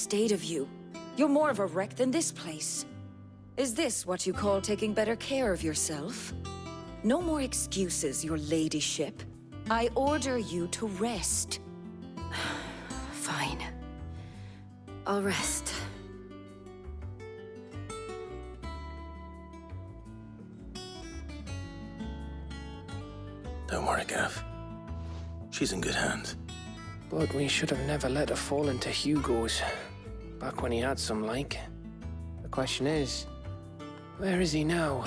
state of you. You're more of a wreck than this place. Is this what you call taking better care of yourself? No more excuses, your ladyship. I order you to rest. Fine. I'll rest. Don't worry, Gav. She's in good hands. But we should have never let her fall into Hugo's. Back when he had some like. The question is, where is he now?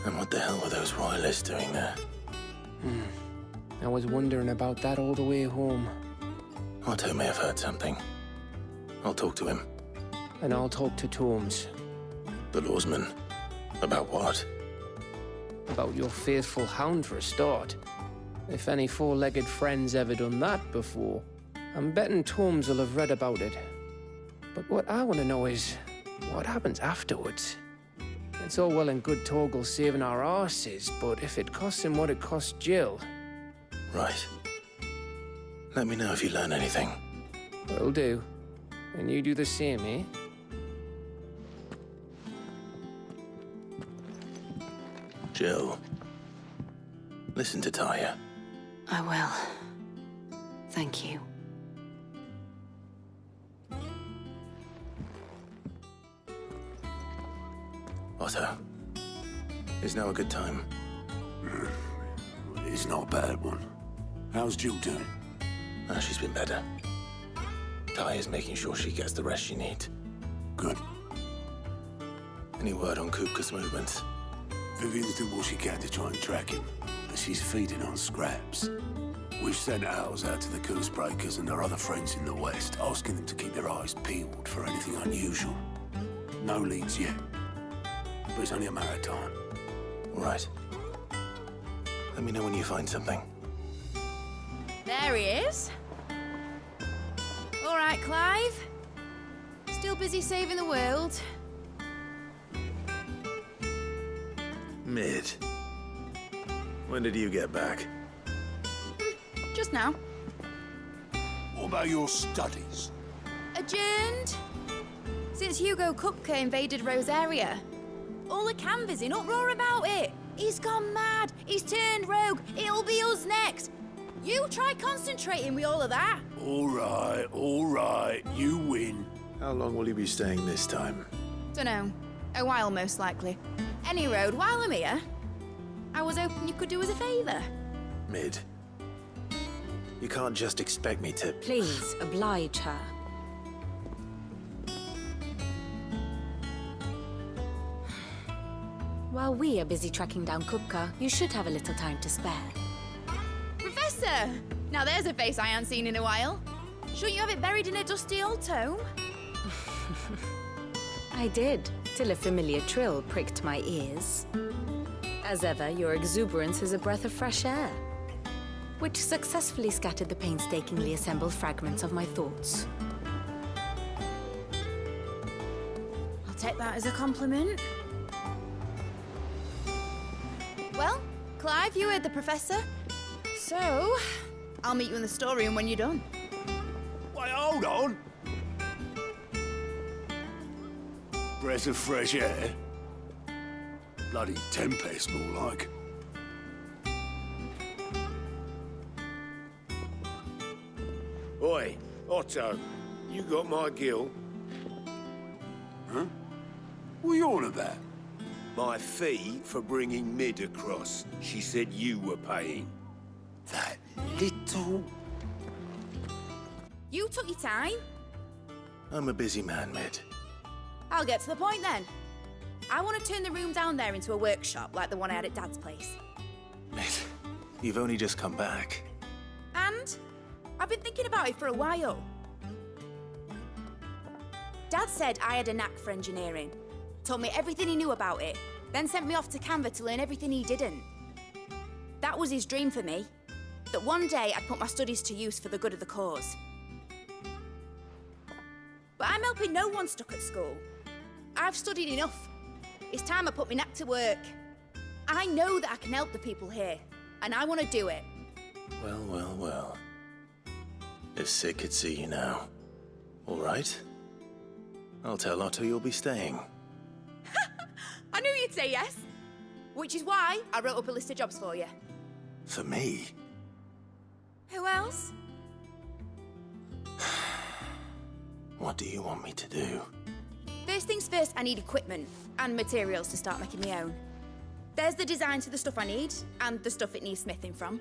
And what the hell were those royalists doing there? I was wondering about that all the way home. Otto may have heard something. I'll talk to him. And I'll talk to Tomes. The lawsman. About what? About your faithful hound for a start. If any four-legged friend's ever done that before, I'm betting Tomes will have read about it. But what I want to know is, what happens afterwards? It's all well and good Torgal saving our arses, but if it costs him what it cost Jill... Right. Let me know if you learn anything. Will do. And you do the same, eh? Jill. Listen to Taya. I will. Thank you. Otto. Is now a good time? It's not a bad one. How's Jill doing? She's been better. Taya's making sure she gets the rest she needs. Good. Any word on Kupka's movements? Vivian's doing what she can to try and track him, but she's feeding on scraps. We've sent ours out to the Goosebreakers and their other friends in the West, asking them to keep their eyes peeled for anything unusual. No leads yet, but it's only a matter of time. All right. Let me know when you find something. There he is. All right, Clive. Still busy saving the world. Mid. When did you get back? Just now. What about your studies? Adjourned. Since Hugo Kupka invaded Rosaria. All the canvas in uproar about it. He's gone mad. He's turned rogue. It'll be us next. You try concentrating with all of that. All right. You win. How long will you be staying this time? Dunno. A while, most likely. Any road, while I'm here, I was hoping you could do us a favour. Mid. You can't just expect me to... Please, oblige her. While we are busy tracking down Kupka, you should have a little time to spare. Professor! Now there's a face I haven't seen in a while. Shouldn't you have it buried in a dusty old tome? I did, till a familiar trill pricked my ears. As ever, your exuberance is a breath of fresh air, which successfully scattered the painstakingly assembled fragments of my thoughts. I'll take that as a compliment. Well, Clive, you heard the professor. So, I'll meet you in the storeroom when you're done. Wait, hold on. Breath of fresh air. Bloody tempest, more like. Oi, Otto, you got my gill? Huh? What are you on about? My fee for bringing Mid across. She said you were paying. That little... You took your time. I'm a busy man, Mid. I'll get to the point then. I want to turn the room down there into a workshop like the one I had at Dad's place. Mid, you've only just come back. And I've been thinking about it for a while. Dad said I had a knack for engineering. Told me everything he knew about it, then sent me off to Canva to learn everything he didn't. That was his dream for me, that one day I'd put my studies to use for the good of the cause. But I'm helping no one stuck at school. I've studied enough. It's time I put my knack to work. I know that I can help the people here, and I want to do it. Well. If Sid could see you now, All right. I'll tell Otto you'll be staying. I knew you'd say yes. Which is why I wrote up a list of jobs for you. For me? Who else? What do you want me to do? First things first, I need equipment and materials to start making my own. There's the designs for the stuff I need and the stuff it needs smithing from.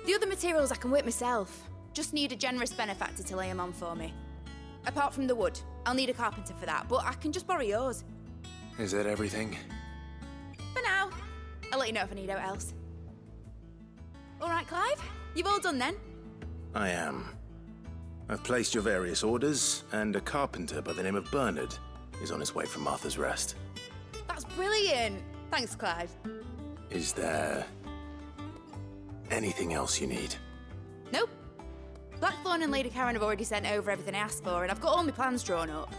The other materials I can work myself. Just need a generous benefactor to lay them on for me. Apart from the wood, I'll need a carpenter for that, but I can just borrow yours. Is that everything? For now. I'll let you know if I need out else. All right, Clive? You've all done then? I am. I've placed your various orders, and a carpenter by the name of Bernard is on his way from Martha's Rest. That's brilliant. Thanks, Clive. Is there anything else you need? Nope. Blackthorn and Lady Karen have already sent over everything I asked for, and I've got all my plans drawn up.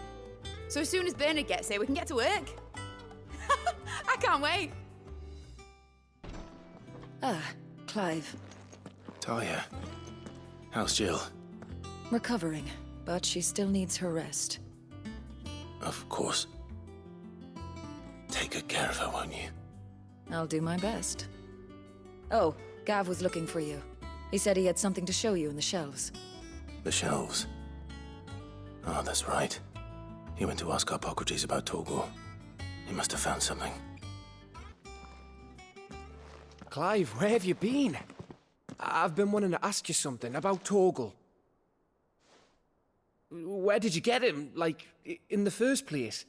So as soon as Bernard gets here, we can get to work. I can't wait. Ah, Clive. Talia, how's Jill? Recovering, but she still needs her rest. Of course. Take good care of her, won't you? I'll do my best. Oh, Gav was looking for you. He said he had something to show you in the shelves. The shelves. Oh, that's right. He went to ask Harpocrates about Torgor. He must have found something. Clive, where have you been? I've been wanting to ask you something about Torgal. Where did you get him, like, in the first place?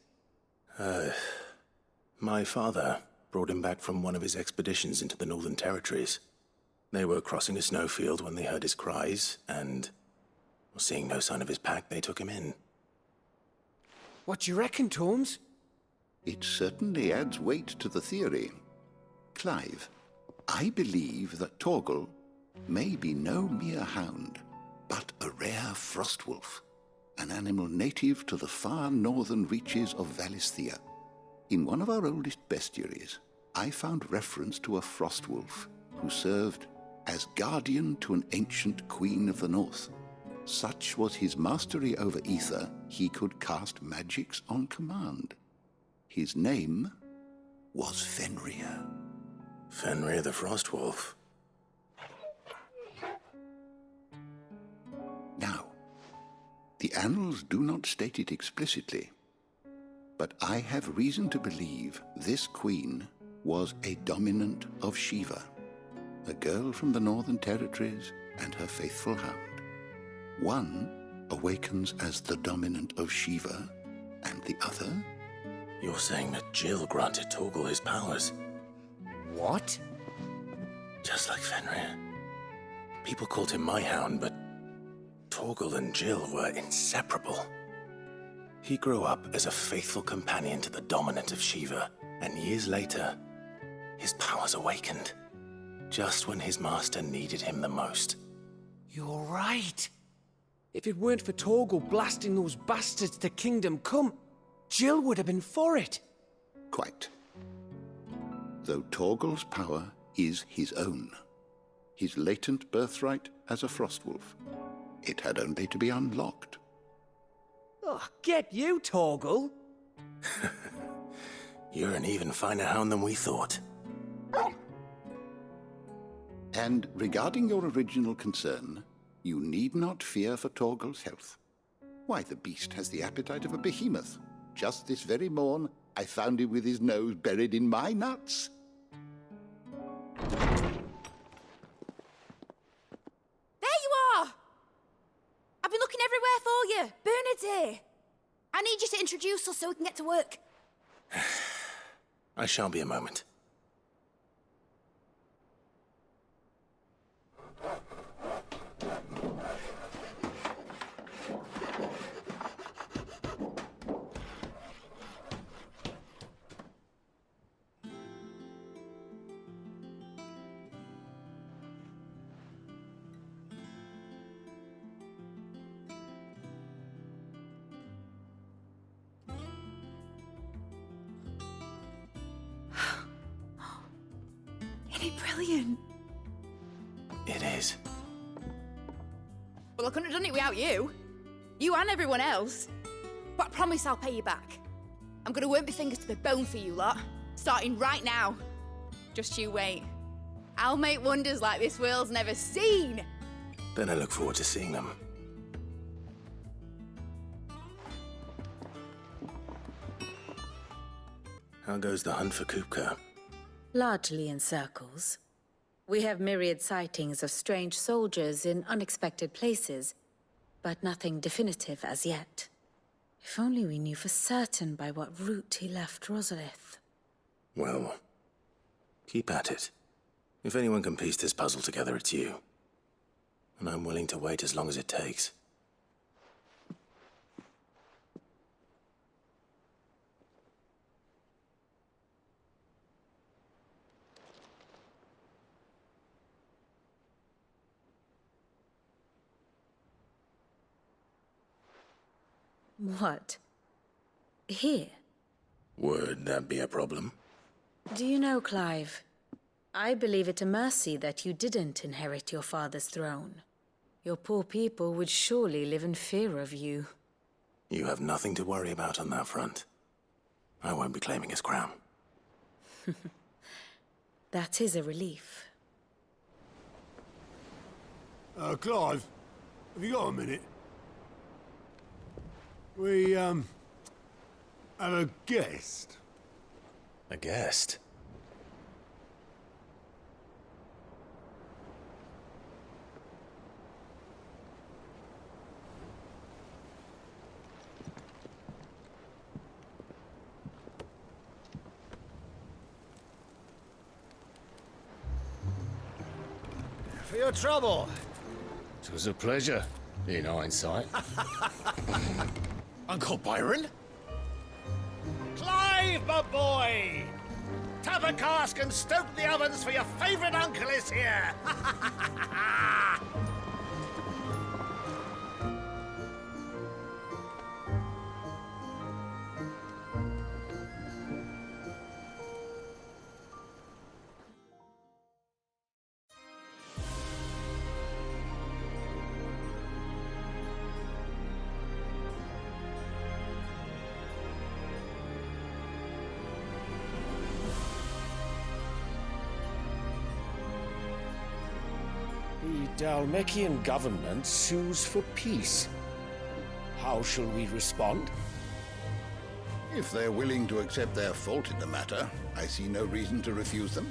My father brought him back from one of his expeditions into the Northern Territories. They were crossing a snowfield when they heard his cries, and seeing no sign of his pack, they took him in. What do you reckon, Torms? It certainly adds weight to the theory. Clive, I believe that Torgal may be no mere hound, but a rare frostwolf, an animal native to the far northern reaches of Valisthea. In one of our oldest bestiaries, I found reference to a frostwolf who served as guardian to an ancient queen of the north. Such was his mastery over ether, he could cast magics on command. His name was Fenrir. Fenrir the Frostwolf. Now, the annals do not state it explicitly, but I have reason to believe this queen was a dominant of Shiva, a girl from the Northern Territories and her faithful hound. One awakens as the dominant of Shiva, and the other... You're saying that Jill granted Torgal his powers? What? Just like Fenrir. People called him my hound, but Torgal and Jill were inseparable. He grew up as a faithful companion to the dominant of Shiva, and years later, his powers awakened, just when his master needed him the most. You're right. If it weren't for Torgal blasting those bastards to Kingdom Come, Jill would have been for it. Quite. Though Torgal's power is his own, his latent birthright as a frostwolf. It had only to be unlocked. Oh, get you, Torgal. You're an even finer hound than we thought. And regarding your original concern, you need not fear for Torgal's health. Why, the beast has the appetite of a behemoth. Just this very morn, I found him with his nose buried in my nuts. There you are! I've been looking everywhere for you. Bernard's here. I need you to introduce us so we can get to work. I shall be a moment. Isn't it brilliant? It is. Well, I couldn't have done it without you. You and everyone else. But I promise I'll pay you back. I'm gonna work my fingers to the bone for you lot, starting right now. Just you wait. I'll make wonders like this world's never seen. Then I look forward to seeing them. How goes the hunt for Kupka? Largely in circles. We have myriad sightings of strange soldiers in unexpected places, but nothing definitive as yet. If only we knew for certain by what route he left Rosalith. Well, keep at it. If anyone can piece this puzzle together, it's you. And I'm willing to wait as long as it takes. What? Here? Would that be a problem? Do you know, Clive, I believe it a mercy that you didn't inherit your father's throne. Your poor people would surely live in fear of you. You have nothing to worry about on that front. I won't be claiming his crown. That is a relief. Clive, have you got a minute? We, have a guest. A guest? For your trouble. It was a pleasure, in hindsight. Uncle Byron? Clive, my boy! Tap a cask and stoke the ovens, for your favourite uncle is here! The Dalmekian government sues for peace. How shall we respond? If they're willing to accept their fault in the matter, I see no reason to refuse them.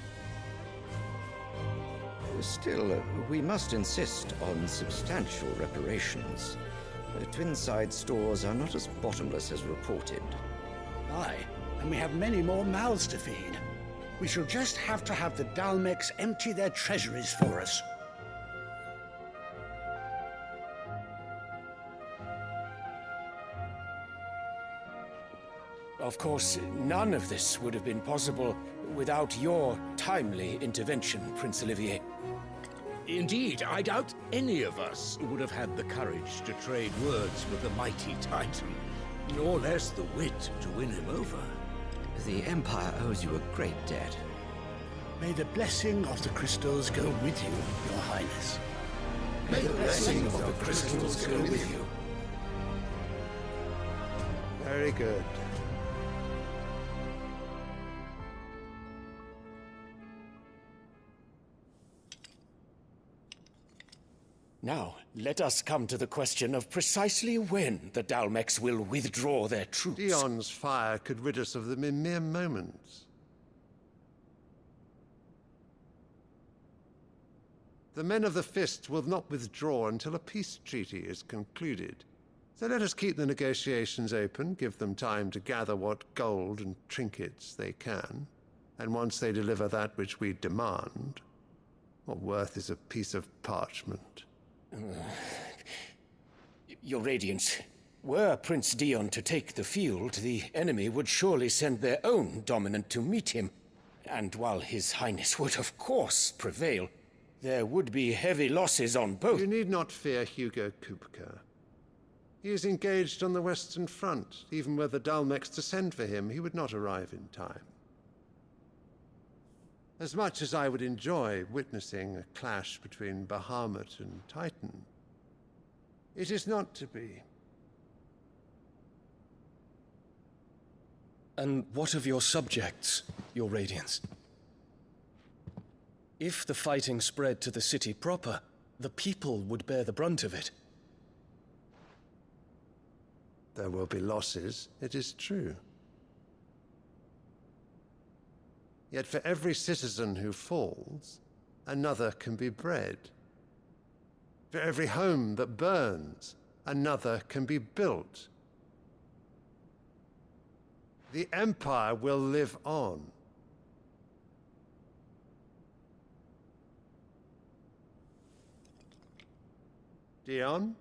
Still, we must insist on substantial reparations. Twinside stores are not as bottomless as reported. Aye, and we have many more mouths to feed. We shall just have to have the Dalmeks empty their treasuries for us. Of course, none of this would have been possible without your timely intervention, Prince Olivier. Indeed, I doubt any of us would have had the courage to trade words with the mighty Titan, nor less the wit to win him over. The Empire owes you a great debt. May the blessing of the crystals go with you, Your Highness. May the blessing of the crystals go with you. Very good. Now, let us come to the question of precisely when the Dalmeks will withdraw their troops. Dion's fire could rid us of them in mere moments. The men of the Fist will not withdraw until a peace treaty is concluded. So let us keep the negotiations open, give them time to gather what gold and trinkets they can, and once they deliver that which we demand, what worth is a piece of parchment? Your Radiance, were Prince Dion to take the field, the enemy would surely send their own dominant to meet him. And while His Highness would of course prevail, there would be heavy losses on both. You need not fear Hugo Kupka. He is engaged on the Western Front. Even were the Dalmeks to send for him, he would not arrive in time. As much as I would enjoy witnessing a clash between Bahamut and Titan, it is not to be. And what of your subjects, your Radiance? If the fighting spread to the city proper, the people would bear the brunt of it. There will be losses, it is true. Yet for every citizen who falls, another can be bred. For every home that burns, another can be built. The Empire will live on. Dion?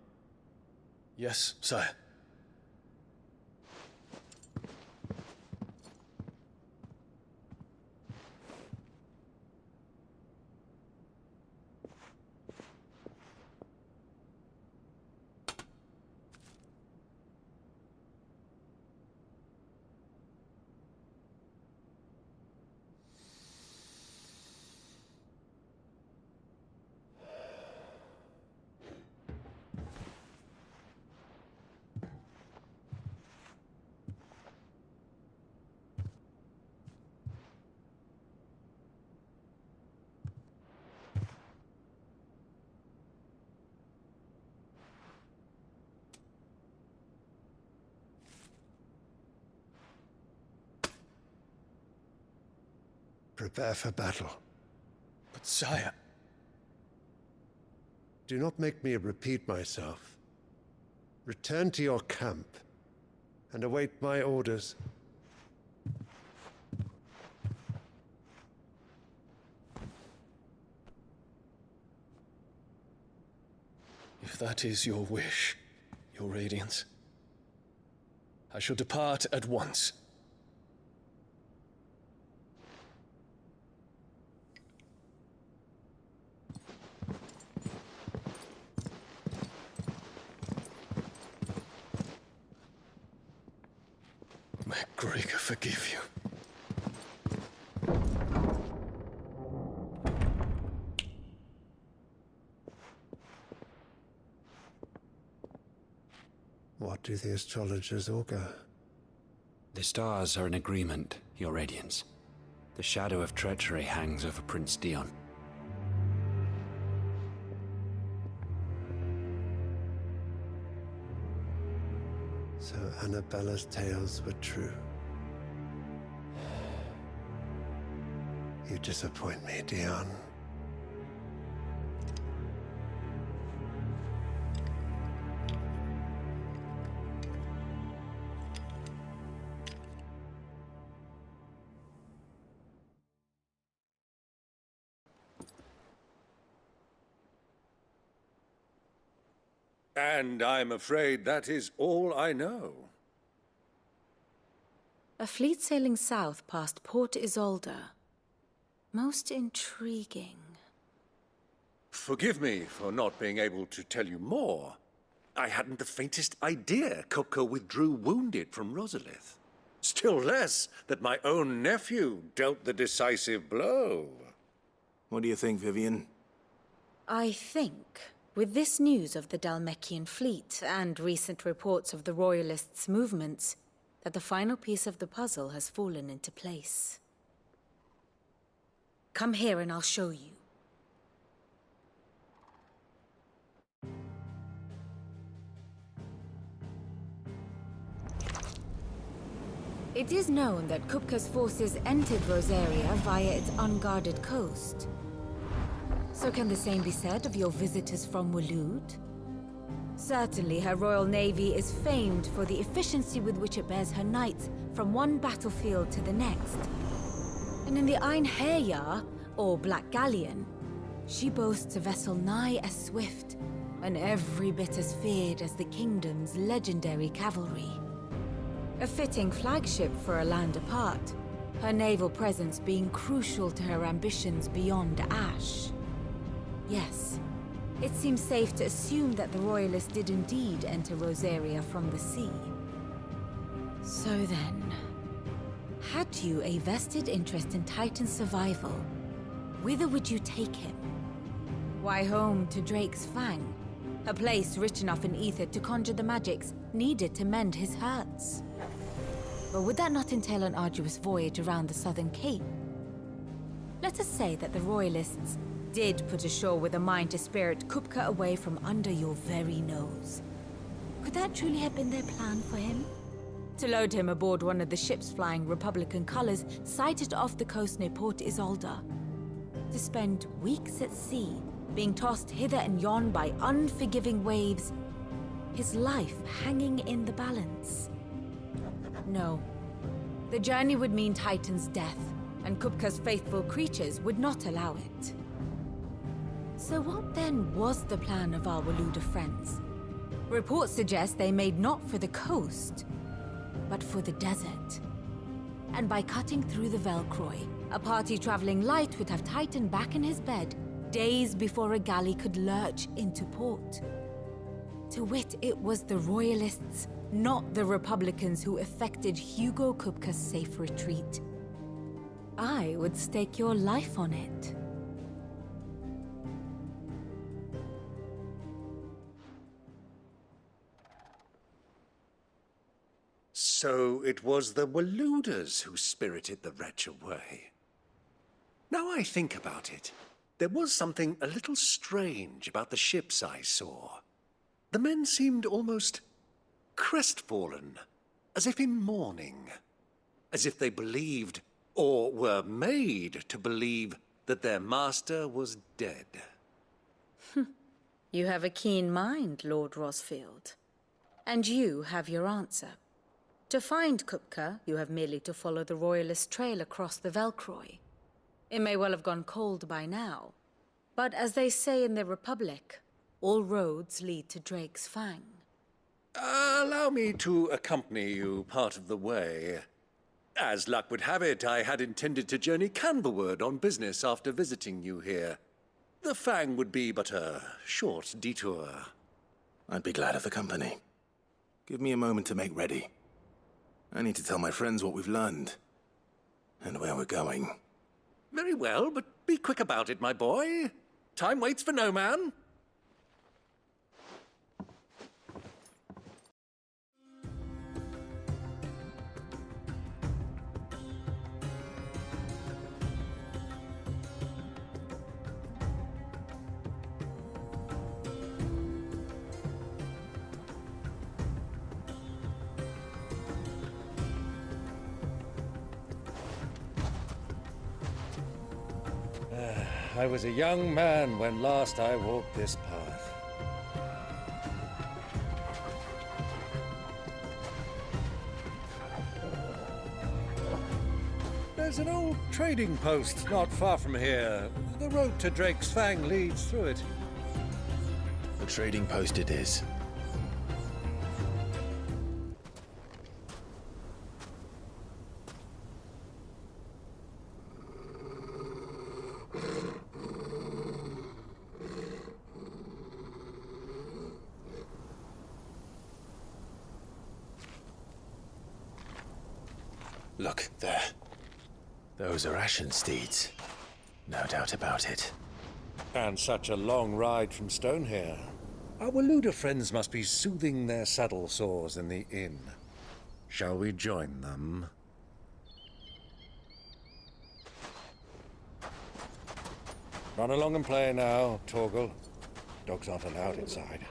Yes, sire. Prepare for battle. But sire... Do not make me repeat myself. Return to your camp and await my orders. If that is your wish, your Radiance, I shall depart at once. May Gregor forgive you. What do the astrologers augur? The stars are in agreement, your Radiance. The shadow of treachery hangs over Prince Dion. So Annabella's tales were true. You disappoint me, Dion. And I'm afraid that is all I know. A fleet sailing south past Port Isolde. Most intriguing. Forgive me for not being able to tell you more. I hadn't the faintest idea Kupka withdrew wounded from Rosalith. Still less that my own nephew dealt the decisive blow. What do you think, Vivian? I think, with this news of the Dhalmekian fleet and recent reports of the Royalists' movements, that the final piece of the puzzle has fallen into place. Come here and I'll show you. It is known that Kupka's forces entered Rosaria via its unguarded coast. So can the same be said of your visitors from Waloed? Certainly her Royal Navy is famed for the efficiency with which it bears her knights from one battlefield to the next. And in the Einherjar, or Black Galleon, she boasts a vessel nigh as swift and every bit as feared as the Kingdom's legendary cavalry. A fitting flagship for a land apart, her naval presence being crucial to her ambitions beyond Ash. Yes, it seems safe to assume that the Royalists did indeed enter Rosaria from the sea. So then, had you a vested interest in Titan's survival, whither would you take him? Why, home to Drake's Fang, a place rich enough in ether to conjure the magics needed to mend his hurts. But would that not entail an arduous voyage around the southern cape? Let us say that the Royalists did put ashore with a mind to spirit Kupka away from under your very nose. Could that truly have been their plan for him? To load him aboard one of the ships flying Republican colors sighted off the coast near Port Isolde. To spend weeks at sea, being tossed hither and yon by unforgiving waves, his life hanging in the balance. No. The journey would mean Titan's death, and Kupka's faithful creatures would not allow it. So what then was the plan of our Waluda friends? Reports suggest they made not for the coast, but for the desert. And by cutting through the Velcroy, a party traveling light would have Titan back in his bed days before a galley could lurch into port. To wit, it was the Royalists, not the Republicans, who effected Hugo Kupka's safe retreat. I would stake your life on it. So it was the Waludas who spirited the wretch away. Now I think about it, there was something a little strange about the ships I saw. The men seemed almost crestfallen, as if in mourning, as if they believed, or were made to believe, that their master was dead. You have a keen mind, Lord Rosfield. And you have your answer. To find Kupka, you have merely to follow the Royalist trail across the Velcroy. It may well have gone cold by now, but as they say in the Republic, all roads lead to Drake's Fang. Allow me to accompany you part of the way. As luck would have it, I had intended to journey Canverward on business after visiting you here. The Fang would be but a short detour. I'd be glad of the company. Give me a moment to make ready. I need to tell my friends what we've learned, and where we're going. Very well, but be quick about it, my boy. Time waits for no man. I was a young man when last I walked this path. There's an old trading post not far from here. The road to Drake's Fang leads through it. The trading post it is. Look, there. Those are Ashen steeds. No doubt about it. And such a long ride from Stonehair. Our Waluda friends must be soothing their saddle sores in the inn. Shall we join them? Run along and play now, Torgal. Dogs aren't allowed inside.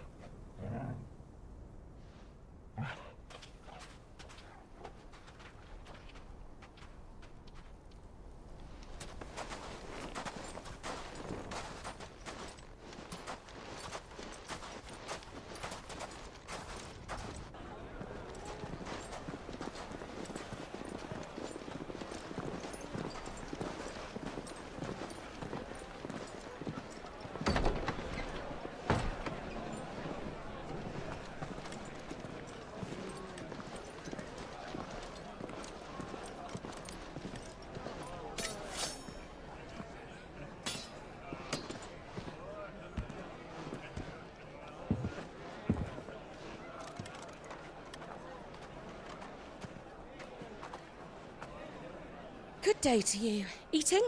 Good day to you. Eating?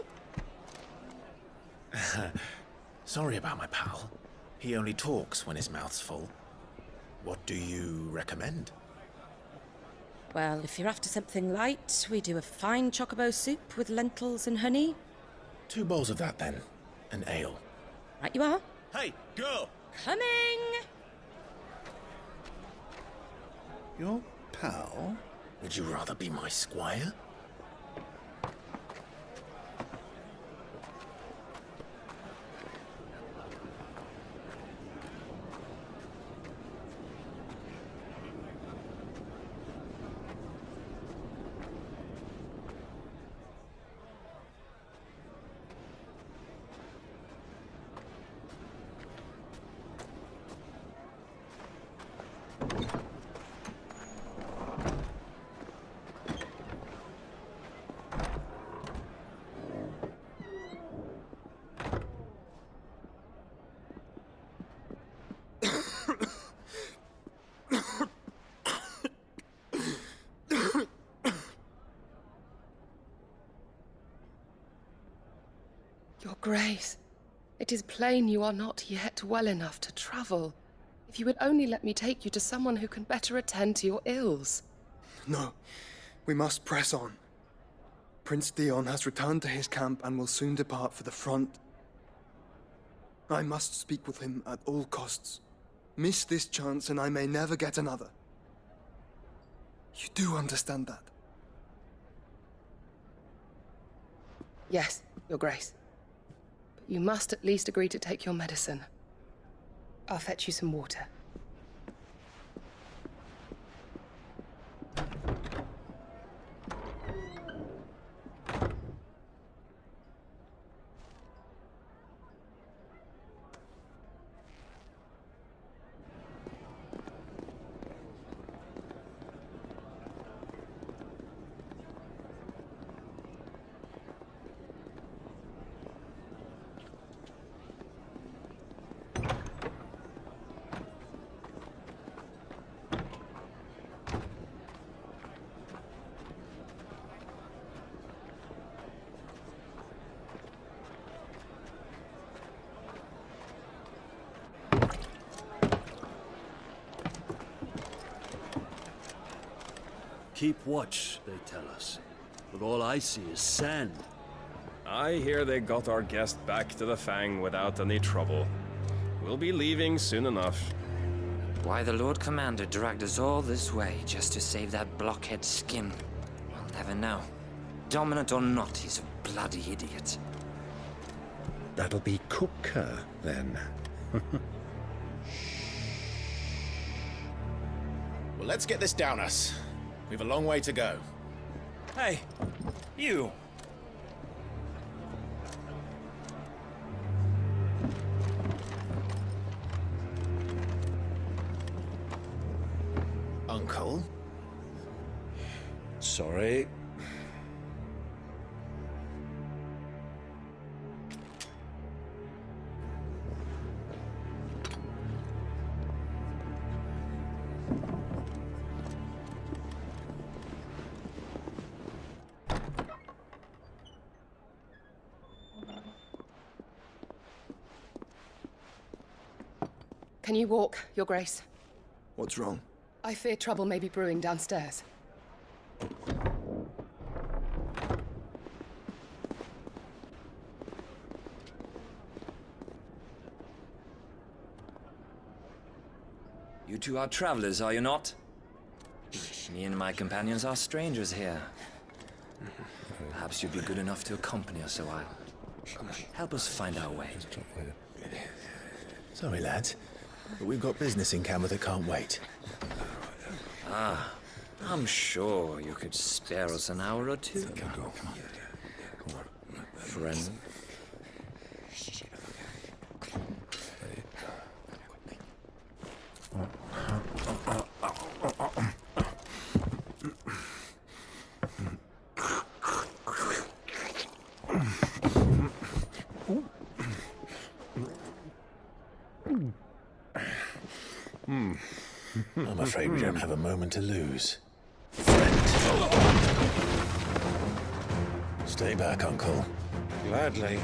Sorry about my pal. He only talks when his mouth's full. What do you recommend? Well, if you're after something light, we do a fine chocobo soup with lentils and honey. 2 bowls of that, then. And ale. Right you are. Hey, girl! Coming! Your pal? Would you rather be my squire? Your Grace, it is plain you are not yet well enough to travel. If you would only let me take you to someone who can better attend to your ills. No, we must press on. Prince Dion has returned to his camp and will soon depart for the front. I must speak with him at all costs. Miss this chance and I may never get another. You do understand that? Yes, Your Grace. But you must at least agree to take your medicine. I'll fetch you some water. Keep watch, they tell us. But all I see is sand. I hear they got our guest back to the Fang without any trouble. We'll be leaving soon enough. Why the Lord Commander dragged us all this way just to save that blockhead skin, we'll never know. Dominant or not, he's a bloody idiot. That'll be Cooker, then. Well, let's get this down us. We've a long way to go. Hey, you! Uncle? Sorry. Can you walk, Your Grace? What's wrong? I fear trouble may be brewing downstairs. You two are travelers, are you not? Me and my companions are strangers here. Perhaps you'd be good enough to accompany us a while. Help us find our way. Sorry, lads, but we've got business in camera that can't wait. Ah, I'm sure you could spare us an hour or two. Come on. Friend. I'm afraid we don't have a moment to lose. Stay back, Uncle. Gladly.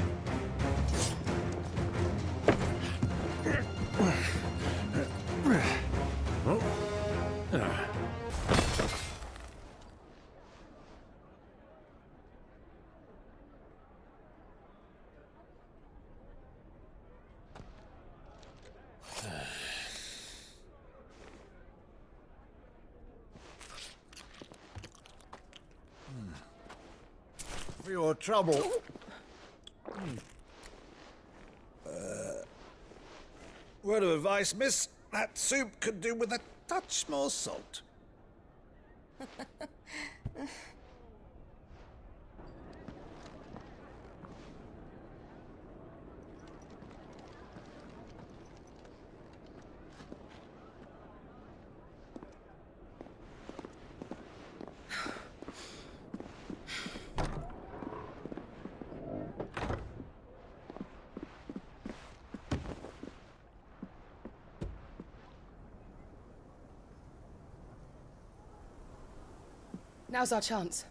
for your trouble. Word of advice, miss. That soup could do with a touch more salt. Now's our chance.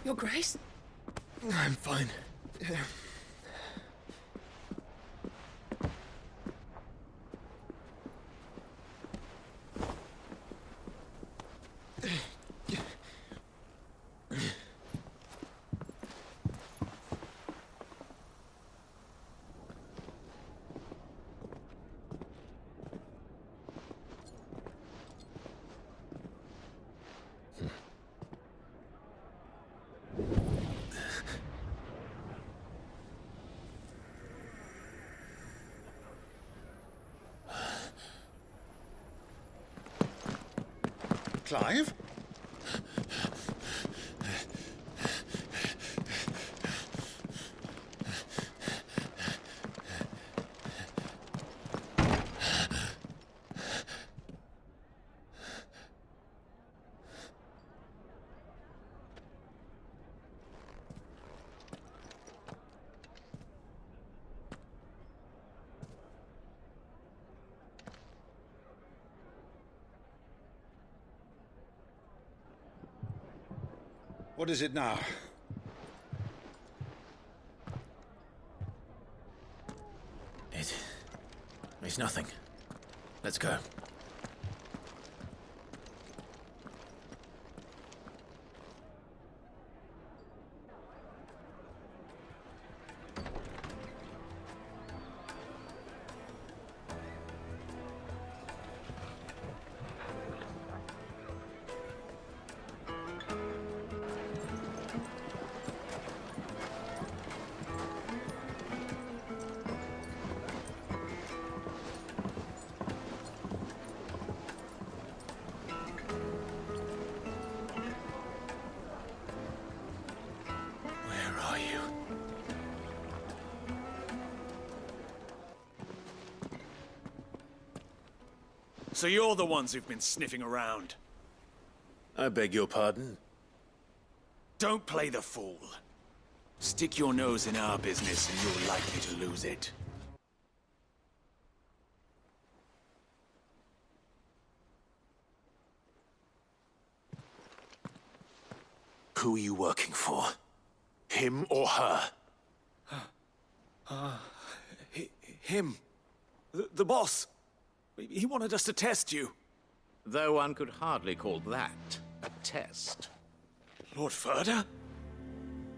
Your Grace? I'm fine. Clive? What is it now? It's nothing. Let's go. So you're the ones who've been sniffing around. I beg your pardon? Don't play the fool. Stick your nose in our business and you're likely to lose it. Who are you working for? Him or her? Him. The boss. He wanted us to test you. Though one could hardly call that a test. Lord Furder?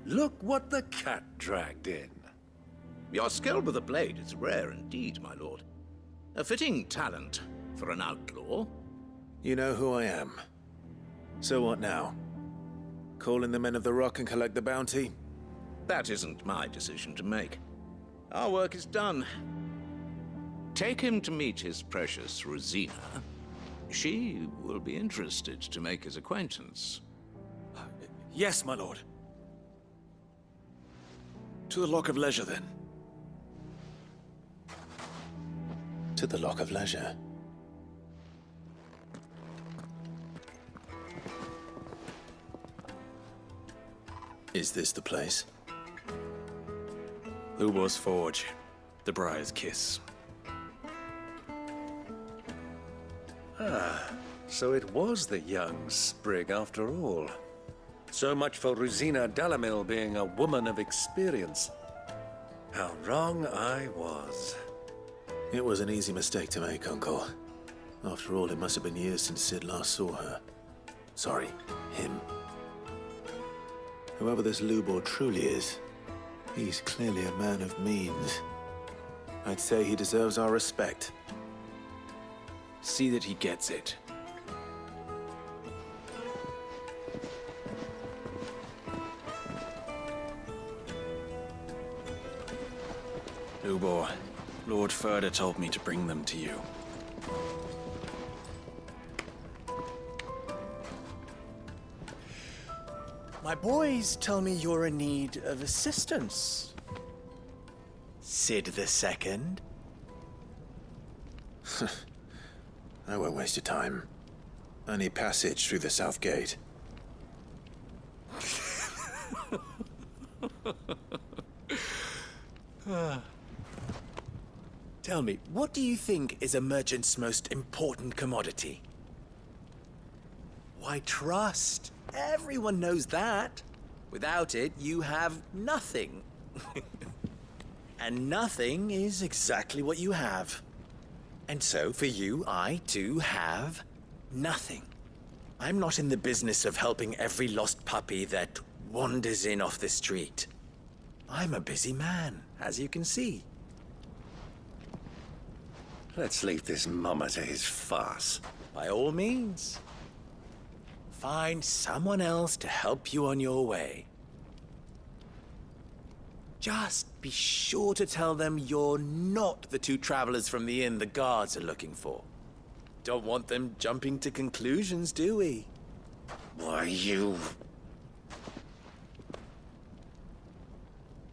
Look what the cat dragged in. Your skill with the blade is rare indeed, my lord. A fitting talent for an outlaw. You know who I am. So what now? Call in the Men of the Rock and collect the bounty? That isn't my decision to make. Our work is done. Take him to meet his precious Rosina. She will be interested to make his acquaintance. Yes, my lord. To the Lock of Leisure, then. To the Lock of Leisure. Is this the place? Lubor's Forge. The Briar's Kiss. Ah, so it was the young sprig after all. So much for Rosina Dalamil being a woman of experience. How wrong I was. It was an easy mistake to make, Uncle. After all, it must have been years since Sid last saw her. Sorry, him. Whoever this Lubor truly is, he's clearly a man of means. I'd say he deserves our respect. See that he gets it. Lubor, Lord Furder told me to bring them to you. My boys tell me you're in need of assistance. Sid II? I won't waste your time. I need passage through the south gate. Tell me, what do you think is a merchant's most important commodity? Why, trust. Everyone knows that. Without it, you have nothing. And nothing is exactly what you have. And so, for you, I, too, have nothing. I'm not in the business of helping every lost puppy that wanders in off the street. I'm a busy man, as you can see. Let's leave this mummer to his farce. By all means. Find someone else to help you on your way. Just be sure to tell them you're not the two travelers from the inn the guards are looking for. Don't want them jumping to conclusions, do we? Why, you...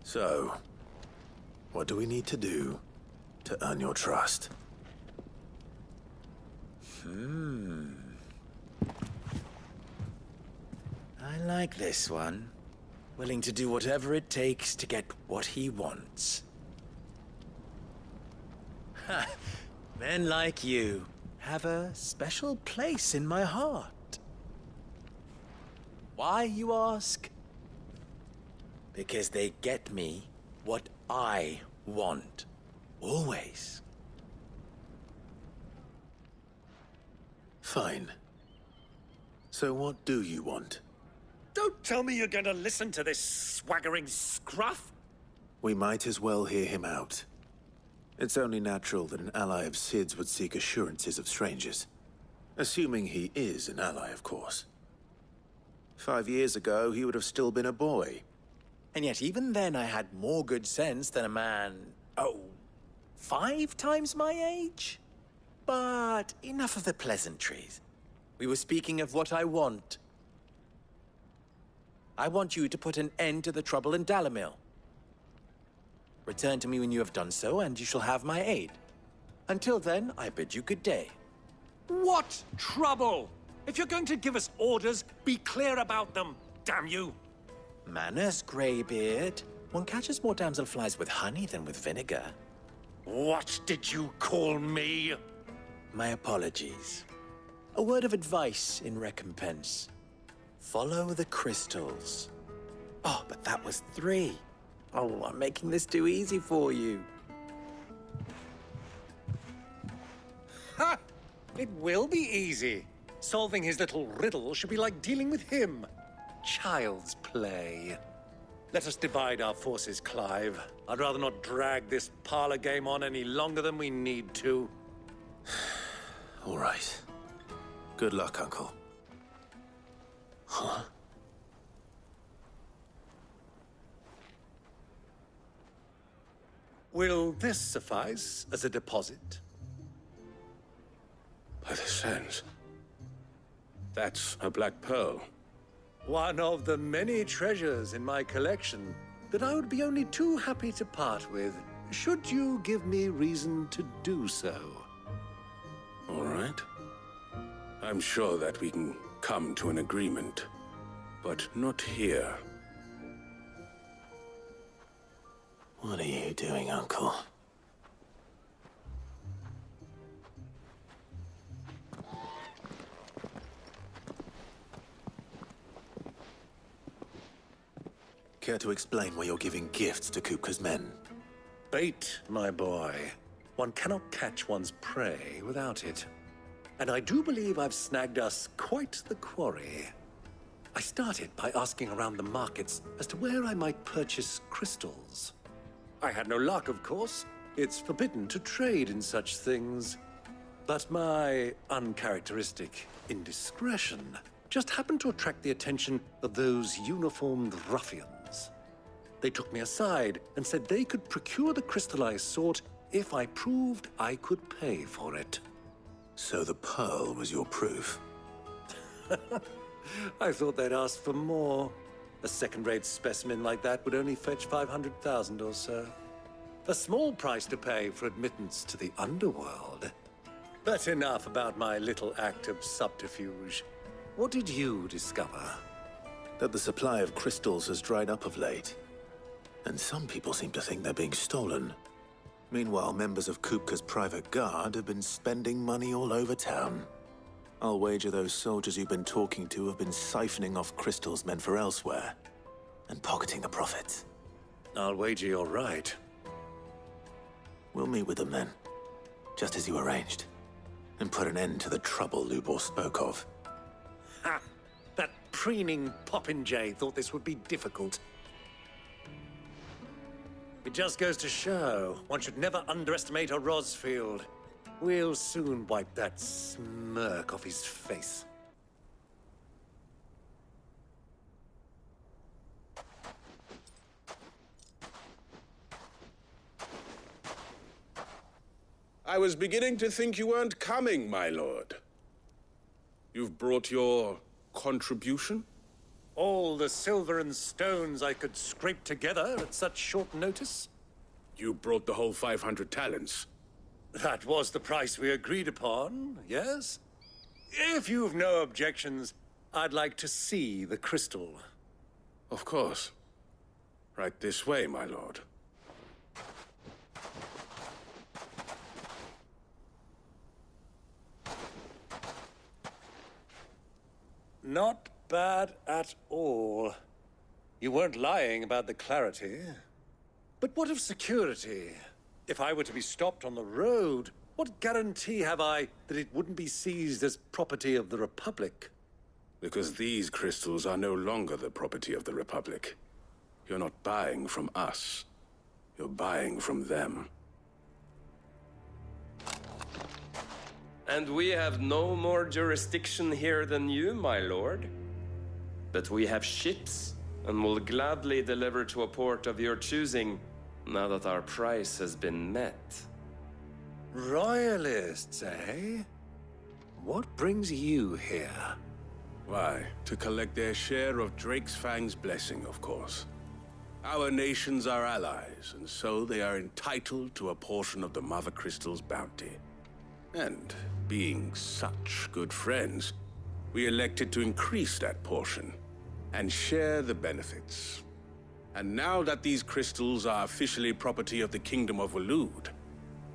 So, what do we need to do to earn your trust? I like this one. Willing to do whatever it takes to get what he wants. Ha! Men like you have a special place in my heart. Why, you ask? Because they get me what I want. Always. Fine. So what do you want? Don't tell me you're going to listen to this swaggering scruff! We might as well hear him out. It's only natural that an ally of Sid's would seek assurances of strangers. Assuming he is an ally, of course. 5 years ago, he would have still been a boy. And yet even then I had more good sense than a man, 5 times my age? But enough of the pleasantries. We were speaking of what I want. I want you to put an end to the trouble in Dalamil. Return to me when you have done so, and you shall have my aid. Until then, I bid you good day. What trouble? If you're going to give us orders, be clear about them, damn you! Manners, Greybeard. One catches more damselflies with honey than with vinegar. What did you call me? My apologies. A word of advice in recompense. Follow the crystals. Oh, but that was 3. Oh, I'm making this too easy for you. Ha! It will be easy. Solving his little riddle should be like dealing with him. Child's play. Let us divide our forces, Clive. I'd rather not drag this parlor game on any longer than we need to. All right. Good luck, Uncle. Huh? Will this suffice as a deposit? By the sands. That's a black pearl. One of the many treasures in my collection that I would be only too happy to part with, should you give me reason to do so. All right. I'm sure that we can come to an agreement, but not here. What are you doing, Uncle? Care to explain why you're giving gifts to Kupka's men? Bait, my boy. One cannot catch one's prey without it. And I do believe I've snagged us quite the quarry. I started by asking around the markets as to where I might purchase crystals. I had no luck, of course. It's forbidden to trade in such things. But my uncharacteristic indiscretion just happened to attract the attention of those uniformed ruffians. They took me aside and said they could procure the crystal I sought if I proved I could pay for it. So the pearl was your proof? I thought they'd ask for more. A second-rate specimen like that would only fetch 500,000 or so. A small price to pay for admittance to the underworld. But enough about my little act of subterfuge. What did you discover? That the supply of crystals has dried up of late. And some people seem to think they're being stolen. Meanwhile, members of Kupka's private guard have been spending money all over town. I'll wager those soldiers you've been talking to have been siphoning off crystals meant for elsewhere, and pocketing the profits. I'll wager you're right. We'll meet with them then, just as you arranged, and put an end to the trouble Lubor spoke of. Ha! That preening popinjay thought this would be difficult. It just goes to show, one should never underestimate a Rosfield. We'll soon wipe that smirk off his face. I was beginning to think you weren't coming, my lord. You've brought your contribution? All the silver and stones I could scrape together at such short notice? You brought the whole 500 talents. That was the price we agreed upon, yes? If you've no objections, I'd like to see the crystal. Of course. Right this way, my lord. Not bad at all. You weren't lying about the clarity. But what of security? If I were to be stopped on the road, what guarantee have I that it wouldn't be seized as property of the Republic? Because these crystals are no longer the property of the Republic. You're not buying from us. You're buying from them. And we have no more jurisdiction here than you, my lord. But we have ships, and will gladly deliver to a port of your choosing, now that our price has been met. Royalists, eh? What brings you here? Why, to collect their share of Drake's Fang's blessing, of course. Our nations are allies, and so they are entitled to a portion of the Mother Crystal's bounty. And, being such good friends, we elected to increase that portion, and share the benefits. And now that these crystals are officially property of the Kingdom of Waloed,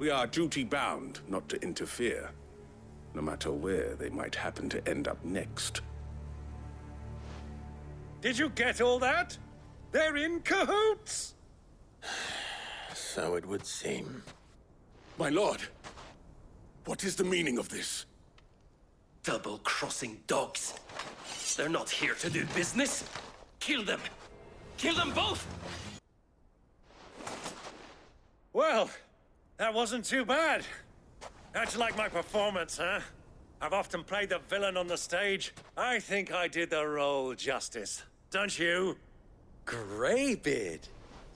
we are duty-bound not to interfere, no matter where they might happen to end up next. Did you get all that? They're in cahoots! So it would seem. My lord, what is the meaning of this? Double-crossing dogs. They're not here to do business. Kill them! Kill them both! Well, that wasn't too bad. How'd you like my performance, huh? I've often played the villain on the stage. I think I did the role justice. Don't you? Greybeard,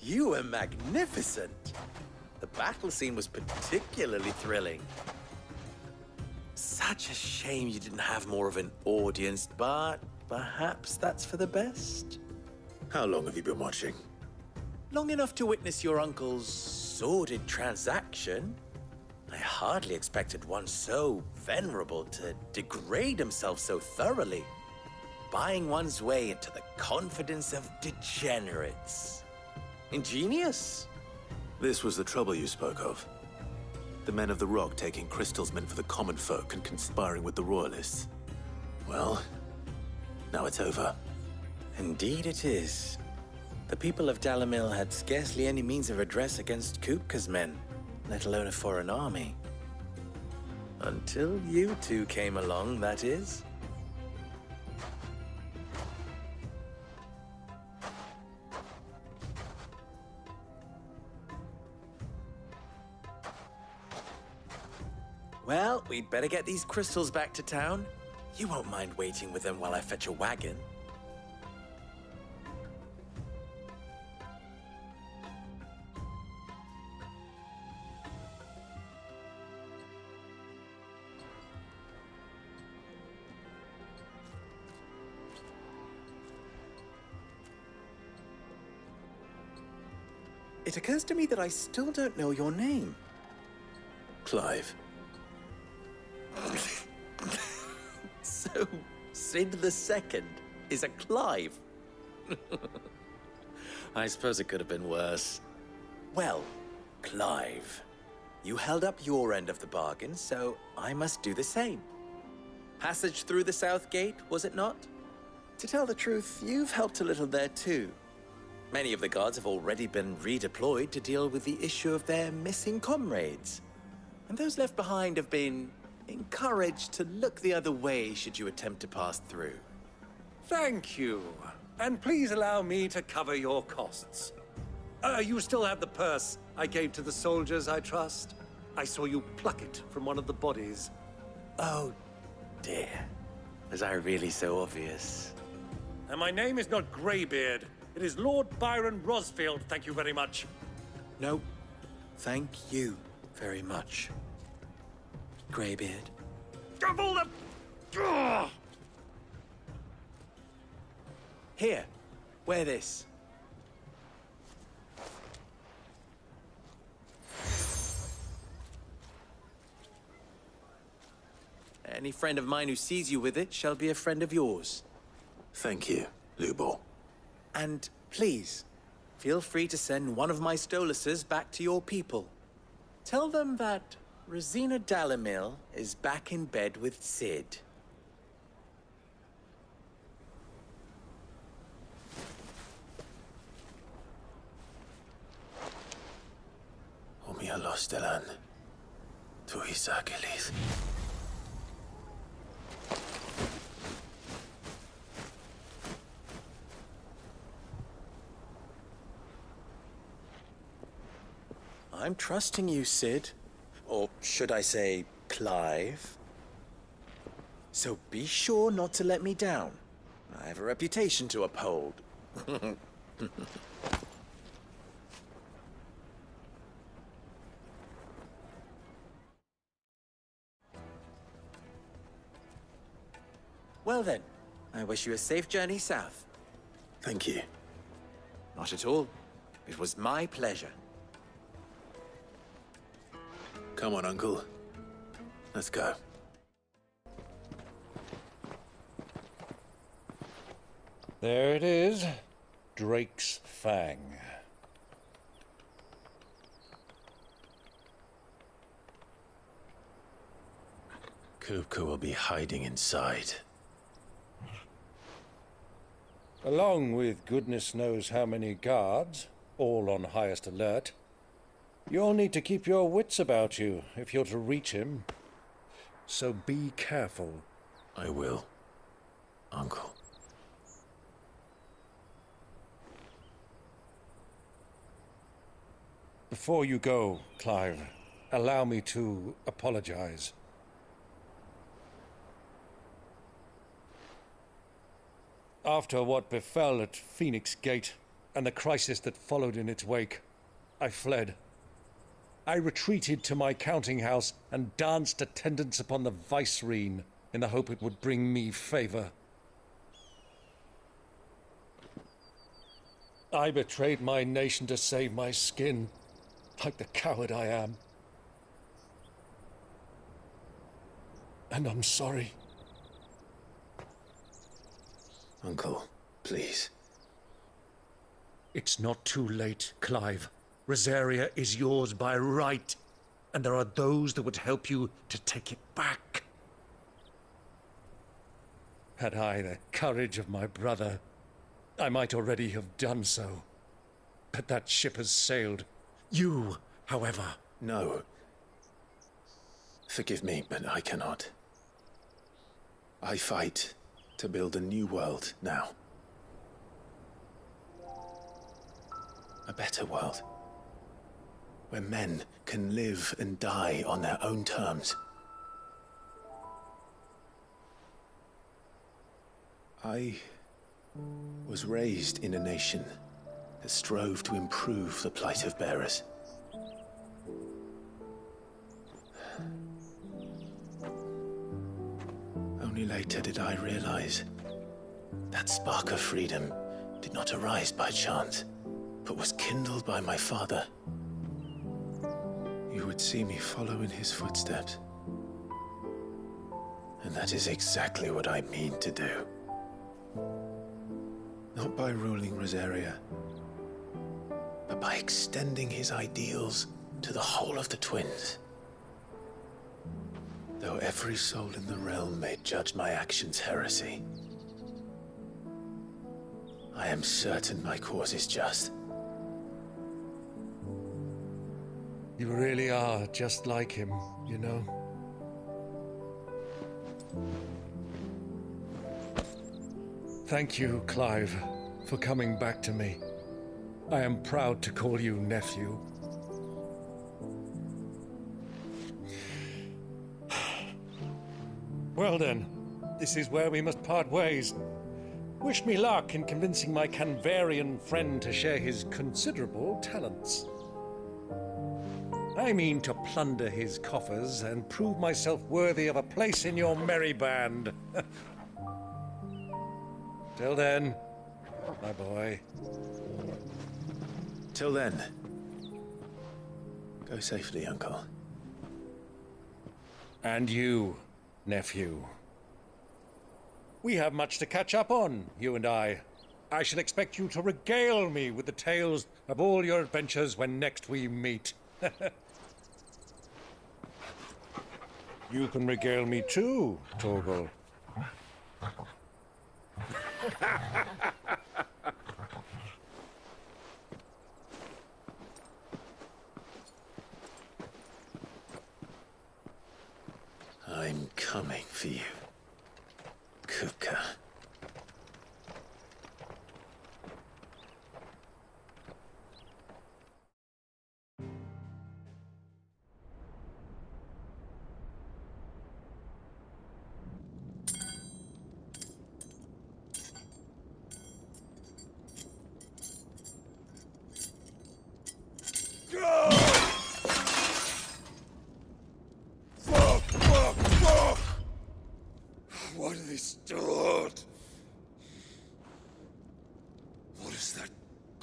you were magnificent. The battle scene was particularly thrilling. Such a shame you didn't have more of an audience, but perhaps that's for the best. How long have you been watching? Long enough to witness your uncle's sordid transaction. I hardly expected one so venerable to degrade himself so thoroughly. Buying one's way into the confidence of degenerates. Ingenious. This was the trouble you spoke of. The men of the Rock taking crystals meant for the common folk and conspiring with the Royalists. Well, now it's over. Indeed it is. The people of Dalamil had scarcely any means of redress against Kupka's men, let alone a foreign army. Until you two came along, that is. Well, we'd better get these crystals back to town. You won't mind waiting with them while I fetch a wagon. It occurs to me that I still don't know your name. Clive. So, Sid the Second is a Clive. I suppose it could have been worse. Well, Clive, you held up your end of the bargain, so I must do the same. Passage through the South Gate, was it not? To tell the truth, you've helped a little there too. Many of the guards have already been redeployed to deal with the issue of their missing comrades. And those left behind have been encouraged to look the other way should you attempt to pass through. Thank you. And please allow me to cover your costs. You still have the purse I gave to the soldiers, I trust? I saw you pluck it from one of the bodies. Oh, dear. Was I really so obvious? And my name is not Greybeard. It is Lord Byron Rosfield, thank you very much. No, thank you very much, Greybeard. Double the... Here, wear this. Any friend of mine who sees you with it shall be a friend of yours. Thank you, Lubor. And please, feel free to send one of my Stoluses back to your people. Tell them that Rosina Dalamil is back in bed with Sid. Omia Lostelan. Tuisakelis. I'm trusting you, Sid. Or should I say, Clive? So be sure not to let me down. I have a reputation to uphold. Well then, I wish you a safe journey south. Thank you. Not at all. It was my pleasure. Come on, Uncle. Let's go. There it is. Drake's Fang. Kupka will be hiding inside. Along with goodness knows how many guards, all on highest alert. You'll need to keep your wits about you if you're to reach him. So be careful. I will, Uncle. Before you go, Clive, allow me to apologize. After what befell at Phoenix Gate and the crisis that followed in its wake, I fled. I retreated to my counting house and danced attendance upon the vicereine in the hope it would bring me favor. I betrayed my nation to save my skin, like the coward I am. And I'm sorry. Uncle, please. It's not too late, Clive. Rosaria is yours by right, and there are those that would help you to take it back. Had I the courage of my brother, I might already have done so. But that ship has sailed. You, however... No. Forgive me, but I cannot. I fight to build a new world now. A better world. Where men can live and die on their own terms. I was raised in a nation that strove to improve the plight of bearers. Only later did I realize that spark of freedom did not arise by chance, but was kindled by my father. You would see me follow in his footsteps. And that is exactly what I mean to do. Not by ruling Rosaria, but by extending his ideals to the whole of the twins. Though every soul in the realm may judge my actions heresy, I am certain my cause is just. You really are just like him, you know? Thank you, Clive, for coming back to me. I am proud to call you nephew. Well then, this is where we must part ways. Wish me luck in convincing my Canvarian friend to share his considerable talents. I mean to plunder his coffers and prove myself worthy of a place in your merry band. Till then, my boy. Till then, go safely, Uncle. And you, nephew. We have much to catch up on, you and I. I shall expect you to regale me with the tales of all your adventures when next we meet. You can regale me too, Torgal. I'm coming for you, Kuka. Why do they still hurt? What has that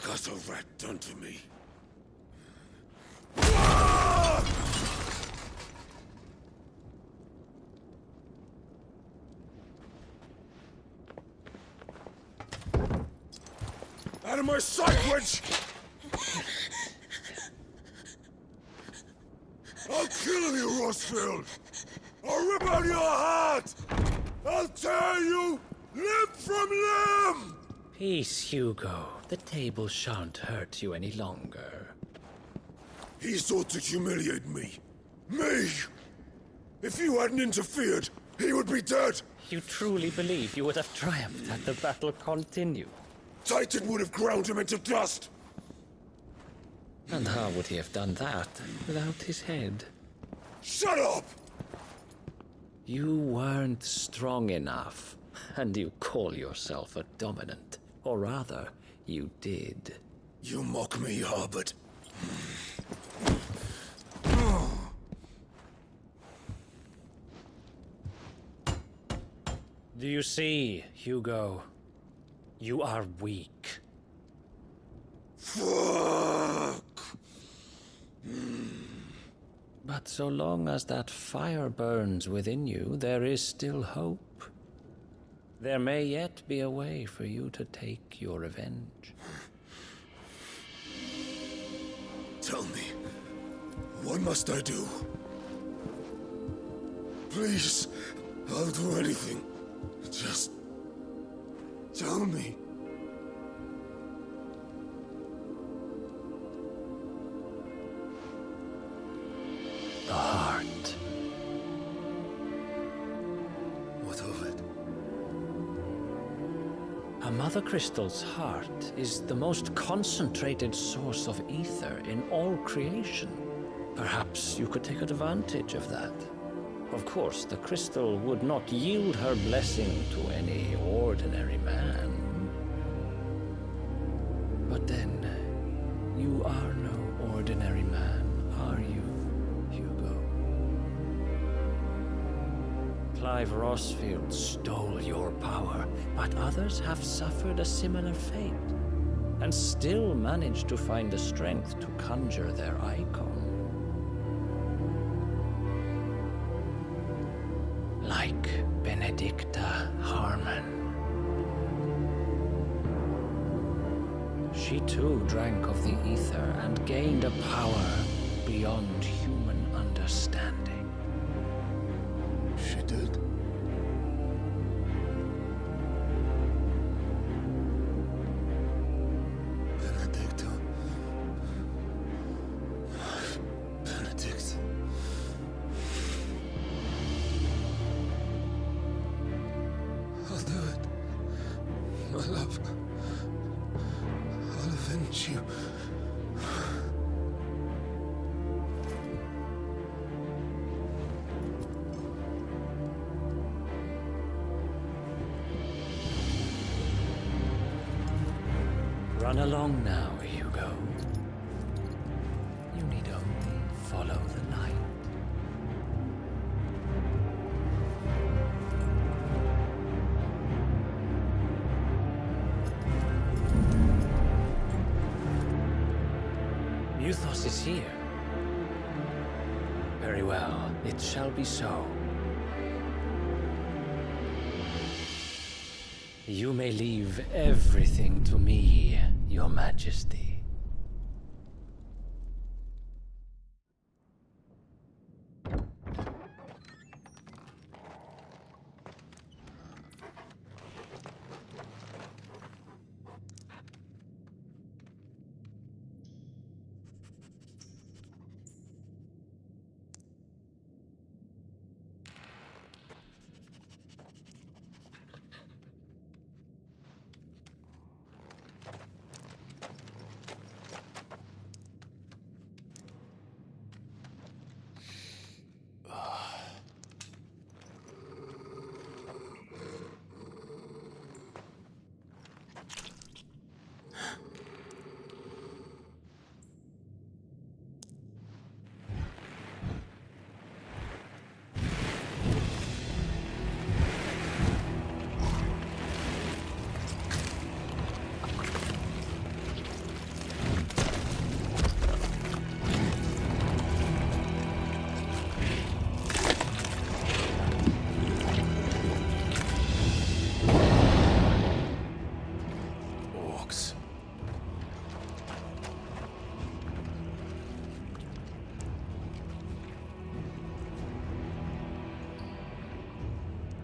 gutter rat done to me? Out of my sight, witch! I'll kill you, Rossfield! I'll rip out your heart! I'll tear you limb from limb! Peace, Hugo. The table shan't hurt you any longer. He sought to humiliate me. Me! If you hadn't interfered, he would be dead! You truly believe you would have triumphed had the battle continued? Titan would have ground him into dust! And how would he have done that without his head? Shut up! You weren't strong enough, and you call yourself a dominant. Or rather, you did. You mock me, Harbert. Do you see, Hugo? You are weak. Fuck! But so long as that fire burns within you, there is still hope. There may yet be a way for you to take your revenge. Tell me, what must I do? Please, I'll do anything. Just tell me. The heart. What of it? A Mother Crystal's heart is the most concentrated source of ether in all creation. Perhaps you could take advantage of that. Of course, the crystal would not yield her blessing to any ordinary man. But then, you are no ordinary man, are you, Hugo? Clive Rossfield stole your power, but others have suffered a similar fate, and still managed to find the strength to conjure their icon. Like Benedicta Harmon. She too drank of the ether and gained a power beyond human understanding. She did? Benedicta. Benedict. I'll do it. My love. I'll avenge you. Run along now, Hugo. You need only follow the light. Muthos is here. Very well, it shall be so. You may leave everything to me, Your Majesty.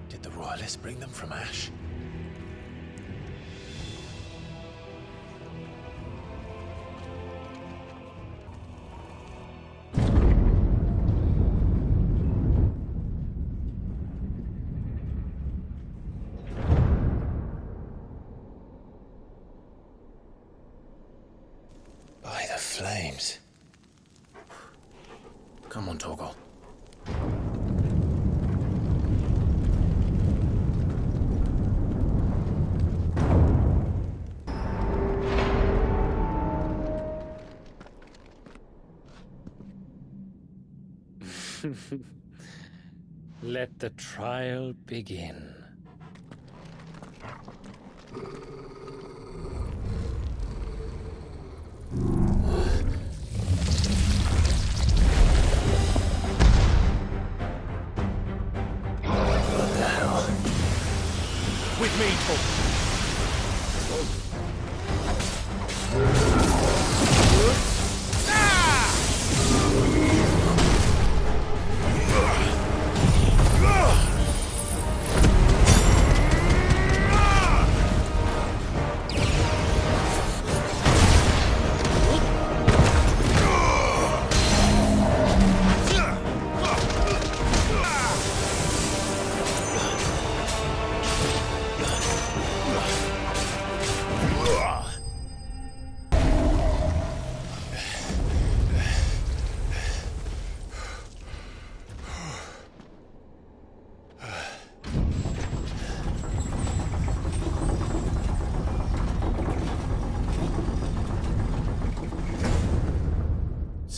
Did the royalists bring them from Ash? By the flames. Come on, Torgal. Let the trial begin. What the hell? With me, Torgal.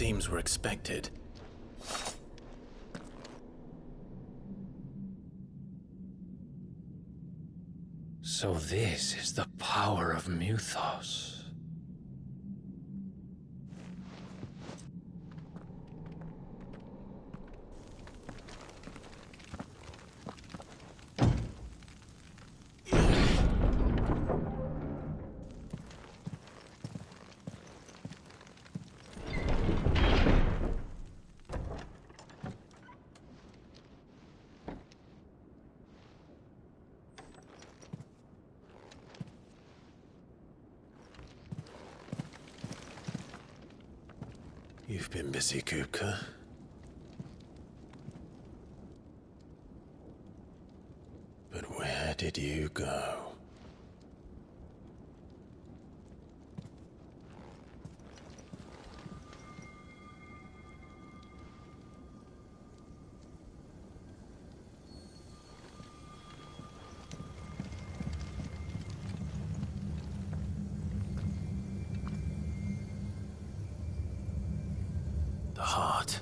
schemes were expected. So this is the power of Mythos. You've been busy, Kupka. But where did you go? The heart.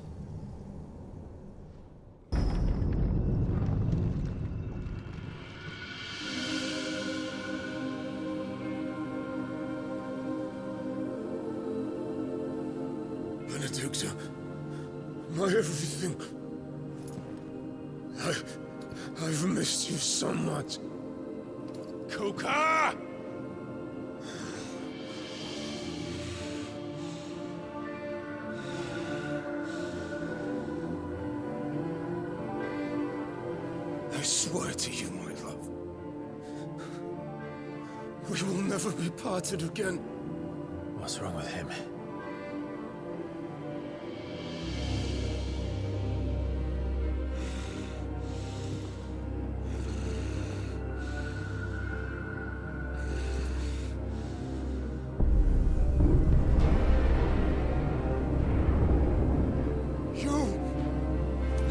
Benedicta, my everything. I've missed you so much. Kuka! I swear to you, my love, we will never be parted again. What's wrong with him?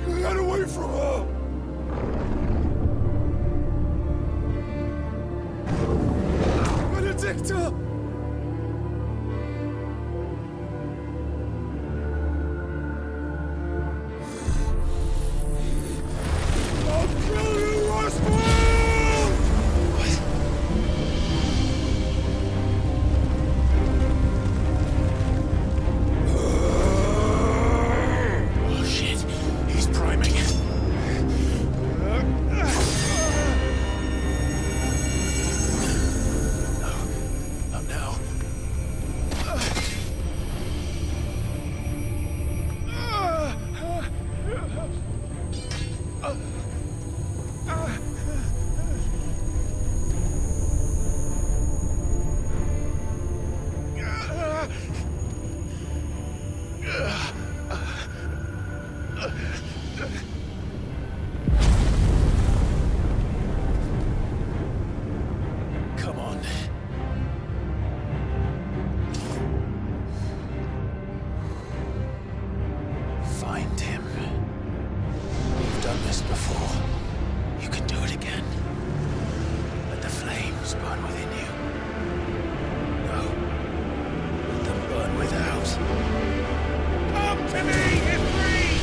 You got away from her! Benedicta! I'll kill you, Roswell! Oh shit, he's priming. Not now. Come on. Find him. You've done this before. You can do it again. Let the flames burn within you. No. Let them burn without. Come to me, Ifrit!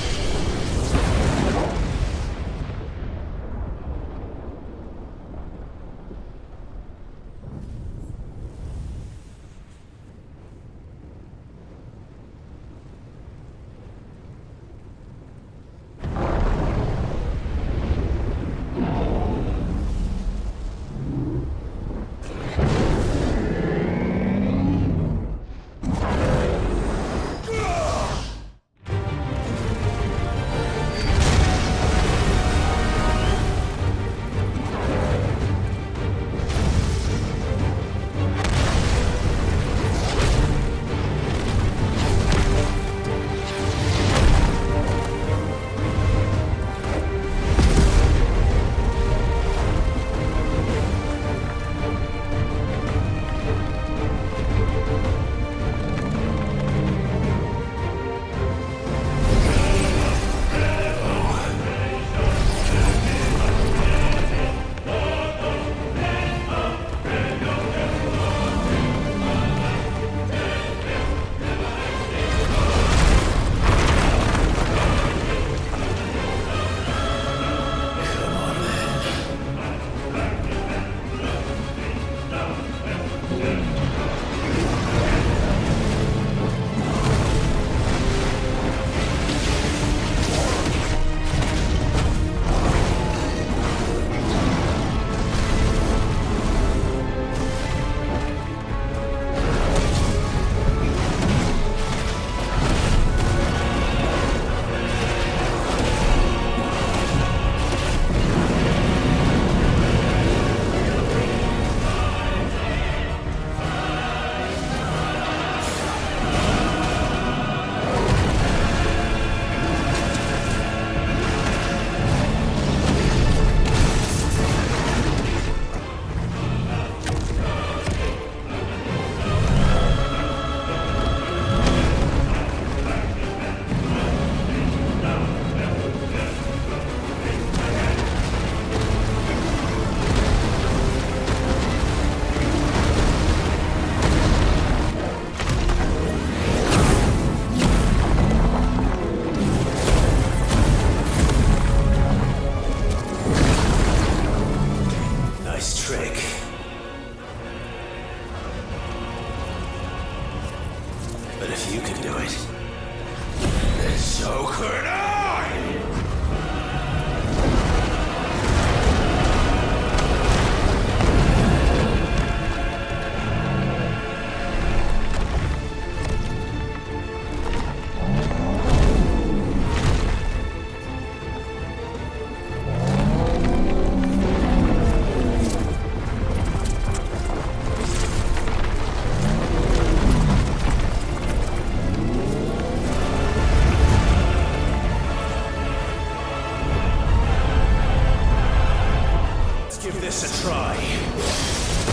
Worth a try.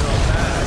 Not bad.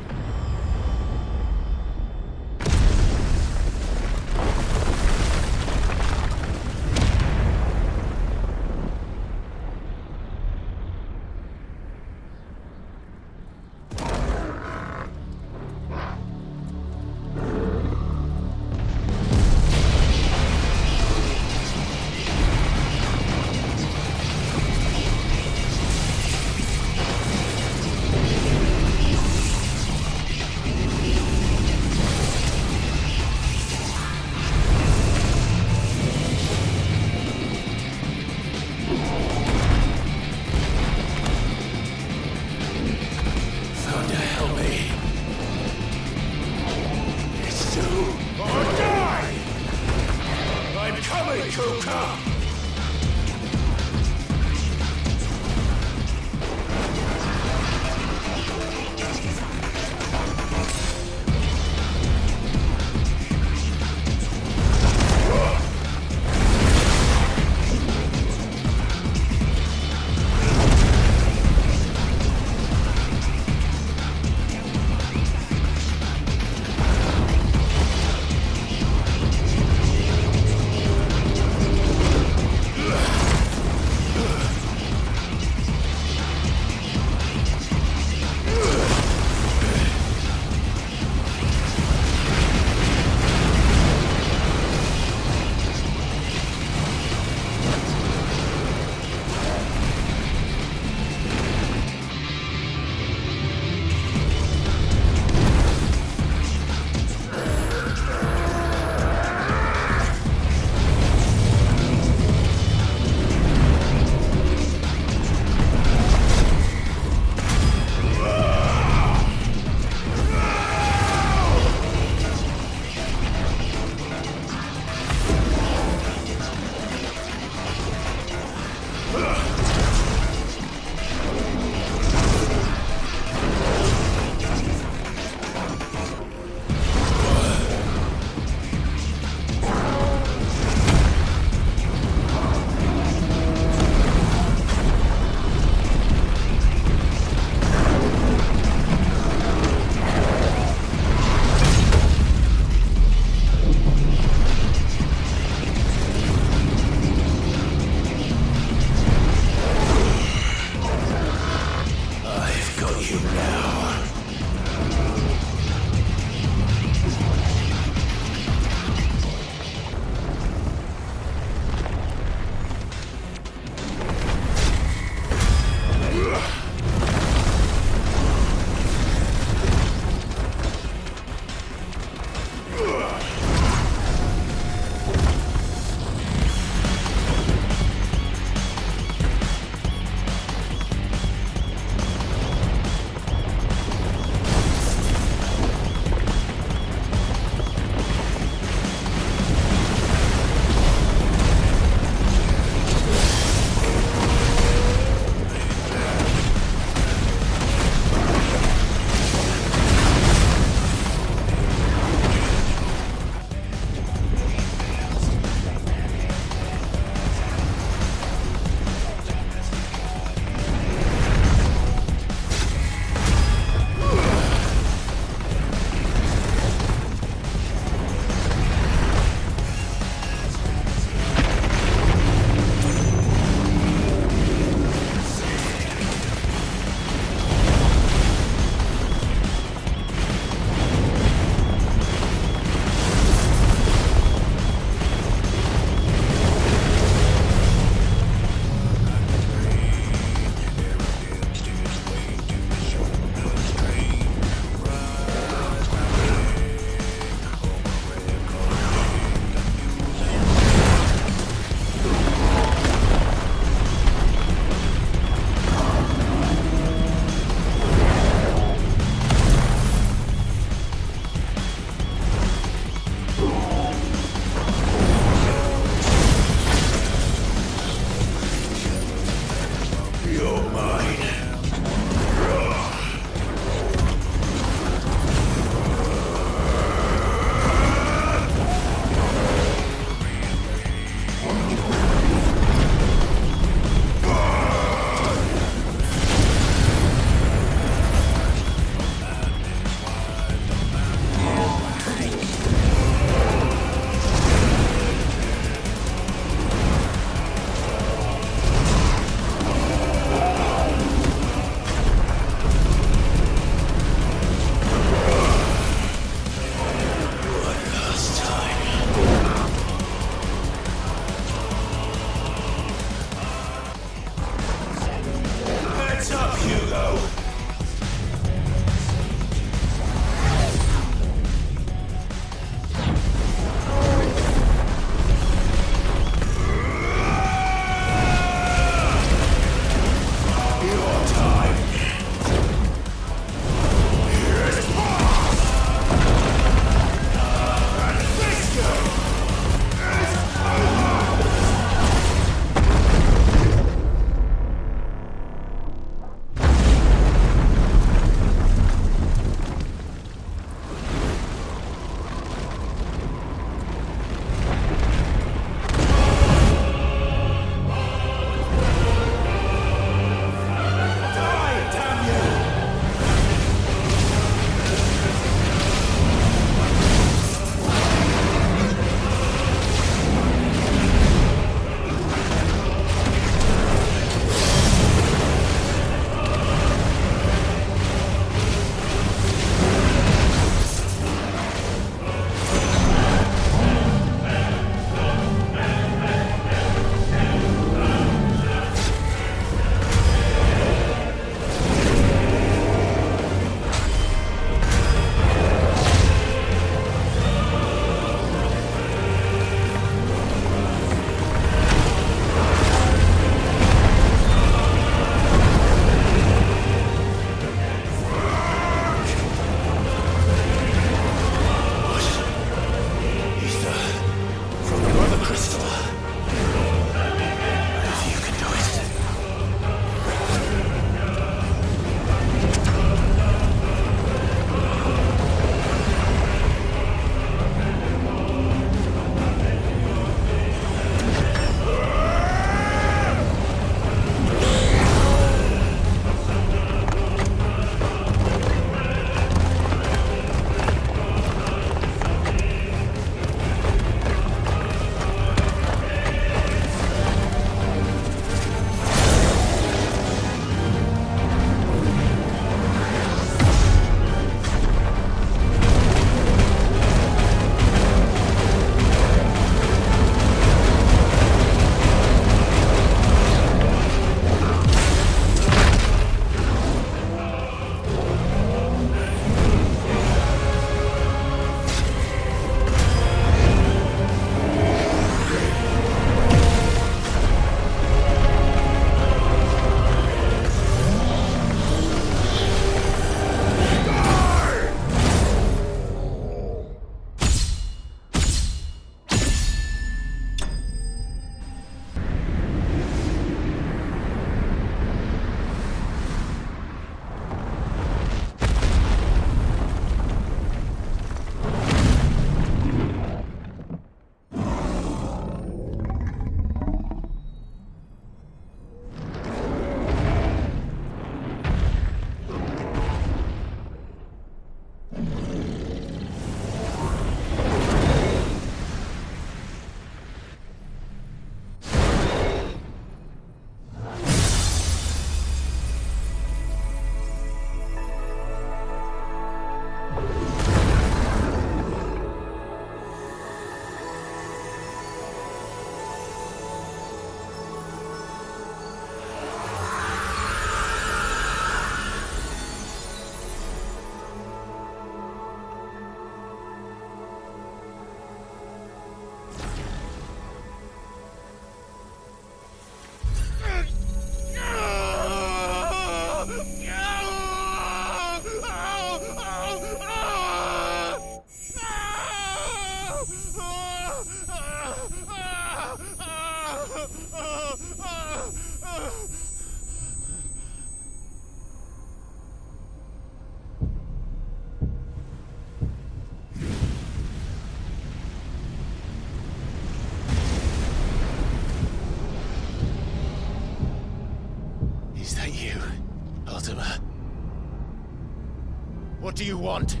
What do you want?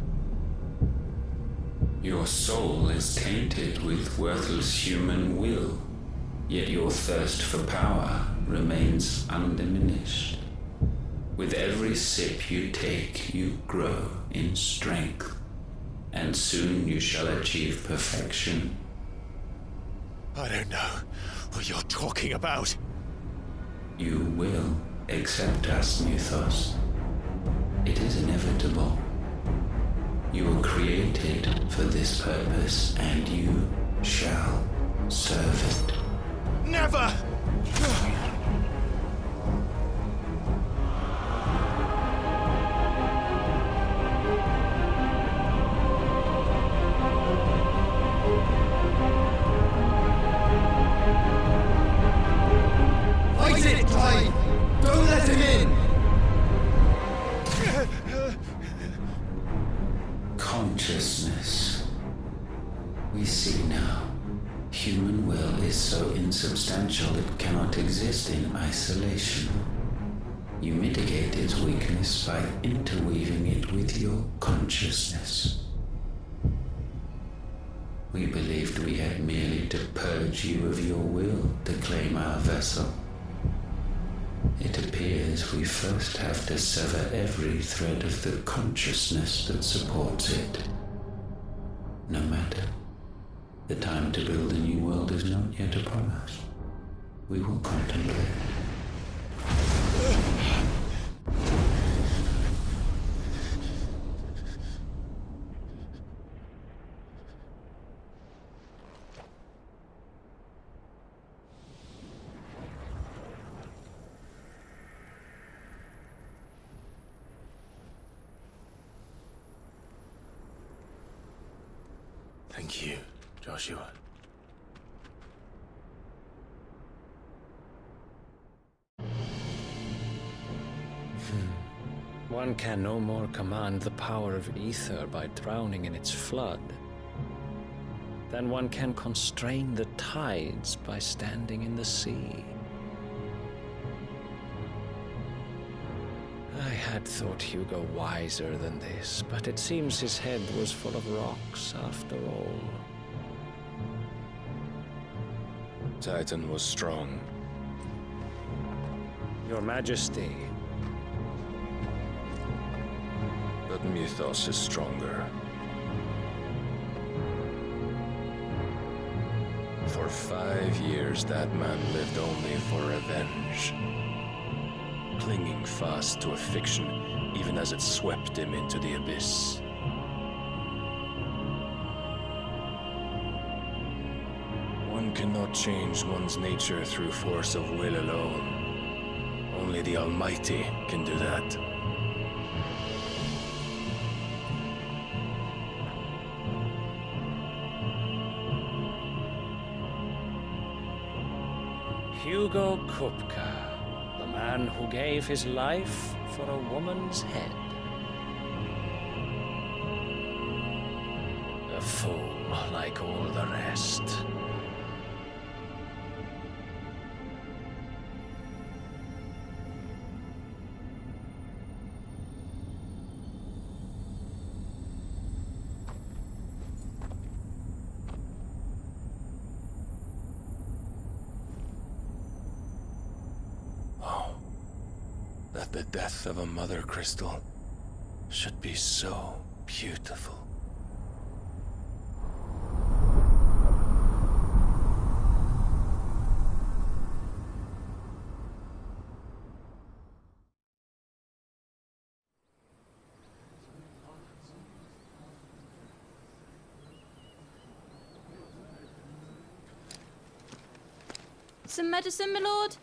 Your soul is tainted with worthless human will, yet your thirst for power remains undiminished. With every sip you take, you grow in strength, and soon you shall achieve perfection. I don't know what you're talking about. You will accept us, Mythos. It is inevitable. You were created for this purpose, and you shall serve it. Never! Fight it, Clive! Don't let him in! Consciousness. We see now. Human will is so insubstantial it cannot exist in isolation. You mitigate its weakness by interweaving it with your consciousness. We believed we had merely to purge you of your will to claim our vessel. It appears we first have to sever every thread of the consciousness that supports it. No matter. The time to build a new world is not yet upon us. We will contemplate. Thank you, Joshua. One can no more command the power of ether by drowning in its flood than one can constrain the tides by standing in the sea. I had thought Hugo wiser than this, but it seems his head was full of rocks after all. Titan was strong. Your Majesty. But Mythos is stronger. For 5 years, that man lived only for revenge. Clinging fast to a fiction, even as it swept him into the abyss. One cannot change one's nature through force of will alone. Only the Almighty can do that. Hugo Kupka, the man who gave his life for a woman's head. A fool like all the rest. That the death of a mother crystal should be so beautiful. Some medicine, my lord?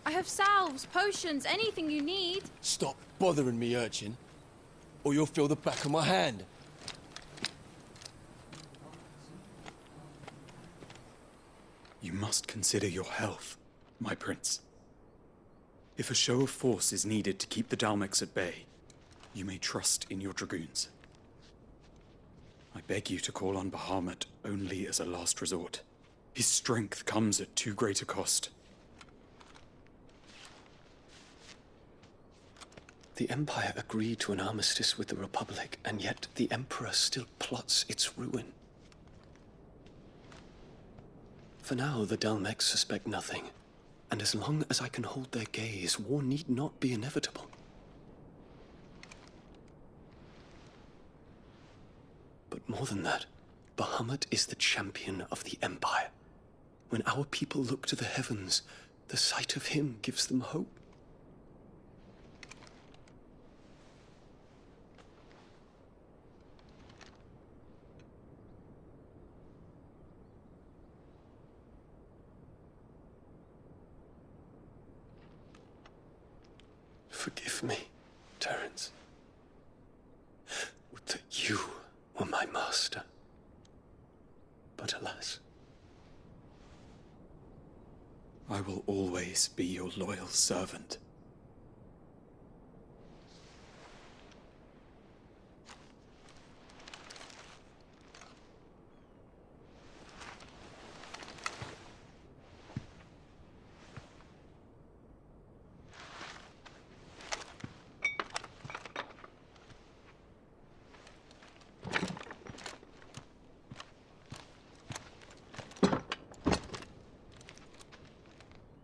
I have salves, potions, anything you need. Stop bothering me, urchin, or you'll feel the back of my hand. You must consider your health, my prince. If a show of force is needed to keep the Dalmex at bay, you may trust in your dragoons. I beg you to call on Bahamut only as a last resort. His strength comes at too great a cost. The Empire agreed to an armistice with the Republic, and yet the Emperor still plots its ruin. For now, the Dalmex suspect nothing, and as long as I can hold their gaze, war need not be inevitable. But more than that, Bahamut is the champion of the Empire. When our people look to the heavens, the sight of him gives them hope. Forgive me, Terence. Would that you were my master. But alas. I will always be your loyal servant.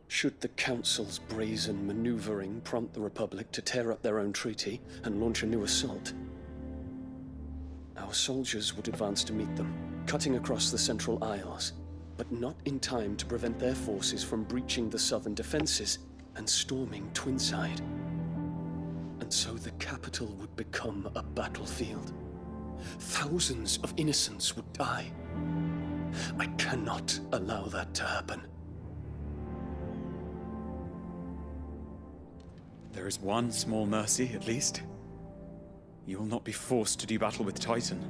Should the Council's brazen maneuvering prompt the Republic to tear up their own treaty and launch a new assault, our soldiers would advance to meet them, cutting across the Central Isles, but not in time to prevent their forces from breaching the southern defenses and storming Twinside. And so the capital would become a battlefield. Thousands of innocents would die. I cannot allow that to happen. There is one small mercy, at least. You will not be forced to do battle with Titan.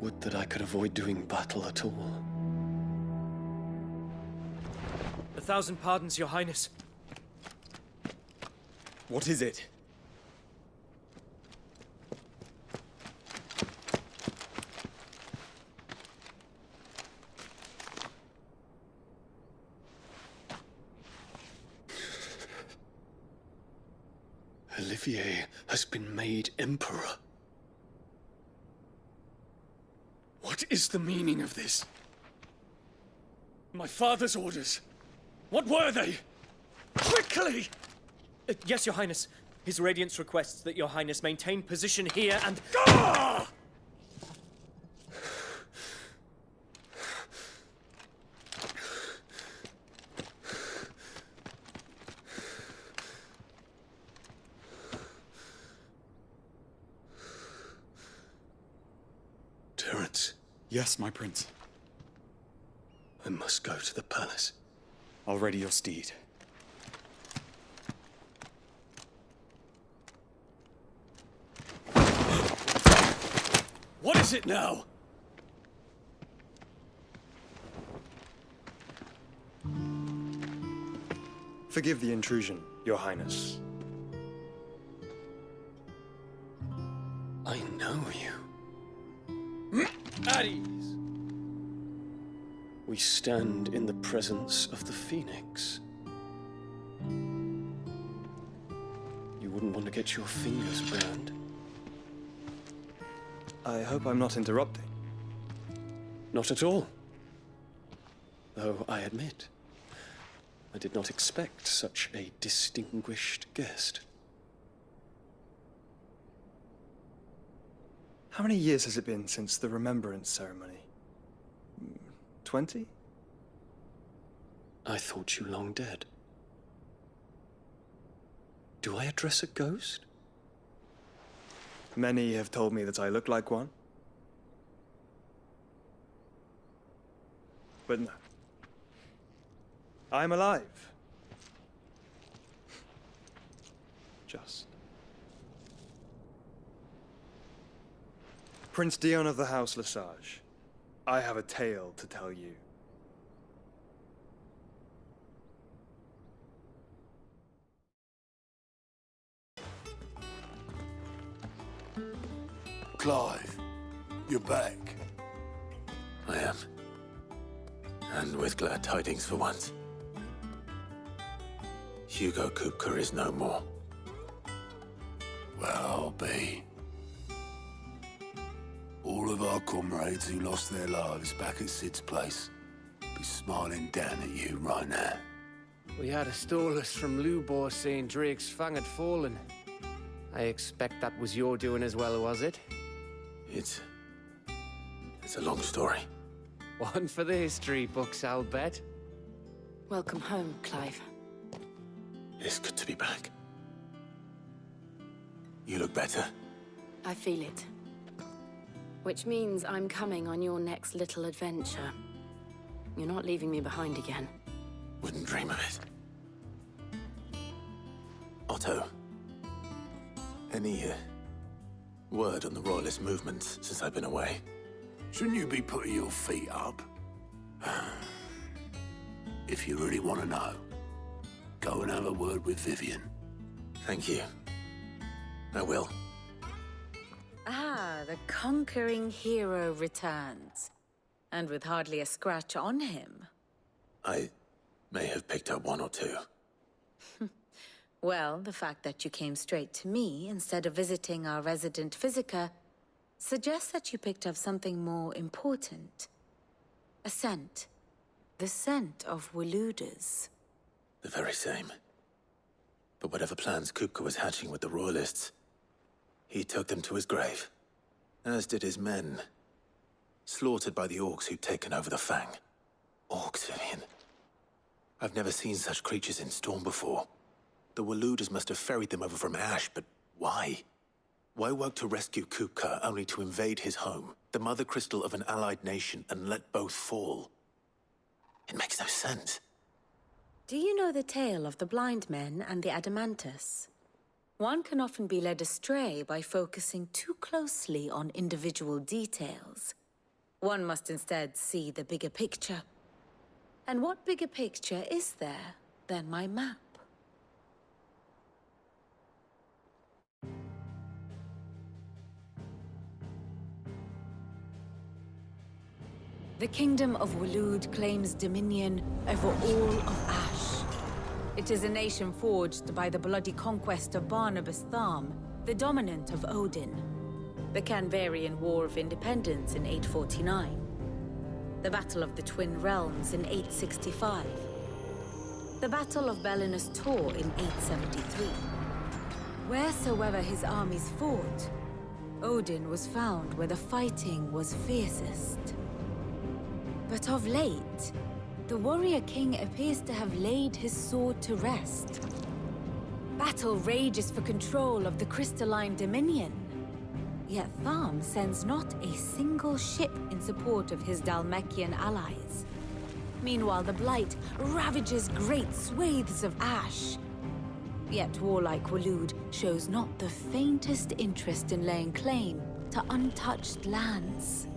Would that I could avoid doing battle at all. 1,000 pardons, Your Highness. What is it? Olivier has been made Emperor. What is the meaning of this? My father's orders. What were they? Quickly! Yes, Your Highness. His Radiance requests that Your Highness maintain position here and... Ah! Terence. Yes, my prince. I must go to the palace. I'll ready your steed. What is it now? Forgive the intrusion, Your Highness. I know you. At ease. We stand in the presence of the Phoenix. You wouldn't want to get your fingers burned. I hope I'm not interrupting. Not at all. Though I admit, I did not expect such a distinguished guest. How many years has it been since the Remembrance ceremony? 20? I thought you long dead. Do I address a ghost? Many have told me that I look like one. But no. I'm alive. Just. Prince Dion of the House Lesage, I have a tale to tell you. Clive, you're back. I am. And with glad tidings for once. Hugo Kupka is no more. Well, I'll be. All of our comrades who lost their lives back at Sid's place be smiling down at you right now. We had a stolus from Lubor saying Drake's Fang had fallen. I expect that was your doing as well, was it? It's a long story. One for the history books, I'll bet. Welcome home, Clive. It's good to be back. You look better. I feel it. Which means I'm coming on your next little adventure. You're not leaving me behind again. Wouldn't dream of it. Otto, any word on the Royalist movement since I've been away? Shouldn't you be putting your feet up? If you really want to know, go and have a word with Vivian. Thank you. I will. Ah, the conquering hero returns. And with hardly a scratch on him. I may have picked up one or two. Well, the fact that you came straight to me instead of visiting our resident physiker suggests that you picked up something more important. A scent. The scent of Waludas. The very same. But whatever plans Kupka was hatching with the Royalists, he took them to his grave. As did his men. Slaughtered by the orcs who'd taken over the Fang. Orcs, Vivian. I've never seen such creatures in Storm before. The Waludas must have ferried them over from Ash, but why? Why work to rescue Kupka only to invade his home, the mother crystal of an allied nation, and let both fall? It makes no sense. Do you know the tale of the blind men and the Adamantus? One can often be led astray by focusing too closely on individual details. One must instead see the bigger picture. And what bigger picture is there than my map? The Kingdom of Waloed claims dominion over all of Ash. It is a nation forged by the bloody conquest of Barnabas Tharm, the dominant of Odin. The Canvarian War of Independence in 849. The Battle of the Twin Realms in 865. The Battle of Belinus Tor in 873. Wheresoever his armies fought, Odin was found where the fighting was fiercest. But of late, the warrior king appears to have laid his sword to rest. Battle rages for control of the crystalline dominion. Yet Tharm sends not a single ship in support of his Dhalmekian allies. Meanwhile, the Blight ravages great swathes of Ash. Yet warlike Waloed shows not the faintest interest in laying claim to untouched lands.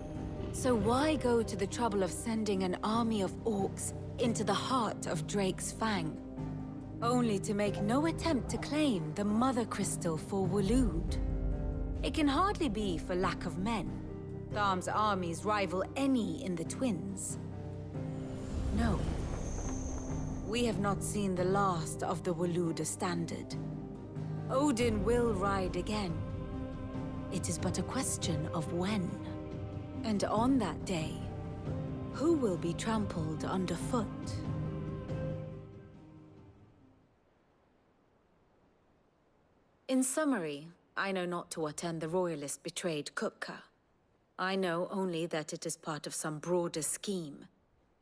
So why go to the trouble of sending an army of orcs into the heart of Drake's Fang, only to make no attempt to claim the Mother Crystal for Waloed? It can hardly be for lack of men. Tharm's armies rival any in the Twins. No. We have not seen the last of the Waluda standard. Odin will ride again. It is but a question of when. And on that day, who will be trampled underfoot? In summary, I know not to what end the Royalists betrayed Kupka. I know only that it is part of some broader scheme.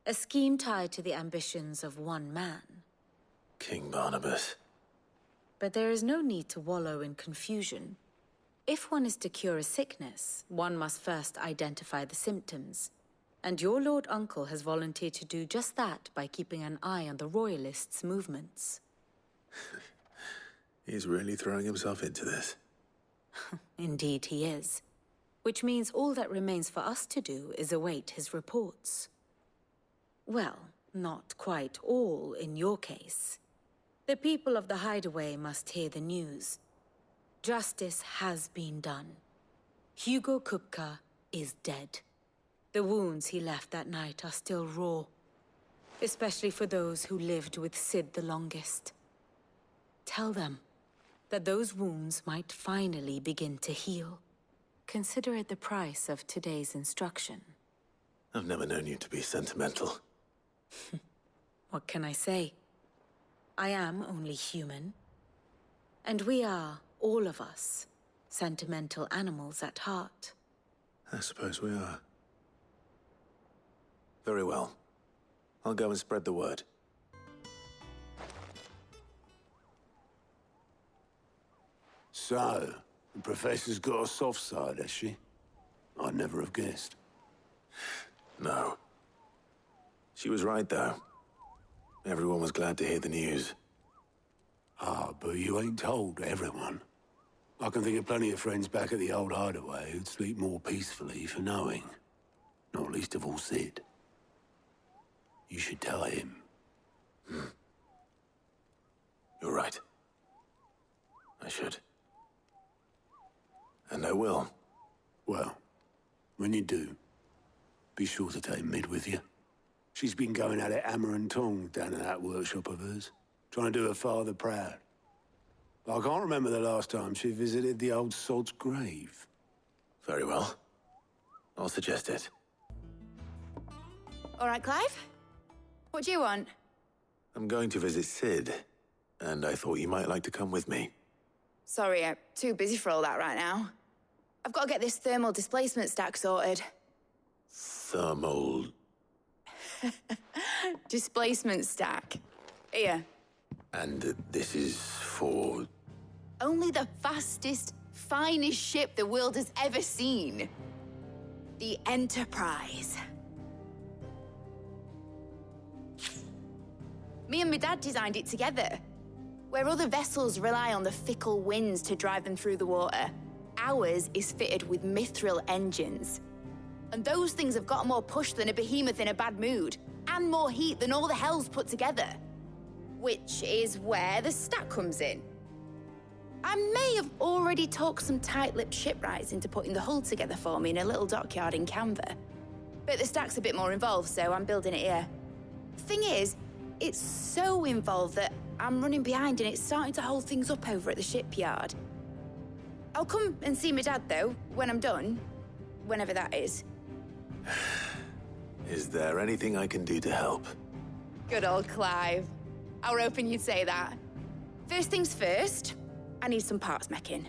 A scheme tied to the ambitions of one man. King Barnabas. But there is no need to wallow in confusion. If one is to cure a sickness, one must first identify the symptoms. And your Lord Uncle has volunteered to do just that by keeping an eye on the Royalists' movements. He's really throwing himself into this. Indeed he is. Which means all that remains for us to do is await his reports. Well, not quite all in your case. The people of the Hideaway must hear the news. Justice has been done. Hugo Kupka is dead. The wounds he left that night are still raw, especially for those who lived with Sid the longest. Tell them that those wounds might finally begin to heal. Consider it the price of today's instruction. I've never known you to be sentimental. What can I say? I am only human. And we are, all of us, sentimental animals at heart. I suppose we are. Very well. I'll go and spread the word. So, the Professor's got a soft side, has she? I'd never have guessed. No. She was right, though. Everyone was glad to hear the news. Ah, but you ain't told everyone. I can think of plenty of friends back at the old hideaway who'd sleep more peacefully for knowing. Not least of all Sid. You should tell him. You're right. I should. And I will. Well, when you do, be sure to take Mid with you. She's been going at it hammer and tongs down in that workshop of hers, trying to do her father proud. But I can't remember the last time she visited the old sod's grave. Very well. I'll suggest it. All right, Clive? What do you want? I'm going to visit Sid, and I thought you might like to come with me. Sorry, I'm too busy for all that right now. I've got to get this thermal displacement stack sorted. Thermal... Displacement stack. Here. And this is for... Only the fastest, finest ship the world has ever seen. The Enterprise. Me and my dad designed it together. Where other vessels rely on the fickle winds to drive them through the water, ours is fitted with mithril engines. And those things have got more push than a behemoth in a bad mood, and more heat than all the hells put together. Which is where the stack comes in. I may have already talked some tight-lipped shipwrights into putting the hull together for me in a little dockyard in Canva. But the stack's a bit more involved, so I'm building it here. Thing is, it's so involved that I'm running behind and it's starting to hold things up over at the shipyard. I'll come and see my dad, though, when I'm done. Whenever that is. Is there anything I can do to help? Good old Clive. I were hoping you'd say that. First things first, I need some parts meching.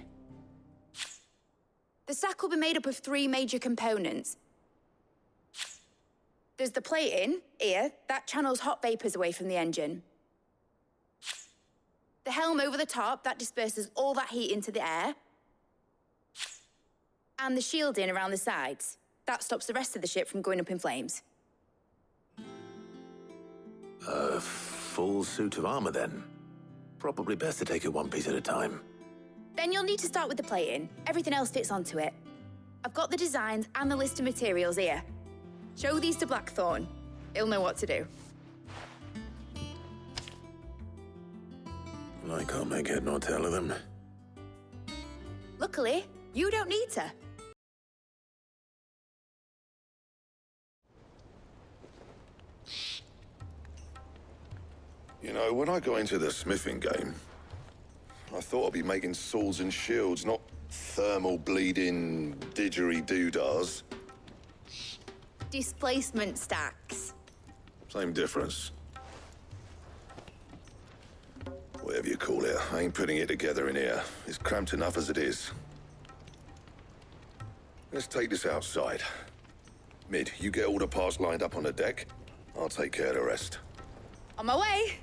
The stack will be made up of 3 major components. There's the plating, here, that channels hot vapors away from the engine. The helm over the top, that disperses all that heat into the air. And the shielding around the sides. That stops the rest of the ship from going up in flames. A full suit of armor, then. Probably best to take it one piece at a time. Then you'll need to start with the plating. Everything else fits onto it. I've got the designs and the list of materials here. Show these to Blackthorn. He'll know what to do. I can't make head nor tail of them. Luckily, you don't need to. You know, when I got into the smithing game, I thought I'd be making swords and shields, not thermal bleeding didgeridoo-dahs. Displacement stacks. Same difference. Whatever you call it, I ain't putting it together in here. It's cramped enough as it is. Let's take this outside. Mid, you get all the parts lined up on the deck. I'll take care of the rest. On my way.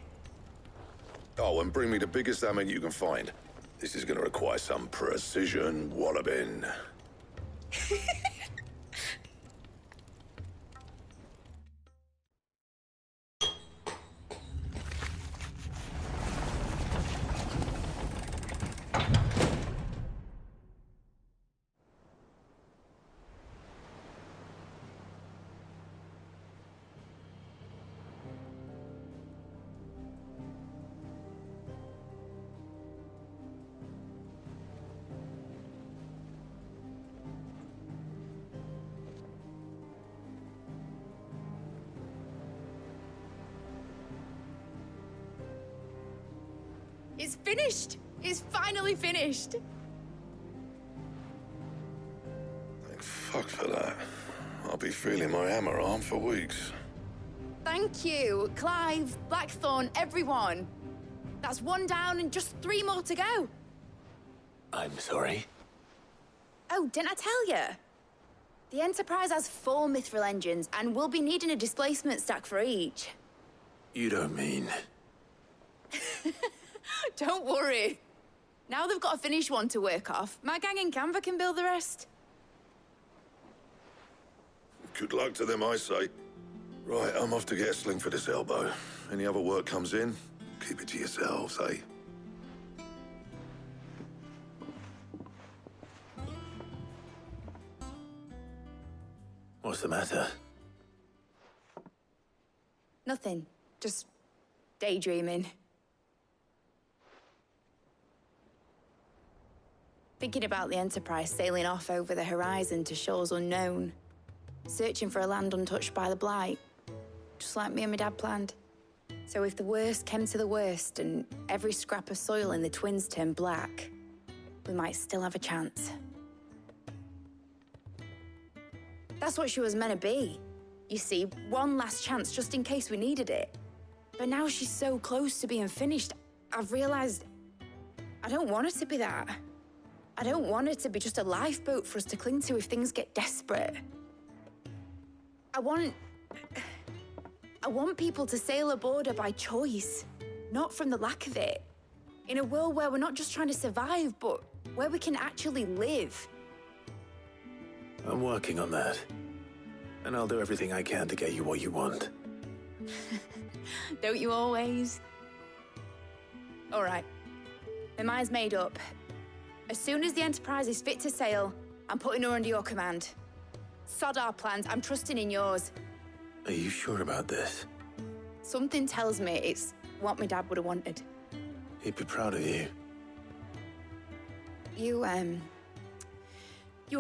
Oh, and bring me the biggest hammer you can find. This is gonna require some precision walloping. It's finished! It's finally finished! Thank fuck for that. I'll be feeling my hammer arm for weeks. Thank you, Clive, Blackthorn, everyone. That's one down and just 3 more to go. I'm sorry. Oh, didn't I tell you? The Enterprise has 4 mithril engines, and we'll be needing a displacement stack for each. You don't mean... Don't worry. Now they've got a finished one to work off, my gang in Canva can build the rest. Good luck to them, I say. Right, I'm off to get a sling for this elbow. Any other work comes in, keep it to yourselves, eh? What's the matter? Nothing. Just daydreaming. Thinking about the Enterprise sailing off over the horizon to shores unknown. Searching for a land untouched by the Blight. Just like me and my dad planned. So if the worst came to the worst and every scrap of soil in the Twins turned black, we might still have a chance. That's what she was meant to be. You see, one last chance just in case we needed it. But now she's so close to being finished, I've realized I don't want her to be that. I don't want her to be just a lifeboat for us to cling to if things get desperate. I want people to sail aboard her by choice, not from the lack of it. In a world where we're not just trying to survive, but where we can actually live. I'm working on that. And I'll do everything I can to get you what you want. Don't you always? All right. My mind's made up. As soon as the Enterprise is fit to sail, I'm putting her under your command. Sod our plans, I'm trusting in yours. Are you sure about this? Something tells me it's what my dad would have wanted. He'd be proud of you. You were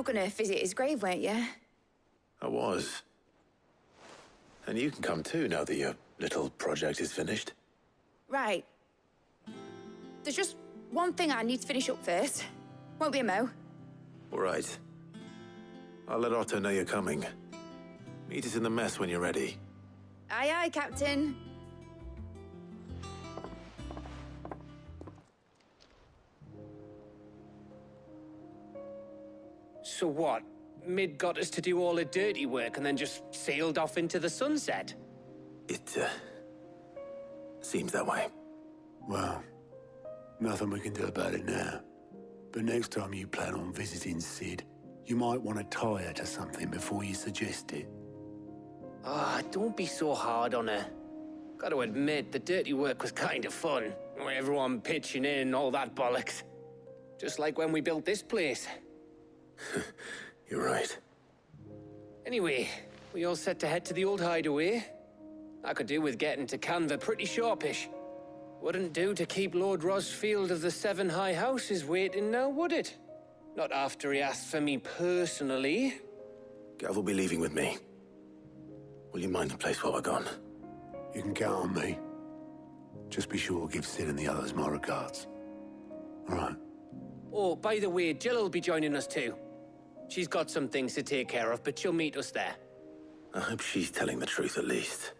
gonna visit his grave, weren't you? I was. And you can come too now that your little project is finished. Right. There's just one thing I need to finish up first. Won't be a mo. All right. I'll let Otto know you're coming. Meet us in the mess when you're ready. Aye, aye, Captain. So what? Mid got us to do all the dirty work and then just sailed off into the sunset? It, seems that way. Well, nothing we can do about it now. But next time you plan on visiting Sid, you might want to tie her to something before you suggest it. Ah, don't be so hard on her. Got to admit, the dirty work was kind of fun. Everyone pitching in and all that bollocks. Just like when we built this place. You're right. Anyway, we all set to head to the old hideaway. I could do with getting to Canva pretty sharpish. Wouldn't do to keep Lord Rosfield of the Seven High Houses waiting now, would it? Not after he asked for me personally. Gav will be leaving with me. Will you mind the place while we're gone? You can count on me. Just be sure to give Sid and the others my regards. All right. Oh, by the way, Jill will be joining us too. She's got some things to take care of, but she'll meet us there. I hope she's telling the truth at least.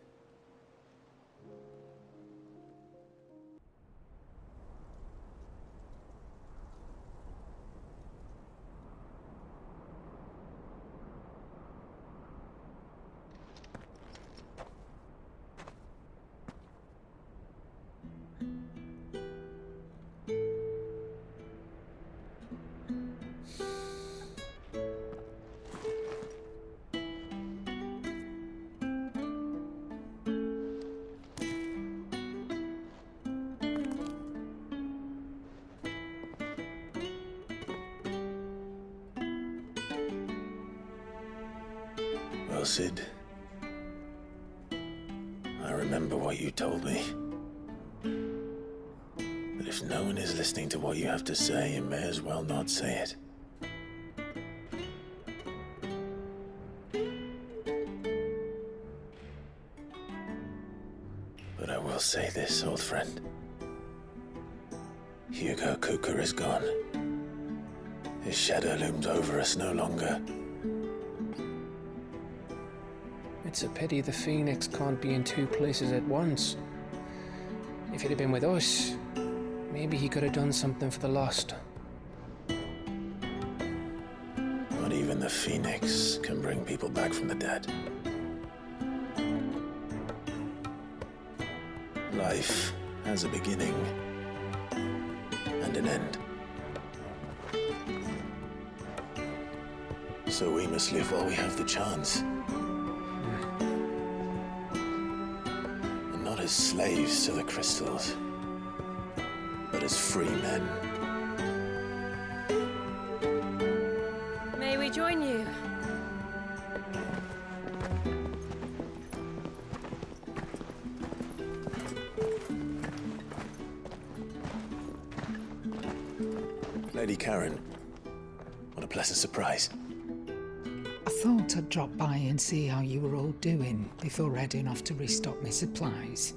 Well, Sid, I remember what you told me. But if no one is listening to what you have to say, you may as well not say it. But I will say this, old friend. Hugo Kuka is gone. His shadow looms over us no longer. It's a pity the Phoenix can't be in two places at once. If he'd have been with us, maybe he could have done something for the Lost. Not even the Phoenix can bring people back from the dead. Life has a beginning and an end. So we must live while we have the chance. And not as slaves to the crystals, but as free men. May we join you? Lady Karen, what a pleasant surprise. I thought I'd drop by and see how you were all doing before heading off to restock my supplies.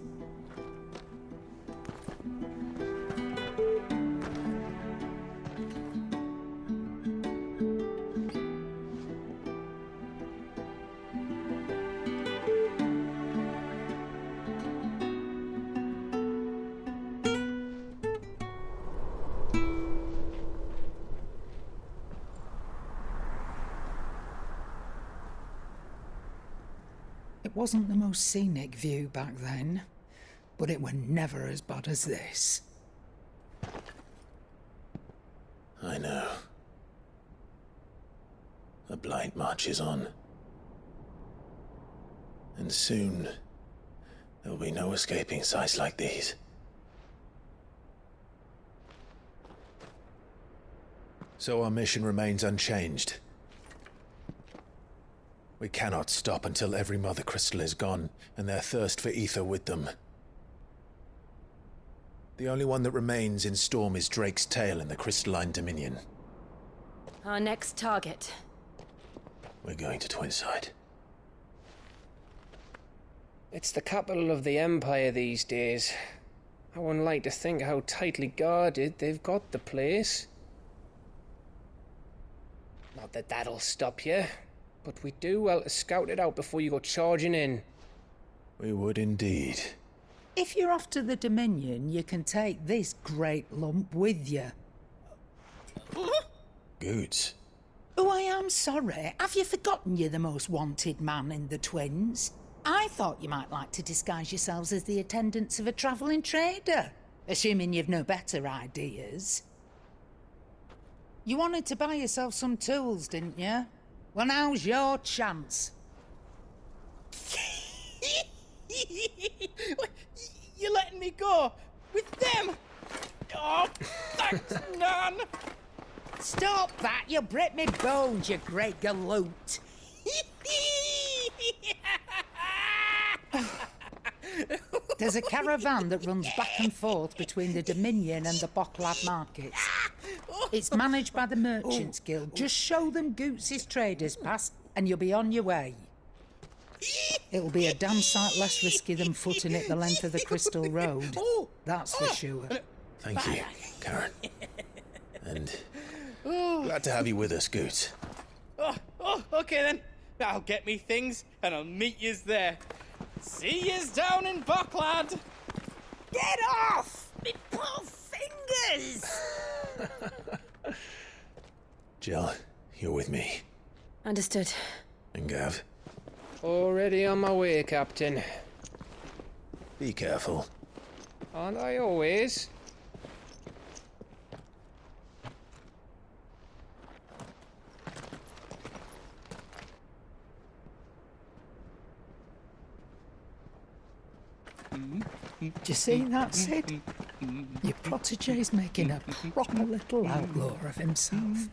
It wasn't the most scenic view back then, but it were never as bad as this. I know. The blight marches on. And soon, there'll be no escaping sights like these. So our mission remains unchanged. We cannot stop until every Mother Crystal is gone, and their thirst for ether with them. The only one that remains in Storm is Drake's tail in the Crystalline Dominion. Our next target. We're going to Twinside. It's the capital of the Empire these days. I wouldn't like to think how tightly guarded they've got the place. Not that that'll stop you, but we do well to scout it out before you go charging in. We would indeed. If you're off to the Dominion, you can take this great lump with you. Goods. Oh, I am sorry. Have you forgotten you're the most wanted man in the Twins? I thought you might like to disguise yourselves as the attendants of a travelling trader, assuming you've no better ideas. You wanted to buy yourself some tools, didn't you? Well, now's your chance. You're letting me go with them? Oh, thanks, Nan. Stop that! You'll break me bones, you great galoot. There's a caravan that runs back and forth between the Dominion and the Bocklad markets. It's managed by the Merchants Guild. Just show them Goots' traders pass and you'll be on your way. It'll be a damn sight less risky than footing it the length of the Crystal Road. That's for sure. Thank you, Karen. And glad to have you with us, Goots. Okay then. I'll get me things and I'll meet yous there. See yous down in Bocklad. Get off! Me poor fingers! Jill, you're with me. Understood. And Gav? Already on my way, Captain. Be careful. Aren't I always? Do you see that, Sid? Your protege's making a proper little outlaw of himself.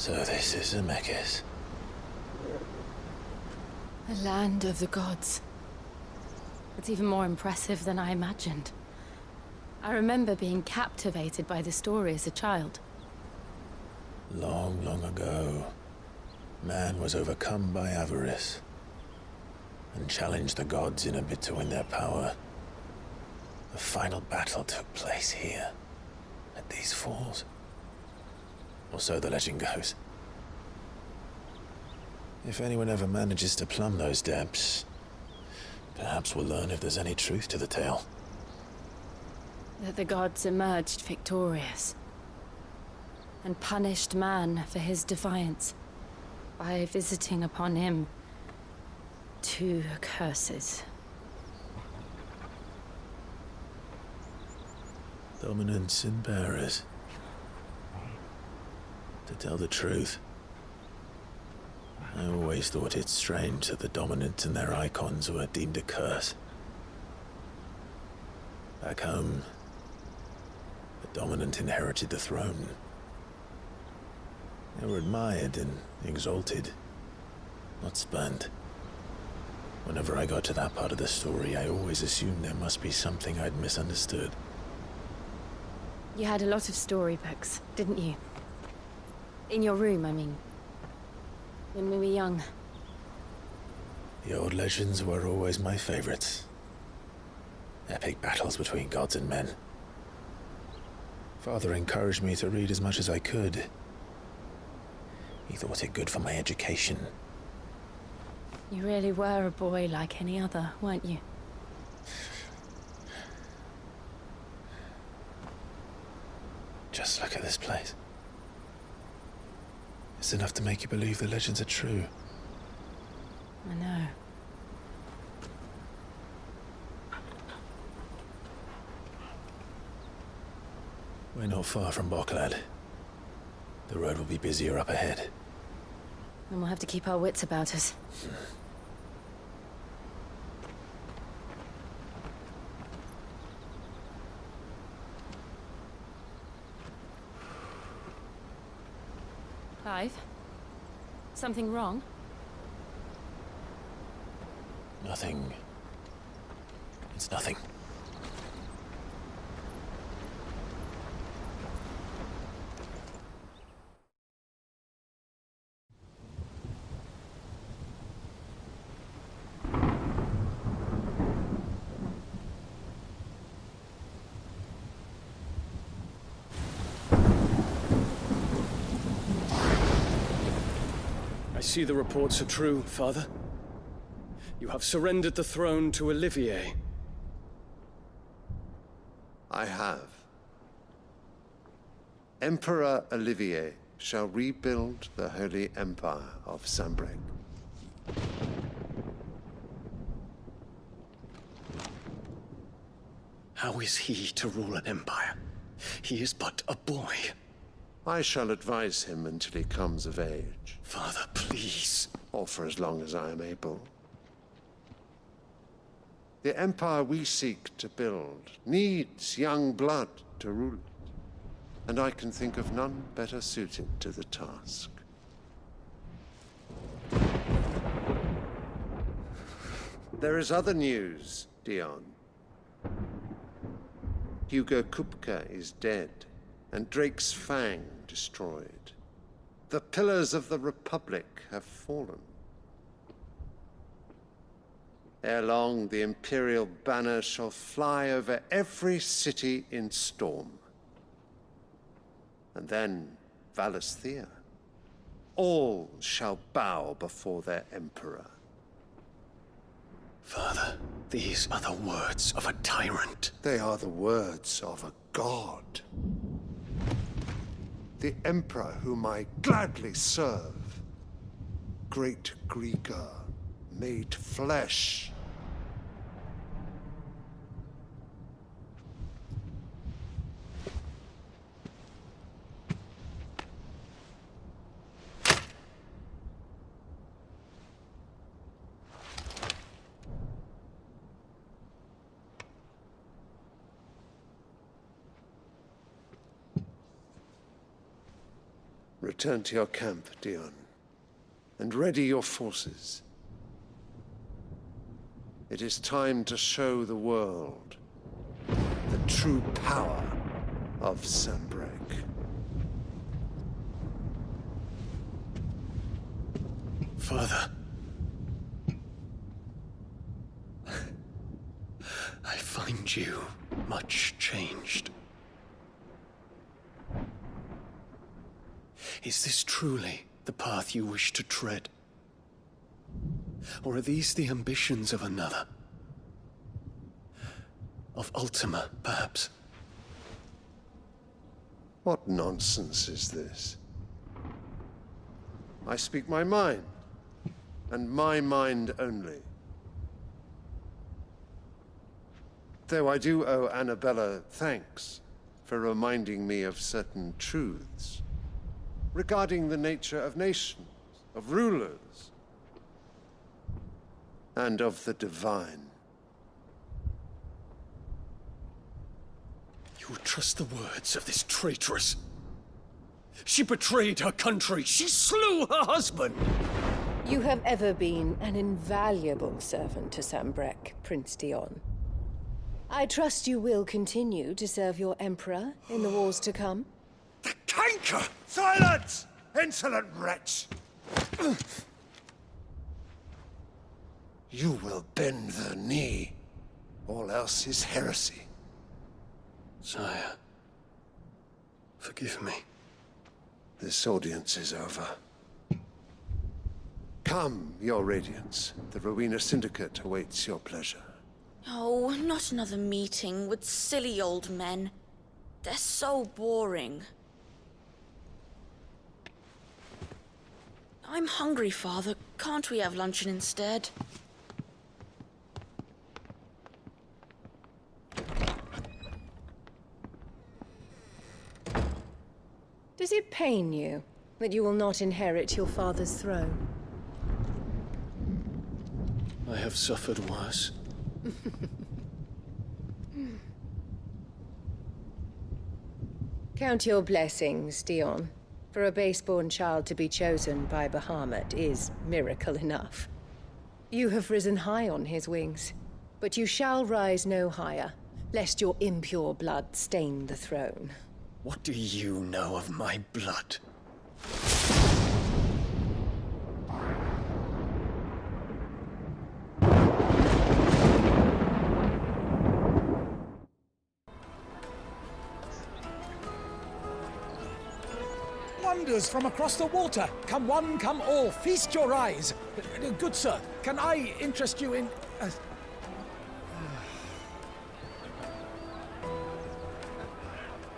So this is Zemeckis. The land of the gods. It's even more impressive than I imagined. I remember being captivated by the story as a child. Long, long ago, man was overcome by avarice and challenged the gods in a bid to win their power. The final battle took place here, at these falls. Or so the legend goes. If anyone ever manages to plumb those depths, perhaps we'll learn if there's any truth to the tale. That the gods emerged victorious and punished man for his defiance by visiting upon him 2 curses. Dominants and bearers. To tell the truth, I always thought it strange that the dominant and their icons were deemed a curse. Back home, the dominant inherited the throne. They were admired and exalted, not spurned. Whenever I got to that part of the story, I always assumed there must be something I'd misunderstood. You had a lot of storybooks, didn't you? In your room, I mean. When we were young. The old legends were always my favorites. Epic battles between gods and men. Father encouraged me to read as much as I could. He thought it good for my education. You really were a boy like any other, weren't you? Just look at this place. It's enough to make you believe the legends are true. I know. We're not far from Boklad. The road will be busier up ahead. Then we'll have to keep our wits about us. Clive? Something wrong? Nothing. It's nothing. I see the reports are true, Father. You have surrendered the throne to Olivier. I have. Emperor Olivier shall rebuild the Holy Empire of Sambrec. How is he to rule an empire? He is but a boy. I shall advise him until he comes of age. Father, please. Or for as long as I am able. The empire we seek to build needs young blood to rule it, and I can think of none better suited to the task. There is other news, Dion. Hugo Kupka is dead, and Drake's Fang destroyed. The pillars of the Republic have fallen. Ere long, the Imperial banner shall fly over every city in Storm. And then Valisthea. All shall bow before their Emperor. Father, these are the words of a tyrant. They are the words of a god. The Emperor whom I gladly serve. Great Greager, made flesh. Return to your camp, Dion, and ready your forces. It is time to show the world the true power of Sanbreque. Father. I find you much changed. Is this truly the path you wish to tread? Or are these the ambitions of another? Of Ultima, perhaps? What nonsense is this? I speak my mind, and my mind only. Though I do owe Annabella thanks for reminding me of certain truths regarding the nature of nations, of rulers, and of the divine. You would trust the words of this traitress? She betrayed her country. She slew her husband. You have ever been an invaluable servant to Sanbreque, Prince Dion. I trust you will continue to serve your Emperor in the wars to come. The canker! Silence! Insolent wretch! You will bend the knee. All else is heresy. Sire, forgive me. This audience is over. Come, your Radiance. The Rowena Syndicate awaits your pleasure. Oh, not another meeting with silly old men. They're so boring. I'm hungry, Father. Can't we have luncheon instead? Does it pain you that you will not inherit your father's throne? I have suffered worse. Count your blessings, Dion. For a base-born child to be chosen by Bahamut is miracle enough. You have risen high on his wings, but you shall rise no higher, lest your impure blood stain the throne. What do you know of my blood? Wonders from across the water. Come one, come all. Feast your eyes. Good sir, can I interest you in...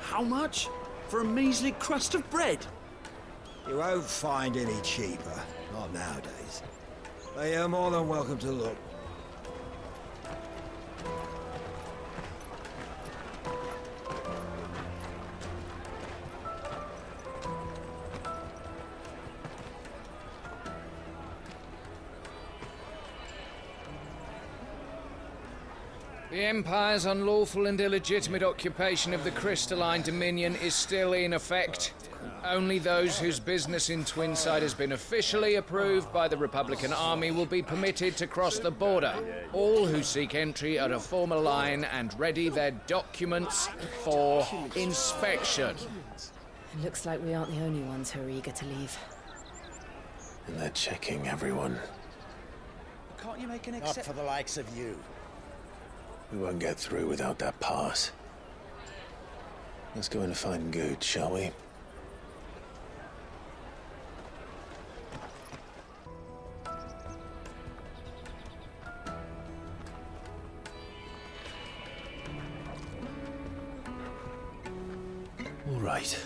How much? For a measly crust of bread? You won't find any cheaper. Not nowadays. But you're more than welcome to look. The Empire's unlawful and illegitimate occupation of the Crystalline Dominion is still in effect. Only those whose business in Twinside has been officially approved by the Republican Army will be permitted to cross the border. All who seek entry are to form a line and ready their documents for inspection. It looks like we aren't the only ones who are eager to leave. And they're checking everyone. Can't you make an Not for the likes of you. We won't get through without that pass. Let's go in and find Good, shall we? All right.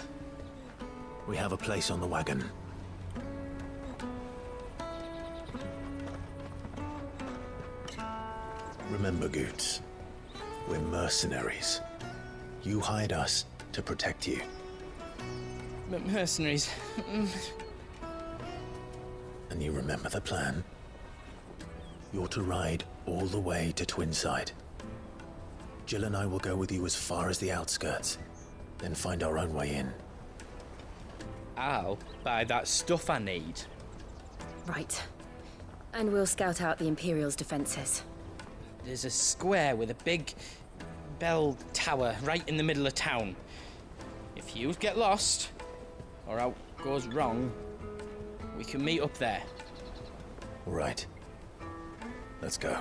We have a place on the wagon. Remember, Goots, we're mercenaries. You hired us to protect you. Mercenaries. And you remember the plan? You're to ride all the way to Twinside. Jill and I will go with you as far as the outskirts, then find our own way in. I'll buy that stuff I need. Right. And we'll scout out the Imperial's defenses. There's a square with a big bell tower right in the middle of town. If you get lost, or out goes wrong, we can meet up there. All right. Let's go.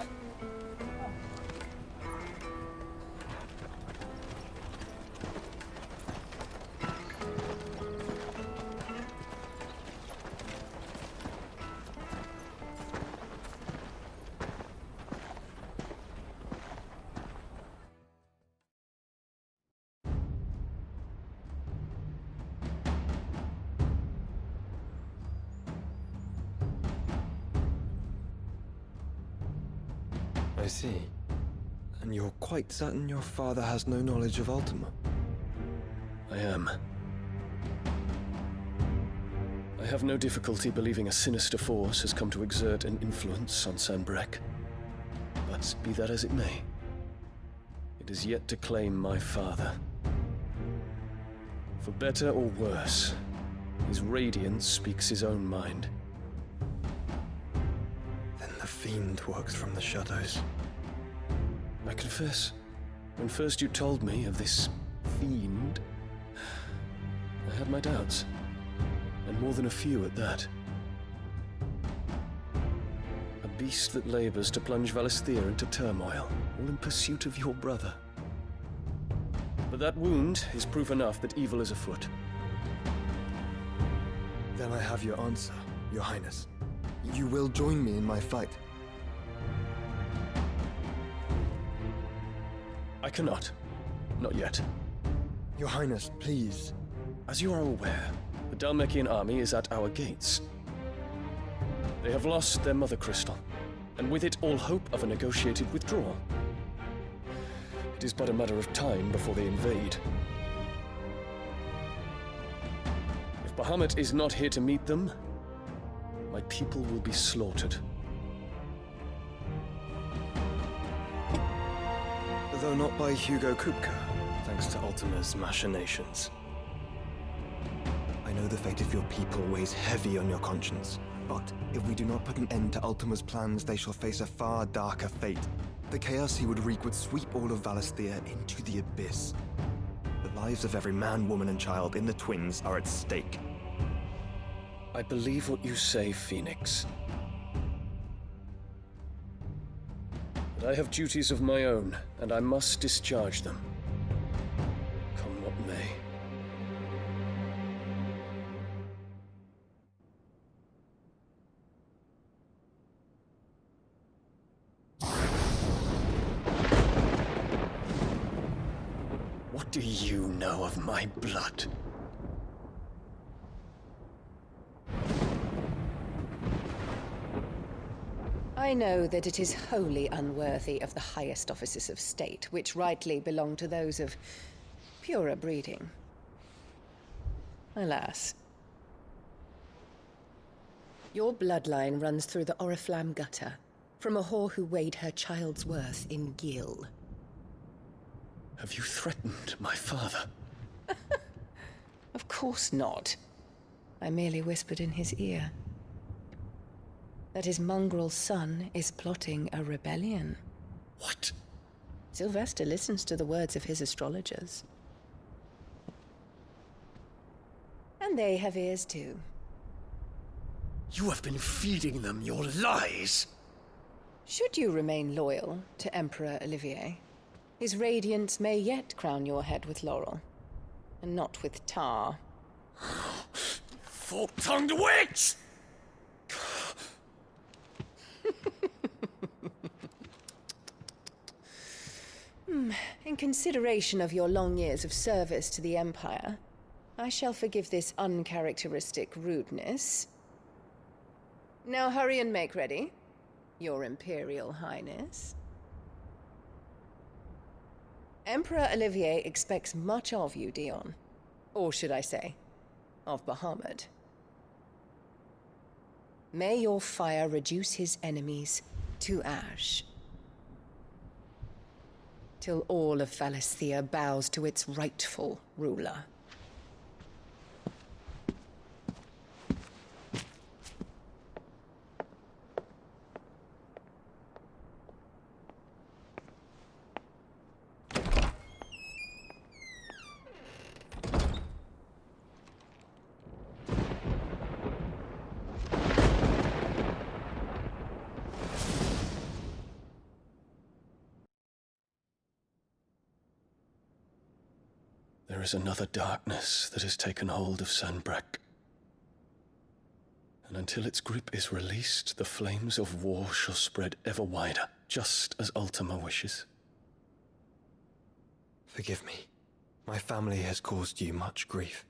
I see. And you're quite certain your father has no knowledge of Ultima? I am. I have no difficulty believing a sinister force has come to exert an influence on Sanbreque. But be that as it may, it is yet to claim my father. For better or worse, his radiance speaks his own mind. Then the fiend works from the shadows. I confess, when first you told me of this fiend, I had my doubts, and more than a few at that. A beast that labors to plunge Valisthea into turmoil, all in pursuit of your brother. But that wound is proof enough that evil is afoot. Then I have your answer, Your Highness. You will join me in my fight. I cannot. Not yet. Your Highness, please. As you are aware, the Dhalmekian army is at our gates. They have lost their mother crystal, and with it all hope of a negotiated withdrawal. It is but a matter of time before they invade. If Bahamut is not here to meet them, my people will be slaughtered. Though not by Hugo Kupka, thanks to Ultima's machinations. I know the fate of your people weighs heavy on your conscience, but if we do not put an end to Ultima's plans, they shall face a far darker fate. The chaos he would wreak would sweep all of Valisthea into the abyss. The lives of every man, woman, and child in the Twins are at stake. I believe what you say, Phoenix. But I have duties of my own, and I must discharge them. Come what may. What do you know of my blood? I know that it is wholly unworthy of the highest offices of state, which rightly belong to those of purer breeding. Alas. Your bloodline runs through the Oriflamme gutter, from a whore who weighed her child's worth in gil. Have you threatened my father? Of course not. I merely whispered in his ear that his mongrel son is plotting a rebellion. What? Sylvester listens to the words of his astrologers. And they have ears too. You have been feeding them your lies! Should you remain loyal to Emperor Olivier, his radiance may yet crown your head with laurel, and not with tar. Fork-tongued witch! In consideration of your long years of service to the Empire, I shall forgive this uncharacteristic rudeness. Now hurry and make ready, Your Imperial Highness. Emperor Olivier expects much of you, Dion. Or should I say, of Bahamut. May your fire reduce his enemies to ash, till all of Valisthea bows to its rightful ruler. is another darkness that has taken hold of Sanbreque. And until its grip is released, the flames of war shall spread ever wider, just as Ultima wishes. Forgive me. My family has caused you much grief.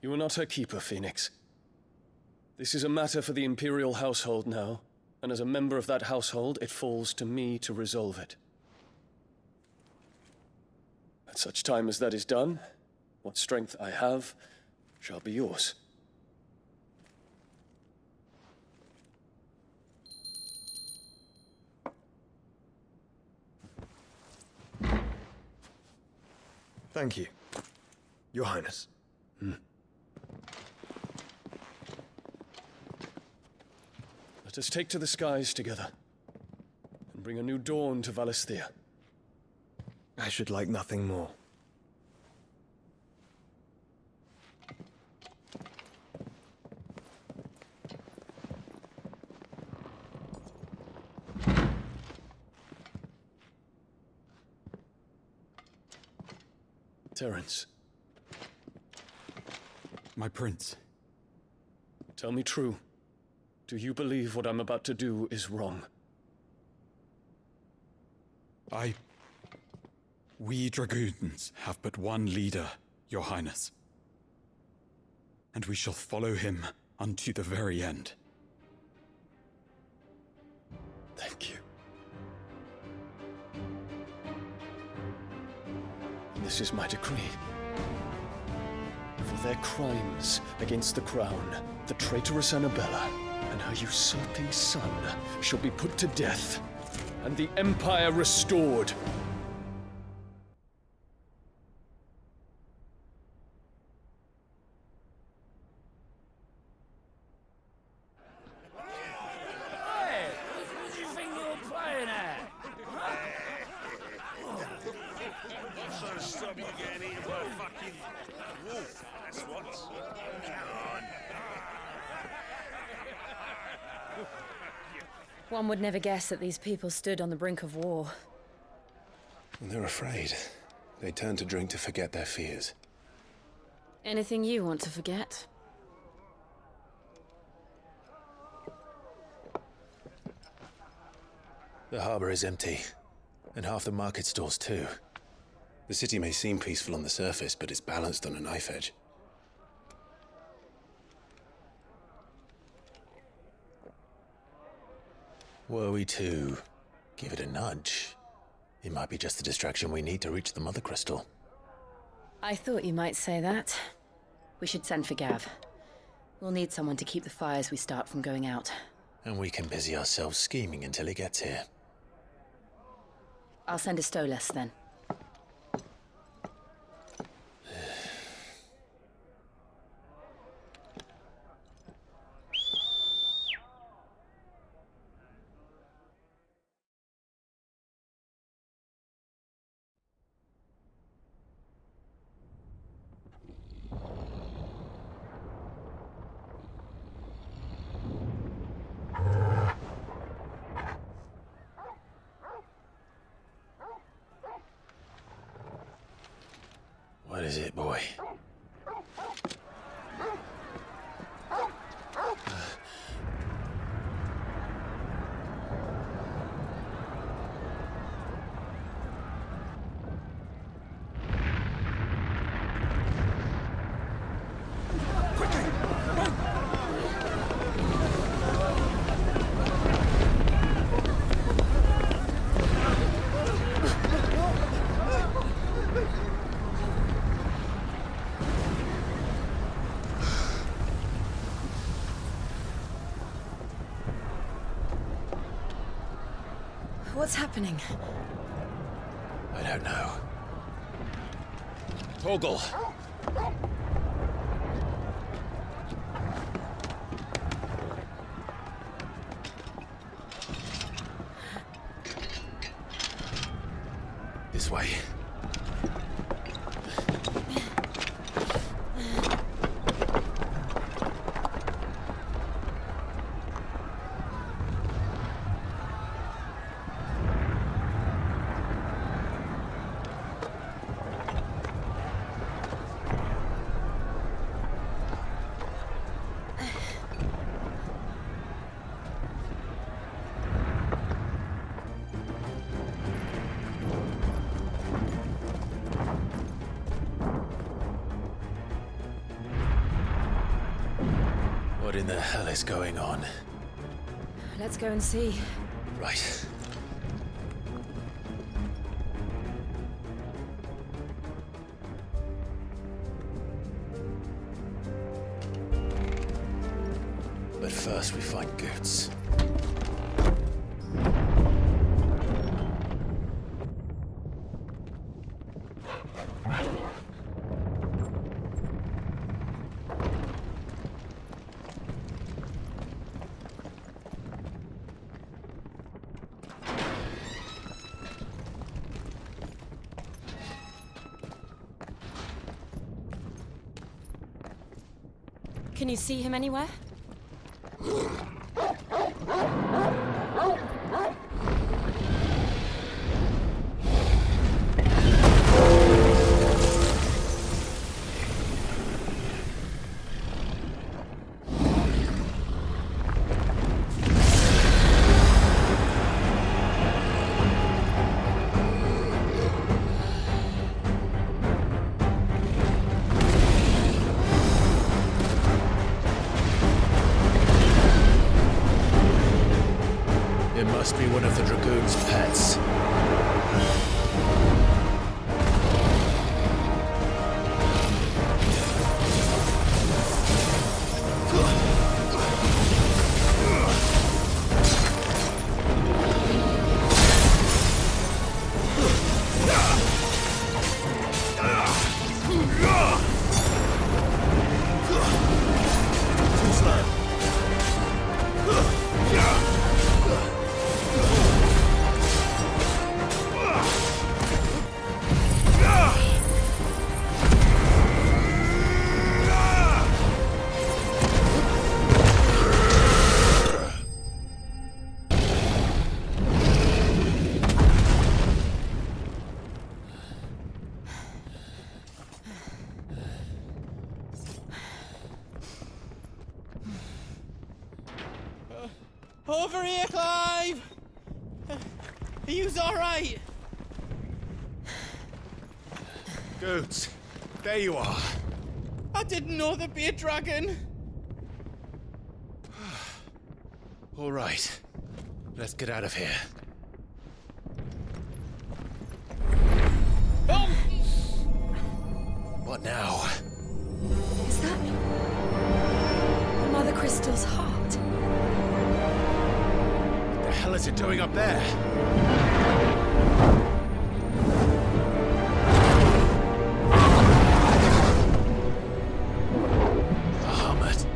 You are not her keeper, Phoenix. This is a matter for the Imperial household now, and as a member of that household, it falls to me to resolve it. At such time as that is done, what strength I have shall be yours. Thank you, Your Highness. Let us take to the skies together, and bring a new dawn to Valisthea. I should like nothing more. Terence. My prince. Tell me true. Do you believe what I'm about to do is wrong? We dragoons have but one leader, Your Highness. And we shall follow him unto the very end. Thank you. This is my decree. For their crimes against the crown, the traitorous Annabella and her usurping son shall be put to death, and the Empire restored. Hey, what do you think you're playing at? I'm trying to stop you getting eaten by a fucking wolf, that's what. Come on. One would never guess that these people stood on the brink of war. They're afraid. They turn to drink to forget their fears. Anything you want to forget? The harbor is empty, and half the market stalls too. The city may seem peaceful on the surface, but it's balanced on a knife edge. Were we to give it a nudge, it might be just the distraction we need to reach the Mother Crystal. I thought you might say that. We should send for Gav. We'll need someone to keep the fires we start from going out. And we can busy ourselves scheming until he gets here. I'll send a Stolas then. What is it, boy? What's happening? I don't know. Torgal! This way. What in the hell is going on? Let's go and see. Right. But first we find Goots. Can you see him anywhere? It must be one of the Dragoon's pets. Over here, Clive! Are you alright? Goots, there you are. I didn't know there'd be a dragon. All right, let's get out of here. Oh! What now? Is that Mother Crystal's heart? What the hell is it doing up there? Bahamut.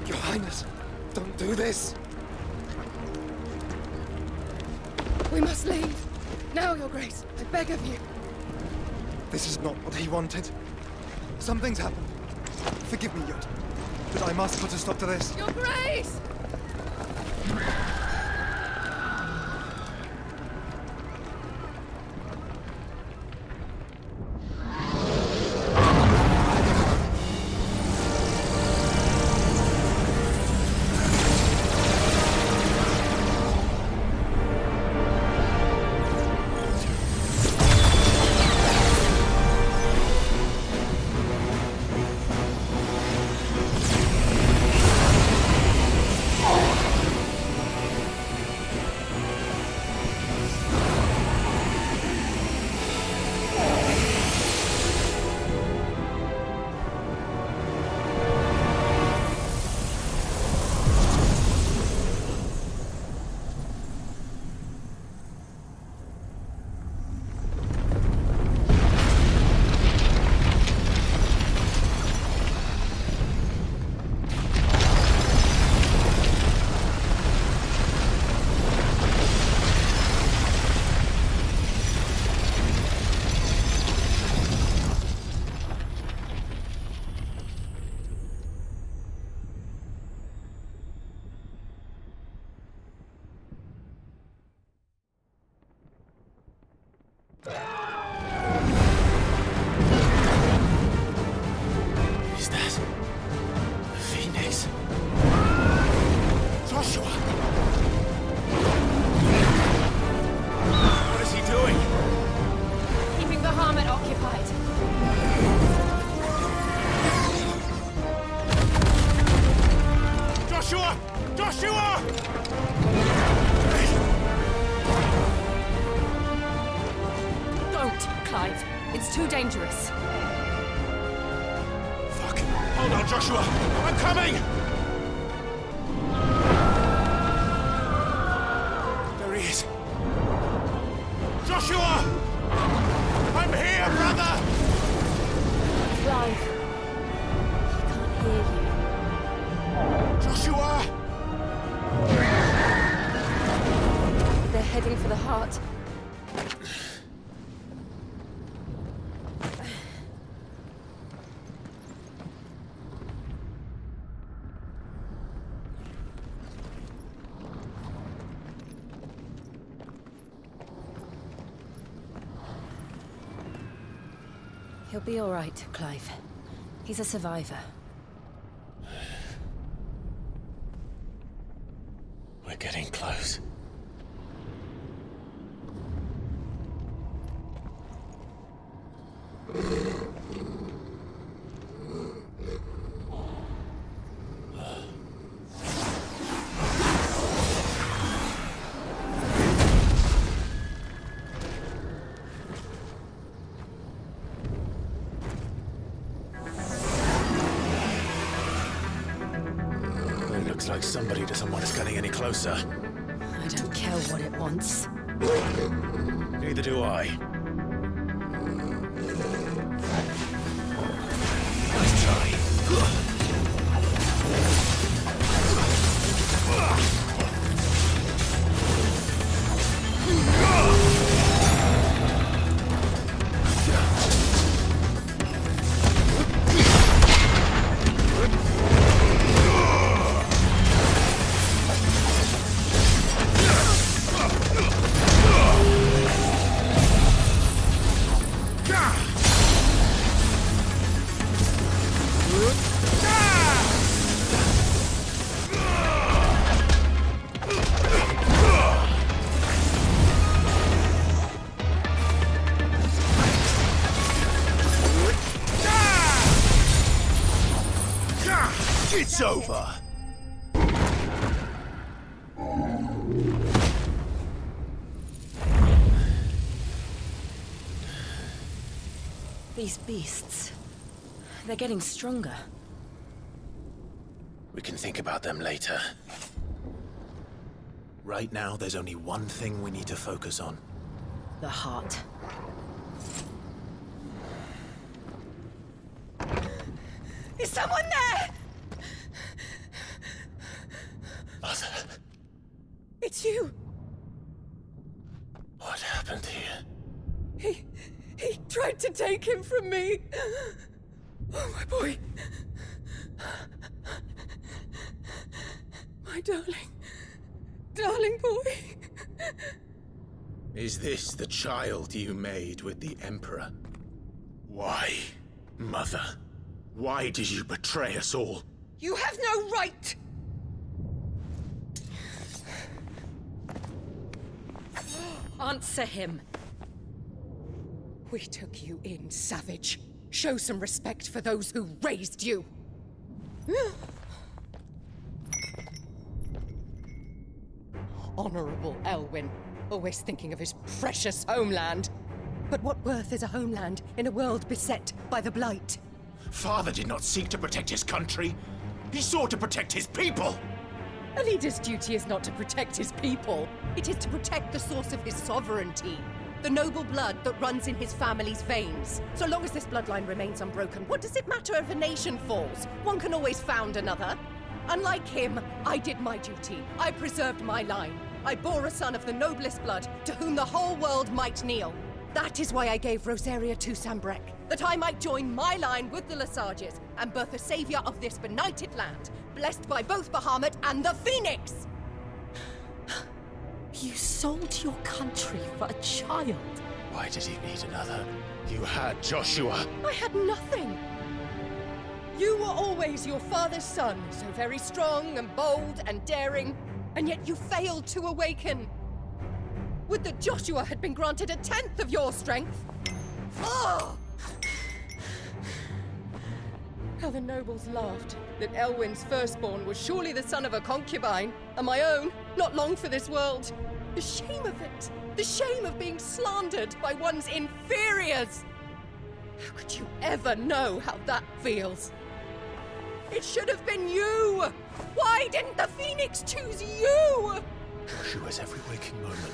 Your Highness, don't do this. We must leave. Now, Your Grace. I beg of you. This is not what he wanted. Something's happened. Forgive me, Yut, but I must put a stop to this. Your Grace! Clive. It's too dangerous. Fuck. Hold on, Joshua. I'm coming! There he is. Joshua! I'm here, brother! Clive. I can't hear you. Joshua! They're heading for the heart. He'll be all right, Clive. He's a survivor. We're getting close. It looks like somebody doesn't want us getting any closer. I don't care what it wants. Neither do I. Nice try. It's over! These beasts... they're getting stronger. We can think about them later. Right now, there's only one thing we need to focus on. The heart. Is someone there? Mother. It's you. What happened here? He tried to take him from me. Oh, my boy. My darling boy. Is this the child you made with the Emperor? Why, Mother? Why did you betray us all? You have no right! Answer him. We took you in, savage. Show some respect for those who raised you. Honorable Elwyn, always thinking of his precious homeland. But what worth is a homeland in a world beset by the Blight? Father did not seek to protect his country. He sought to protect his people. A leader's duty is not to protect his people. It is to protect the source of his sovereignty. The noble blood that runs in his family's veins. So long as this bloodline remains unbroken, what does it matter if a nation falls? One can always found another. Unlike him, I did my duty. I preserved my line. I bore a son of the noblest blood, to whom the whole world might kneel. That is why I gave Rosaria to Sambrek, that I might join my line with the Lesages and birth a savior of this benighted land, blessed by both Bahamut and the Phoenix! You sold your country for a child. Why did he need another? You had Joshua. I had nothing. You were always your father's son, so very strong and bold and daring, and yet you failed to awaken. Would that Joshua had been granted 1/10 of your strength? Oh! How the nobles laughed that Elwyn's firstborn was surely the son of a concubine, and my own, not long for this world. The shame of it! The shame of being slandered by one's inferiors! How could you ever know how that feels? It should have been you! Why didn't the Phoenix choose you? Joshua's every waking moment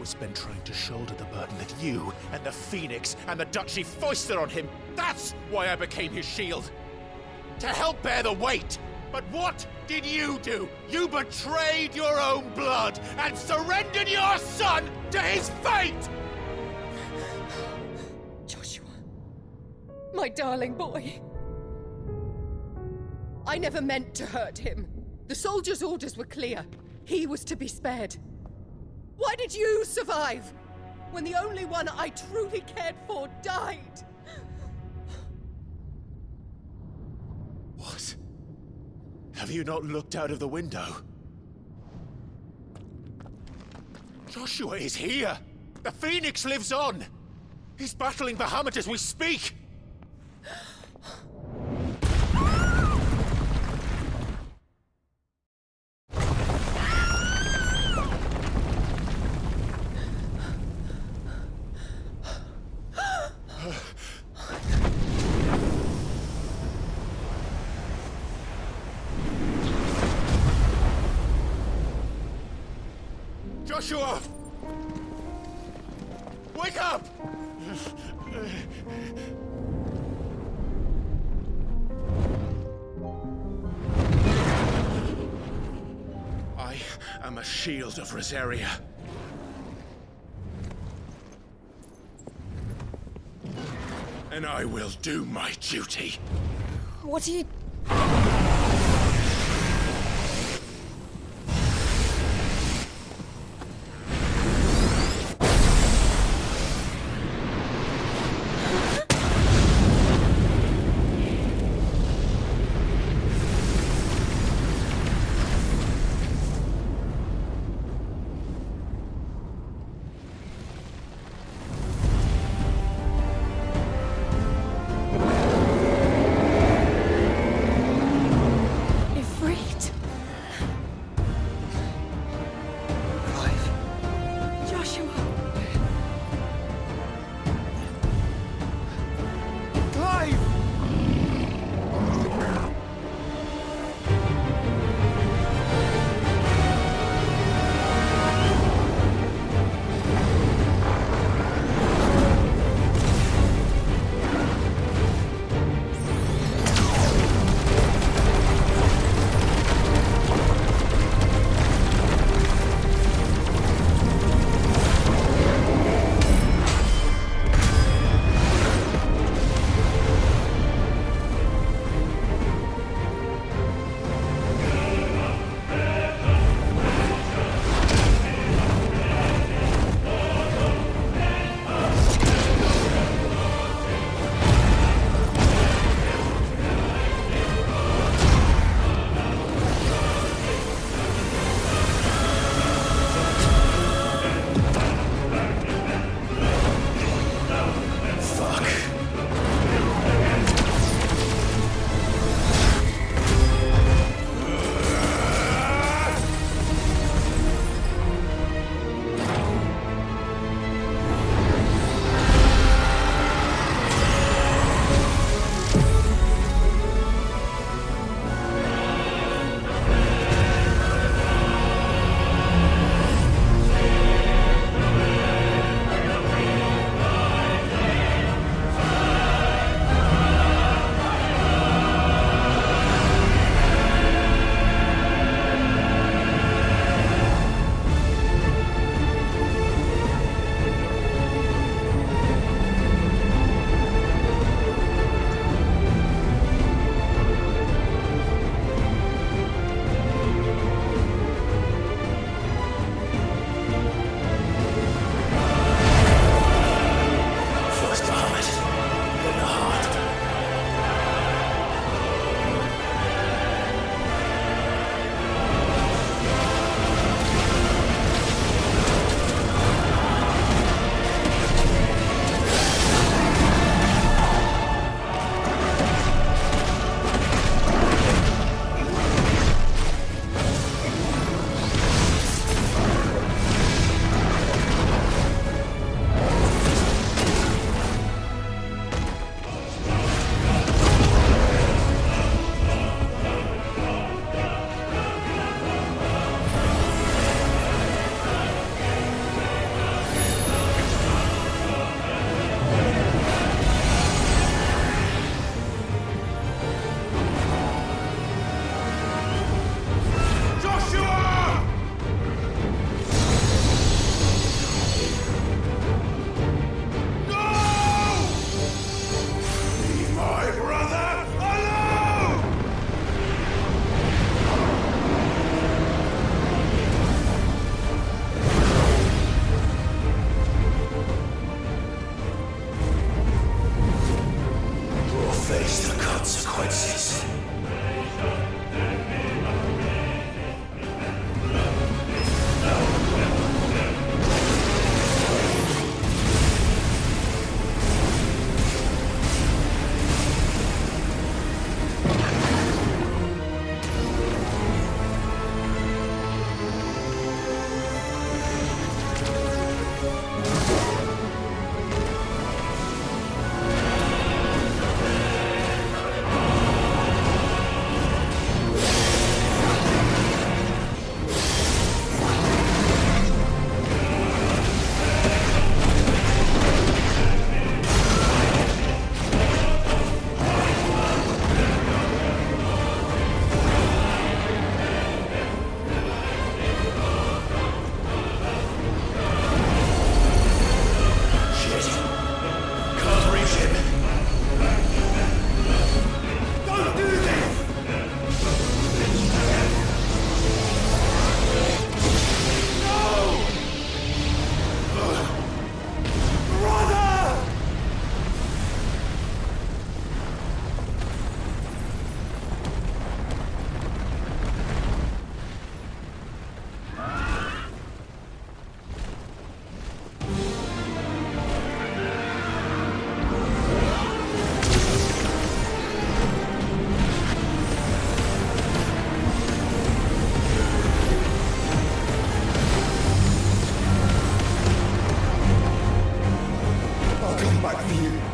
was spent trying to shoulder the burden that you and the Phoenix and the Duchy foisted on him. That's why I became his shield. To help bear the weight. But what did you do? You betrayed your own blood and surrendered your son to his fate! Joshua, my darling boy. I never meant to hurt him. The soldiers' orders were clear. He was to be spared. Why did you survive when the only one I truly cared for died? What? Have you not looked out of the window? Joshua is here! The Phoenix lives on! He's battling Bahamut as we speak! Joshua! Wake up! I am a shield of Rosaria. And I will do my duty. What are you... you!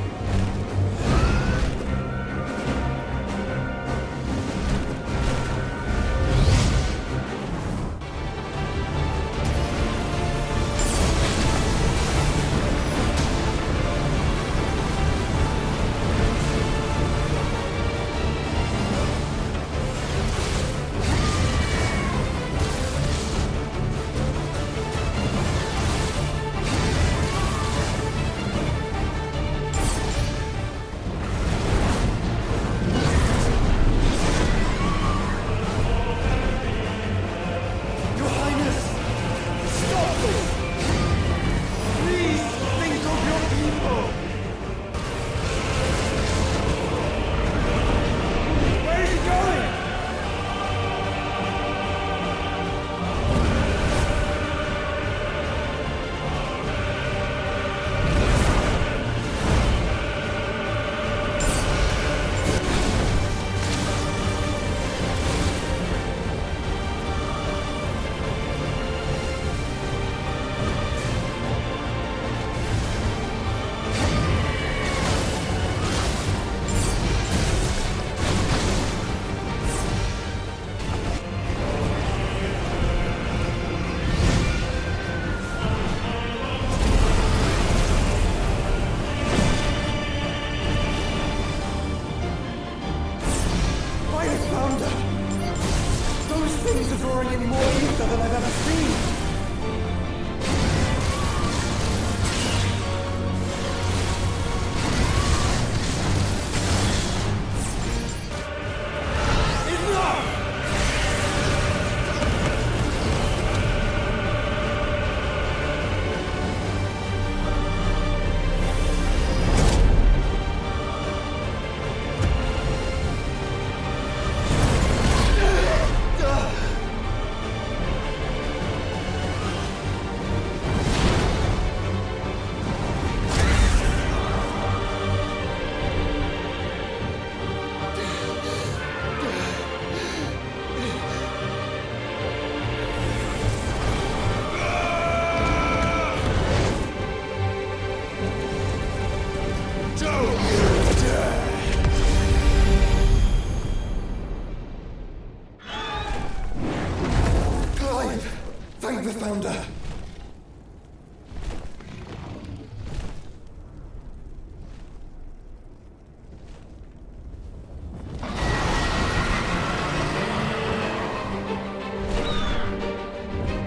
Thank the Founder!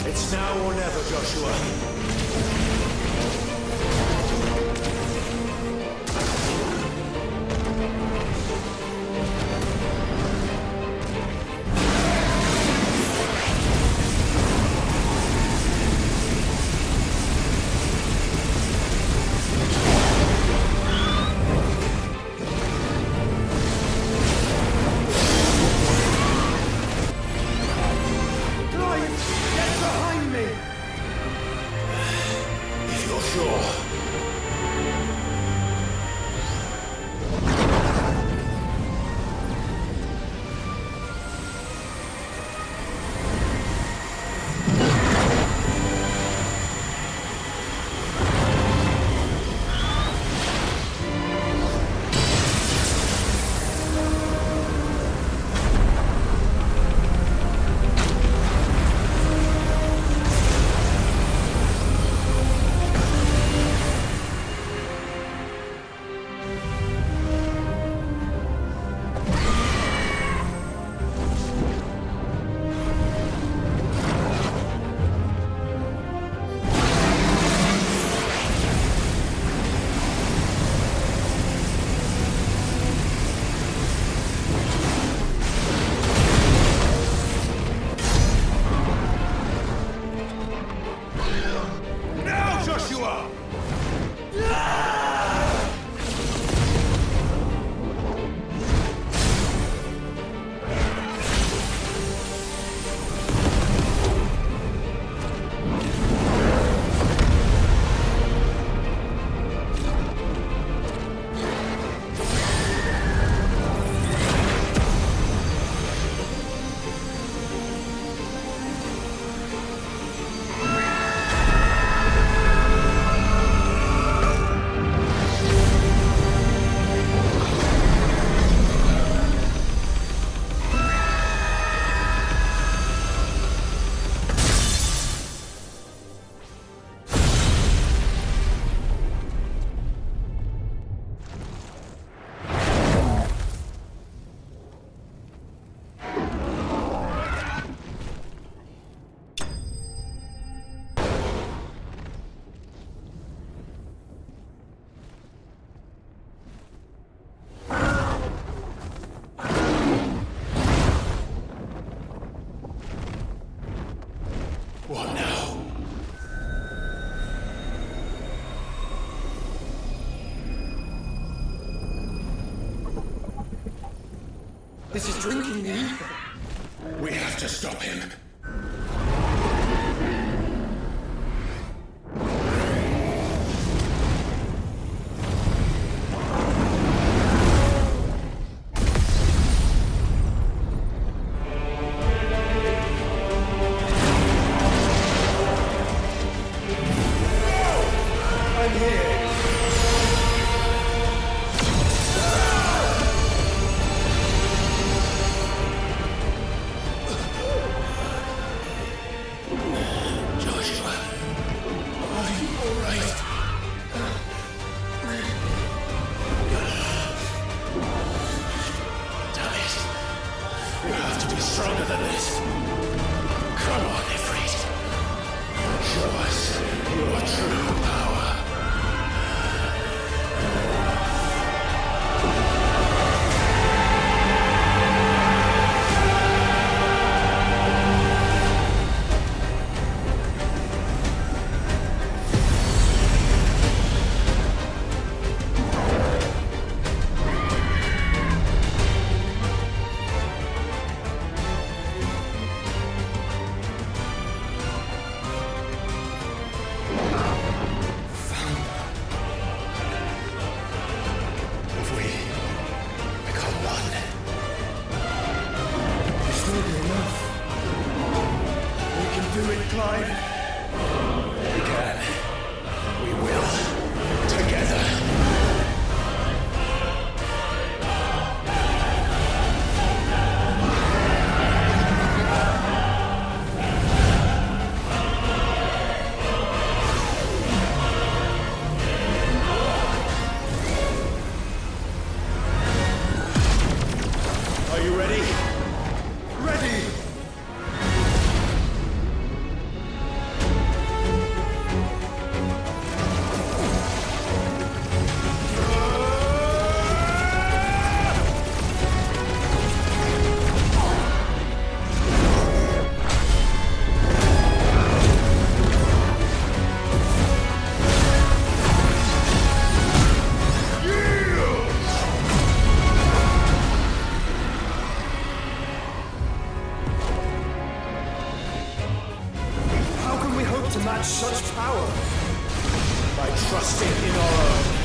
It's now or never, Joshua. This is drinking the ether. We have to stop him. I'm here. Joshua, are you all right? Damn it. You have to be stronger than this. Come on, Ifrit. Show us your true power. If we become one, This will be enough. We can do it, Clive. we can. We will. Together. Are you ready? Ready! How can we hope to match such power? By trusting in our own.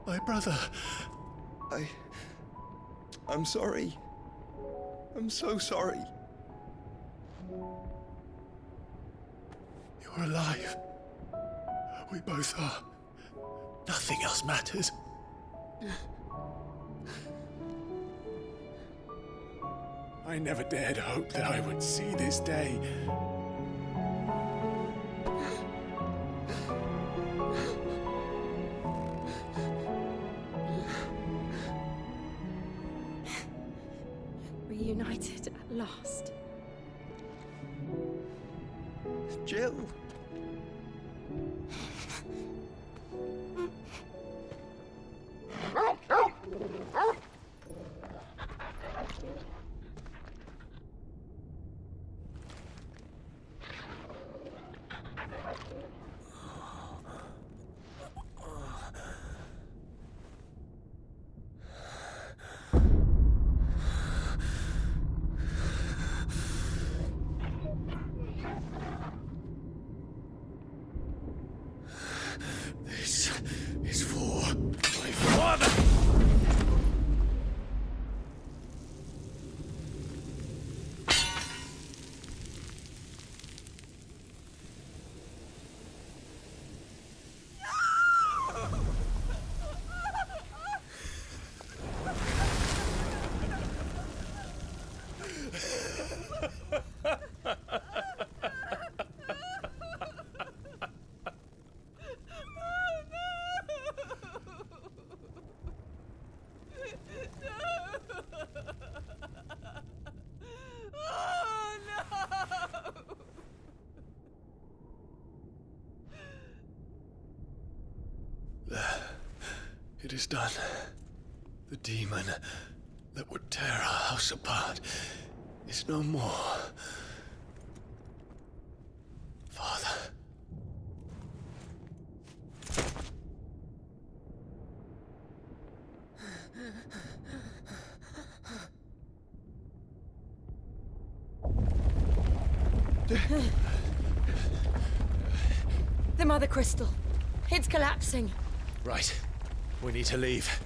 My brother. I'm sorry. I'm so sorry. You're alive. We both are. Nothing else matters. I never dared hope that I would see this day. Reunited at last. Jill. This is for my father! It is done. The demon that would tear our house apart is no more. Father. The Mother Crystal. It's collapsing. Right. We need to leave.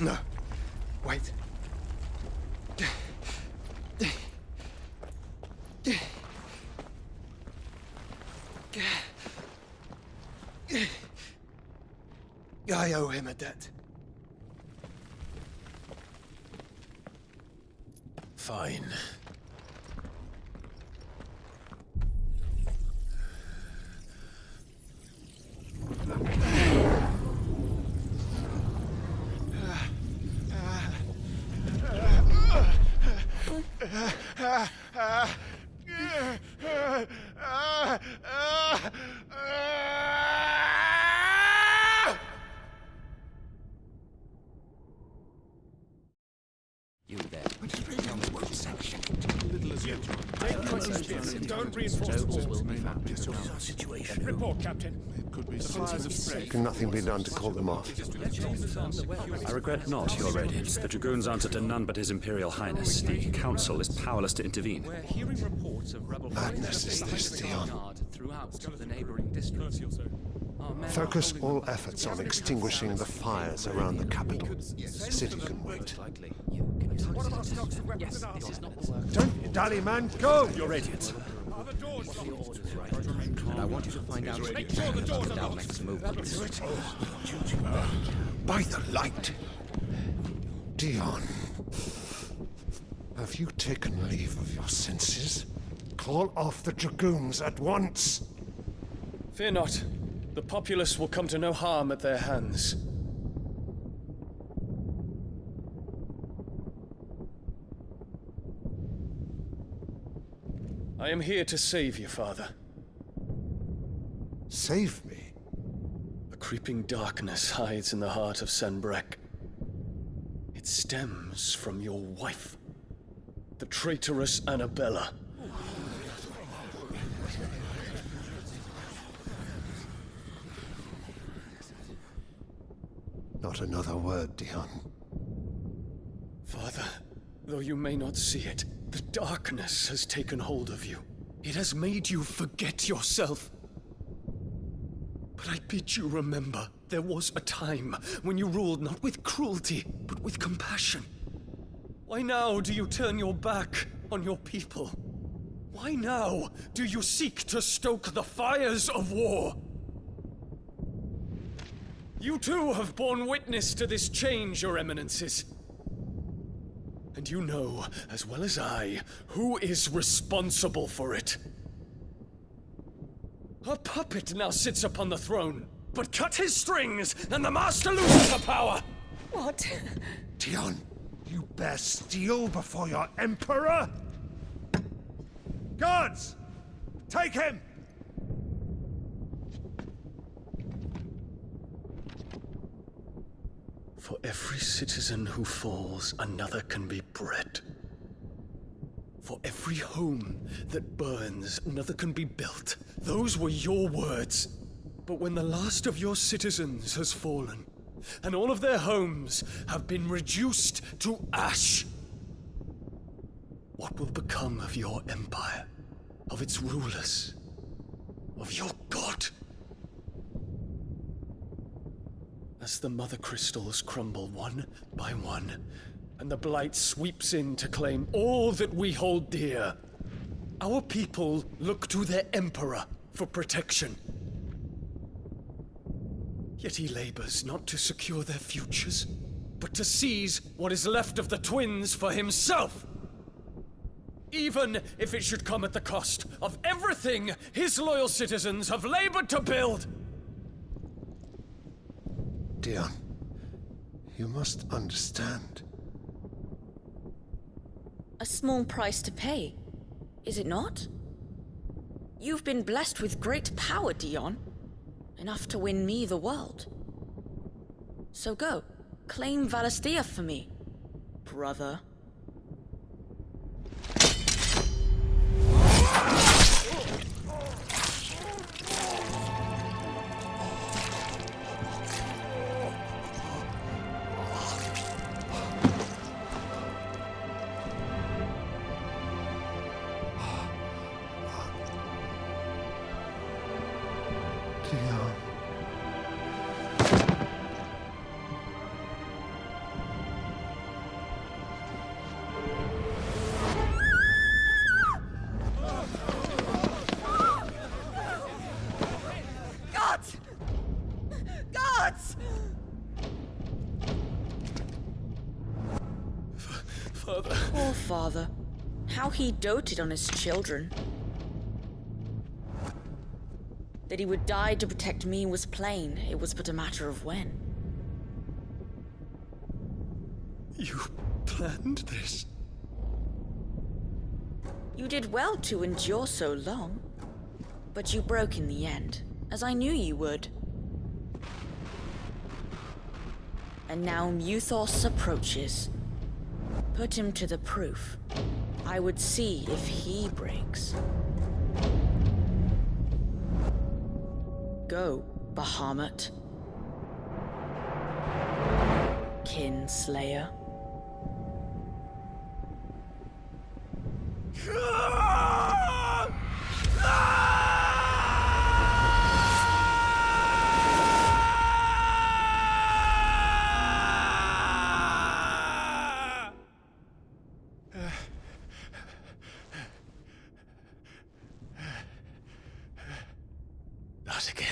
No. Wait. I owe him a debt. Fine. You there. Little as yet. Don't reinforce the walls. Situation. Report, Captain. Can nothing be done to call them off? I regret not, Your Radiance. The Dragoons answer to none but His Imperial Highness. The Council is powerless to intervene. We're hearing reports of rebel Madness is this, Theon. throughout the neighboring districts. Focus all efforts on extinguishing the fires around the capital. The city can wait. Don't dally, man. Go! Your Radiance. And I want you to find out Make sure the doors are locked. next move. By the light. Dion. Have you taken leave of your senses? Call off the Dragoons at once. Fear not. The populace will come to no harm at their hands. I am here to save you, Father. Save me? A creeping darkness hides in the heart of Sanbreque. It stems from your wife, the traitorous Annabella. Not another word, Dion. Father, though you may not see it, the darkness has taken hold of you. It has made you forget yourself. But I bid you remember, there was a time when you ruled not with cruelty, but with compassion. Why now do you turn your back on your people? Why now do you seek to stoke the fires of war? You too have borne witness to this change, your eminences. And you know, as well as I, who is responsible for it. A puppet now sits upon the throne, but cut his strings, and the master loses the power! What? Dion, you bear steel before your emperor? Guards! Take him! For every citizen who falls, another can be bred. For every home that burns, another can be built. Those were your words. But when the last of your citizens has fallen, and all of their homes have been reduced to ash, what will become of your empire, of its rulers, of your god? As the mother crystals crumble one by one, and the blight sweeps in to claim all that we hold dear, our people look to their emperor for protection. Yet he labors not to secure their futures, but to seize what is left of the twins for himself. Even if it should come at the cost of everything his loyal citizens have labored to build. Dion, you must understand. A small price to pay, is it not? You've been blessed with great power, Dion. Enough to win me the world. So go, claim Valisthea for me, brother. Poor father. How he doted on his children. That he would die to protect me was plain. It was but a matter of when. You planned this? You did well to endure so long. But you broke in the end, as I knew you would. And now Muthos approaches. Put him to the proof. I would see if he breaks. Go, Bahamut. Kinslayer. Not again.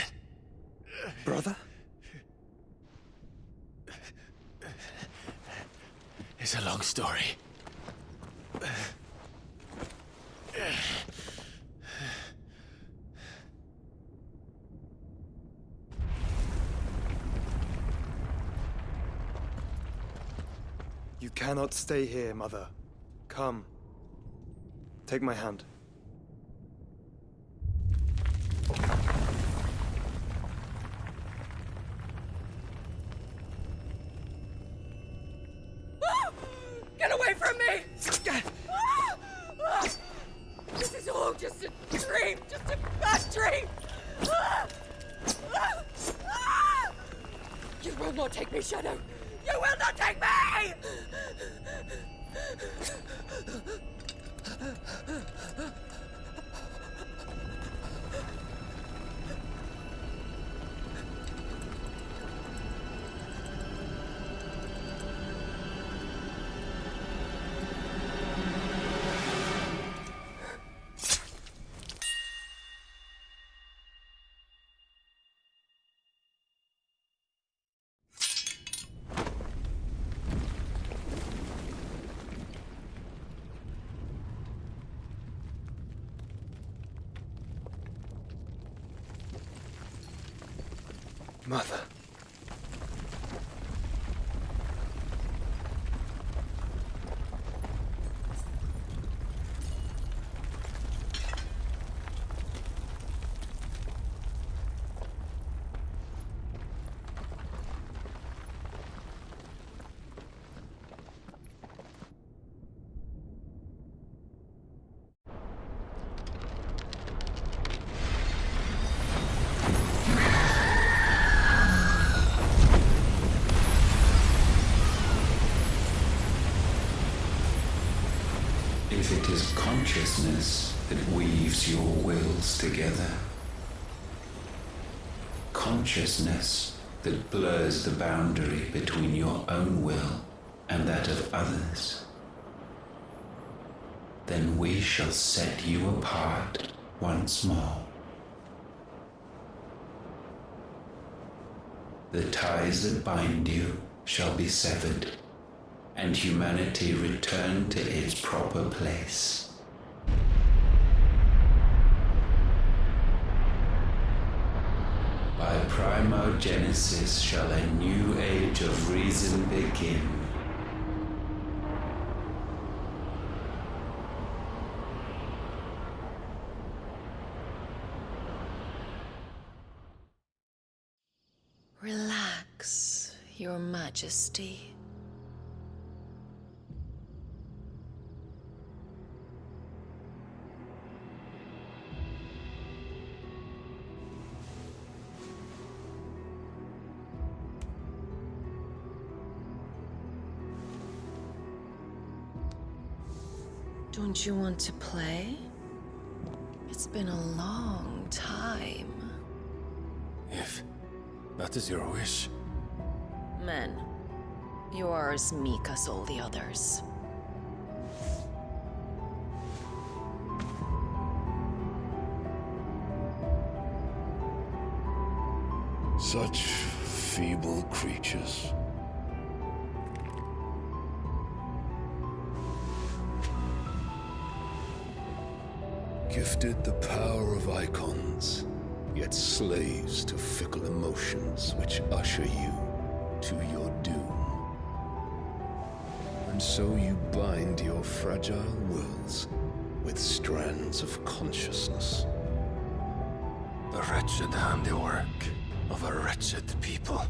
Brother? It's a long story. You cannot stay here, Mother. Come. Take my hand. Get away from me! This is all just a dream, just a bad dream! You will not take me, Shadow! You will not take me! Mother. If it is consciousness that weaves your wills together, consciousness that blurs the boundary between your own will and that of others, then we shall set you apart once more. The ties that bind you shall be severed, and humanity return to its proper place. By primogenesis shall a new age of reason begin. Relax, Your Majesty. Don't you want to play? It's been a long time. If that is your wish. Men, you are as meek as all the others. Such feeble creatures. Gifted the power of icons, yet slaves to fickle emotions which usher you to your doom. And so you bind your fragile wills with strands of consciousness. The wretched handiwork of a wretched people.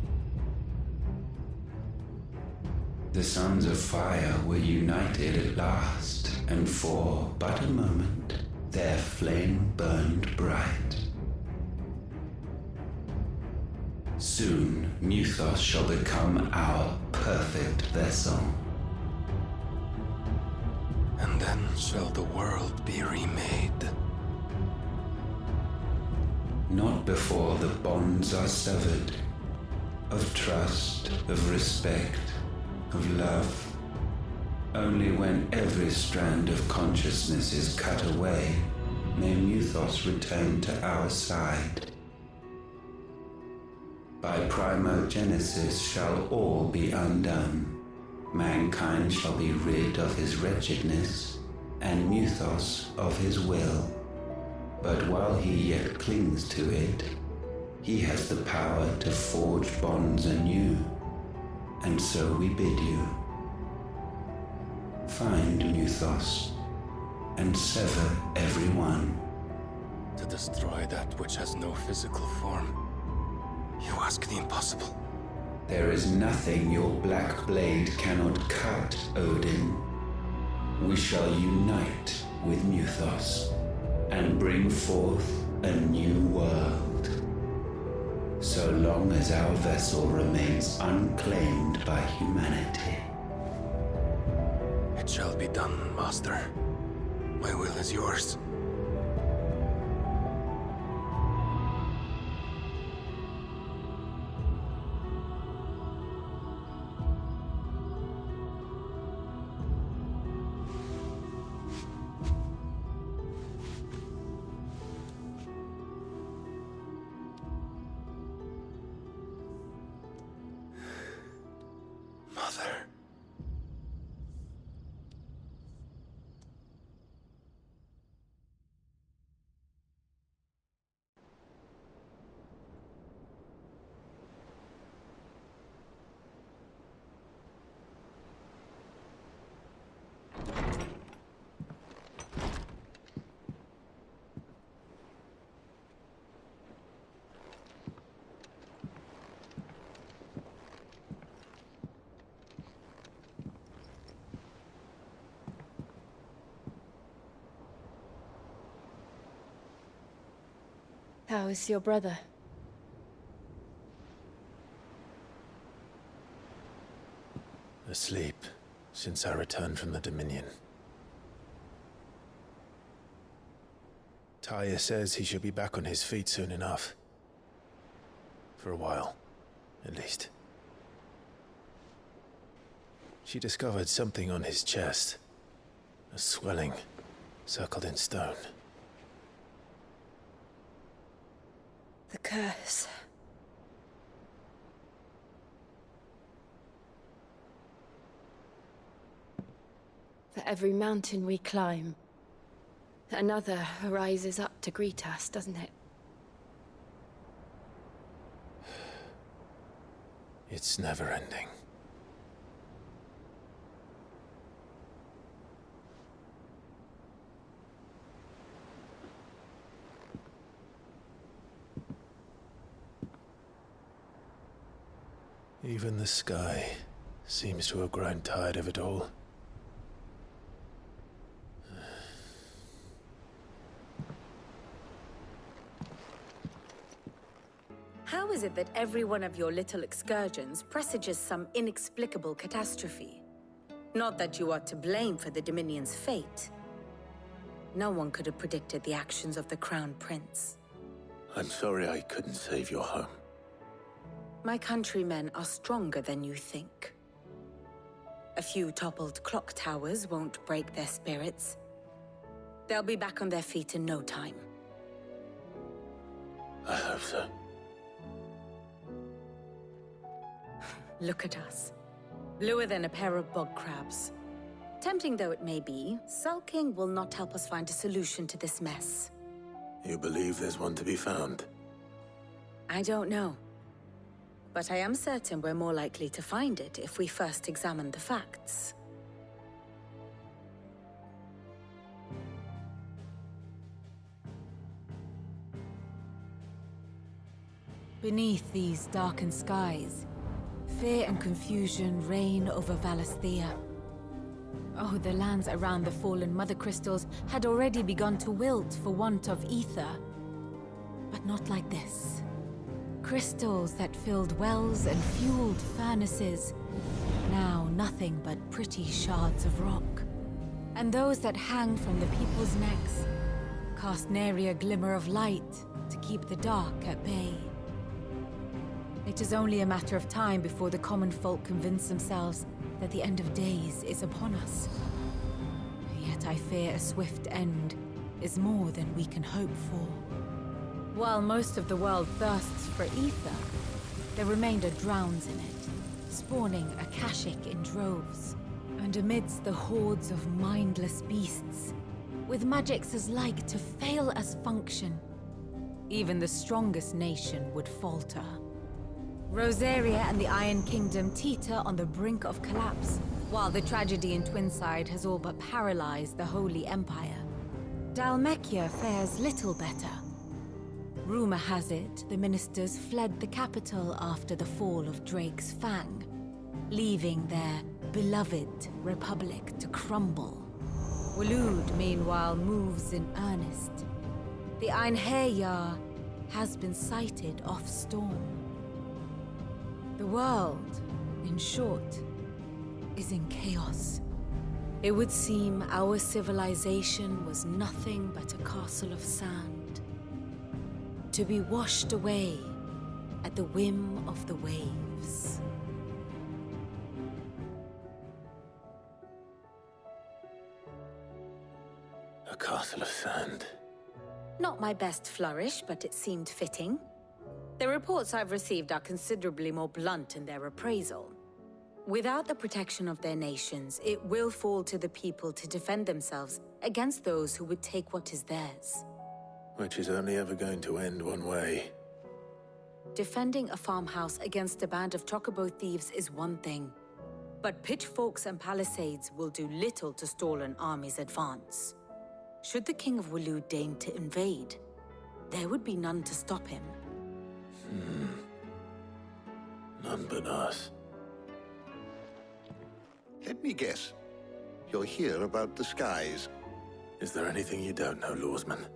The Sons of Fire were united at last, and for but a moment, their flame burned bright. Soon, Mythos shall become our perfect vessel. And then shall the world be remade. Not before the bonds are severed, of trust, of respect, of love. Only when every strand of consciousness is cut away, may Mythos return to our side. By primogenesis shall all be undone. Mankind shall be rid of his wretchedness, and Mythos of his will. But while he yet clings to it, he has the power to forge bonds anew. And so we bid you, find Mythos, and sever everyone. To destroy that which has no physical form, you ask the impossible. There is nothing your black blade cannot cut, Odin. We shall unite with Mythos, and bring forth a new world. So long as our vessel remains unclaimed by humanity. It shall be done, Master. My will is yours. Mother. How's your brother? Asleep since I returned from the Dominion. Taya says he should be back on his feet soon enough. For a while, at least. She discovered something on his chest. A swelling, circled in stone. The curse. For every mountain we climb, another rises up to greet us, doesn't it? It's never ending. Even the sky seems to have grown tired of it all. How is it that every one of your little excursions presages some inexplicable catastrophe? Not that you are to blame for the Dominion's fate. No one could have predicted the actions of the Crown Prince. I'm sorry I couldn't save your home. My countrymen are stronger than you think. A few toppled clock towers won't break their spirits. They'll be back on their feet in no time. I hope so. Look at us. Bluer than a pair of bog crabs. Tempting though it may be, sulking will not help us find a solution to this mess. You believe there's one to be found? I don't know. But I am certain we're more likely to find it if we first examine the facts. Beneath these darkened skies, fear and confusion reign over Valisthea. Oh, the lands around the fallen Mother Crystals had already begun to wilt for want of ether. But not like this. Crystals that filled wells and fueled furnaces. Now nothing but pretty shards of rock. And those that hang from the people's necks cast nary a glimmer of light to keep the dark at bay. It is only a matter of time before the common folk convince themselves that the end of days is upon us. Yet I fear a swift end is more than we can hope for. While most of the world thirsts for ether, the remainder drowns in it, spawning Akashic in droves. And amidst the hordes of mindless beasts, with magics as like to fail as function, even the strongest nation would falter. Rosaria and the Iron Kingdom teeter on the brink of collapse, while the tragedy in Twinside has all but paralyzed the Holy Empire. Dhalmekia fares little better. Rumor has it the ministers fled the capital after the fall of Drake's Fang, leaving their beloved republic to crumble. Waloed, meanwhile, moves in earnest. The Einherjar has been sighted off-storm. The world, in short, is in chaos. It would seem our civilization was nothing but a castle of sand, to be washed away at the whim of the waves. A castle of sand. Not my best flourish, but it seemed fitting. The reports I've received are considerably more blunt in their appraisal. Without the protection of their nations, it will fall to the people to defend themselves against those who would take what is theirs. Which is only ever going to end one way. Defending a farmhouse against a band of chocobo thieves is one thing, but pitchforks and palisades will do little to stall an army's advance. Should the King of Waloed deign to invade, there would be none to stop him. None but us. Let me guess. You're here about the skies. Is there anything you don't know, Lawsman?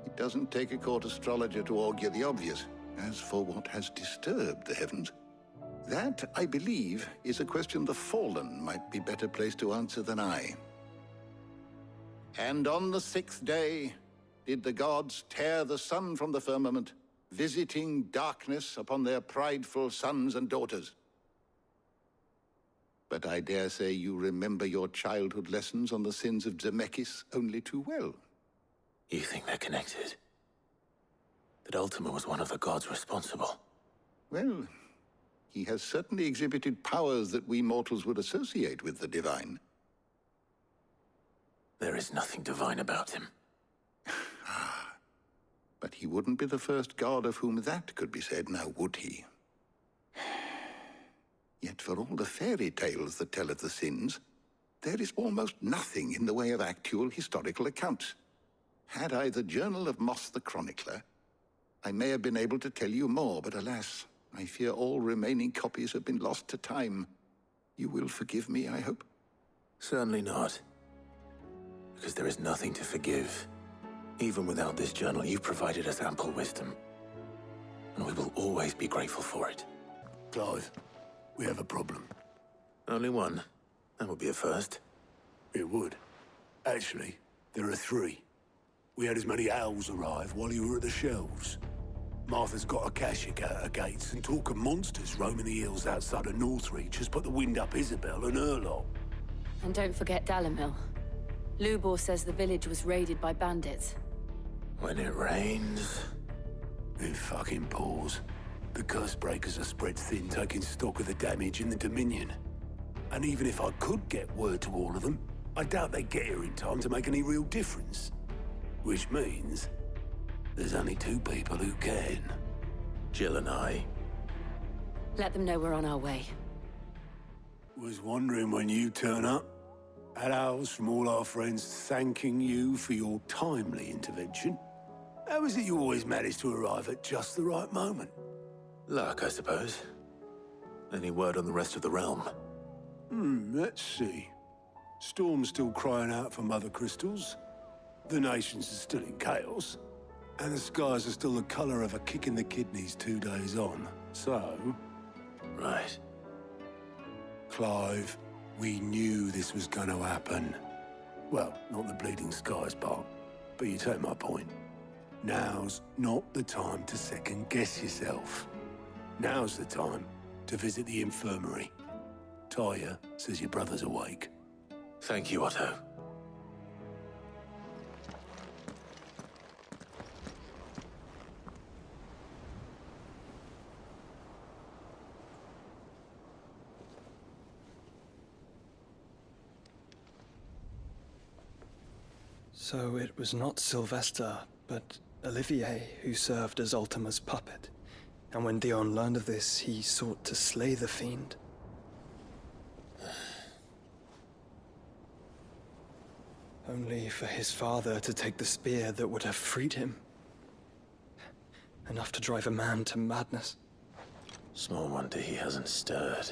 It doesn't take a court astrologer to augur the obvious. As for what has disturbed the heavens, that, I believe, is a question the Fallen might be better placed to answer than I. And on the 6th day did the gods tear the sun from the firmament, visiting darkness upon their prideful sons and daughters. But I dare say you remember your childhood lessons on the sins of Zemeckis only too well. You think they're connected? That Ultima was one of the gods responsible? Well, he has certainly exhibited powers that we mortals would associate with the divine. There is nothing divine about him. But he wouldn't be the first god of whom that could be said, now would he? Yet for all the fairy tales that tell of the sins, there is almost nothing in the way of actual historical accounts. Had I the Journal of Moss the Chronicler, I may have been able to tell you more, but alas, I fear all remaining copies have been lost to time. You will forgive me, I hope? Certainly not. Because there is nothing to forgive. Even without this journal, you've provided us ample wisdom. And we will always be grateful for it. Clive, we have a problem. Only one. That would be a first. It would. Actually, there are 3. We had as many owls arrive while you were at the shelves. Martha's got a Akashic at her gates, and talk of monsters roaming the hills outside of Northreach has put the wind up Isabel and her lot. And don't forget Dalamil. Lubor says the village was raided by bandits. When it rains... It fucking pours. The curse breakers are spread thin, taking stock of the damage in the Dominion. And even if I could get word to all of them, I doubt they'd get here in time to make any real difference. Which means... there's only 2 people who can. Jill and I. Let them know we're on our way. Was wondering when you turn up. Had owls from all our friends thanking you for your timely intervention. How is it you always manage to arrive at just the right moment? Luck, I suppose. Any word on the rest of the realm? Let's see. Storm's still crying out for mother crystals. The nations are still in chaos. And the skies are still the color of a kick in the kidneys 2 days on. So... Right. Clive, we knew this was going to happen. Well, not the bleeding skies part, but you take my point. Now's not the time to second-guess yourself. Now's the time to visit the infirmary. Taya says your brother's awake. Thank you, Otto. So it was not Sylvester, but Olivier who served as Ultima's puppet. And when Dion learned of this, he sought to slay the fiend. Only for his father to take the spear that would have freed him. Enough to drive a man to madness. Small wonder he hasn't stirred.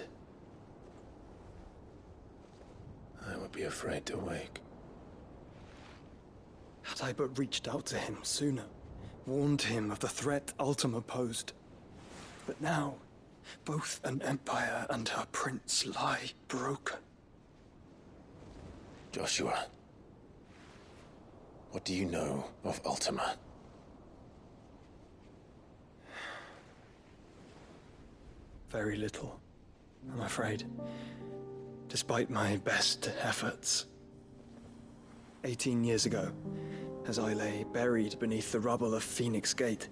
I would be afraid to wake. Had I but reached out to him sooner, warned him of the threat Ultima posed. But now, both an empire and her prince lie broken. Joshua, what do you know of Ultima? Very little, I'm afraid. Despite my best efforts. 18 years ago, as I lay buried beneath the rubble of Phoenix Gate,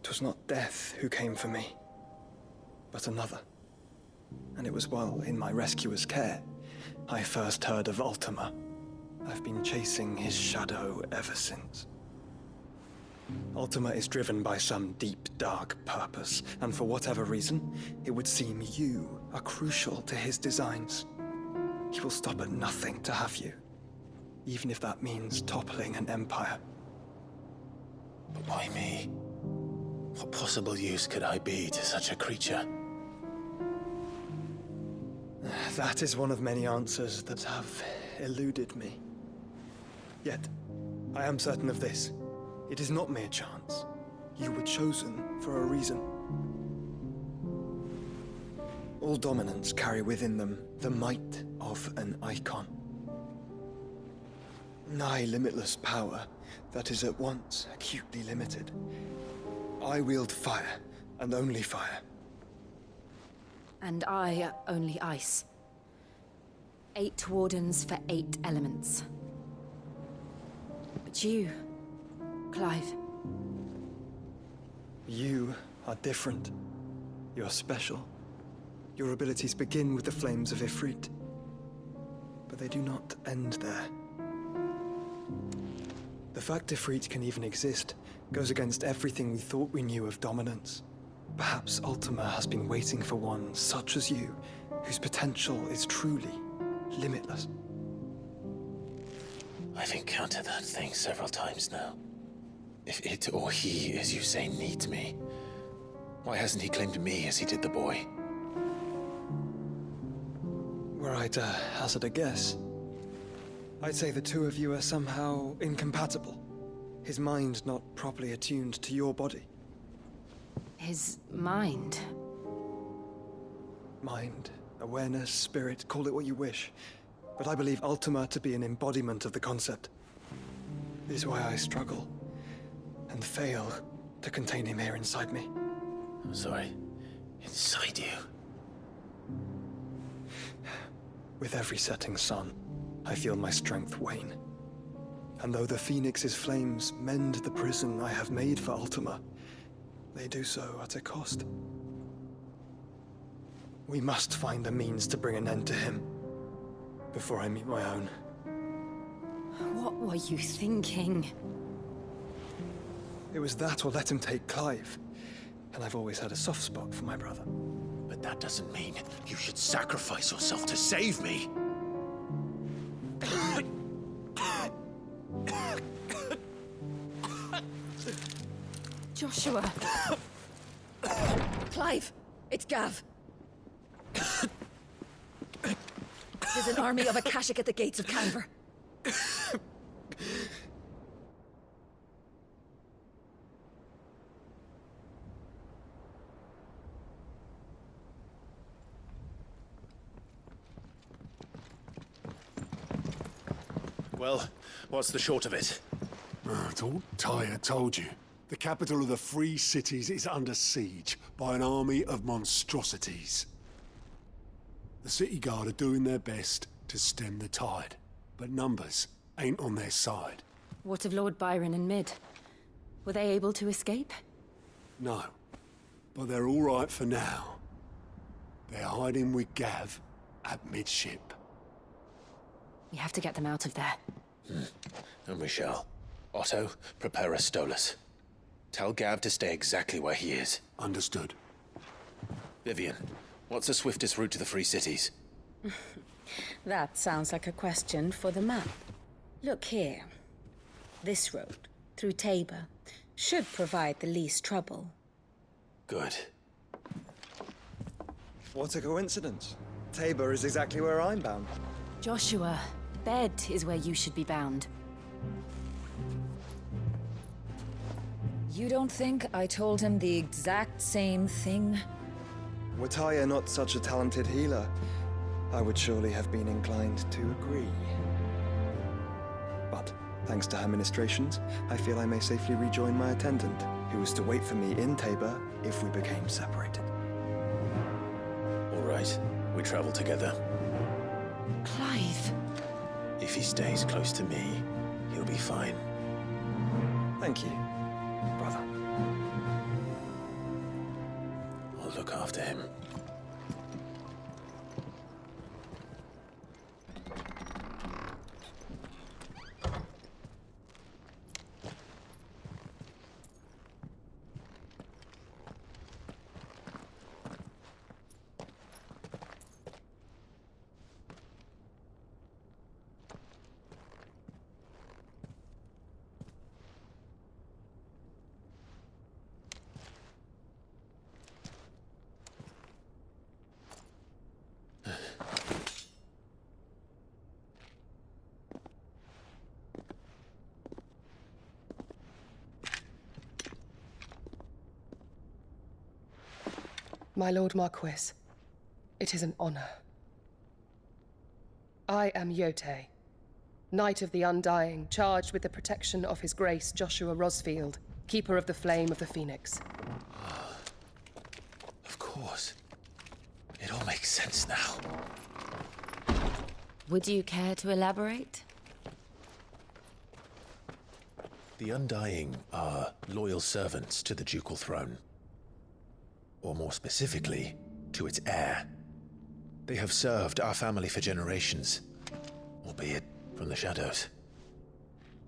'twas not death who came for me, but another. And it was while in my rescuer's care, I first heard of Ultima. I've been chasing his shadow ever since. Ultima is driven by some deep, dark purpose, and for whatever reason, it would seem you are crucial to his designs. He will stop at nothing to have you, even if that means toppling an empire. But why me? What possible use could I be to such a creature? That is one of many answers that have eluded me. Yet, I am certain of this. It is not mere chance. You were chosen for a reason. All dominants carry within them the might of an icon. Nigh limitless power that is at once acutely limited. I wield fire, and only fire. And I only ice. 8 wardens for 8 elements. But you, Clive. You are different. You're special. Your abilities begin with the flames of Ifrit. But they do not end there. The fact Ifrit can even exist goes against everything we thought we knew of dominance. Perhaps Ultima has been waiting for one such as you, whose potential is truly limitless. I've encountered that thing several times now. If it or he, as you say, needs me, why hasn't he claimed me as he did the boy? Were I to hazard a guess, I'd say the two of you are somehow incompatible. His mind not properly attuned to your body. His mind? Mind, awareness, spirit, call it what you wish. But I believe Ultima to be an embodiment of the concept. This is why I struggle and fail to contain him here inside me. I'm sorry. Inside you? With every setting sun, I feel my strength wane. And though the Phoenix's flames mend the prison I have made for Ultima, they do so at a cost. We must find a means to bring an end to him before I meet my own. What were you thinking? It was that or let him take Clive. And I've always had a soft spot for my brother. But that doesn't mean you should sacrifice yourself to save me. Joshua. Clive, it's Gav. There's an army of Akashic at the gates of Canver. Well, what's the short of it? It's all Tyre told you. The capital of the Free Cities is under siege by an army of monstrosities. The City Guard are doing their best to stem the tide, but numbers ain't on their side. What of Lord Byron and Mid? Were they able to escape? No, but they're all right for now. They're hiding with Gav at midship. We have to get them out of there. And we shall. Otto, prepare a Stolas. Tell Gav to stay exactly where he is. Understood. Vivian, what's the swiftest route to the Free Cities? That sounds like a question for the map. Look here. This road, through Tabor, should provide the least trouble. Good. What a coincidence. Tabor is exactly where I'm bound. Joshua, bed is where you should be bound. You don't think I told him the exact same thing? Were Tyre not such a talented healer, I would surely have been inclined to agree. But, thanks to her ministrations, I feel I may safely rejoin my attendant, who was to wait for me in Tabor if we became separated. All right, we travel together. Clive. If he stays close to me, he'll be fine. Thank you, brother. I'll look after him. My Lord Marquis, it is an honor. I am Yotei, Knight of the Undying, charged with the protection of His Grace Joshua Rosfield, Keeper of the Flame of the Phoenix. Of course. It all makes sense now. Would you care to elaborate? The Undying are loyal servants to the ducal throne. Or more specifically, to its heir. They have served our family for generations, albeit from the shadows.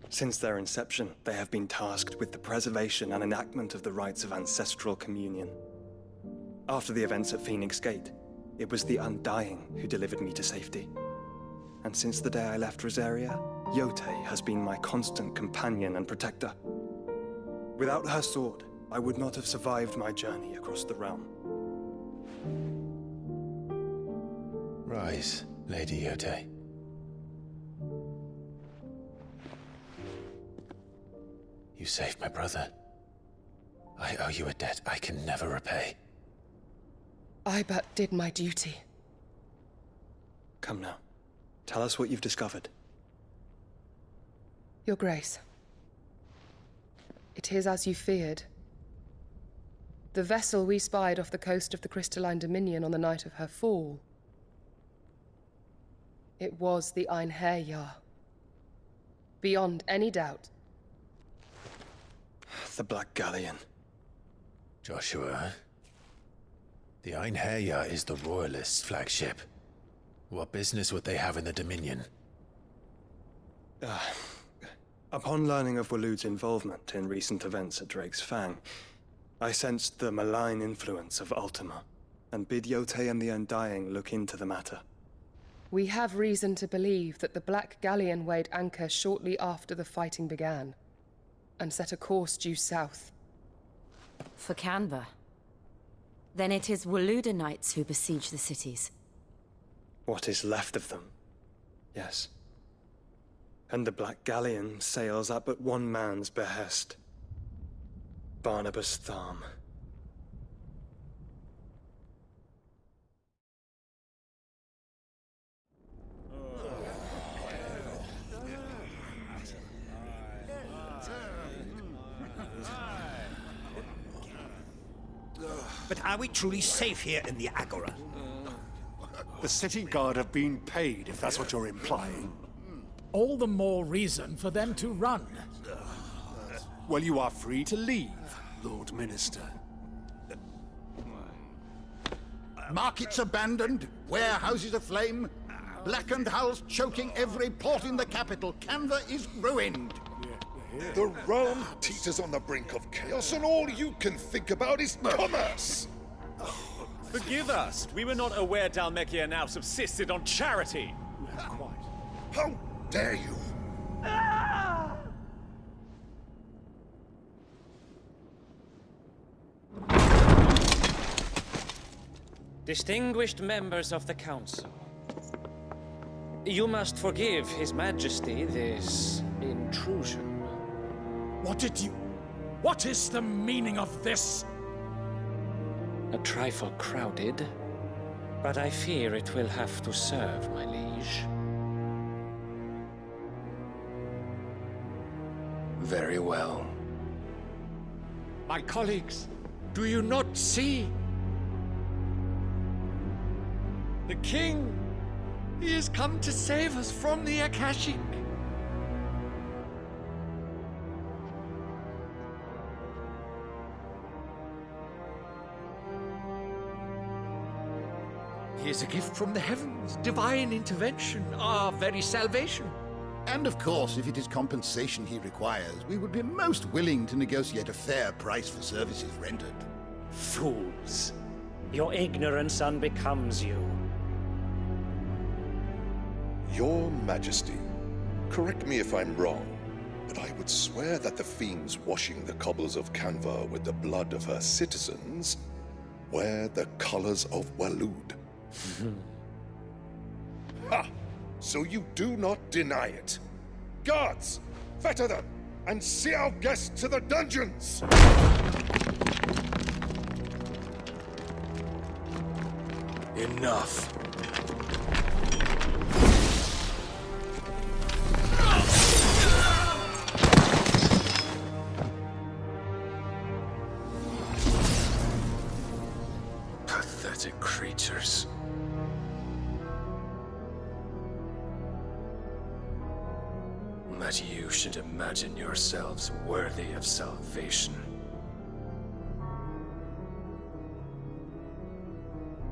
Since their inception, they have been tasked with the preservation and enactment of the rites of ancestral communion. After the events at Phoenix Gate, it was the Undying who delivered me to safety. And since the day I left Rosaria, Yotei has been my constant companion and protector. Without her sword, I would not have survived my journey across the realm. Rise, Lady Yotei. You saved my brother. I owe you a debt I can never repay. I but did my duty. Come now. Tell us what you've discovered. Your Grace. It is as you feared. The vessel we spied off the coast of the Crystalline Dominion on the night of her fall. It was the Einherjar. Beyond any doubt. The Black Galleon. Joshua, the Einherjar is the Royalists' flagship. What business would they have in the Dominion? Upon learning of Waloed's involvement in recent events at Drake's Fang, I sensed the malign influence of Ultima, and bid Yotei and the Undying look into the matter. We have reason to believe that the Black Galleon weighed anchor shortly after the fighting began, and set a course due south. For Canva? Then it is Waloed knights who besiege the cities. What is left of them, yes. And the Black Galleon sails at but one man's behest. Barnabas Tharm. But are we truly safe here in the Agora? The city guard have been paid, if that's what you're implying. All the more reason for them to run. Well, you are free to leave, Lord Minister. Markets abandoned, warehouses aflame, blackened hulls choking every port in the capital. Canva is ruined. The realm teeters on the brink of chaos, and all you can think about is commerce. Forgive us. We were not aware Dhalmekia now subsisted on charity. How dare you? Distinguished members of the Council, you must forgive His Majesty this intrusion. What is the meaning of this? A trifle crowded, but I fear it will have to serve, my liege. Very well. My colleagues, do you not see? The King! He has come to save us from the Akashic! He is a gift from the heavens, divine intervention, our very salvation. And of course, if it is compensation he requires, we would be most willing to negotiate a fair price for services rendered. Fools! Your ignorance unbecomes you. Your Majesty, correct me if I'm wrong, but I would swear that the fiends washing the cobbles of Canva with the blood of her citizens wear the colors of Waloed. Ha! So you do not deny it. Guards, fetter them, and see our guests to the dungeons! Enough. Pathetic creatures. That you should imagine yourselves worthy of salvation.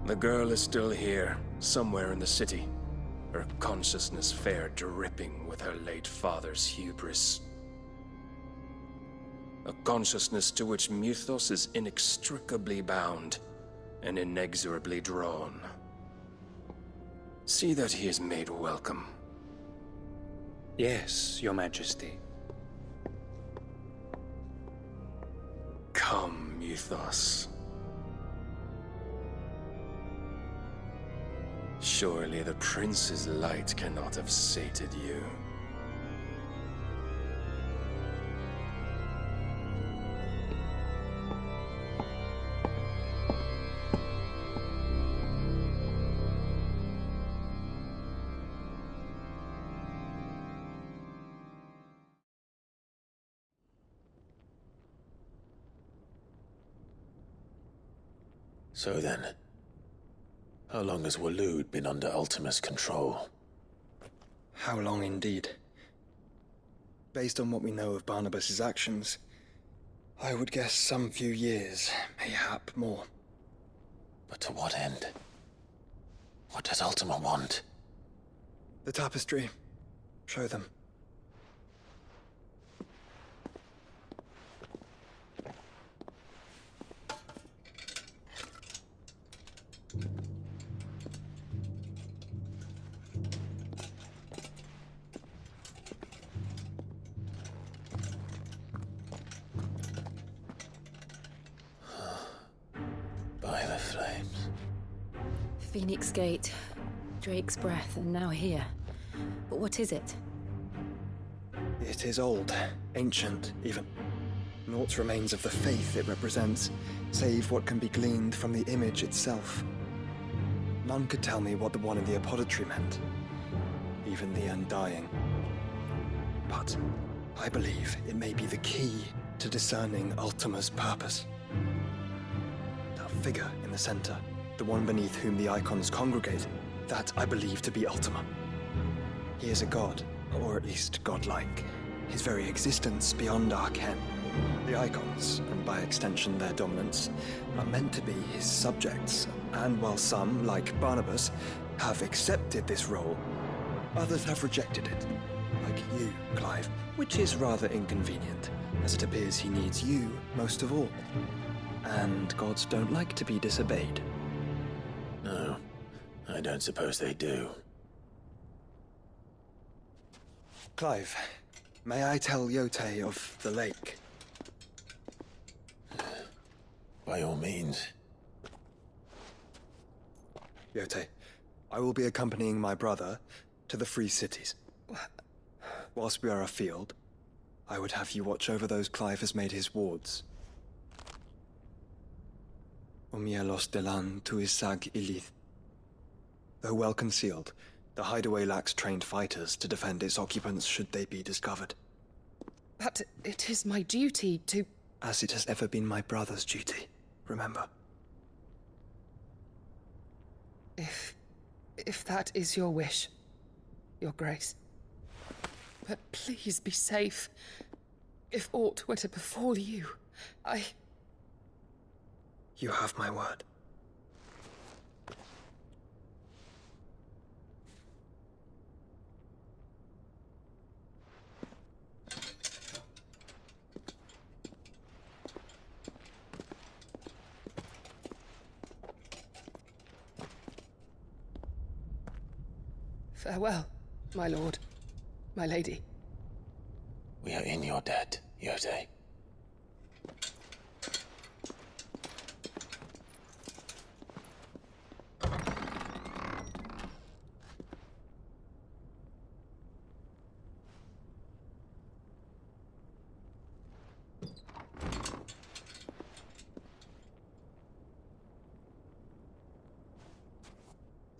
The girl is still here, somewhere in the city, her consciousness fair dripping with her late father's hubris. A consciousness to which Mythos is inextricably bound and inexorably drawn. See that he is made welcome. Yes, Your Majesty. Come, Mythos. Surely the prince's light cannot have sated you. So then, how long has Waloed been under Ultima's control? How long indeed? Based on what we know of Barnabas's actions, I would guess some few years, mayhap more. But to what end? What does Ultima want? The tapestry. Show them. By the flames. Phoenix Gate, Drake's Breath, and now here. But what is it? It is old, ancient, even. Naught remains of the faith it represents, save what can be gleaned from the image itself. None could tell me what the one in the apothecary meant, even the Undying. But I believe it may be the key to discerning Ultima's purpose. That figure in the center, the one beneath whom the icons congregate, that I believe to be Ultima. He is a god, or at least godlike, his very existence beyond our ken. The icons, and by extension their dominance, are meant to be his subjects, and while some, like Barnabas, have accepted this role, others have rejected it. Like you, Clive, which is rather inconvenient, as it appears he needs you most of all. And gods don't like to be disobeyed. No, I don't suppose they do. Clive, may I tell Yote of the lake? By all means. Yote, I will be accompanying my brother to the Free Cities. Whilst we are afield, I would have you watch over those Clive has made his wards. Umielos delan tu isag ilith. Though well concealed, the hideaway lacks trained fighters to defend its occupants should they be discovered. But it is my duty to... As it has ever been my brother's duty, remember. If that is your wish, Your Grace. But please be safe. If aught were to befall you, You have my word. Farewell, my lord, my lady. We are in your debt, Yote.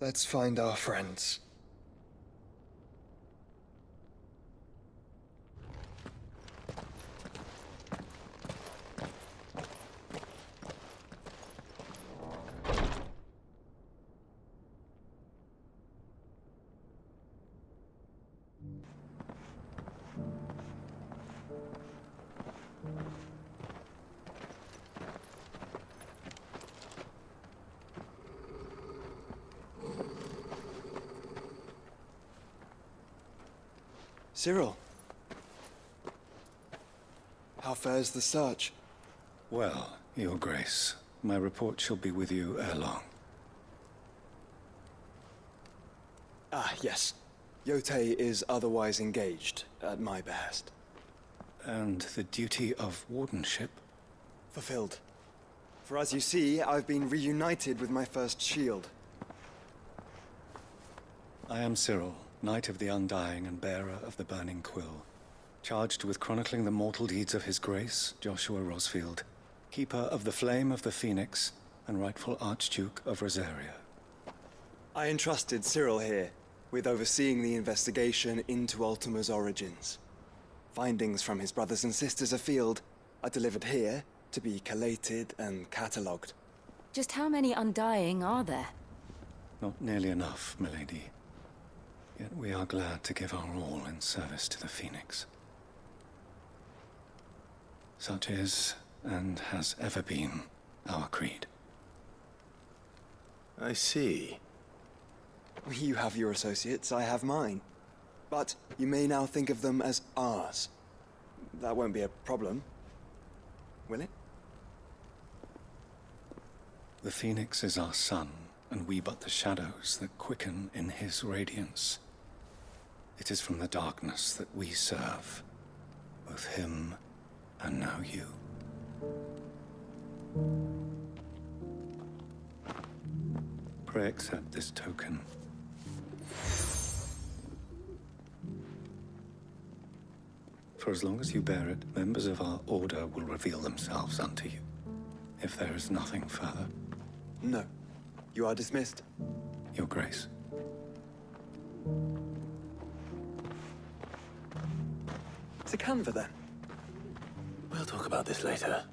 Let's find our friends. Cyril. How fares the search? Well, Your Grace, my report shall be with you ere long. Ah, yes. Yotei is otherwise engaged, at my behest. And the duty of wardenship? Fulfilled. For as you see, I've been reunited with my first shield. I am Cyril, Knight of the Undying and bearer of the Burning Quill, charged with chronicling the mortal deeds of His Grace, Joshua Rosfield, Keeper of the Flame of the Phoenix and rightful Archduke of Rosaria. I entrusted Cyril here with overseeing the investigation into Ultima's origins. Findings from his brothers and sisters afield are delivered here to be collated and catalogued. Just how many Undying are there? Not nearly enough, milady. Yet we are glad to give our all in service to the Phoenix. Such is, and has ever been, our creed. I see. You have your associates, I have mine. But you may now think of them as ours. That won't be a problem, will it? The Phoenix is our sun, and we but the shadows that quicken in his radiance. It is from the darkness that we serve, both him and now you. Pray accept this token. For as long as you bear it, members of our order will reveal themselves unto you. If there is nothing further. No. You are dismissed. Your Grace. To Canva, then. We'll talk about this later.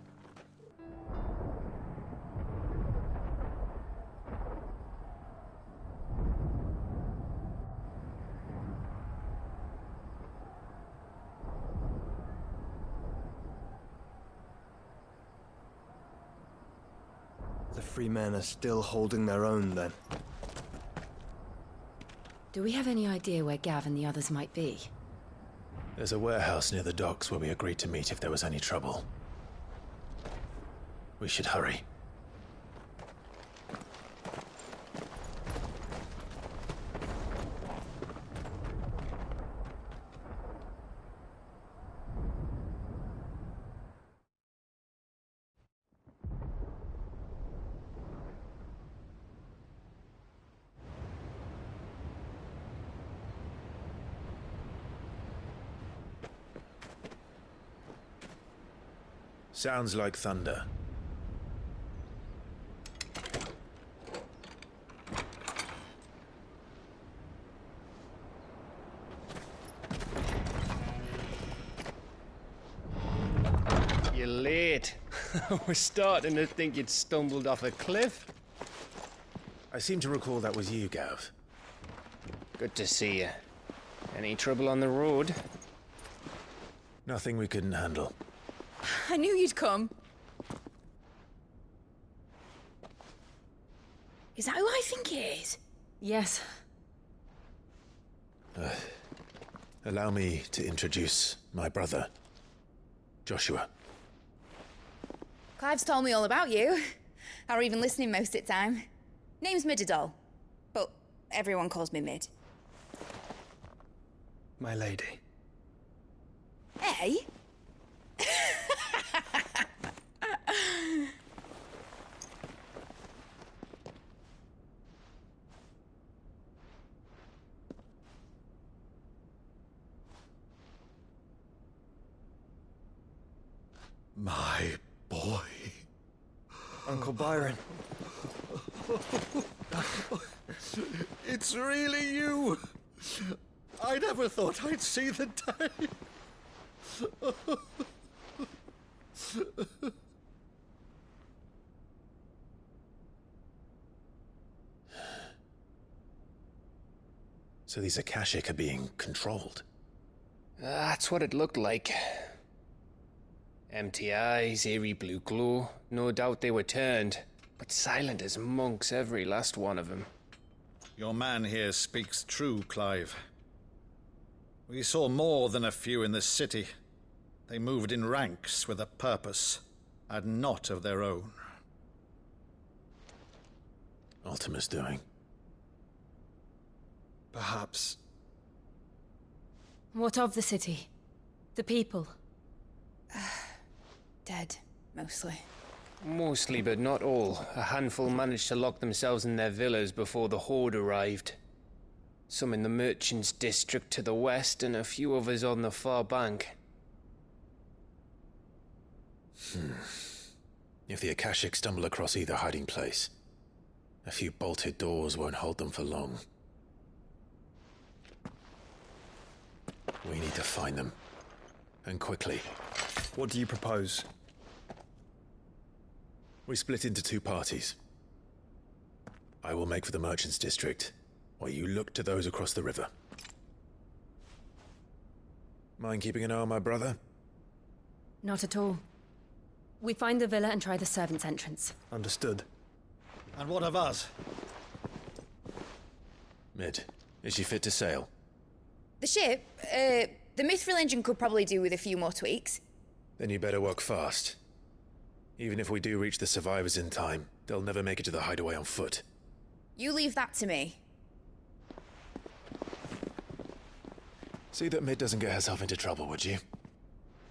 The free men are still holding their own, then. Do we have any idea where Gav and the others might be? There's a warehouse near the docks where we agreed to meet if there was any trouble. We should hurry. Sounds like thunder. You're late. We're starting to think you'd stumbled off a cliff. I seem to recall that was you, Gav. Good to see you. Any trouble on the road? Nothing we couldn't handle. I knew you'd come. Is that who I think it is? Yes. Allow me to introduce my brother, Joshua. Clive's told me all about you. Or even listening most of the time. Name's Midadol, but everyone calls me Mid. My lady. Hey? My boy. Uncle Byron. It's really you! I never thought I'd see the day. So these Akashic are being controlled? That's what it looked like. Empty eyes, eerie blue glow. No doubt they were turned, but silent as monks, every last one of them. Your man here speaks true, Clive. We saw more than a few in this city. They moved in ranks with a purpose, and not of their own. Ultima's doing. Perhaps. What of the city? The people? Dead, mostly. Mostly, but not all. A handful managed to lock themselves in their villas before the Horde arrived. Some in the Merchants' District to the west, and a few others on the far bank. If the Akashic stumble across either hiding place, a few bolted doors won't hold them for long. We need to find them. And quickly. What do you propose? We split into two parties. I will make for the Merchants' District, while you look to those across the river. Mind keeping an eye on my brother? Not at all. We find the villa and try the servants' entrance. Understood. And what of us? Mid, is she fit to sail? The ship, the Mithril engine could probably do with a few more tweaks. Then you better work fast. Even if we do reach the survivors in time, they'll never make it to the hideaway on foot. You leave that to me. See that Mid doesn't get herself into trouble, would you?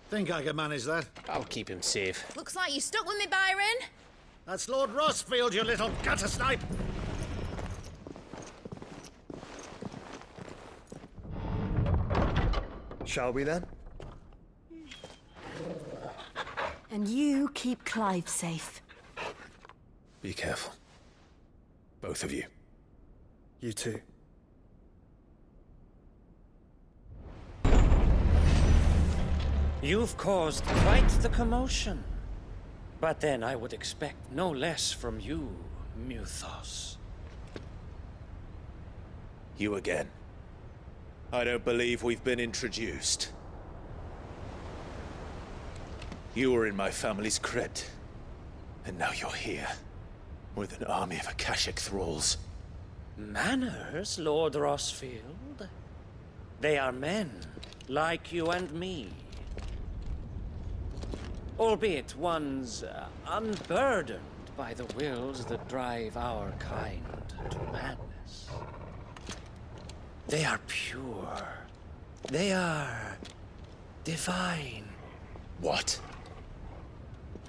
Think I can manage that. I'll keep him safe. Looks like you stuck with me, Byron. That's Lord Rossfield, you little gutter snipe! Shall we then? And you keep Clive safe. Be careful. Both of you. You too. You've caused quite the commotion. But then I would expect no less from you, Mythos. You again. I don't believe we've been introduced. You were in my family's crypt, and now you're here, with an army of Akashic thralls. Manners, Lord Rossfield? They are men, like you and me. Albeit ones unburdened by the wills that drive our kind to madness. They are pure. They are divine. What?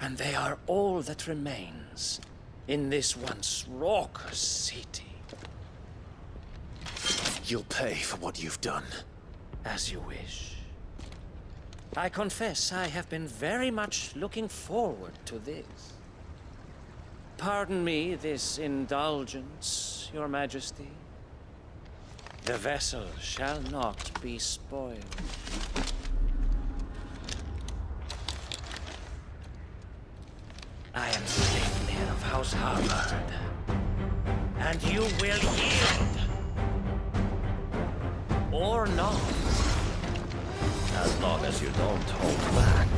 And they are all that remains in this once raucous city. You'll pay for what you've done. As you wish. I confess I have been very much looking forward to this. Pardon me this indulgence, Your Majesty. The vessel shall not be spoiled. I am Sleipnir of House Harvard, and you will yield. Or not. As long as you don't hold back.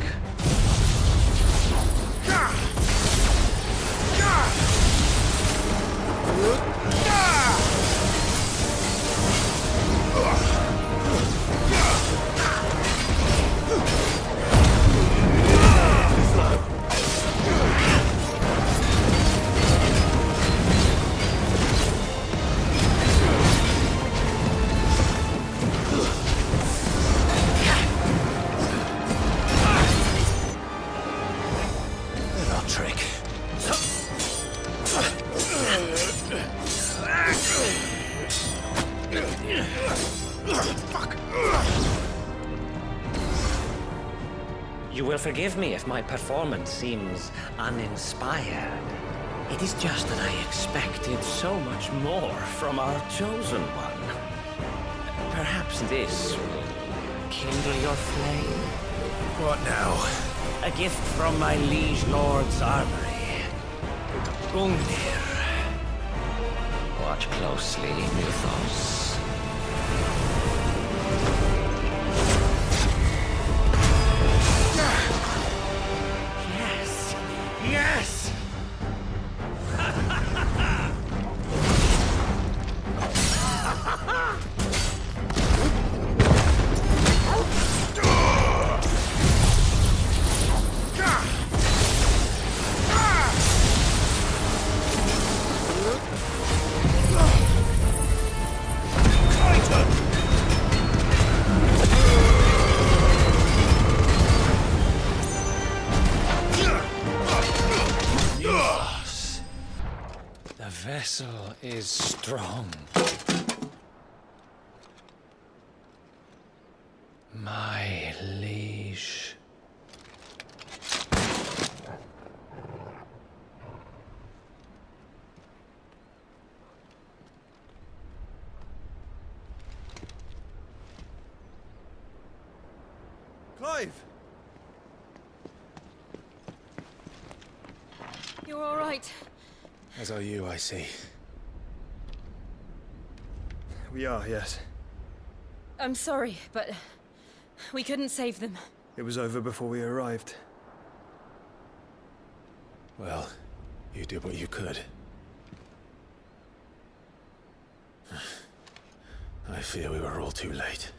You will forgive me if my performance seems uninspired. It is just that I expected so much more from our chosen one. Perhaps this will kindle your flame. What now? A gift from my liege lord's armory. Gungnir. Watch closely, Mythos. Yes! Yes! The vessel is strong. My liege. Clive! You're all right. As are you, I see. We are, yes. I'm sorry, but we couldn't save them. It was over before we arrived. Well, you did what you could. I fear we were all too late.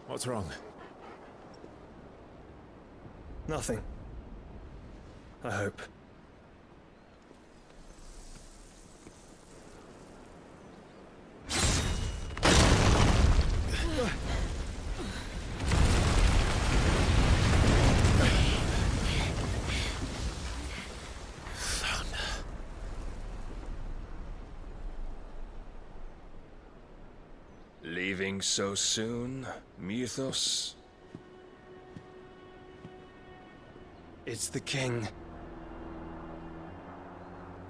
What's wrong? Nothing. I hope. Leaving so soon, Mythos? It's the king.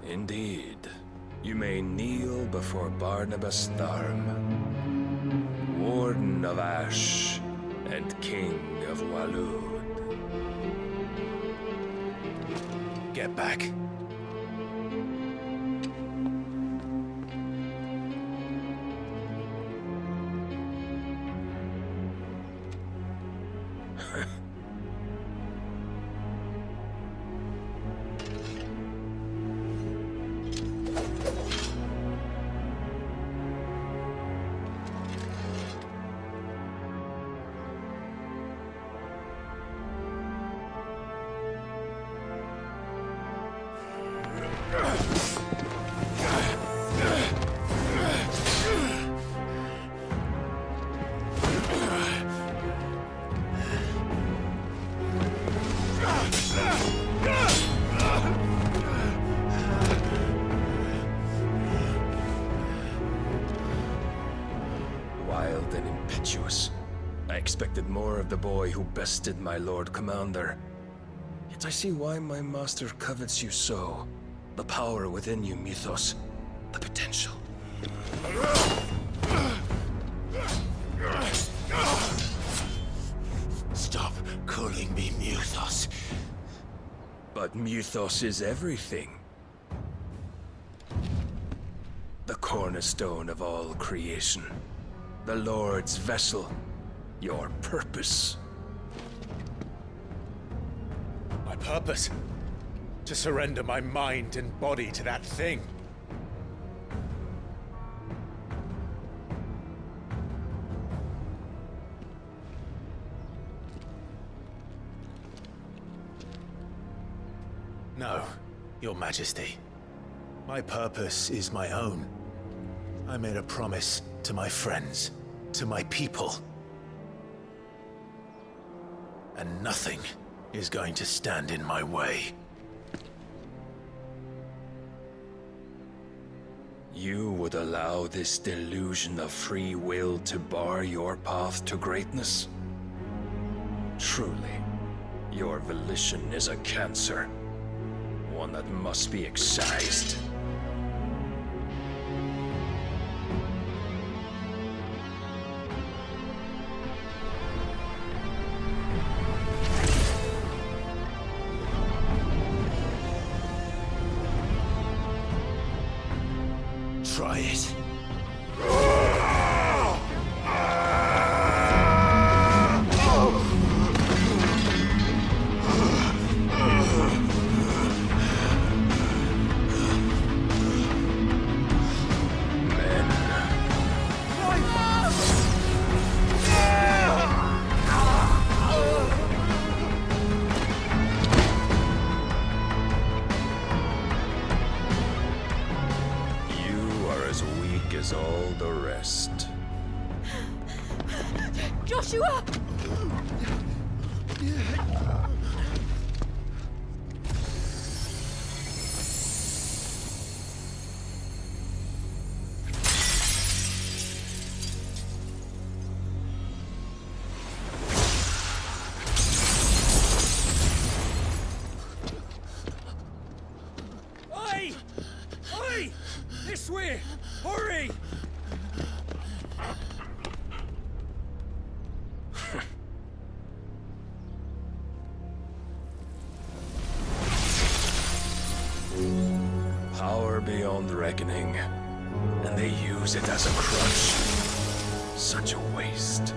Indeed. You may kneel before Barnabas Tharm, Warden of Ash and King of Walud. Get back. Wild and impetuous. I expected more of the boy who bested my Lord Commander. Yet I see why my master covets you so. The power within you, Mythos. The potential. Stop calling me Mythos. But Mythos is everything. The cornerstone of all creation. The Lord's vessel. Your purpose. My purpose? To surrender my mind and body to that thing. No, Your Majesty. My purpose is my own. I made a promise to my friends, to my people. And nothing is going to stand in my way. You would allow this delusion of free will to bar your path to greatness? Truly, Your volition is a cancer. One that must be excised. Try it. As all the rest. Joshua! Oi! Oi! This way! Hurry! Power beyond reckoning, and they use it as a crutch. Such a waste.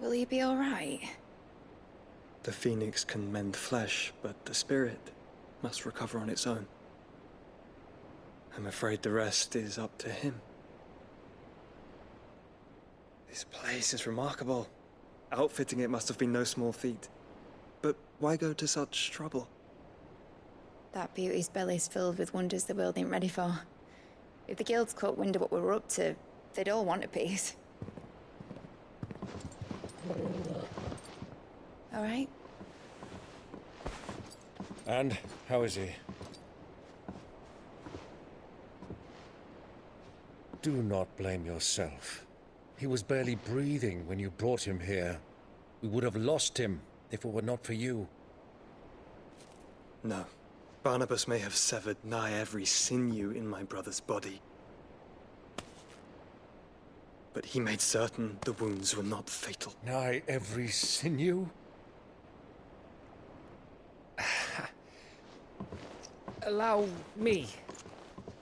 Will he be all right? The Phoenix can mend flesh, but the spirit must recover on its own. I'm afraid the rest is up to him. This place is remarkable. Outfitting it must have been no small feat. But why go to such trouble? That beauty's belly's filled with wonders the world ain't ready for. If the guilds caught wind of what we were up to, they'd all want a piece. All right? And how is he? Do not blame yourself. He was barely breathing when you brought him here. We would have lost him if it were not for you. No. Barnabas may have severed nigh every sinew in my brother's body. But he made certain the wounds were not fatal. Nigh every sinew? Allow me,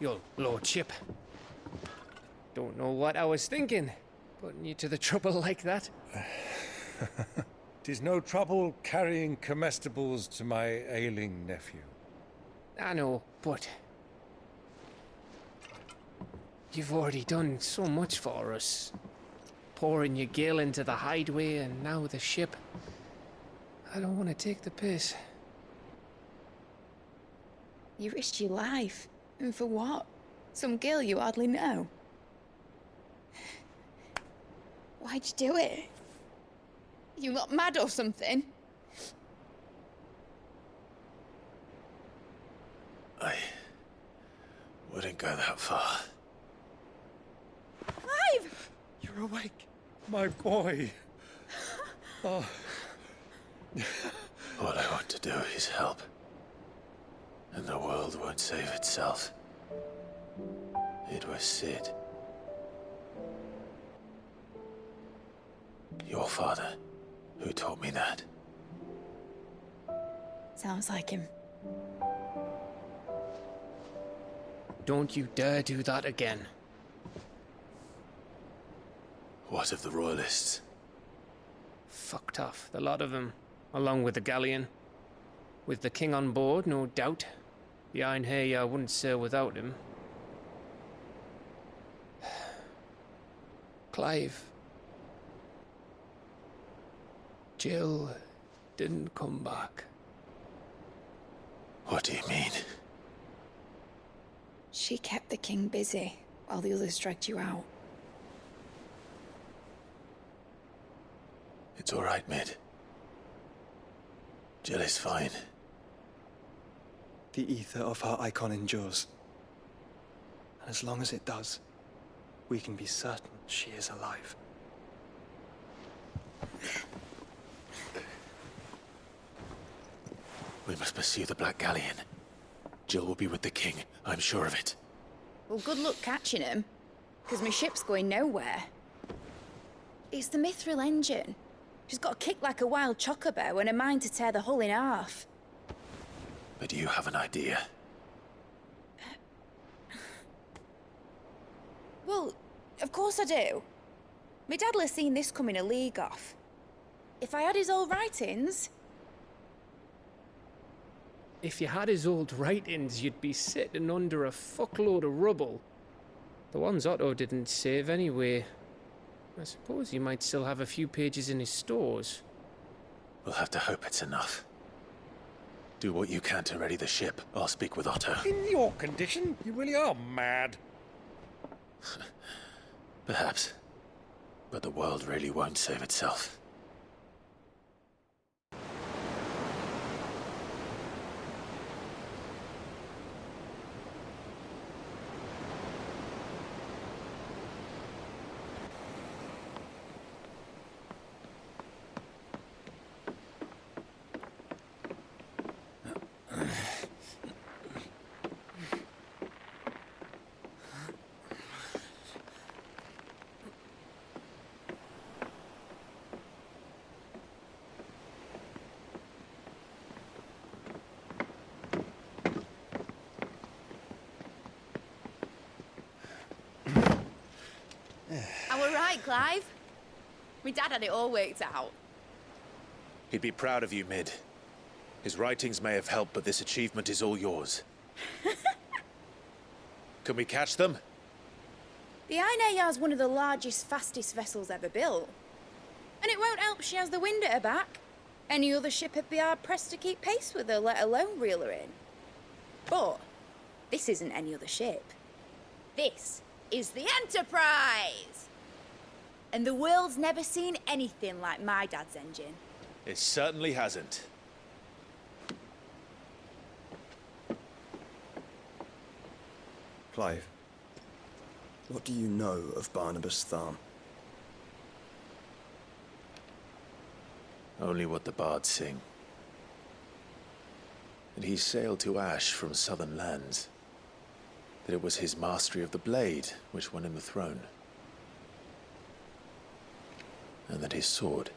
your lordship. Don't know what I was thinking, putting you to the trouble like that. 'Tis no trouble carrying comestibles to my ailing nephew. I know, but you've already done so much for us. Pouring your gil into the hideaway and now the ship. I don't want to take the piss. You risked your life. And for what? Some girl you hardly know. Why'd you do it? You not mad or something? I wouldn't go that far. Clive! You're awake, my boy. Oh. All I want to do is help. And the world won't save itself. It was Sid. Your father, who taught me that. Sounds like him. Don't you dare do that again. What of the Royalists? Fucked off, the lot of them, along with the galleon. With the king on board, no doubt. Behind here, I wouldn't sail without him. Clive. Jill didn't come back. What do you mean? She kept the king busy while the others dragged you out. It's all right, Mid. Jill is fine. The ether of her icon endures. And as long as it does, we can be certain she is alive. We must pursue the Black Galleon. Jill will be with the king, I'm sure of it. Well, good luck catching him, because my ship's going nowhere. It's the Mithril engine. She's got a kick like a wild chocobo and a mind to tear the hull in half. But you have an idea. Well, of course I do. My dad'll have seen this coming a league off. If I had his old writings... If you had his old writings, you'd be sitting under a fuckload of rubble. The ones Otto didn't save anyway. I suppose he might still have a few pages in his stores. We'll have to hope it's enough. Do what you can to ready the ship. I'll speak with Otto. In your condition, you really are mad. Perhaps. But the world really won't save itself. Clive? My dad had it all worked out. He'd be proud of you, Mid. His writings may have helped, but this achievement is all yours. Can we catch them? The Ainayar's one of the largest, fastest vessels ever built. And it won't help she has the wind at her back. Any other ship would be hard-pressed to keep pace with her, let alone reel her in. But this isn't any other ship. This is the Enterprise! And the world's never seen anything like my dad's engine. It certainly hasn't. Clive, what do you know of Barnabas Tharm? Only what the bards sing. That he sailed to Ash from southern lands. That it was his mastery of the blade which won him the throne. And that his sword,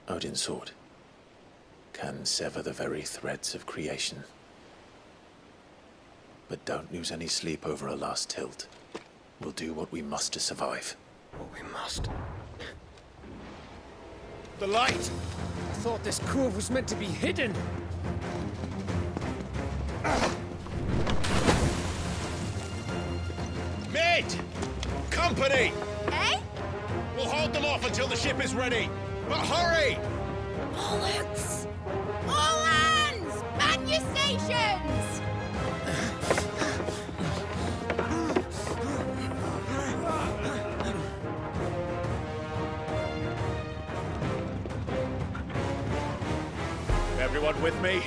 Odin's sword, can sever the very threads of creation. But don't lose any sleep over a last tilt. We'll do what we must to survive. What we must. The light! I thought this cove was meant to be hidden. Mate! Company! Eh? We'll hold them off until the ship is ready. But hurry! Bollocks! All hands! Man your stations! Everyone with me?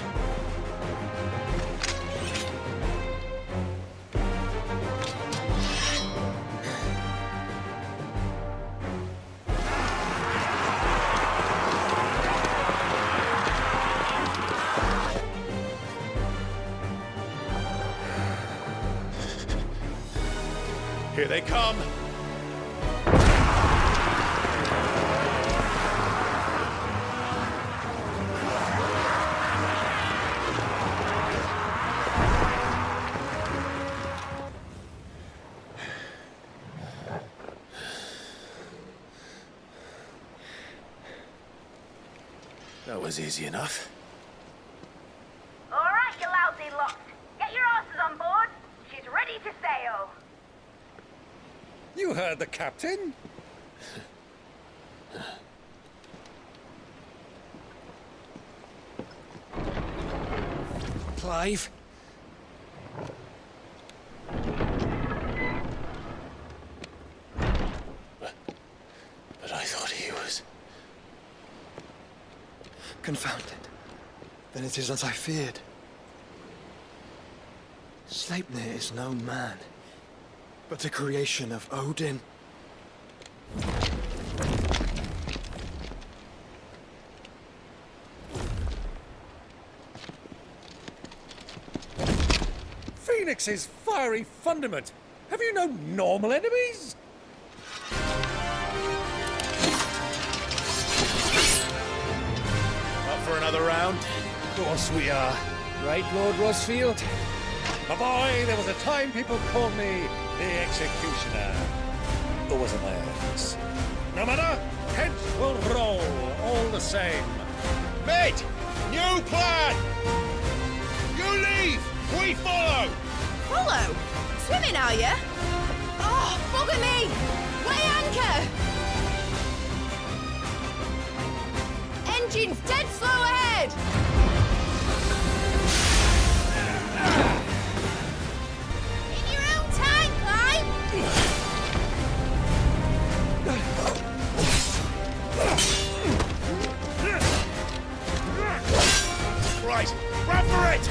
Here they come! That was easy enough. All right, you lousy lot. Get your asses on board. She's ready to sail. You heard the captain. Clive? But I thought he was... Confounded. Then it is as I feared. Sleipnir is no man, but a creation of Odin. Phoenix's fiery fundament! Have you no normal enemies? Up for another round? Of course we are. Right, Lord Rosfield? My boy, there was a time people called me the Executioner. Or was it my ex? No matter, heads will roll, all the same. Mate! New plan! You leave! We follow! Follow? Swimming, are you? Oh, bugger me! Weigh anchor! Engine's dead slow ahead! In your own time, Clive! Right, run for it!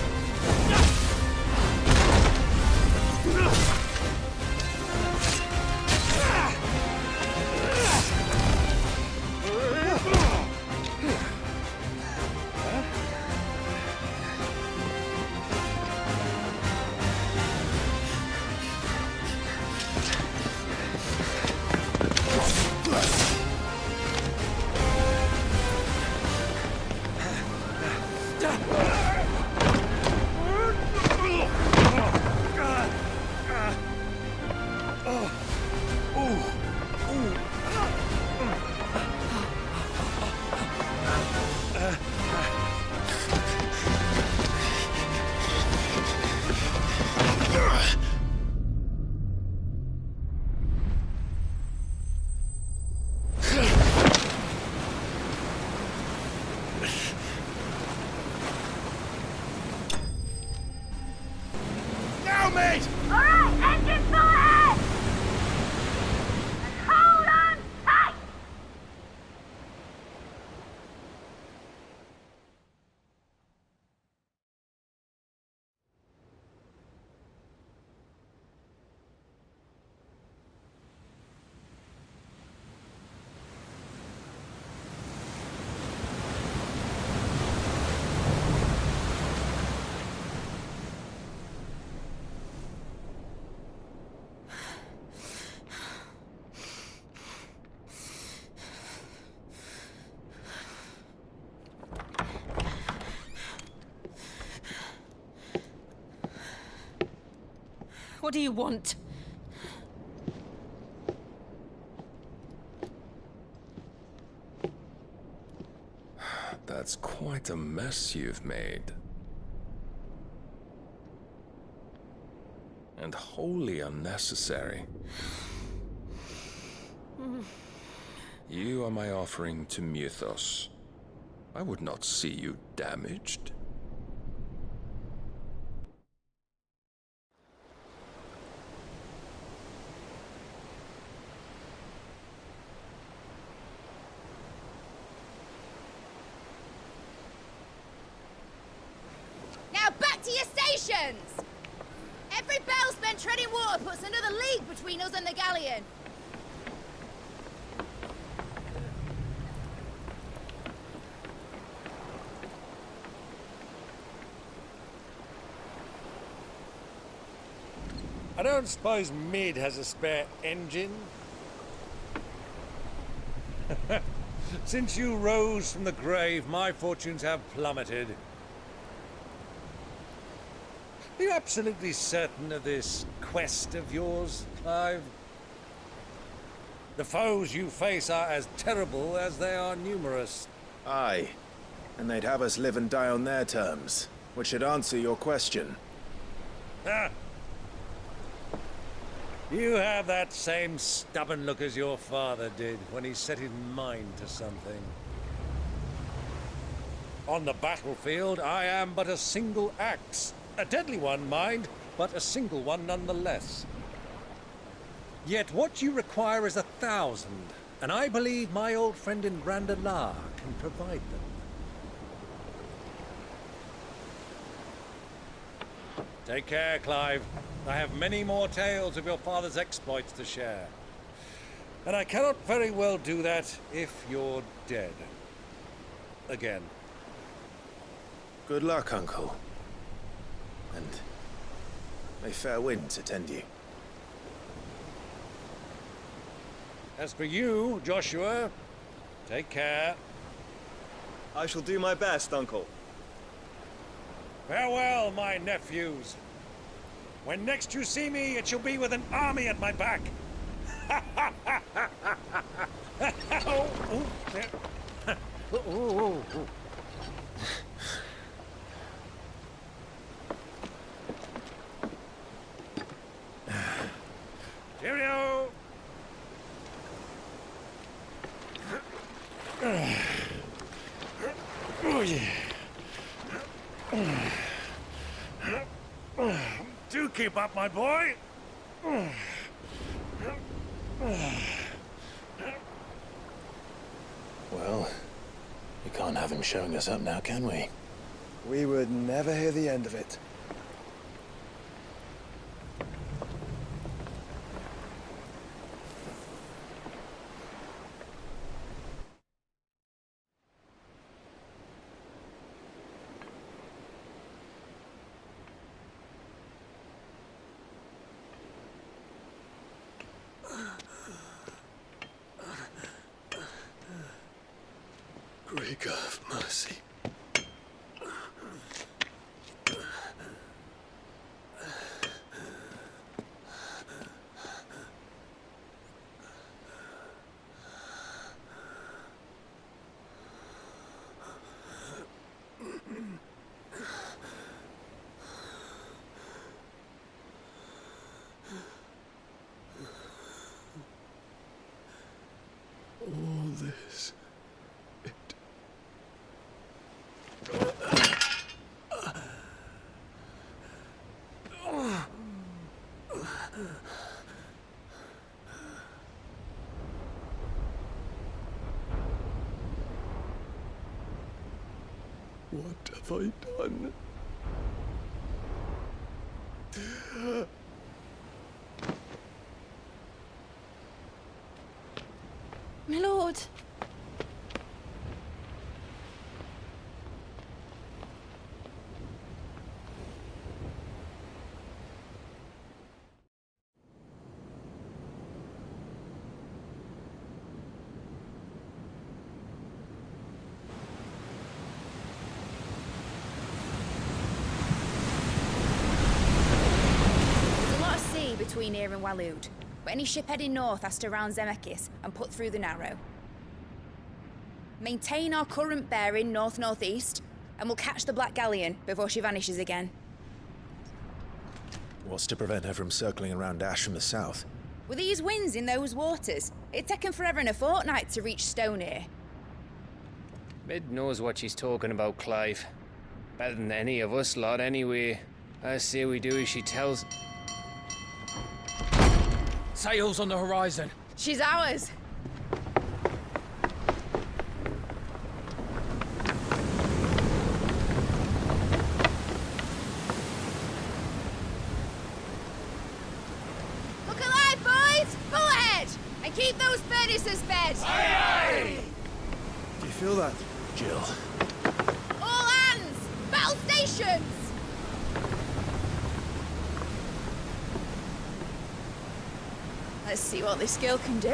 What do you want? That's quite a mess you've made. And wholly unnecessary. You are my offering to Mythos. I would not see you damaged. Now back to your stations! Every bell spent treading water puts another league between us and the galleon. I don't suppose Mid has a spare engine? Since you rose from the grave, my fortunes have plummeted. Are you absolutely certain of this quest of yours, Clive? The foes you face are as terrible as they are numerous. Aye, and they'd have us live and die on their terms, which should answer your question. Ah! You have that same stubborn look as your father did when he set his mind to something. On the battlefield, I am but a single axe. A deadly one, mind, but a single one nonetheless. Yet what you require is 1,000, and I believe my old friend in Brandalar can provide them. Take care, Clive. I have many more tales of your father's exploits to share. And I cannot very well do that if you're dead. Again. Good luck, Uncle. And may fair winds attend you. As for you, Joshua, take care. I shall do my best, Uncle. Farewell, my nephews. When next you see me, it shall be with an army at my back. Cheerio! Oh, yeah. Do keep up, my boy. Well, we can't have him showing us up now, can we? We would never hear the end of it. Great God of mercy. All this. What have I done? My lord. Between here and Waloed, but any ship heading north has to round Zemeckis and put through the Narrow. Maintain our current bearing north-northeast, and we'll catch the Black Galleon before she vanishes again. What's to prevent her from circling around Ash from the south? With these winds in those waters, it'd taken forever and a fortnight to reach Stonehere. Mid knows what she's talking about, Clive. Better than any of us lot, anyway. I say we do as she tells. Sails on the horizon. She's ours. Look alive, boys! Pull ahead! And keep those furnaces fed! Aye, aye! Do you feel that? Jill. All hands! Battle stations! Let's see what this girl can do.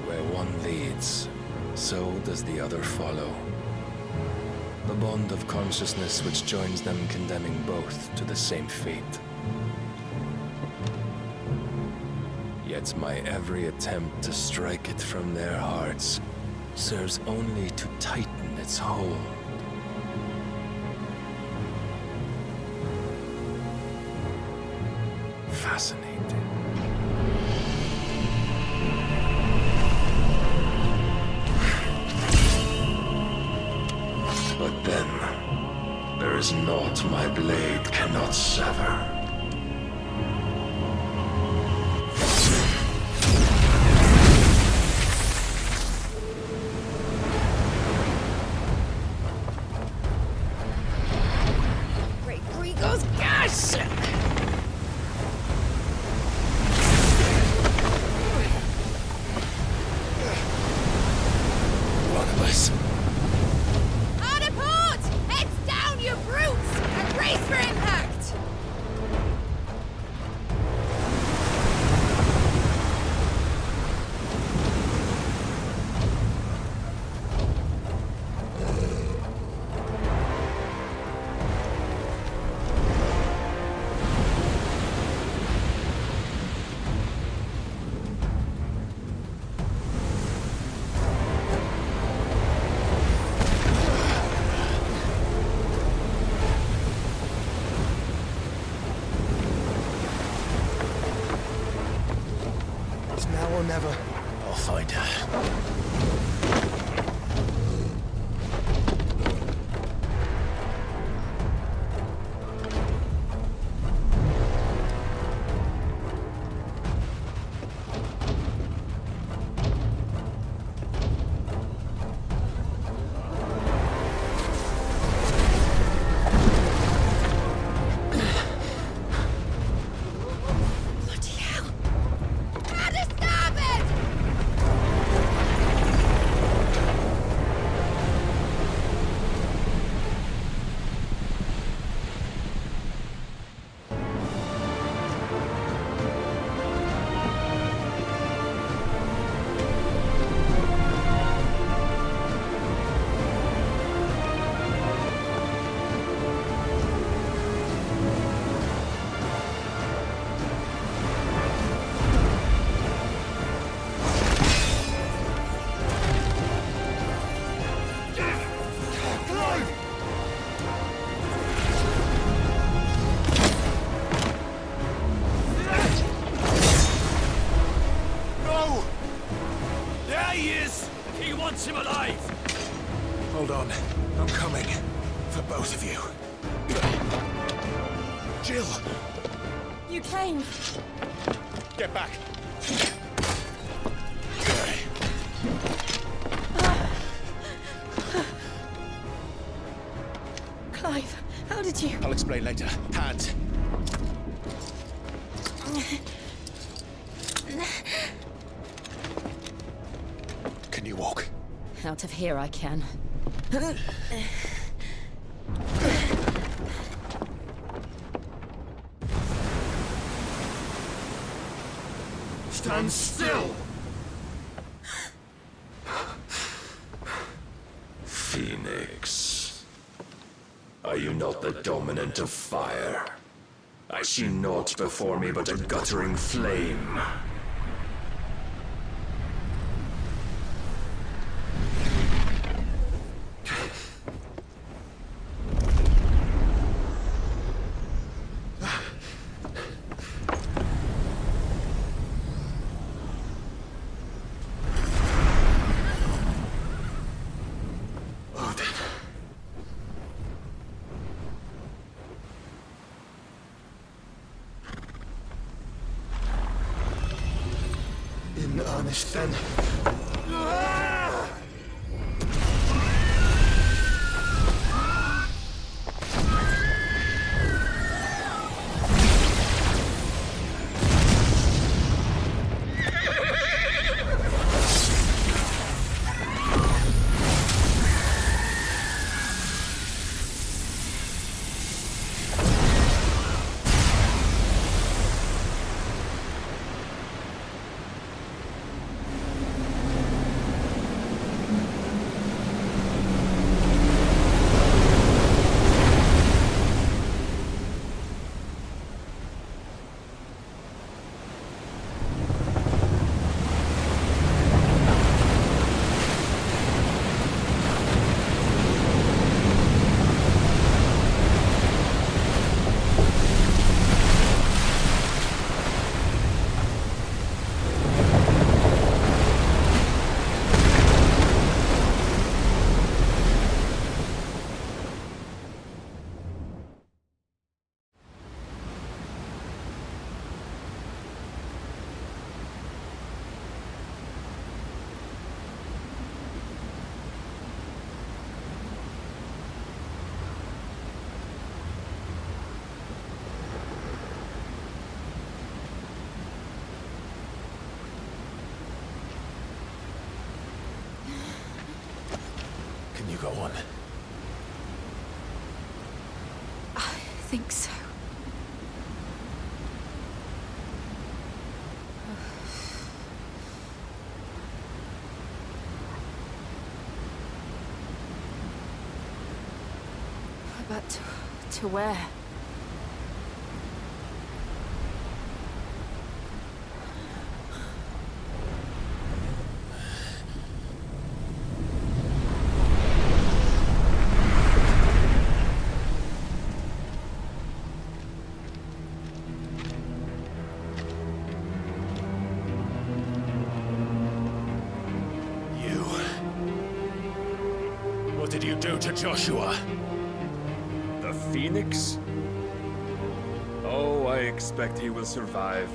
Where one leads, so does the other follow. The bond of consciousness which joins them condemning both to the same fate. Yet Yet my every attempt to strike it from their hearts serves only to tighten its hold. Fascinating. But then, there is naught my blade cannot sever. Great Grigo's gosh! One of us. Hard a port! Heads down, you brutes! And brace for impact! It's now or never. I'll find her. Bloody hell! Hard a starboard! No! There he is! He wants him alive! Hold on. I'm coming. For both of you. Jill! You came. Get back! Clive, how did you... I'll explain later. Hands. Can you walk? Out of here I can. Stand still! Phoenix. Are you not the dominant of fire? I see naught before me but a guttering flame. In earnest, then. Go on. I think so. But to where? What did you do to Joshua? The Phoenix? Oh, I expect he will survive.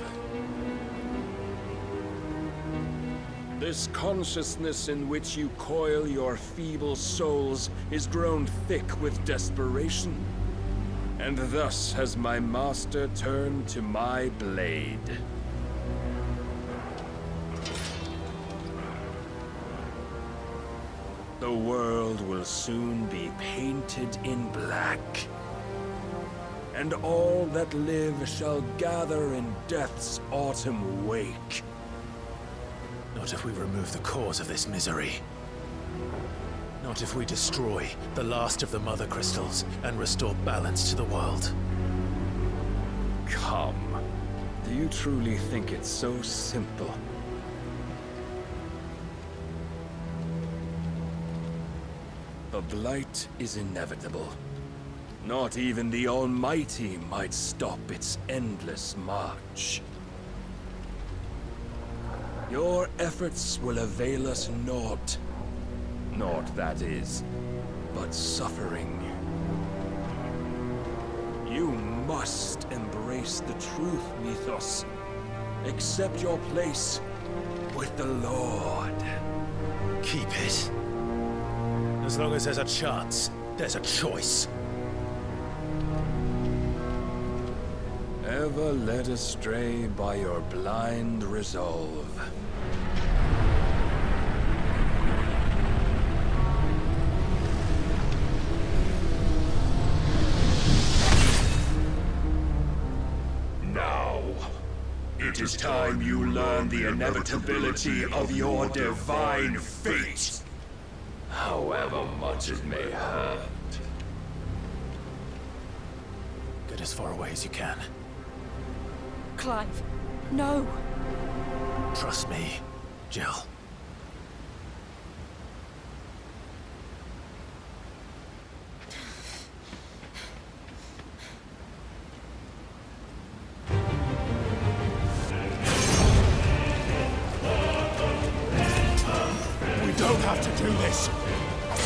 This consciousness in which you coil your feeble souls is grown thick with desperation. And thus has my master turned to my blade. The world will soon be painted in black. And all that live shall gather in death's autumn wake. Not if we remove the cause of this misery. Not if we destroy the last of the Mother Crystals and restore balance to the world. Come. Do you truly think it's so simple? The blight is inevitable. Not even the Almighty might stop its endless march. Your efforts will avail us naught. Naught, that is, but suffering. You must embrace the truth, Mythos. Accept your place with the Lord. Keep it. As long as there's a chance, there's a choice. Ever led astray by your blind resolve. Now, it is time you learn the inevitability of your divine fate. However much it may hurt. Get as far away as you can. Clive, no. Trust me, Jill. We don't have to do this.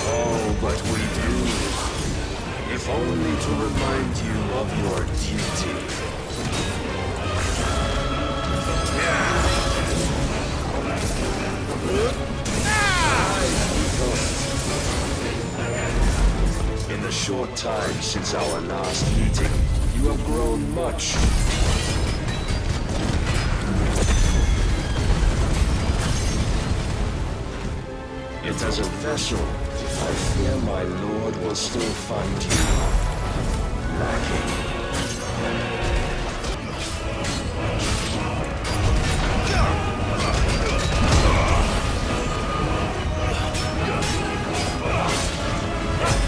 Oh, but we do. If only to remind you of your duty. In the short time since our last meeting, you have grown much. Yet as a vessel, I fear my lord will still find you lacking.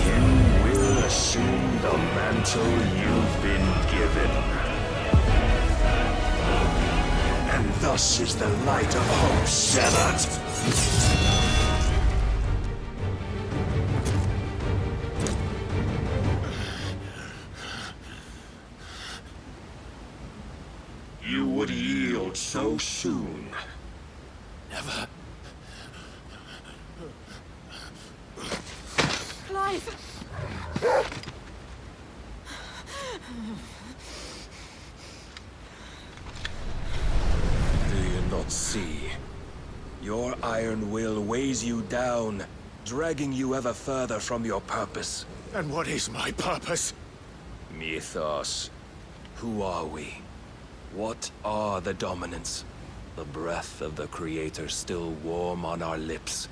You will assume the mantle you've been given. And thus is the light of hope severed. You would yield so soon. Never. Clive! Do you not see? Your iron will weighs you down, dragging you ever further from your purpose. And what is my purpose? Mythos. Who are we? What are the dominants? The breath of the Creator still warm on our lips.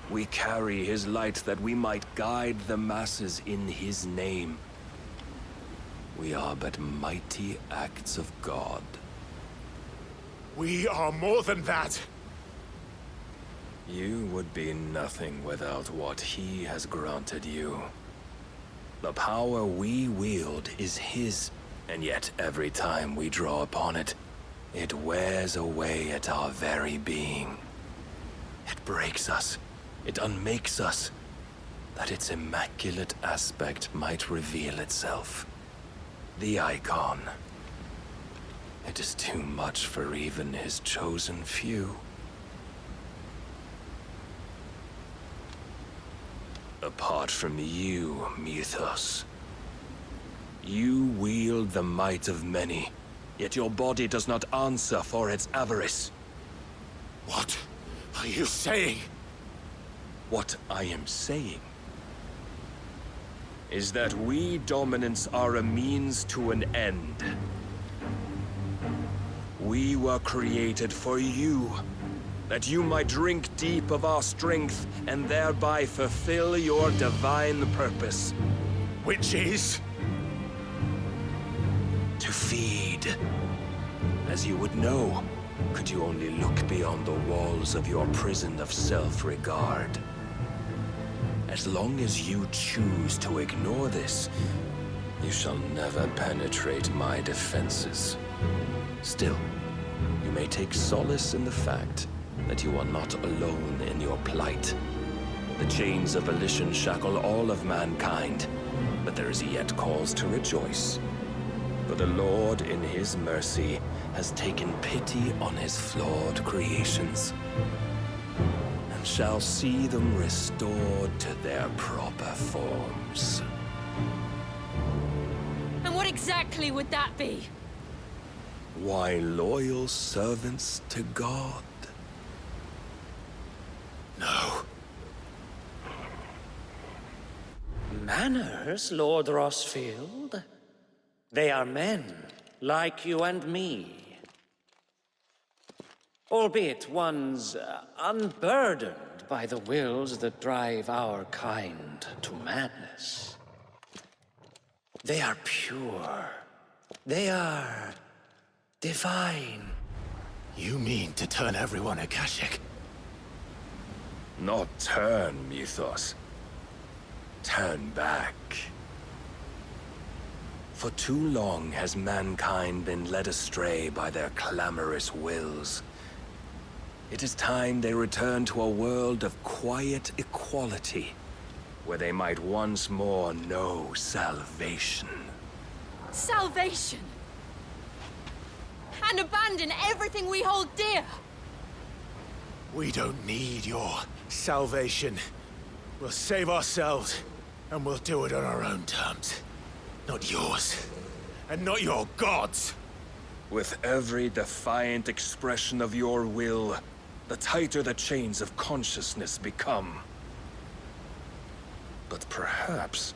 We carry his light that we might guide the masses in his name. We are but mighty acts of God. We are more than that. You would be nothing without what he has granted you. The power we wield is his, and yet every time we draw upon it, it wears away at our very being. It breaks us. It unmakes us, that its immaculate aspect might reveal itself. The icon. It is too much for even his chosen few. Apart from you, Mythos, you wield the might of many, yet your body does not answer for its avarice. What are you saying? What I am saying is that we dominants are a means to an end. We were created for you, that you might drink deep of our strength and thereby fulfill your divine purpose. Which is? To feed. As you would know, could you only look beyond the walls of your prison of self-regard. As long as you choose to ignore this, you shall never penetrate my defenses. Still, you may take solace in the fact that you are not alone in your plight. The chains of volition shackle all of mankind, but there is yet cause to rejoice. For the Lord, in his mercy, has taken pity on his flawed creations, and shall see them restored to their proper forms. And what exactly would that be? Why, loyal servants to God. No. Manners, Lord Rosfield? They are men, like you and me. Albeit ones unburdened by the wills that drive our kind to madness. They are pure. They are divine. You mean to turn everyone Akashic? Not turn, Mythos. Turn back. For too long has mankind been led astray by their clamorous wills. It is time they return to a world of quiet equality, where they might once more know salvation. Salvation? And abandon everything we hold dear? We don't need your salvation. We'll save ourselves, and we'll do it on our own terms. Not yours, and not your gods. With every defiant expression of your will, the tighter the chains of consciousness become. But perhaps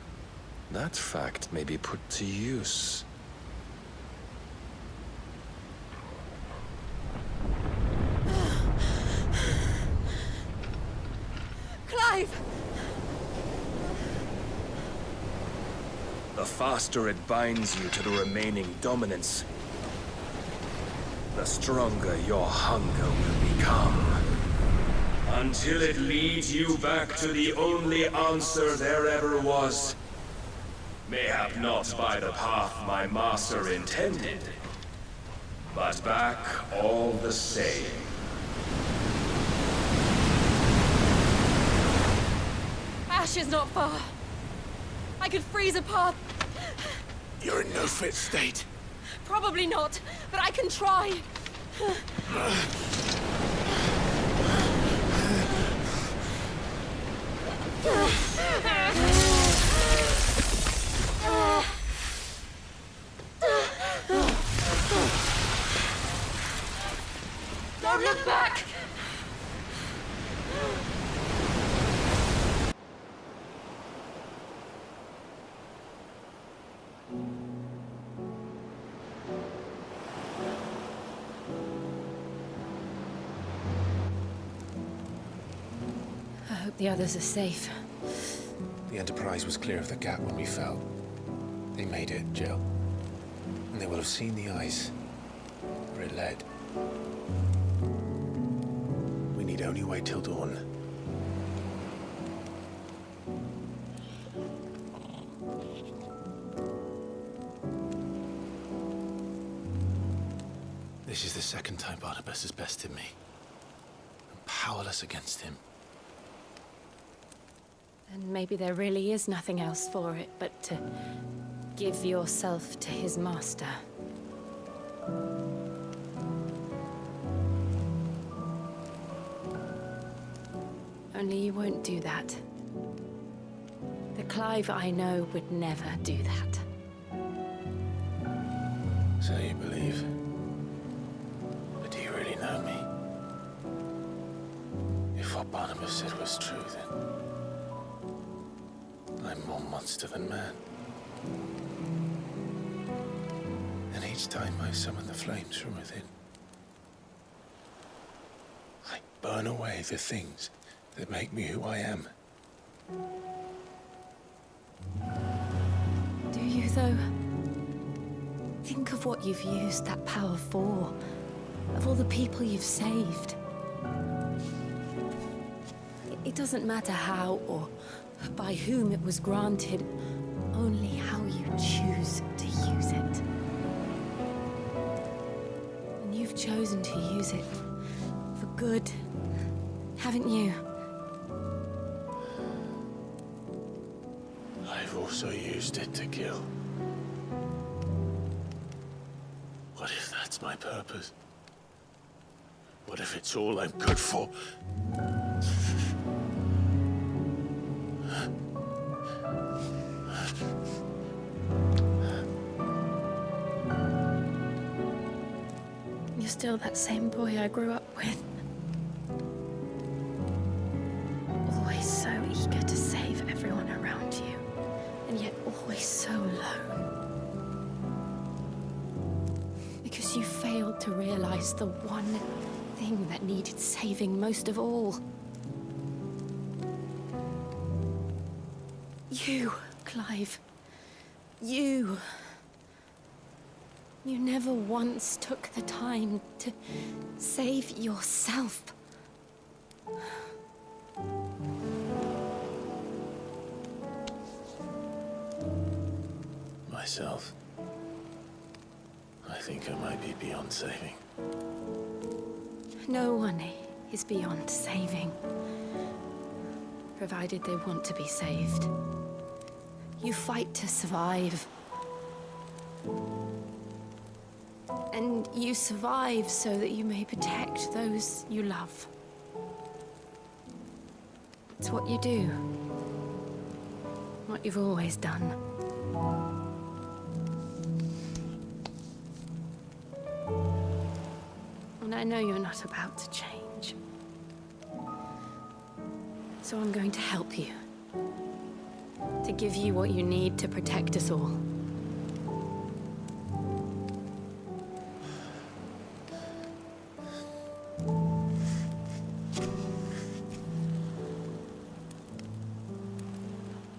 that fact may be put to use. Clive! The faster it binds you to the remaining dominance, the stronger your hunger will become. Until it leads you back to the only answer there ever was. Mayhap not by the path my master intended, but back all the same. Ash is not far. I could freeze a path. You're in no fit state. Probably not, but I can try. Don't look back! The others are safe. The Enterprise was clear of the gap when we fell. They made it, Jill. And they will have seen the ice where it led. We need only wait till dawn. This is the second time Barnabas has bested me. I'm powerless against him. And maybe there really is nothing else for it but to give yourself to his master. Only you won't do that. The Clive I know would never do that. So you believe? But do you really know me? If what Barnabas said was true, then I'm more monster than man. And each time I summon the flames from within, I burn away the things that make me who I am. Do you, though? Think of what you've used that power for. Of all the people you've saved. It doesn't matter how or by whom it was granted, only how you choose to use it. And you've chosen to use it for good, haven't you? I've also used it to kill. What if that's my purpose? What if it's all I'm good for? You're still that same boy I grew up with. Always so eager to save everyone around you, and yet always so alone. Because you failed to realize the one thing that needed saving most of all. You, Clive. You. You never once took the time to save yourself. Myself. I think I might be beyond saving. No one is beyond saving, provided they want to be saved. You fight to survive. And you survive so that you may protect those you love. It's what you do. What you've always done. And I know you're not about to change. So I'm going to help you. To give you what you need to protect us all.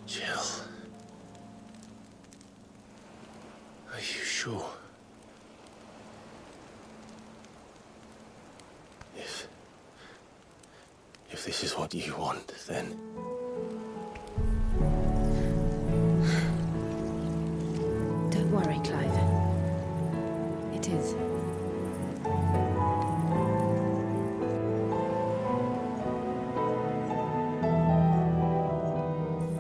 Jill. Are you sure? If this is what you want, then... Don't worry, Clive. It is.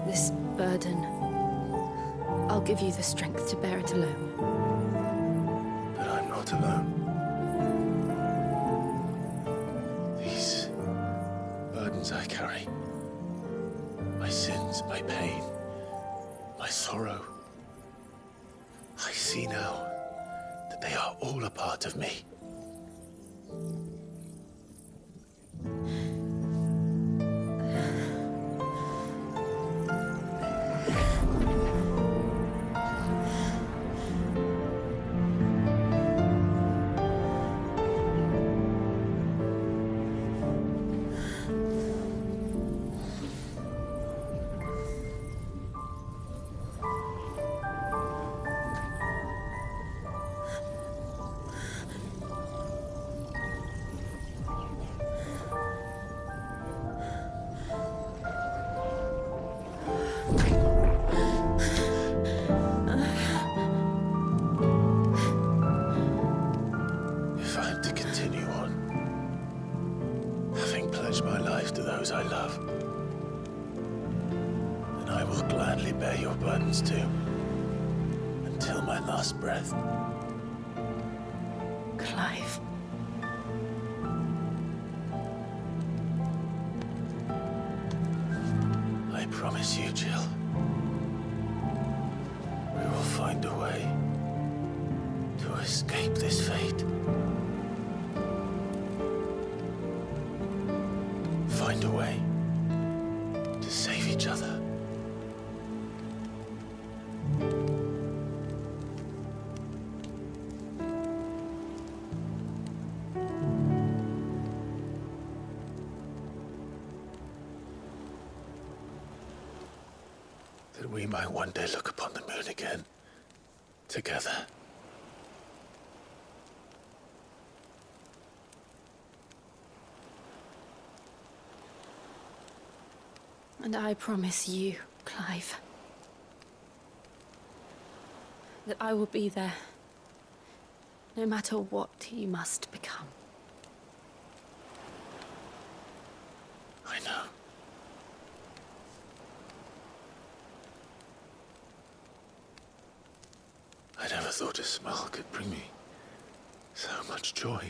This burden, I'll give you the strength to bear it alone. But I'm not alone. These burdens I carry, my sins, my pain, my sorrow, I see now that they are all a part of me. those I love. And I will gladly bear your burdens too, until my last breath. Clive. I promise you, Jill. We will find a way to escape this fate. Find a way to save each other. That we might one day look upon the moon again, together. And I promise you, Clive, that I will be there, no matter what you must become. I know. I never thought a smile could bring me so much joy.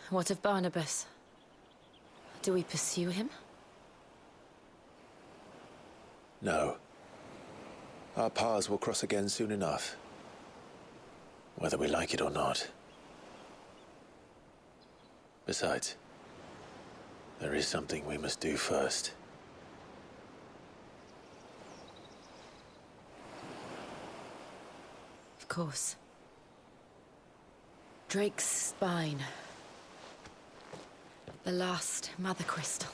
What of Barnabas? Do we pursue him? No. Our paths will cross again soon enough. Whether we like it or not. Besides, there is something we must do first. Of course. Drake's spine. The last Mother Crystal.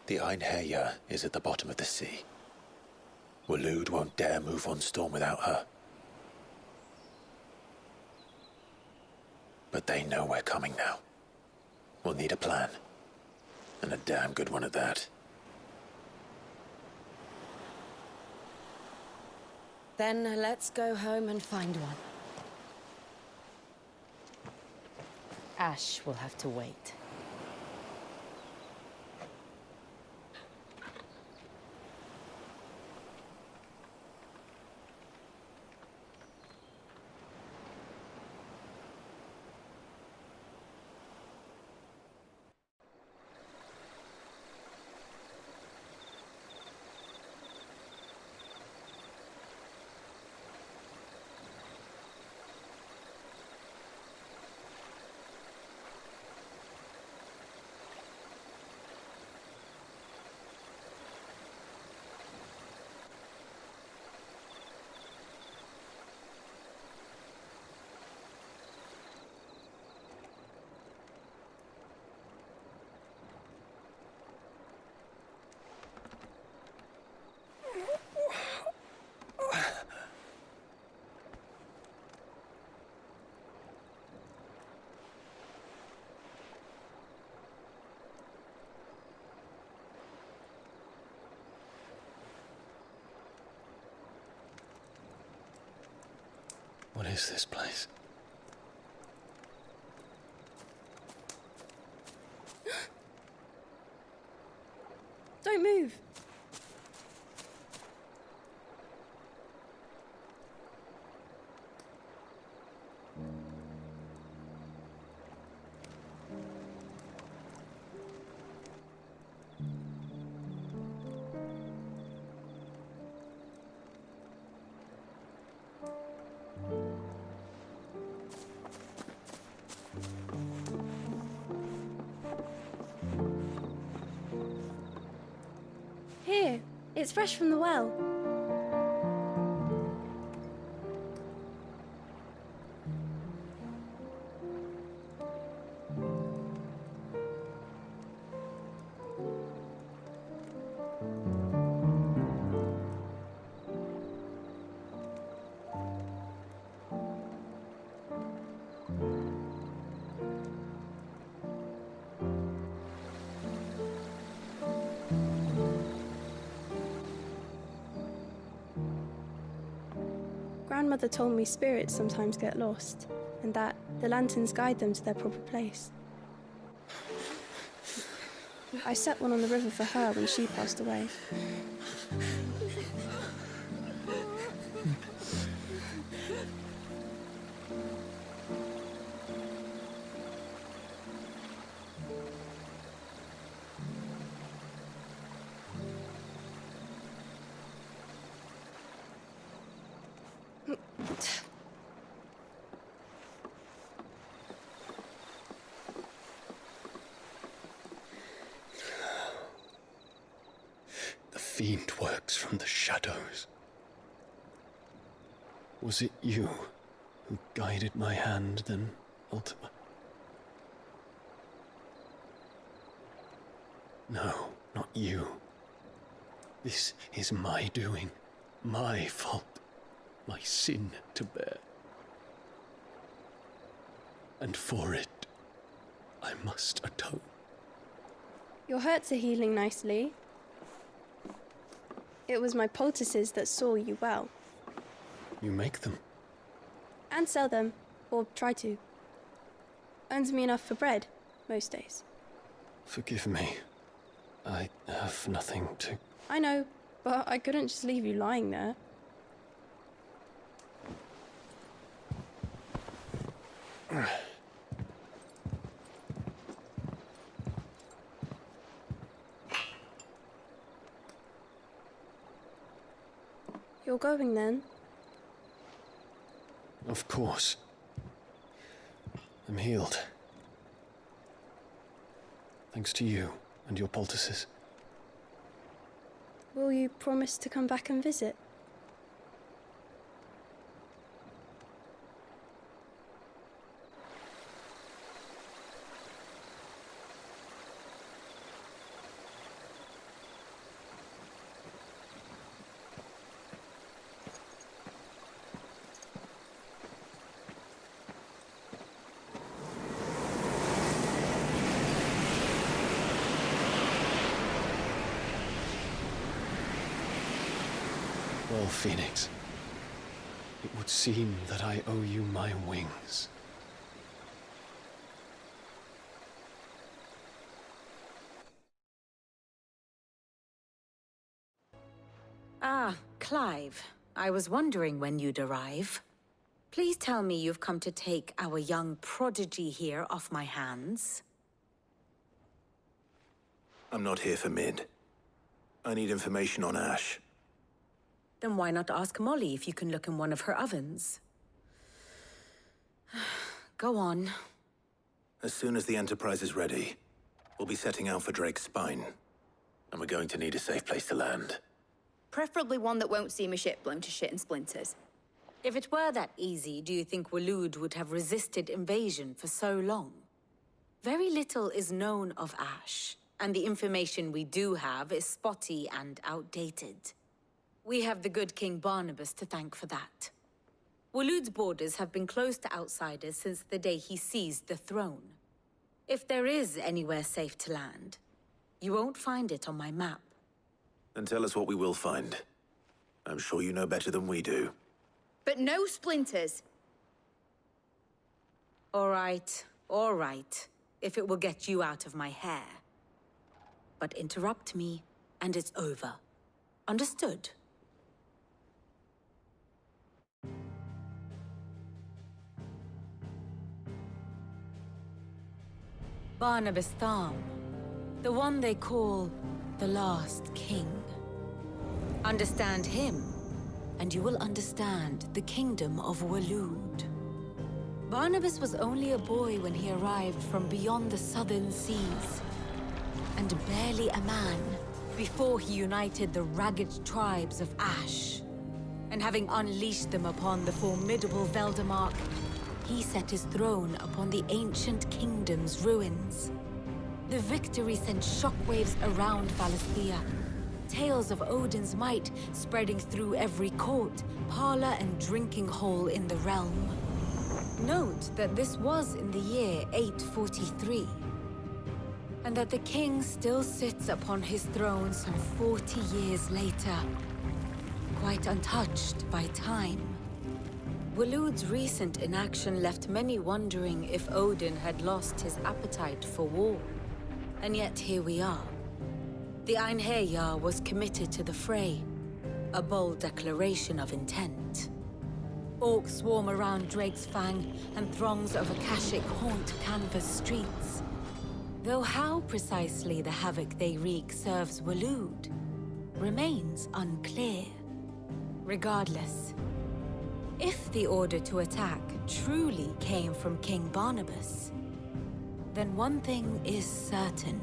The Einherjar is at the bottom of the sea. Waloed won't dare move on Storm without her. But they know we're coming now. We'll need a plan. And a damn good one at that. Then let's go home and find one. Ash will have to wait. What is this place? Don't move. Here, it's fresh from the well. Grandmother told me spirits sometimes get lost, and that the lanterns guide them to their proper place. I set one on the river for her when she passed away. The fiend works from the shadows. Was it you who guided my hand then, Ultima? No, not you. This is my doing, my fault, my sin to bear. And for it, I must atone. Your hurts are healing nicely. It was my poultices that saw you well. You make them? And sell them, or try to. Earns me enough for bread, most days. Forgive me. I have nothing to... I know, but I couldn't just leave you lying there. You're going then? Of course. I'm healed. Thanks to you and your poultices. Will you promise to come back and visit? Well, Phoenix, it would seem that I owe you my wings. Ah, Clive. I was wondering when you'd arrive. Please tell me you've come to take our young prodigy here off my hands. I'm not here for Mid. I need information on Ash. Then why not ask Molly if you can look in one of her ovens? Go on. As soon as the Enterprise is ready, we'll be setting out for Drake's Spine. And we're going to need a safe place to land. Preferably one that won't see my ship blown to shit and splinters. If it were that easy, do you think Waloed would have resisted invasion for so long? Very little is known of Ash, and the information we do have is spotty and outdated. We have the good King Barnabas to thank for that. Waloed's borders have been closed to outsiders since the day he seized the throne. If there is anywhere safe to land, you won't find it on my map. Then tell us what we will find. I'm sure you know better than we do. But no splinters. All right. If it will get you out of my hair. But interrupt me, and it's over. Understood? Barnabas Tham, the one they call the Last King. Understand him, and you will understand the kingdom of Waloed. Barnabas was only a boy when he arrived from beyond the southern seas, and barely a man before he united the ragged tribes of Ash. And having unleashed them upon the formidable Veldemark, he set his throne upon the ancient kingdom's ruins. The victory sent shockwaves around Valisthea, tales of Odin's might spreading through every court, parlor, and drinking hole in the realm. Note that this was in the year 843, and that the king still sits upon his throne some 40 years later, quite untouched by time. Waloed's recent inaction left many wondering if Odin had lost his appetite for war. And yet here we are. The Einherjar was committed to the fray, a bold declaration of intent. Orcs swarm around Drake's Fang, and throngs of Akashic haunt Canvas streets. Though how precisely the havoc they wreak serves Waloed remains unclear. Regardless, if the order to attack truly came from King Barnabas, then one thing is certain.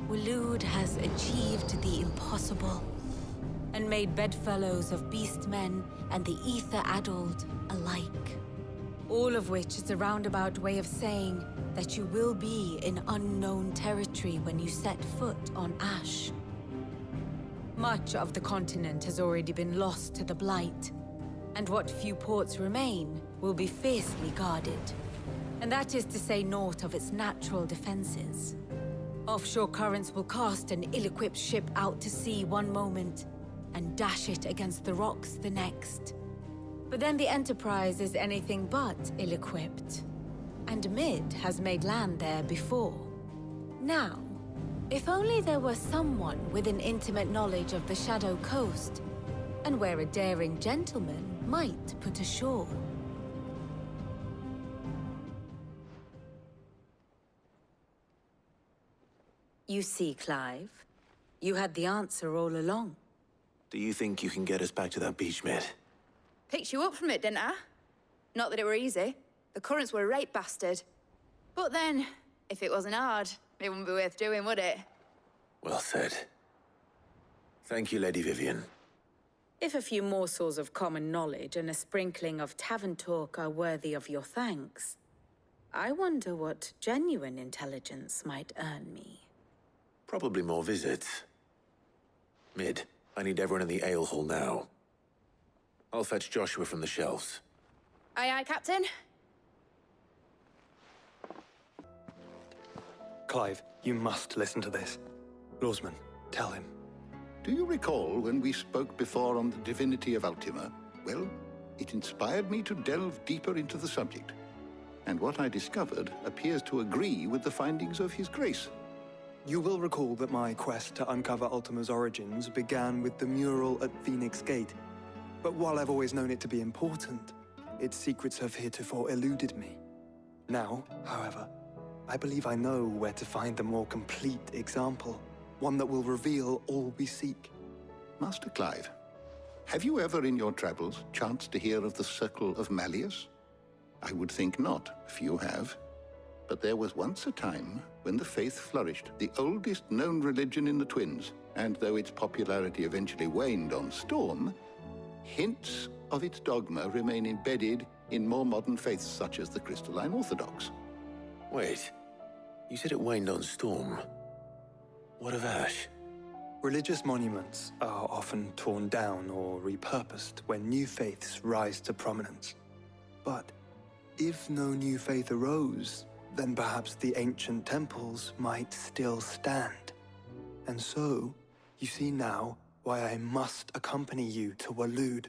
Waloed has achieved the impossible, and made bedfellows of beastmen and the ether-addled alike. All of which is a roundabout way of saying that you will be in unknown territory when you set foot on Ash. Much of the continent has already been lost to the Blight, and what few ports remain will be fiercely guarded. And that is to say naught of its natural defenses. Offshore currents will cast an ill-equipped ship out to sea one moment, and dash it against the rocks the next. But then the Enterprise is anything but ill-equipped. And Mid has made land there before. Now, if only there were someone with an intimate knowledge of the Shadow Coast, and where a daring gentleman might put ashore. You see, Clive, you had the answer all along. Do you think you can get us back to that beach, Mid? Picked you up from it, didn't I? Not that it were easy. The currents were a right bastard. But then, if it wasn't hard, it wouldn't be worth doing, would it? Well said. Thank you, Lady Vivian. If a few morsels of common knowledge and a sprinkling of tavern talk are worthy of your thanks, I wonder what genuine intelligence might earn me. Probably more visits. Mid, I need everyone in the ale hall now. I'll fetch Joshua from the shelves. Aye, aye, Captain. Clive, you must listen to this. Lawsman, tell him. Do you recall when we spoke before on the divinity of Ultima? Well, it inspired me to delve deeper into the subject. And what I discovered appears to agree with the findings of His Grace. You will recall that my quest to uncover Ultima's origins began with the mural at Phoenix Gate. But while I've always known it to be important, its secrets have heretofore eluded me. Now, however, I believe I know where to find the more complete example, one that will reveal all we seek. Master Clive, have you ever in your travels chanced to hear of the Circle of Malleus? I would think not, if you have. But there was once a time when the faith flourished, the oldest known religion in the Twins, and though its popularity eventually waned on Storm, hints of its dogma remain embedded in more modern faiths such as the Crystalline Orthodox. Wait, you said it waned on Storm. What of Ash? Religious monuments are often torn down or repurposed when new faiths rise to prominence. But if no new faith arose, then perhaps the ancient temples might still stand. And so, you see now why I must accompany you to Waloed.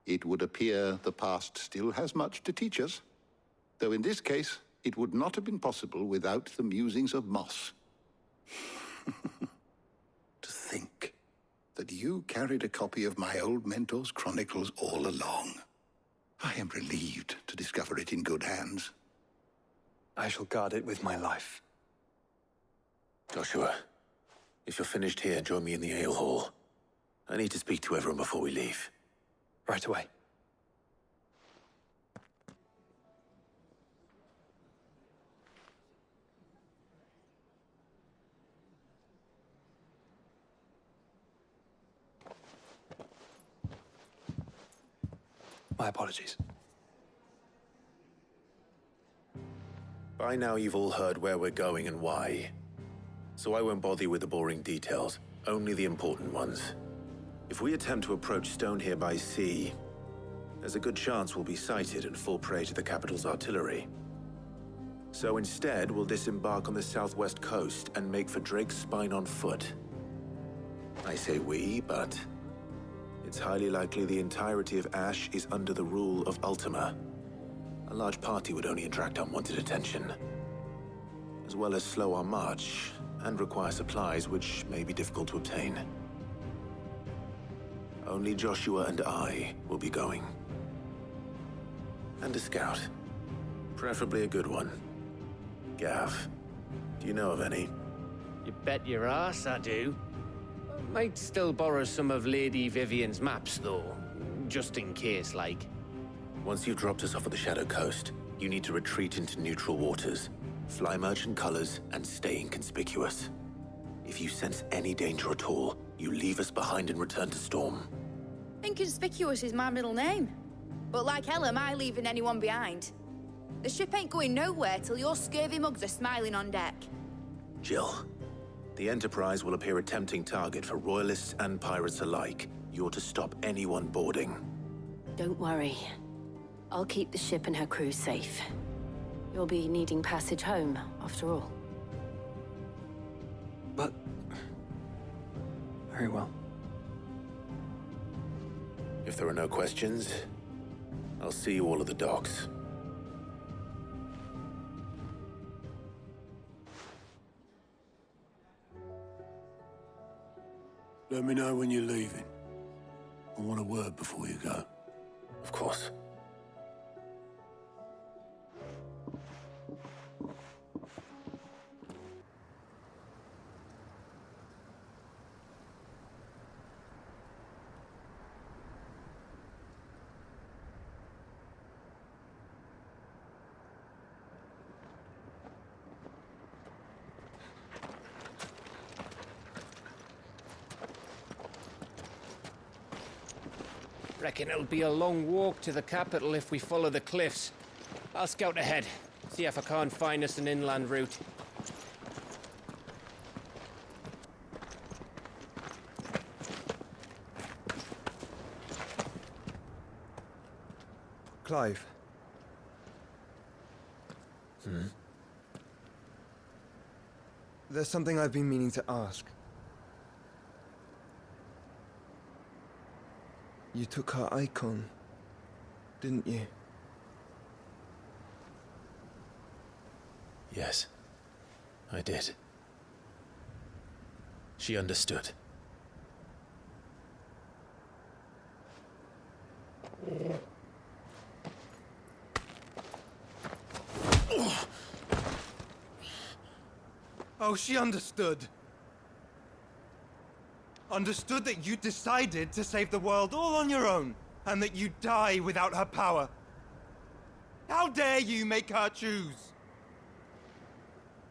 It would appear the past still has much to teach us. Though in this case, it would not have been possible without the musings of Moss. To think that you carried a copy of my old mentor's chronicles all along. I am relieved to discover it in good hands. I shall guard it with my life. Joshua, if you're finished here, join me in the ale hall. I need to speak to everyone before we leave. Right away. My apologies. By now you've all heard where we're going and why. So I won't bother you with the boring details, only the important ones. If we attempt to approach Stone here by sea, there's a good chance we'll be sighted and fall prey to the capital's artillery. So instead, we'll disembark on the southwest coast and make for Drake's Spine on foot. I say we, but it's highly likely the entirety of Ash is under the rule of Ultima. A large party would only attract unwanted attention, as well as slow our march and require supplies which may be difficult to obtain. Only Joshua and I will be going. And a scout. Preferably a good one. Gav, do you know of any? You bet your ass I do. Might still borrow some of Lady Vivian's maps, though. Just in case, like. Once you've dropped us off at the Shadow Coast, you need to retreat into neutral waters, fly merchant colors, and stay inconspicuous. If you sense any danger at all, you leave us behind and return to Storm. Inconspicuous is my middle name. But like hell am I leaving anyone behind. The ship ain't going nowhere till your scurvy mugs are smiling on deck. Jill, the Enterprise will appear a tempting target for royalists and pirates alike. You're to stop anyone boarding. Don't worry. I'll keep the ship and her crew safe. You'll be needing passage home, after all. But... very well. If there are no questions, I'll see you all at the docks. Let me know when you're leaving. I want a word before you go. Of course. Reckon it'll be a long walk to the capital if we follow the cliffs. I'll scout ahead, see if I can't find us an inland route. Clive. There's something I've been meaning to ask. You took her icon, didn't you? Yes, I did. She understood. Oh, she understood. Understood that you decided to save the world all on your own, and that you'd die without her power. How dare you make her choose?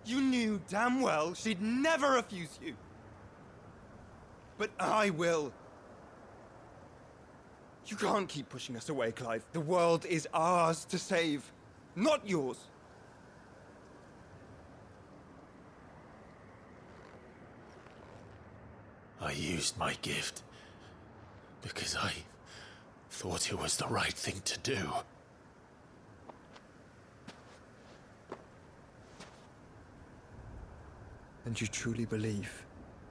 You knew damn well she'd never refuse you. But I will. You can't keep pushing us away, Clive. The world is ours to save, not yours. I used my gift because I thought it was the right thing to do. And you truly believe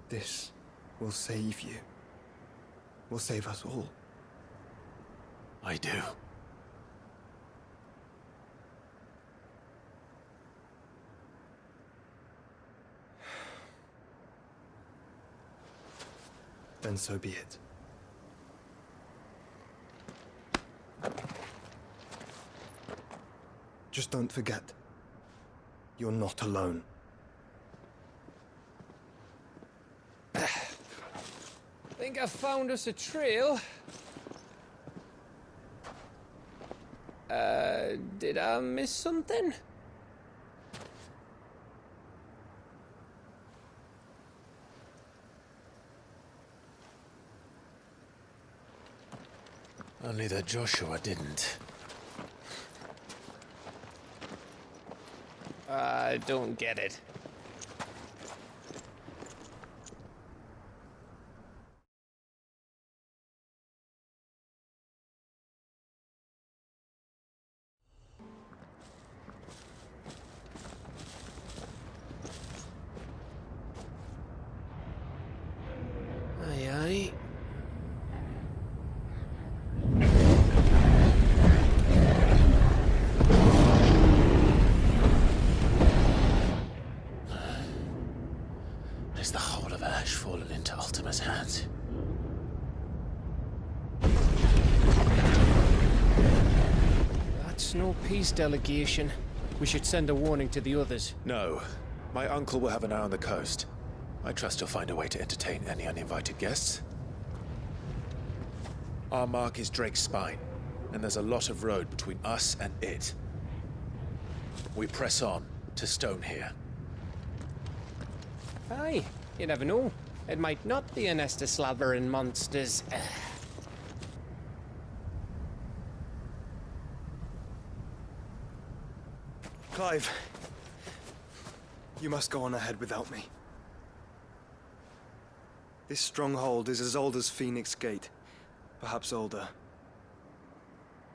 this will save you? Will save us all? I do. then so be it. Just don't forget, you're not alone. Think I've found us a trail. Did I miss something? Only that Joshua didn't. I don't get it. Aye, aye. Is the whole of Ash fallen into Ultima's hands? That's no peace delegation. We should send a warning to the others. No. My uncle will have an eye on the coast. I trust he'll find a way to entertain any uninvited guests. Our mark is Drake's Spine, and there's a lot of road between us and it. We press on to Stone here. Aye, you never know. It might not be a nest of slavering monsters. Clive, you must go on ahead without me. This stronghold is as old as Phoenix Gate, perhaps older.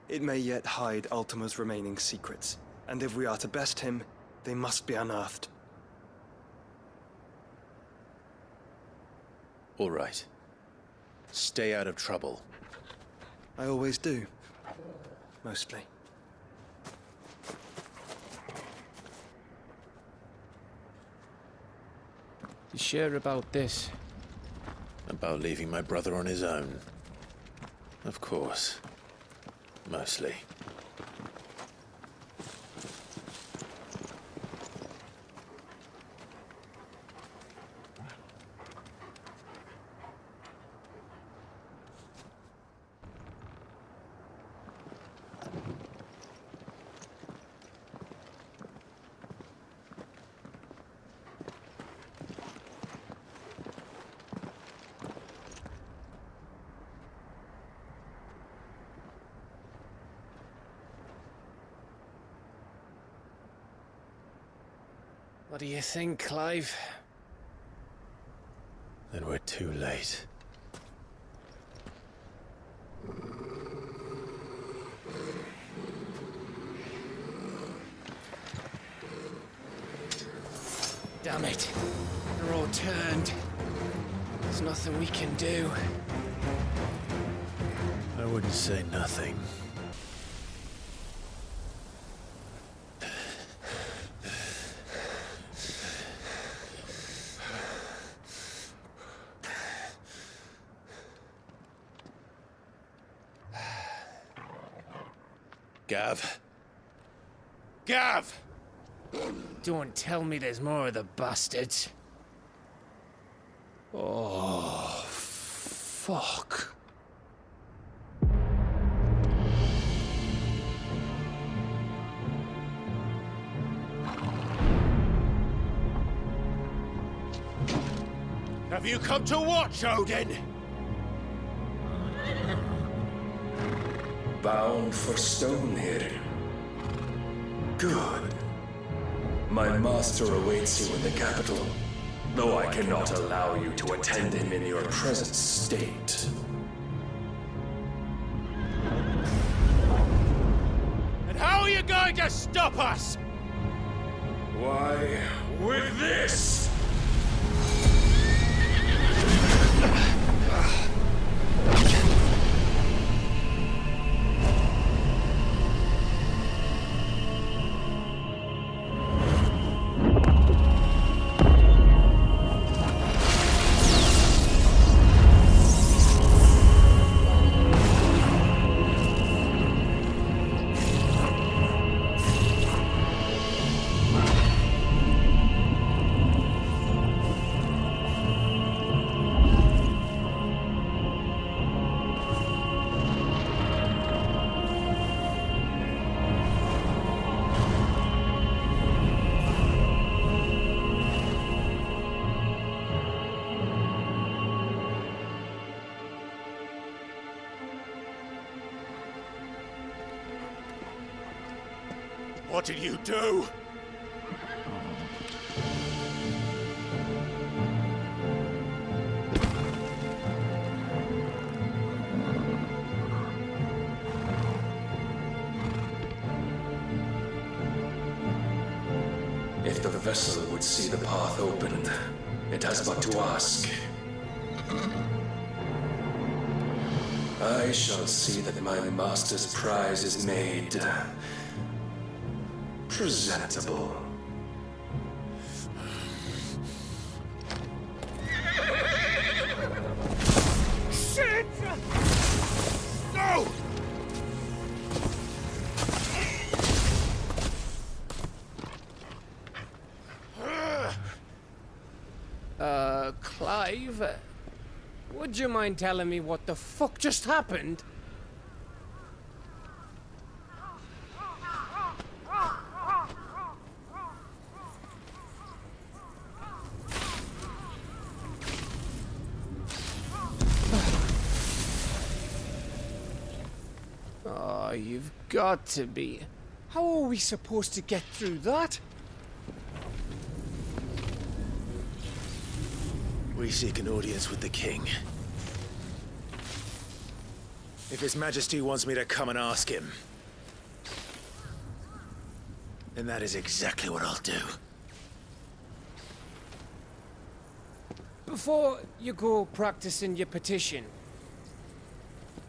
It may yet hide Ultima's remaining secrets, and if we are to best him, they must be unearthed. All right. Stay out of trouble. I always do. Mostly. You sure about this? About leaving my brother on his own. Of course. Mostly. What do you think, Clive? Then we're too late. Damn it. They're all turned. There's nothing we can do. I wouldn't say nothing. Gav. Gav! Don't tell me there's more of the bastards. Oh, fuck. Have you come to watch, Odin? Bound for Stone here. Good. My master awaits you in the capital, though I cannot allow you to attend him in your present state. And how are you going to stop us? Why, with this! What did you do? If the vessel would see the path opened, it has but to ask. I shall see that my master's prize is made presentable. Shit! No! Clive, would you mind telling me what the fuck just happened? Oh, you've got to be. How are we supposed to get through that? We seek an audience with the king. If His Majesty wants me to come and ask him, then that is exactly what I'll do. Before you go practicing your petition,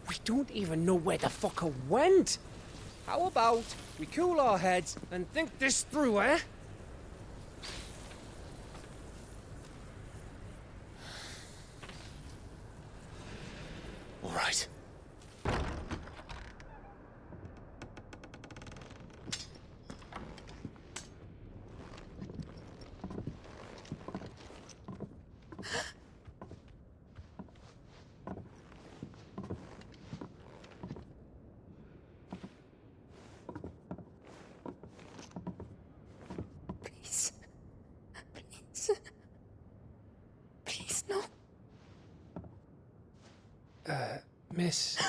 we don't even know where the fucker went. How about we cool our heads and think this through, eh? All right. Please. Please. Please, no. Miss.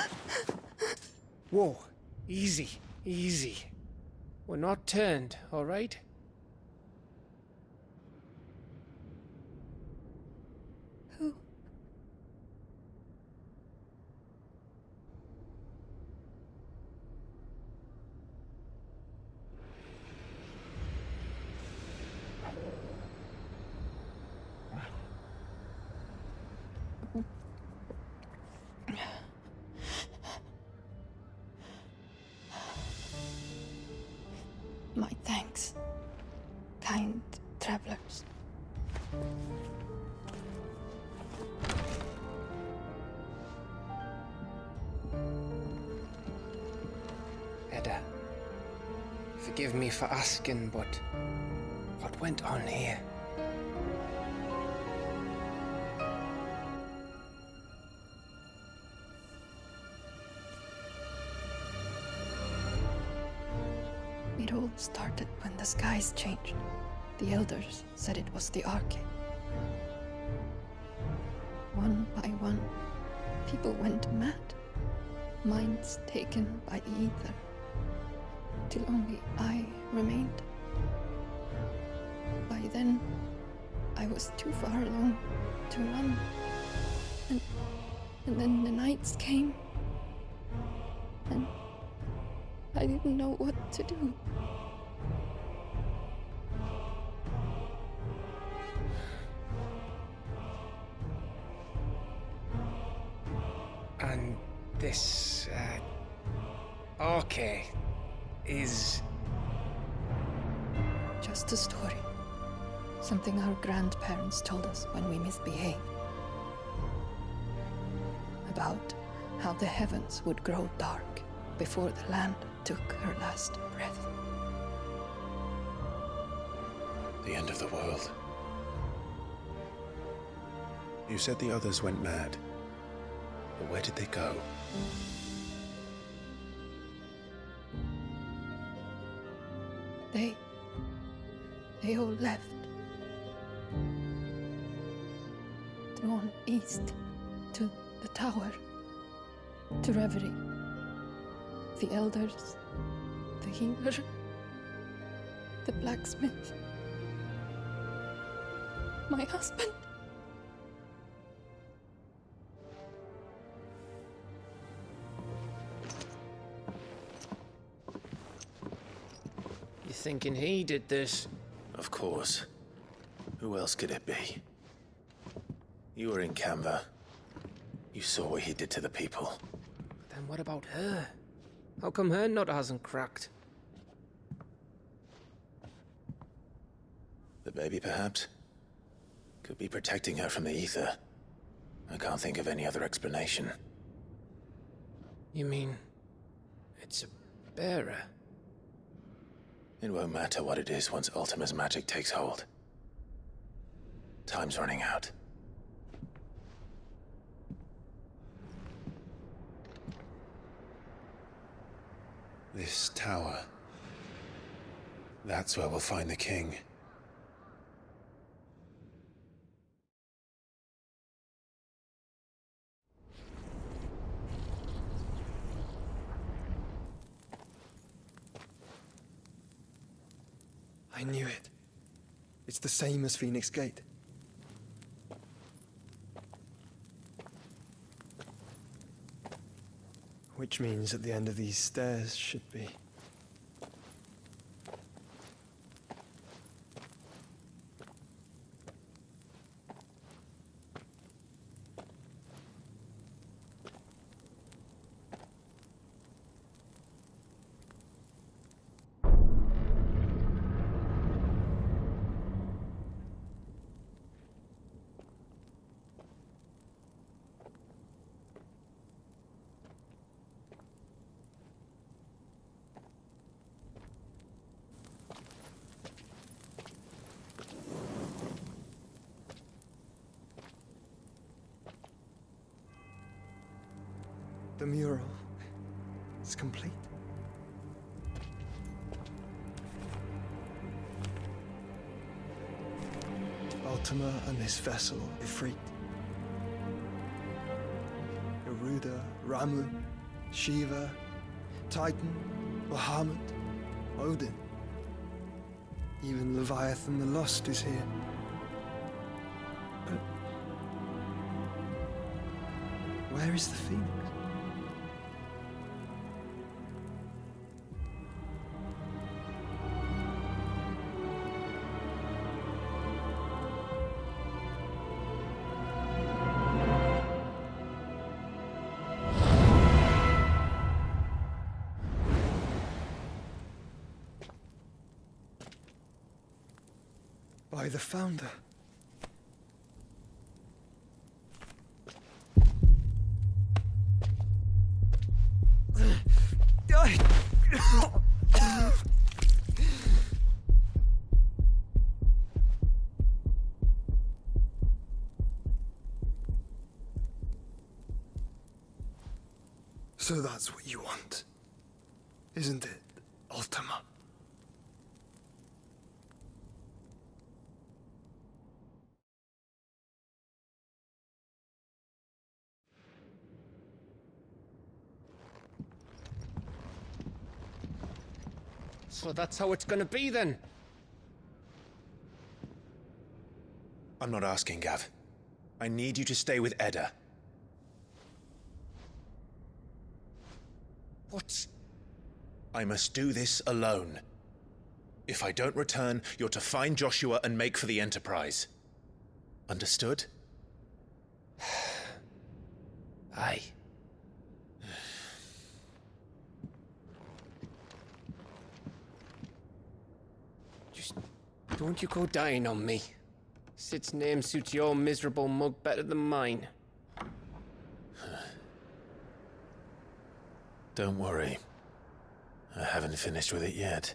Whoa. Easy. Easy. We're not turned, all right? Who? My thanks, kind travelers. Edda, forgive me for asking, but what went on here? It all started when the skies changed. The elders said it was the Arcade. One by one, people went mad, minds taken by the ether, till only I remained. By then, I was too far along to run, and then the nights came, and I didn't know what to do. And this, Arcade is... Just a story. Something our grandparents told us when we misbehaved. About how the heavens would grow dark before the land took her last breath. The end of the world. You said the others went mad. But where did they go? They all left. Drawn east to the tower, to reverie. The elders, the healer, The blacksmith. My husband. You thinking he did this? Of course. Who else could it be? You were in Canva. You saw what he did to the people. Then what about her? How come her nut hasn't cracked? The baby, perhaps? Could be protecting her from the ether. I can't think of any other explanation. You mean... it's a bearer? It won't matter what it is once Ultima's magic takes hold. Time's running out. This tower. That's where we'll find the king. I knew it. It's the same as Phoenix Gate. Which means at the end of these stairs should be... The mural is complete. Ultima and this vessel, Ifrit. Garuda, Ramu, Shiva, Titan, Bahamut, Odin. Even Leviathan the Lost is here. But where is the Phoenix? By the Founder. So that's what you want, isn't it, Ultima? So that's how it's gonna be then? I'm not asking, Gav. I need you to stay with Edda. What? I must do this alone. If I don't return, you're to find Joshua and make for the Enterprise. Understood? Aye. Just don't you go dying on me. Sid's name suits your miserable mug better than mine. Don't worry. I haven't finished with it yet.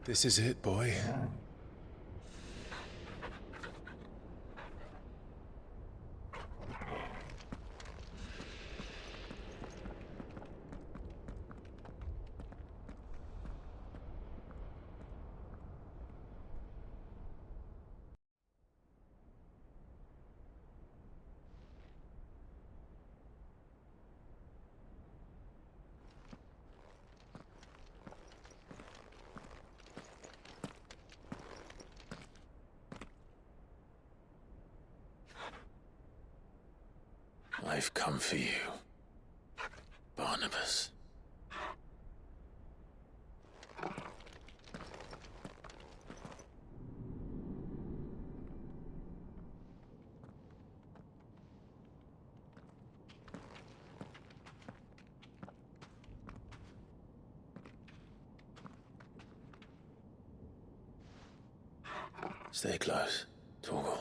This is it, boy. I've come for you, Barnabas. Stay close, Torgal.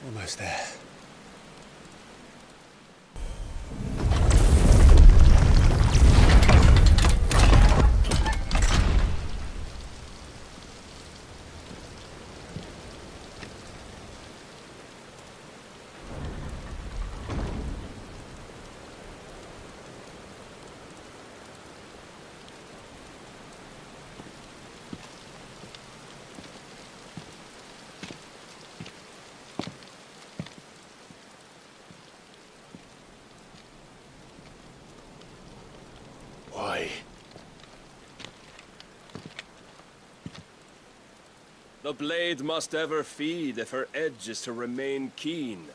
Almost there. The blade must ever feed if her edge is to remain keen.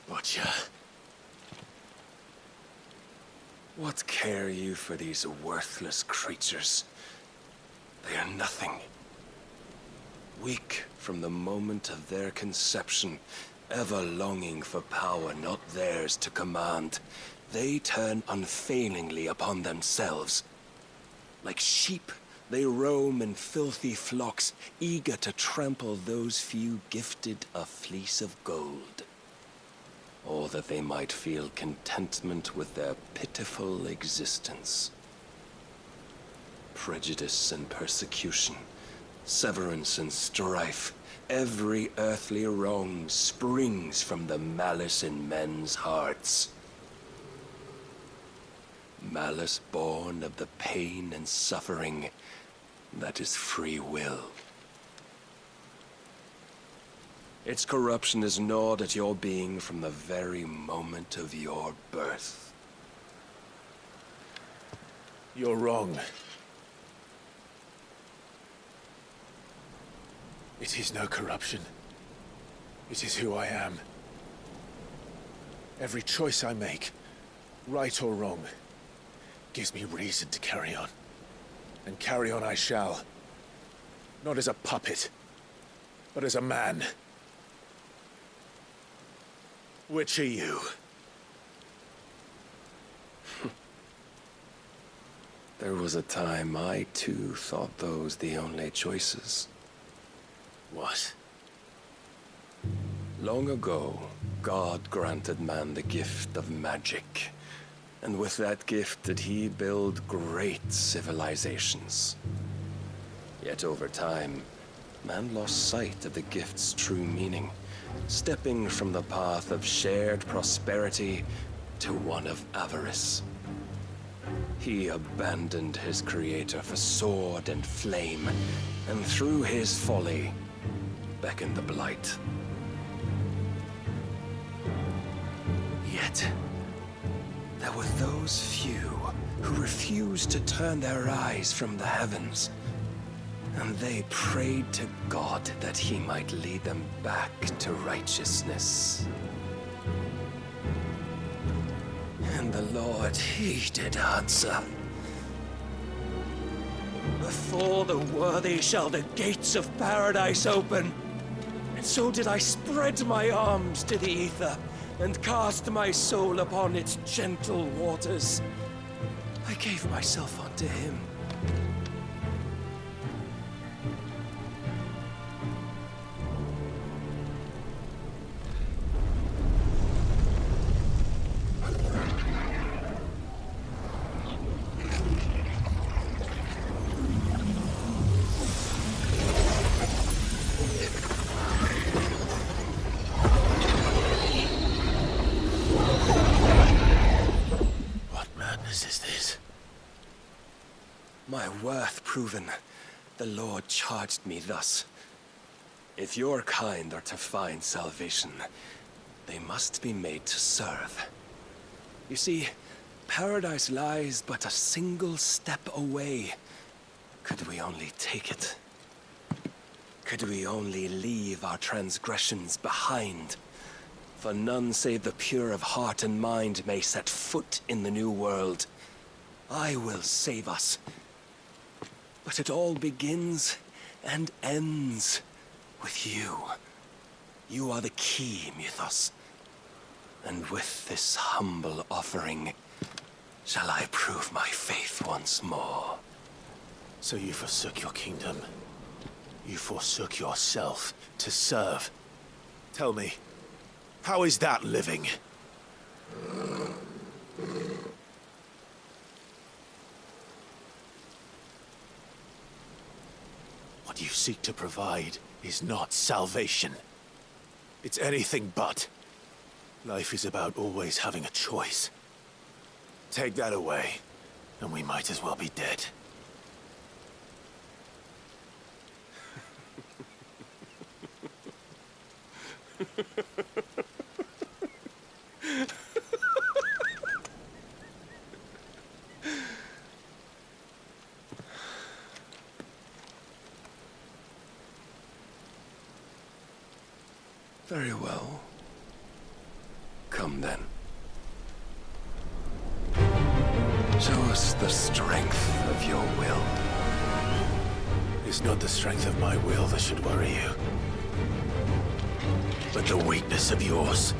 Butcher. What care you for these worthless creatures? They are nothing. Weak from the moment of their conception, ever longing for power not theirs to command. they turn unfailingly upon themselves. Like sheep, they roam in filthy flocks, eager to trample those few gifted a fleece of gold. Or that they might feel contentment with their pitiful existence. Prejudice and persecution, severance and strife, every earthly wrong springs from the malice in men's hearts. Malice born of the pain and suffering that is free will. Its corruption is gnawed at your being from the very moment of your birth. You're wrong. It is no corruption. It is who I am. Every choice I make, right or wrong, gives me reason to carry on. And carry on I shall. Not as a puppet, but as a man. Which are you? There was a time I too thought those the only choices. What? Long ago, God granted man the gift of magic. And with that gift did he build great civilizations. Yet over time, man lost sight of the gift's true meaning, stepping from the path of shared prosperity to one of avarice. He abandoned his creator for sword and flame, and through his folly, beckoned the blight. Yet, there were those few who refused to turn their eyes from the heavens, and they prayed to God that he might lead them back to righteousness. And the Lord, he did answer. Before the worthy shall the gates of paradise open. And so did I spread my arms to the ether, and cast my soul upon its gentle waters. I gave myself unto him. My worth proven, the Lord charged me thus. If your kind are to find salvation, they must be made to serve. You see, paradise lies but a single step away. Could we only take it? Could we only leave our transgressions behind? For none save the pure of heart and mind may set foot in the new world. I will save us. But it all begins and ends with you. You are the key, Mythos. And with this humble offering, shall I prove my faith once more. So you forsook your kingdom. You forsook yourself to serve. Tell me, how is that living? What you seek to provide is not salvation. It's anything but. Life is about always having a choice. Take that away, and we might as well be dead. Very well. Come then. Show us the strength of your will. It's not the strength of my will that should worry you, but the weakness of yours.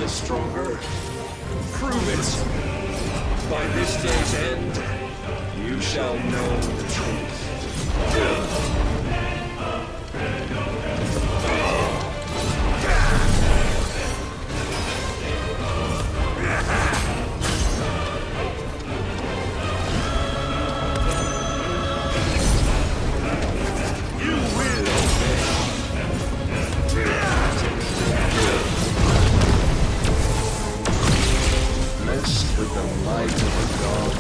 stronger? Prove it! By this day's end, you shall know the truth. Blessed with the might of a god.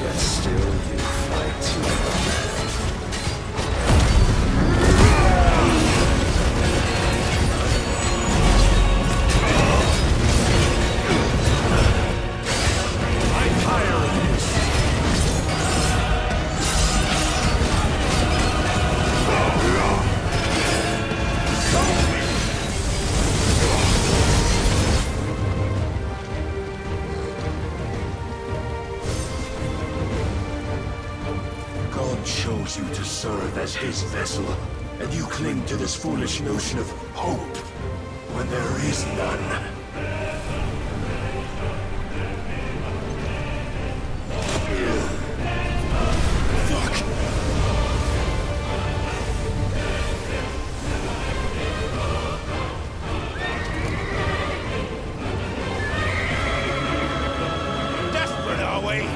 Yet still you fight like a man. I'm tired of this. God chose you to serve as his vessel, and you cling to this foolish notion of hope when there is none. Fuck! Desperate, are we?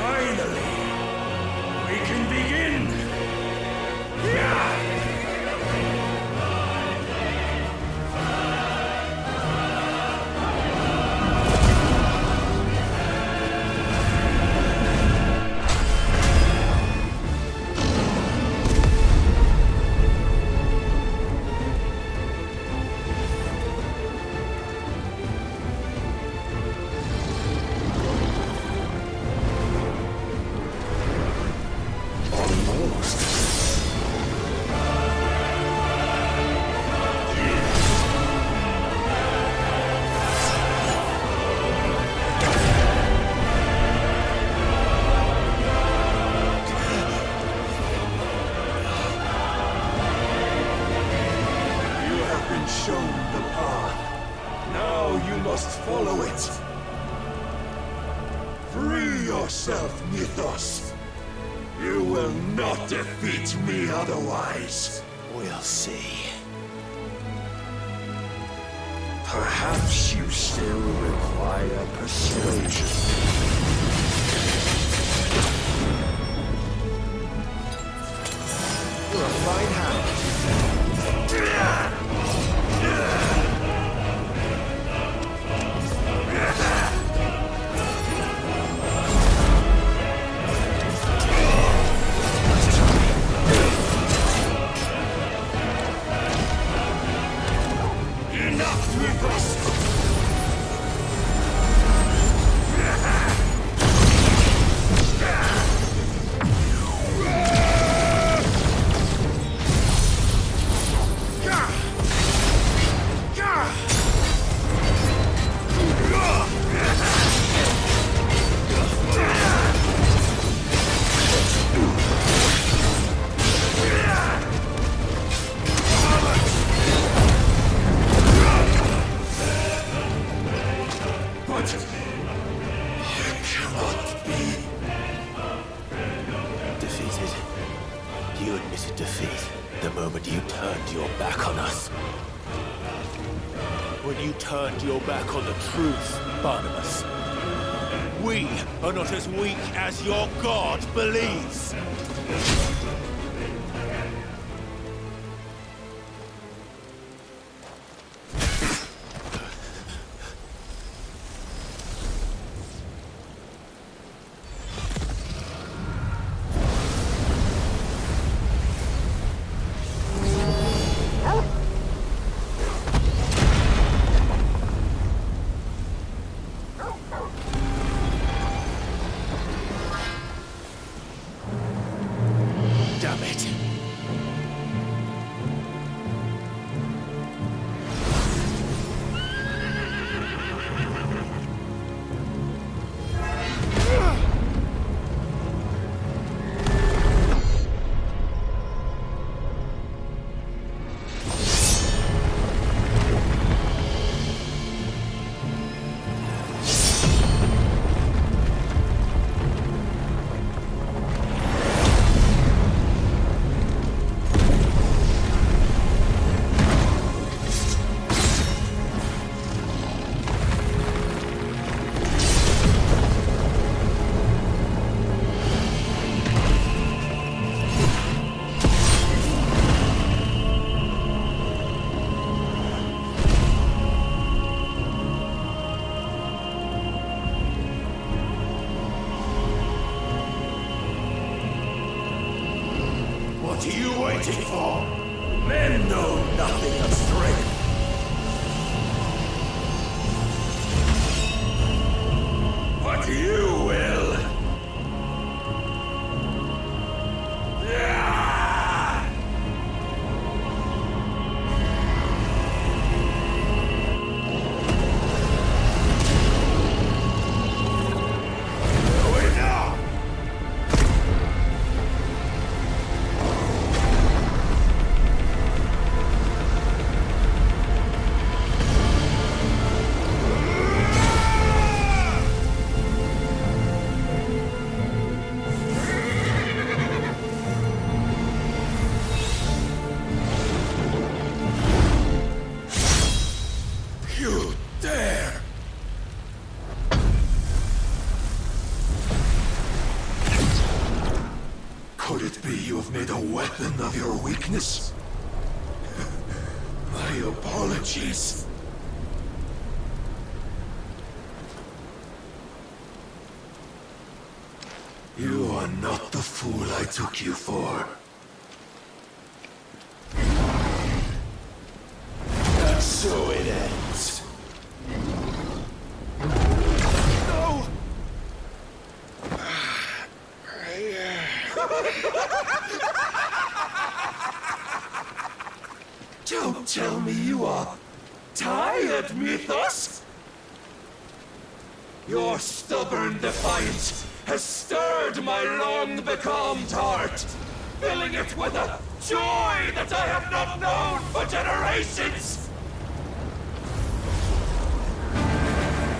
Finally, we can begin. You have been shown the path. Now you must follow it. Free yourself, Mythos. You will not defeat me otherwise. We'll see. Perhaps you still require persuasion. You're a fine hand. Enough, Mythos! But you cannot be Defeated. You admitted defeat the moment you turned your back on us. When you turned your back on the truth, Barnabas. We are not as weak as your God believes. weapon of your weakness? My apologies. You are not the fool I took you for. And so it ends. No! Don't tell me you are tired, Mythos! Your stubborn defiance has stirred my long-becalmed heart, filling it with a joy that I have not known for generations!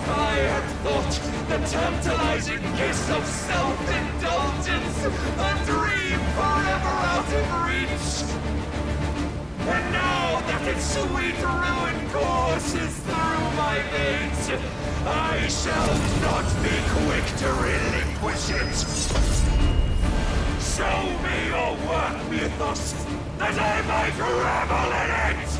I had thought the tantalizing kiss of self-indulgence a dream forever out of reach. And now that its sweet ruin courses through my veins, I shall not be quick to relinquish it. Show me your work, Mythos, that I might revel in it!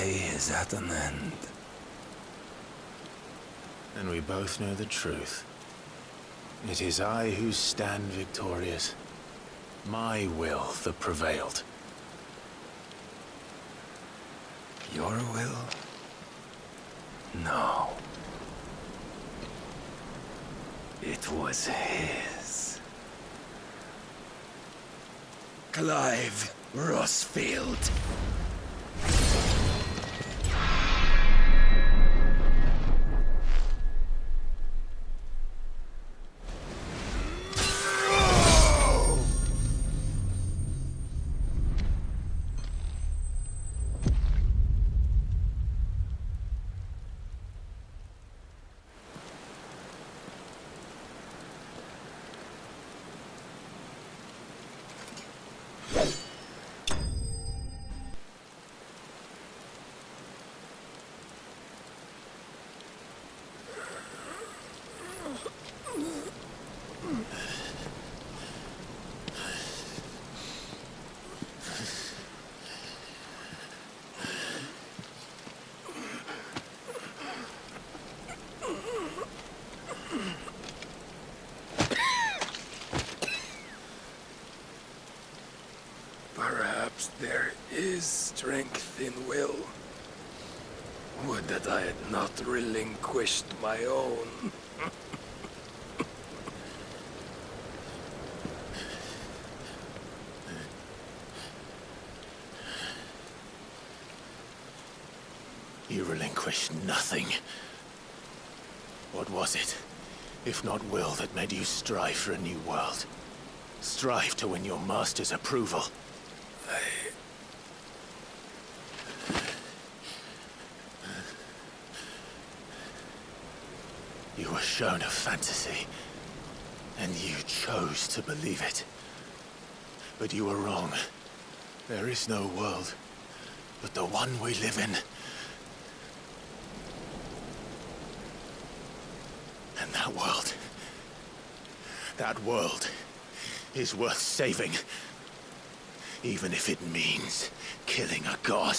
Is at an end. And we both know the truth. It is I who stand victorious. My will that prevailed. Your will? No. It was his. Clive Rossfield. Perhaps there is strength in will. Would that I had not relinquished my own. You relinquished nothing. What was it, if not will, that made you strive for a new world? Strive to win your master's approval? You were shown a fantasy, and you chose to believe it. But you were wrong. There is no world but the one we live in. And that world is worth saving, even if it means killing a god.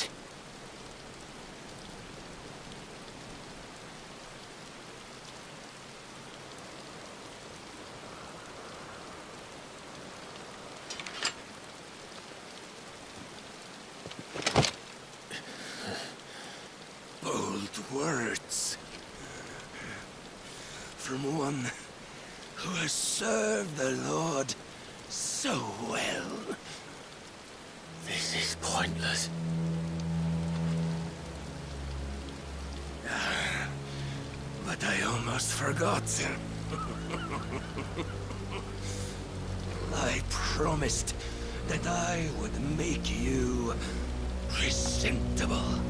from one who has served the Lord so well. This is pointless. But I almost forgot. I promised that I would make you presentable.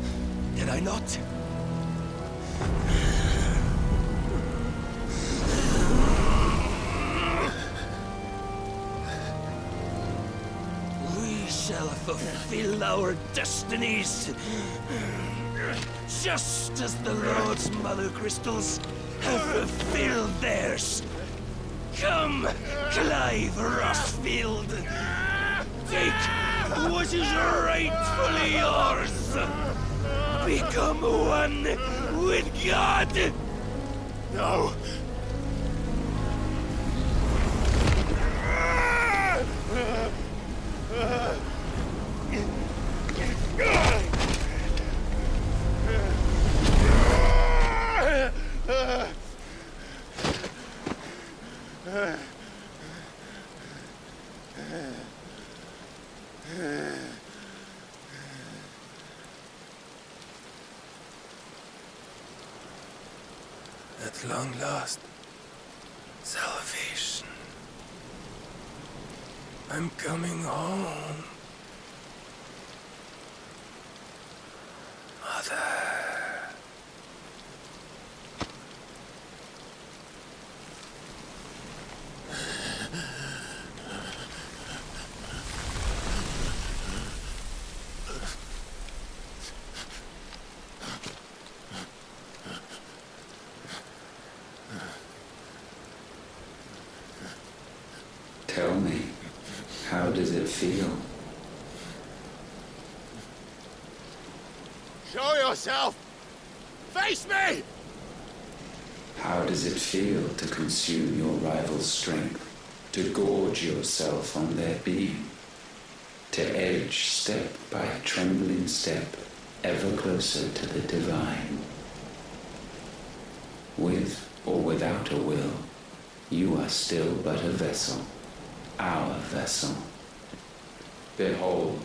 Did I not? We shall fulfill our destinies, just as the Lord's Mother Crystals have fulfilled theirs. Come, Clive Rossfield. Take what is rightfully yours. Become one with God. No. At long last, salvation. I'm coming home. Mother. Tell me, how does it feel? Show yourself! Face me! How does it feel to consume your rival's strength, to gorge yourself on their being, to edge step by trembling step ever closer to the divine? With or without a will, you are still but a vessel, our vessel. Behold,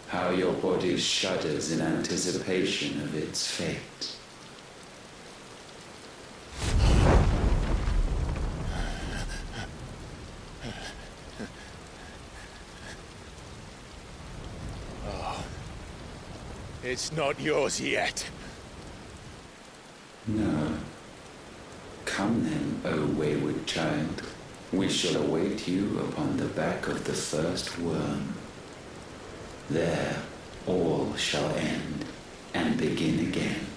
how your body shudders in anticipation of its fate. Oh, it's not yours yet. No. Come then, O wayward child. We shall await you upon the back of the first worm. There all shall end and begin again.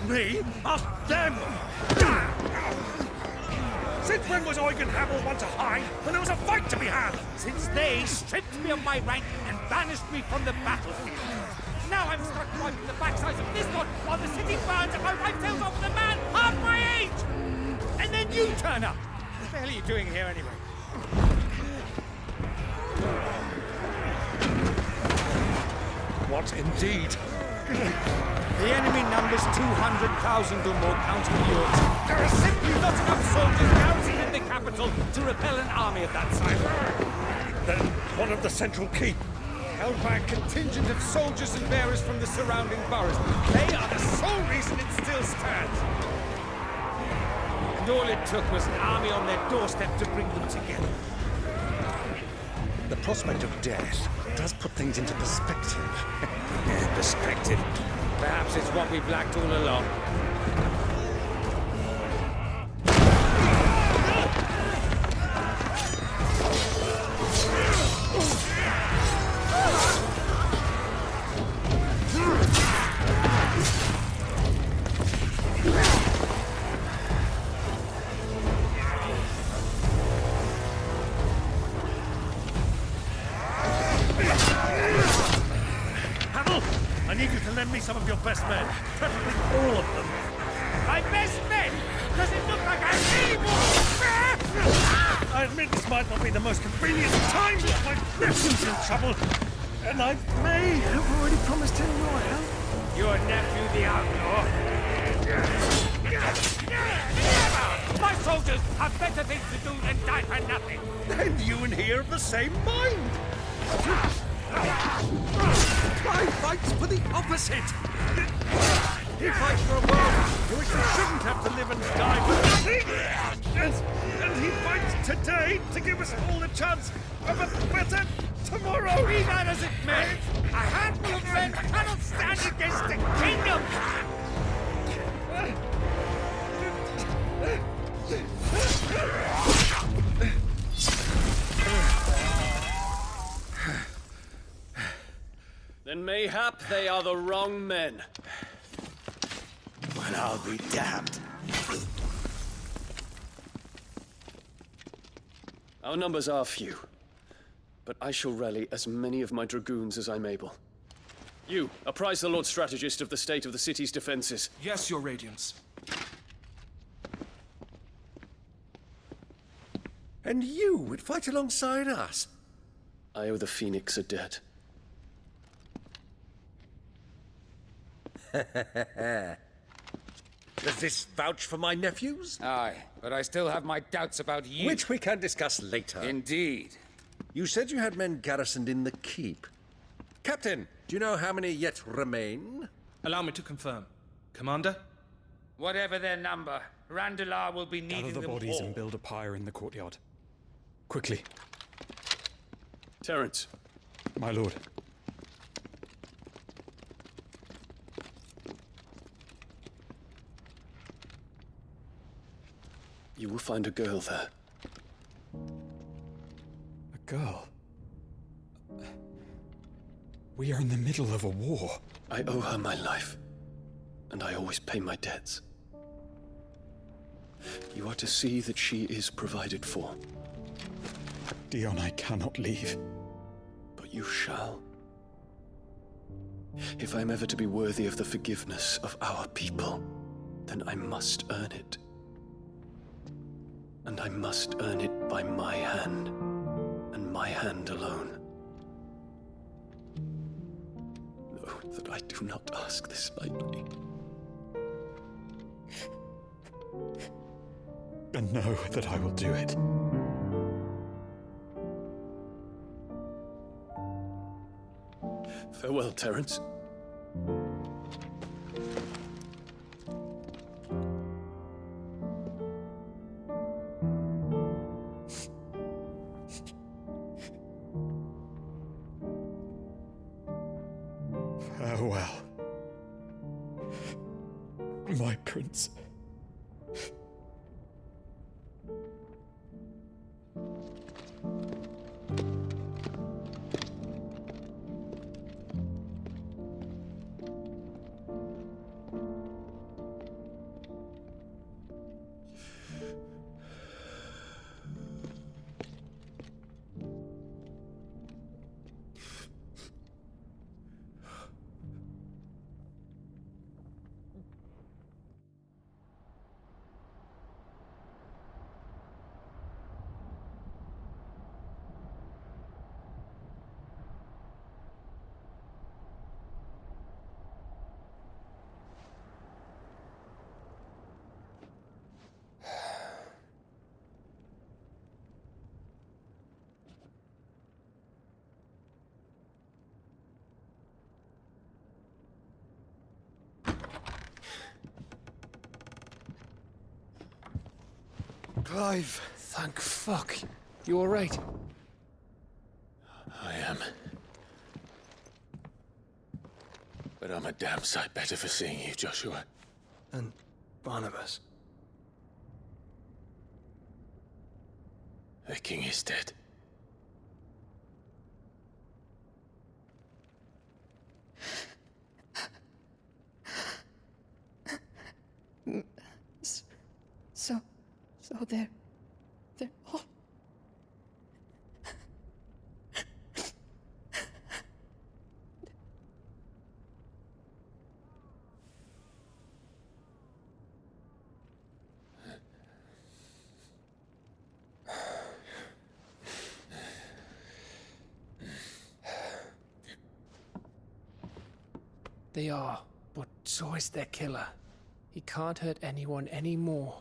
me? Ask them! Since when was Eugen Hamel one to hide when there was a fight to be had? Since they stripped me of my rank and banished me from the battlefield. Now I'm stuck wiping the backsides of this one while the city burns and my wife tells off with a man half my age! And then you turn up! What the hell are you doing here anyway? What indeed? The enemy numbers 200,000 or more, counting yours. There are simply not enough soldiers garrisoned in the capital to repel an army of that size. Then one of the central keep, Held by a contingent of soldiers and bearers from the surrounding boroughs. They are the sole reason it still stands. And all it took was an army on their doorstep to bring them together. the prospect of death does put things into perspective. Perspective. Perhaps it's what we've lacked all along. Lend me some of your best men, preferably all of them. My best men? Does it look like I really want? I admit this might not be the most convenient time, but my nephew's in trouble, and I may have already promised him your help. Your nephew, the outlaw? Never! My soldiers have better things to do than die for nothing. And you and he are of the same mind. Clive fights for the opposite! He fights for a world in which we shouldn't have to live and die for nothing! And he fights today to give us all a chance of a better tomorrow! Be that as it may, a handful of men cannot stand against the kingdom! Then mayhap they are the wrong men. Well, I'll be damned. Our numbers are few, but I shall rally as many of my dragoons as I'm able. You, apprise the Lord Strategist of the state of the city's defenses. Yes, Your Radiance. And you would fight alongside us? I owe the Phoenix a debt. Does this vouch for my nephews? Aye, but I still have my doubts about you. Which we can discuss later. Indeed. You said you had men garrisoned in the keep. Captain, do you know how many yet remain? Allow me to confirm. Commander? Whatever their number, Randalar will be needing Gather the them bodies all. and build a pyre in the courtyard. Quickly. Terence. My lord. You will find a girl there. A girl? We are in the middle of a war. I owe her my life, and I always pay my debts. You are to see that she is provided for. Dion, I cannot leave. But you shall. If I am ever to be worthy of the forgiveness of our people, then I must earn it. And I must earn it by my hand, and my hand alone. Know that I do not ask this lightly. And know that I will do it. Farewell, Terence. Farewell, my prince. Clive! Thank fuck. You alright? I am. But I'm a damn sight better for seeing you, Joshua. And Barnabas. The king is dead. So they're all... They are, but so is their killer. He can't hurt anyone anymore.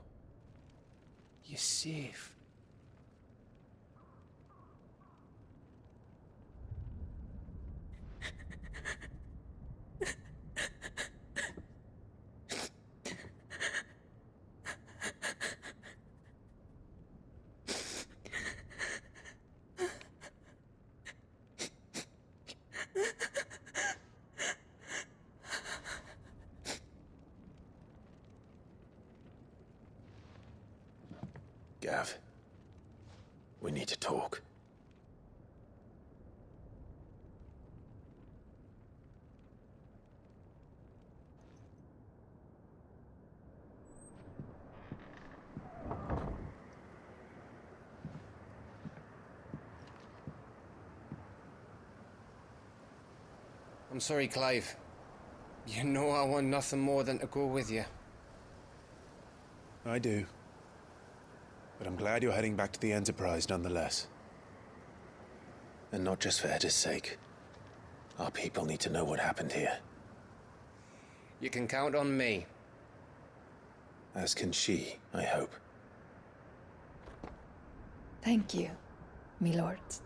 You're safe. Gav, we need to talk. I'm sorry, Clive. You know I want nothing more than to go with you. I do. But I'm glad you're heading back to the Enterprise nonetheless. And not just for Edda's sake. Our people need to know what happened here. You can count on me. As can she, I hope. Thank you, my lords.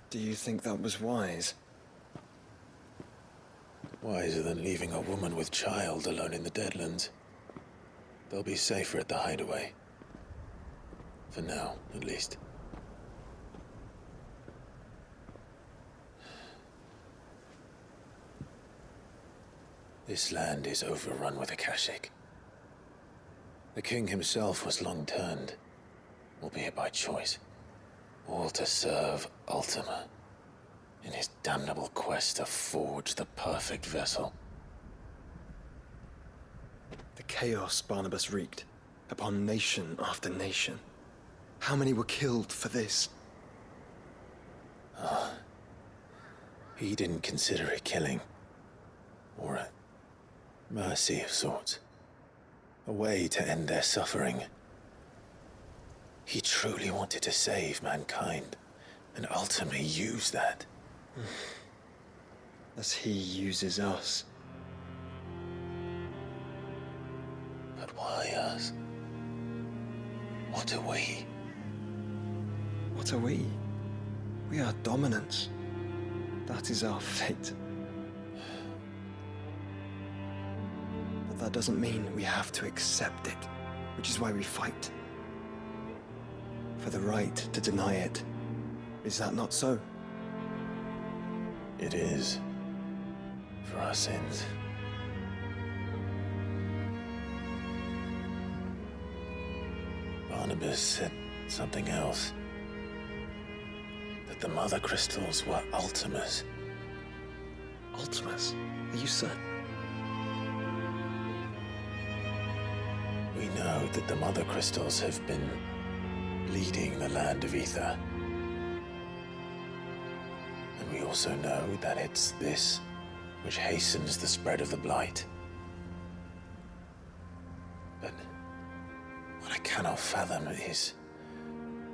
Do you think that was wise? Wiser than leaving a woman with child alone in the Deadlands. They'll be safer at the hideaway. For now, at least. This land is overrun with Akashic. The king himself was long turned, albeit by choice. All to serve Ultima, in his damnable quest to forge the perfect vessel. The chaos Barnabas wreaked upon nation after nation. How many were killed for this? He didn't consider it killing. Or a mercy of sorts. A way to end their suffering. He truly wanted to save mankind, and ultimately use that. As he uses us. But why us? What are we? What are we? We are dominance. That is our fate. But that doesn't mean we have to accept it, which is why we fight. For the right to deny it. Is that not so? It is. For our sins. Barnabas said something else. That the Mother Crystals were Ultimas. Ultimas? Are you certain? We know that the Mother Crystals have been leading the land of Ether. And we also know that it's this which hastens the spread of the Blight. But what I cannot fathom is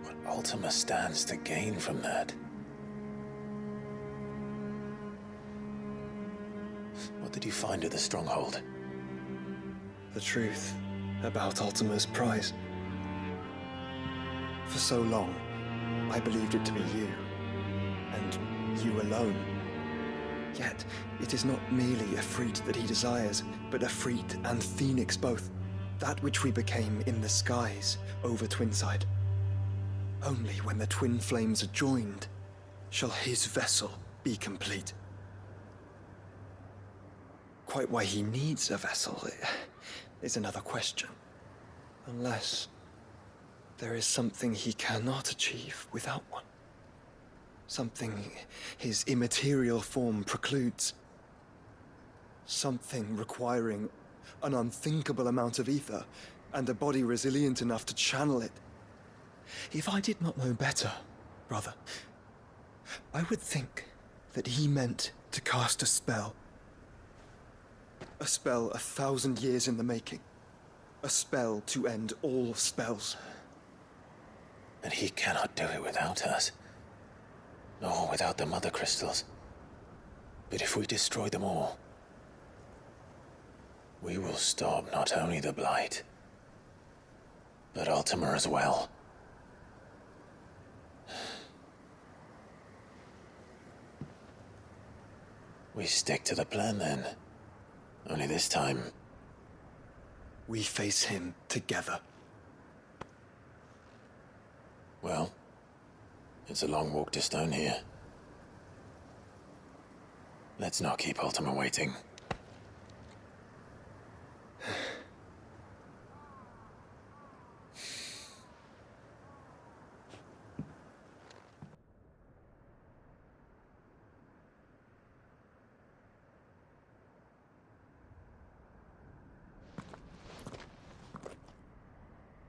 what Ultima stands to gain from that. What did you find at the Stronghold? The truth about Ultima's prize. For so long, I believed it to be you, and you alone. Yet, it is not merely Ifrit that he desires, but Ifrit and Phoenix both. That which we became in the skies over Twinside. Only when the twin flames are joined shall his vessel be complete. Quite why he needs a vessel is another question. Unless there is something he cannot achieve without one. Something his immaterial form precludes. Something requiring an unthinkable amount of ether and a body resilient enough to channel it. If I did not know better, brother, I would think that he meant to cast a spell. A spell 1,000 years in the making. A spell to end all spells. And he cannot do it without us. Nor without the Mother Crystals. But if we destroy them all, we will stop not only the Blight, but Ultima as well. We stick to the plan then. Only this time, we face him together. Well, it's a long walk to Stone here. Let's not keep Ultima waiting.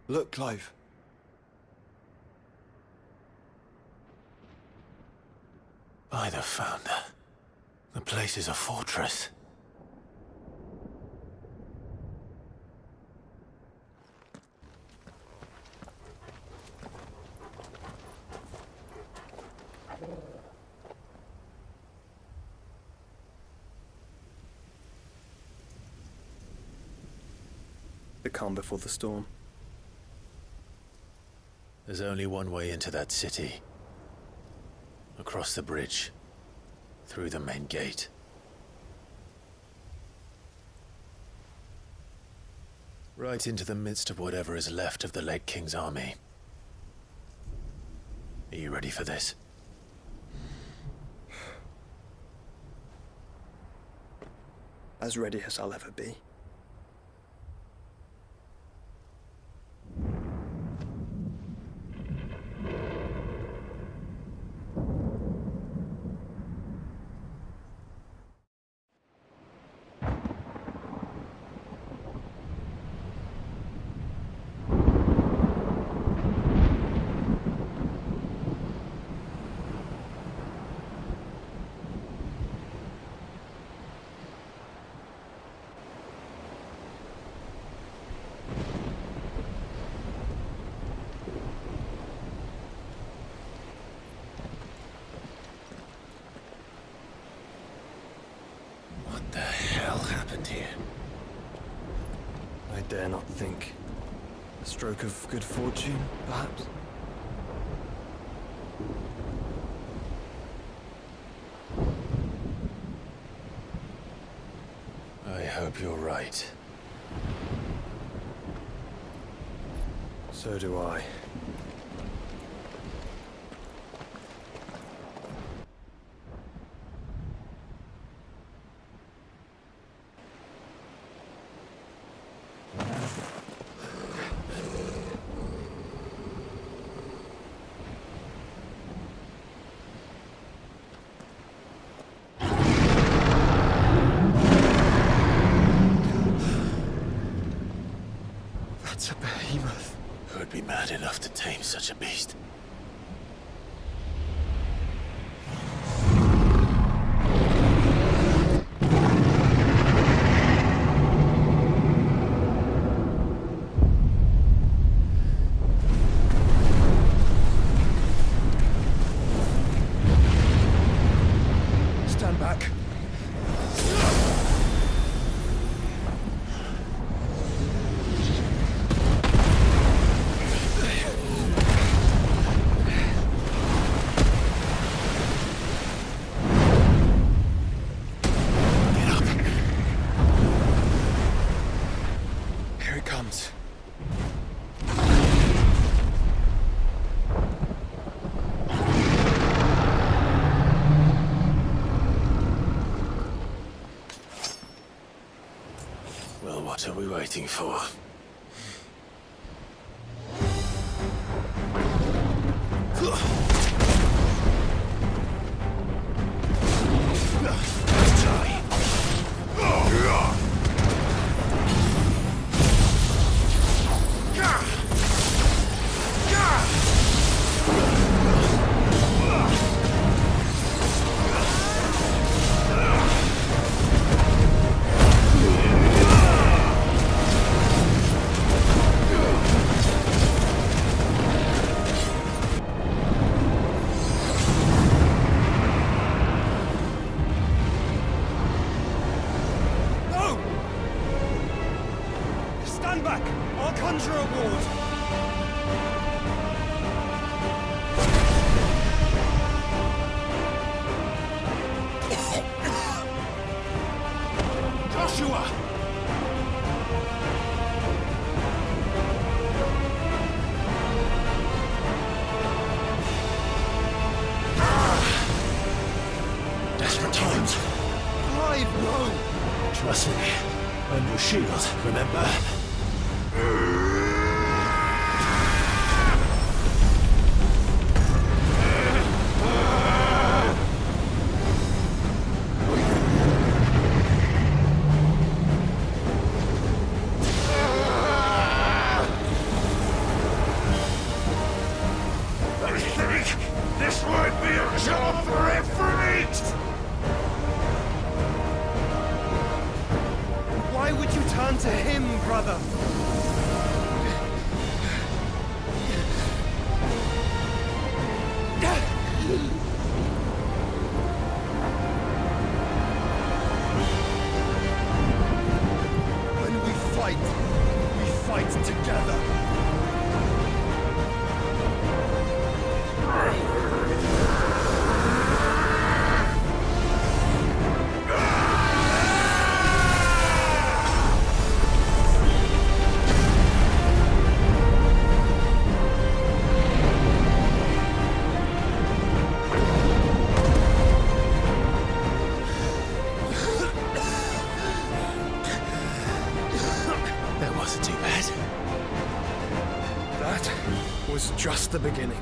Look, Clive. By the Founder, the place is a fortress. The calm before the storm. There's only one way into that city. Across the bridge. Through the main gate. Right into the midst of whatever is left of the late King's army. Are you ready for this? As ready as I'll ever be. What the hell happened here? I dare not think. A stroke of good fortune, perhaps? I hope you're right. So do I. That's a behemoth. Who'd be mad enough to tame such a beast? Stand back. it comes. Well, what are we waiting for? Stand back! I'll conjure a ward! Joshua! Desperate times. Clive, no! Trust me. And your shield, remember? I think this might be a job for Ifrit! Why would you turn to him, brother? When we fight together. That wasn't too bad. That was just the beginning.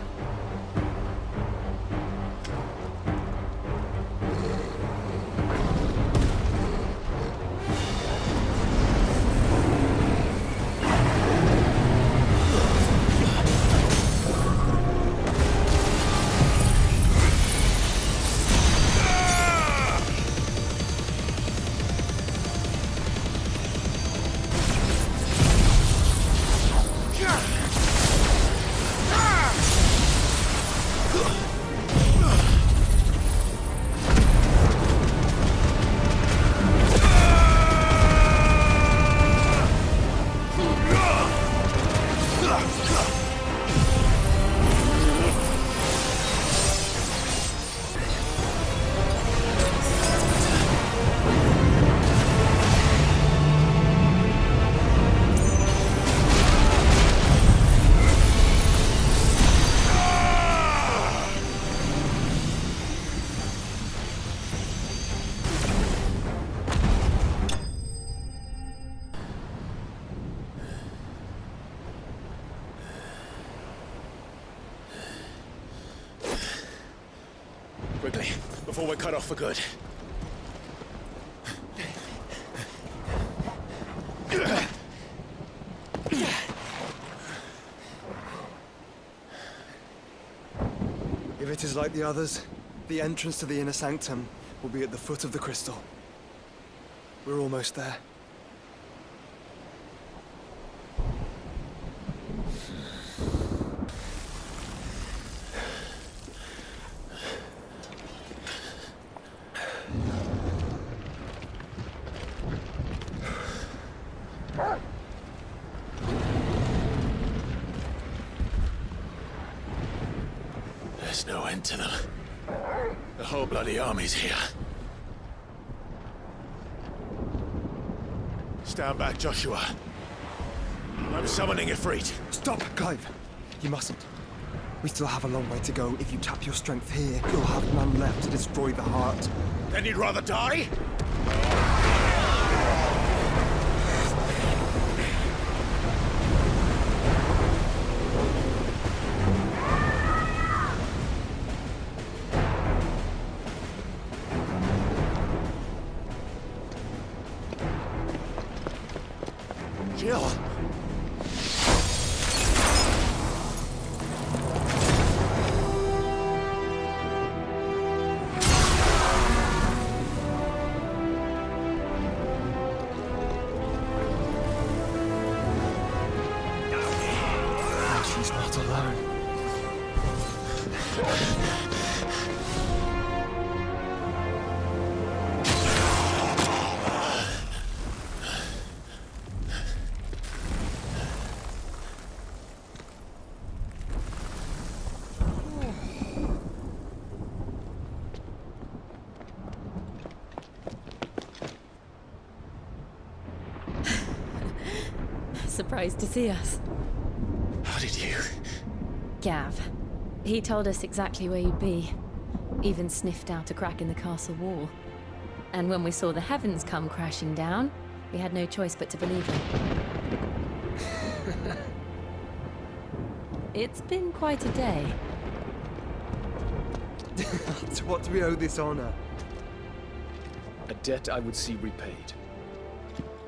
Quickly, before we're cut off for good. If it is like the others, the entrance to the inner sanctum will be at the foot of the crystal. We're almost there. There's no end to them. The whole bloody army's here. Stand back, Joshua. I'm summoning Ifrit. Stop, Clive! You mustn't. We still have a long way to go. If you tap your strength here, you'll have none left to destroy the heart. Then you'd rather die? Jill! She's not alone. Surprised to see us. How did you? Gav. He told us exactly where you'd be. Even sniffed out a crack in the castle wall. And when we saw the heavens come crashing down, we had no choice but to believe him. It's been quite a day. To what do we owe this honor? A debt I would see repaid.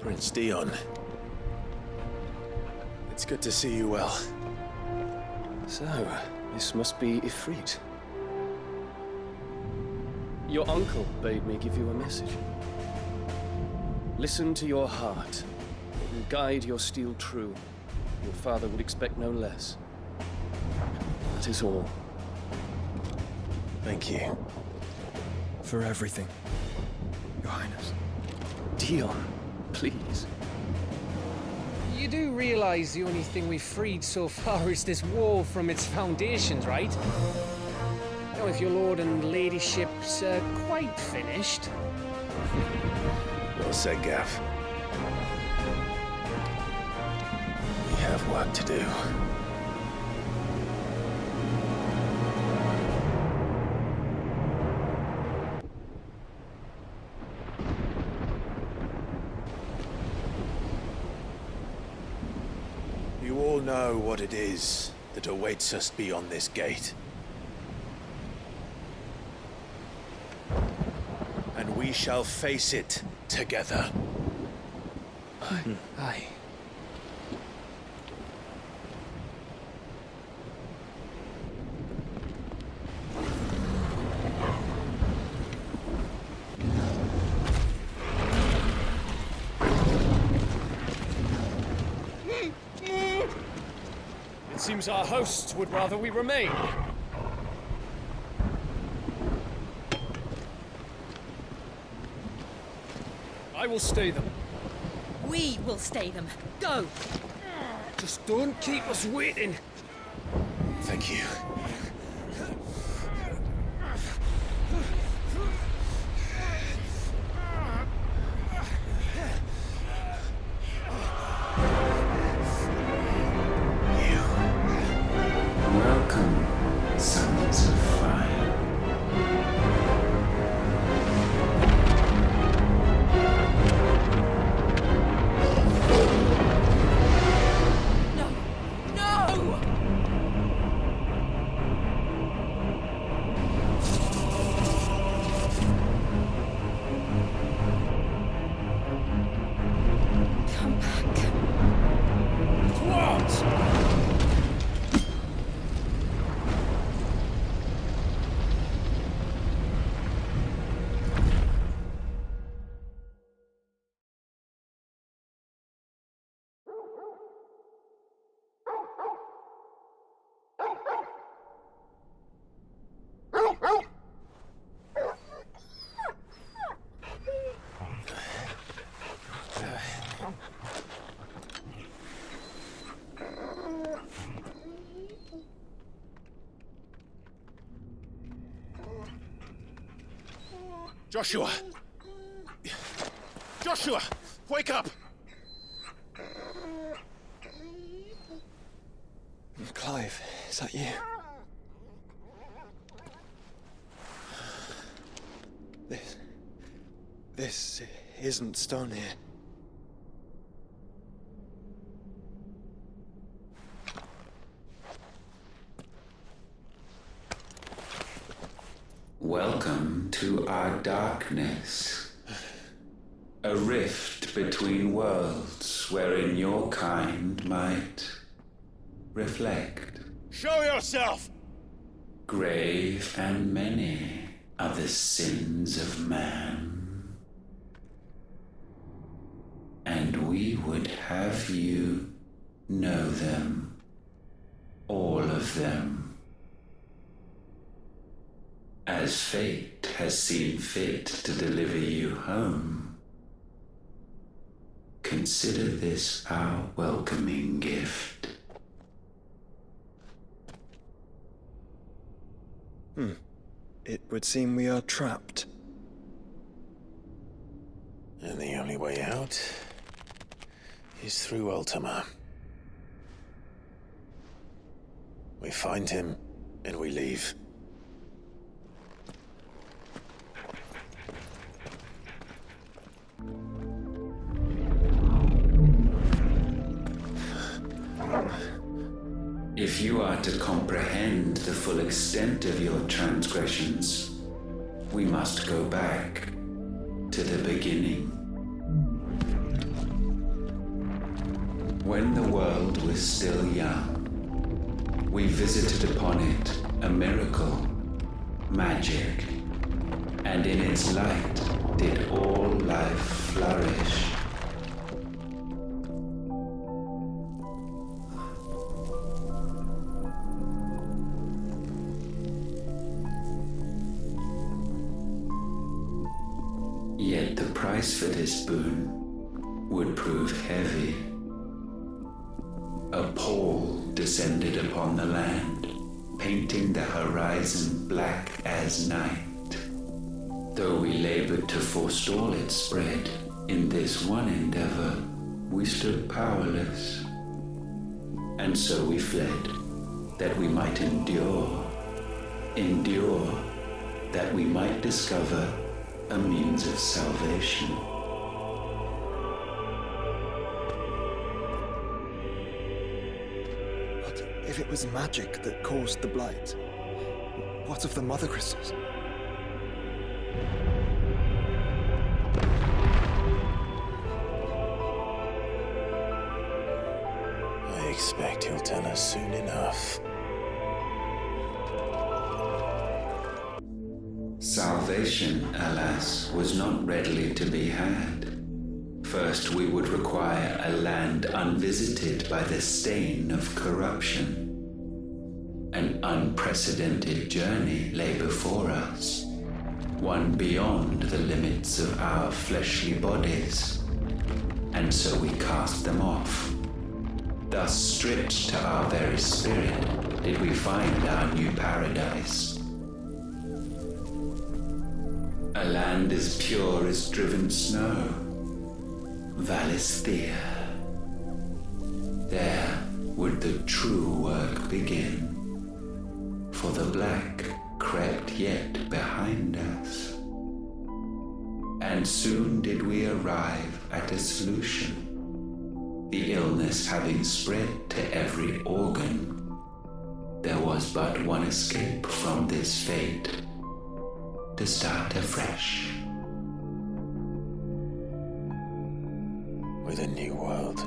Prince Dion. It's good to see you well. So, this must be Ifrit. Your uncle bade me give you a message. Listen to your heart, and guide your steel true. Your father would expect no less. That is all. Thank you. For everything, Your Highness. Dion, please. You do realize the only thing we've freed so far is this wall from its foundations, right? Now, if your lord and ladyship's quite finished. Well said, Gav. We have work to do. You all know what it is that awaits us beyond this gate. And we shall face it together. Aye. It seems our hosts would rather we remain. I will stay them. We will stay them. Go! Just don't keep us waiting. Thank you. Welcome, sons of fire. Joshua! Joshua! Wake up! that you? This isn't stone here. Welcome to our darkness. A rift between worlds wherein your kind might reflect. Show yourself! Grave and many are the sins of man. And we would have you know them. All of them. As fate has seen fit to deliver you home, consider this our welcoming gift. It would seem we are trapped. And the only way out is through Ultima. We find him, and we leave. If you are to comprehend the full extent of your transgressions, we must go back to the beginning. When the world was still young, we visited upon it a miracle, magic, and in its light did all life flourish. Yet the price for this boon would prove heavy. A pall descended upon the land, painting the horizon black as night. Though we labored to forestall its spread, in this one endeavor we stood powerless. And so we fled, that we might endure, that we might discover a means of salvation. But if it was magic that caused the blight, what of the mother crystals? I expect he'll tell us soon enough. Salvation, alas, was not readily to be had. First, we would require a land unvisited by the stain of corruption. An unprecedented journey lay before us, one beyond the limits of our fleshly bodies. And so we cast them off. Thus, stripped to our very spirit, did we find our new paradise. A land as pure as driven snow, Valisthea. There would the true work begin, for the black crept yet behind us. And soon did we arrive at a solution. The illness having spread to every organ, there was but one escape from this fate. To start afresh. With a new world.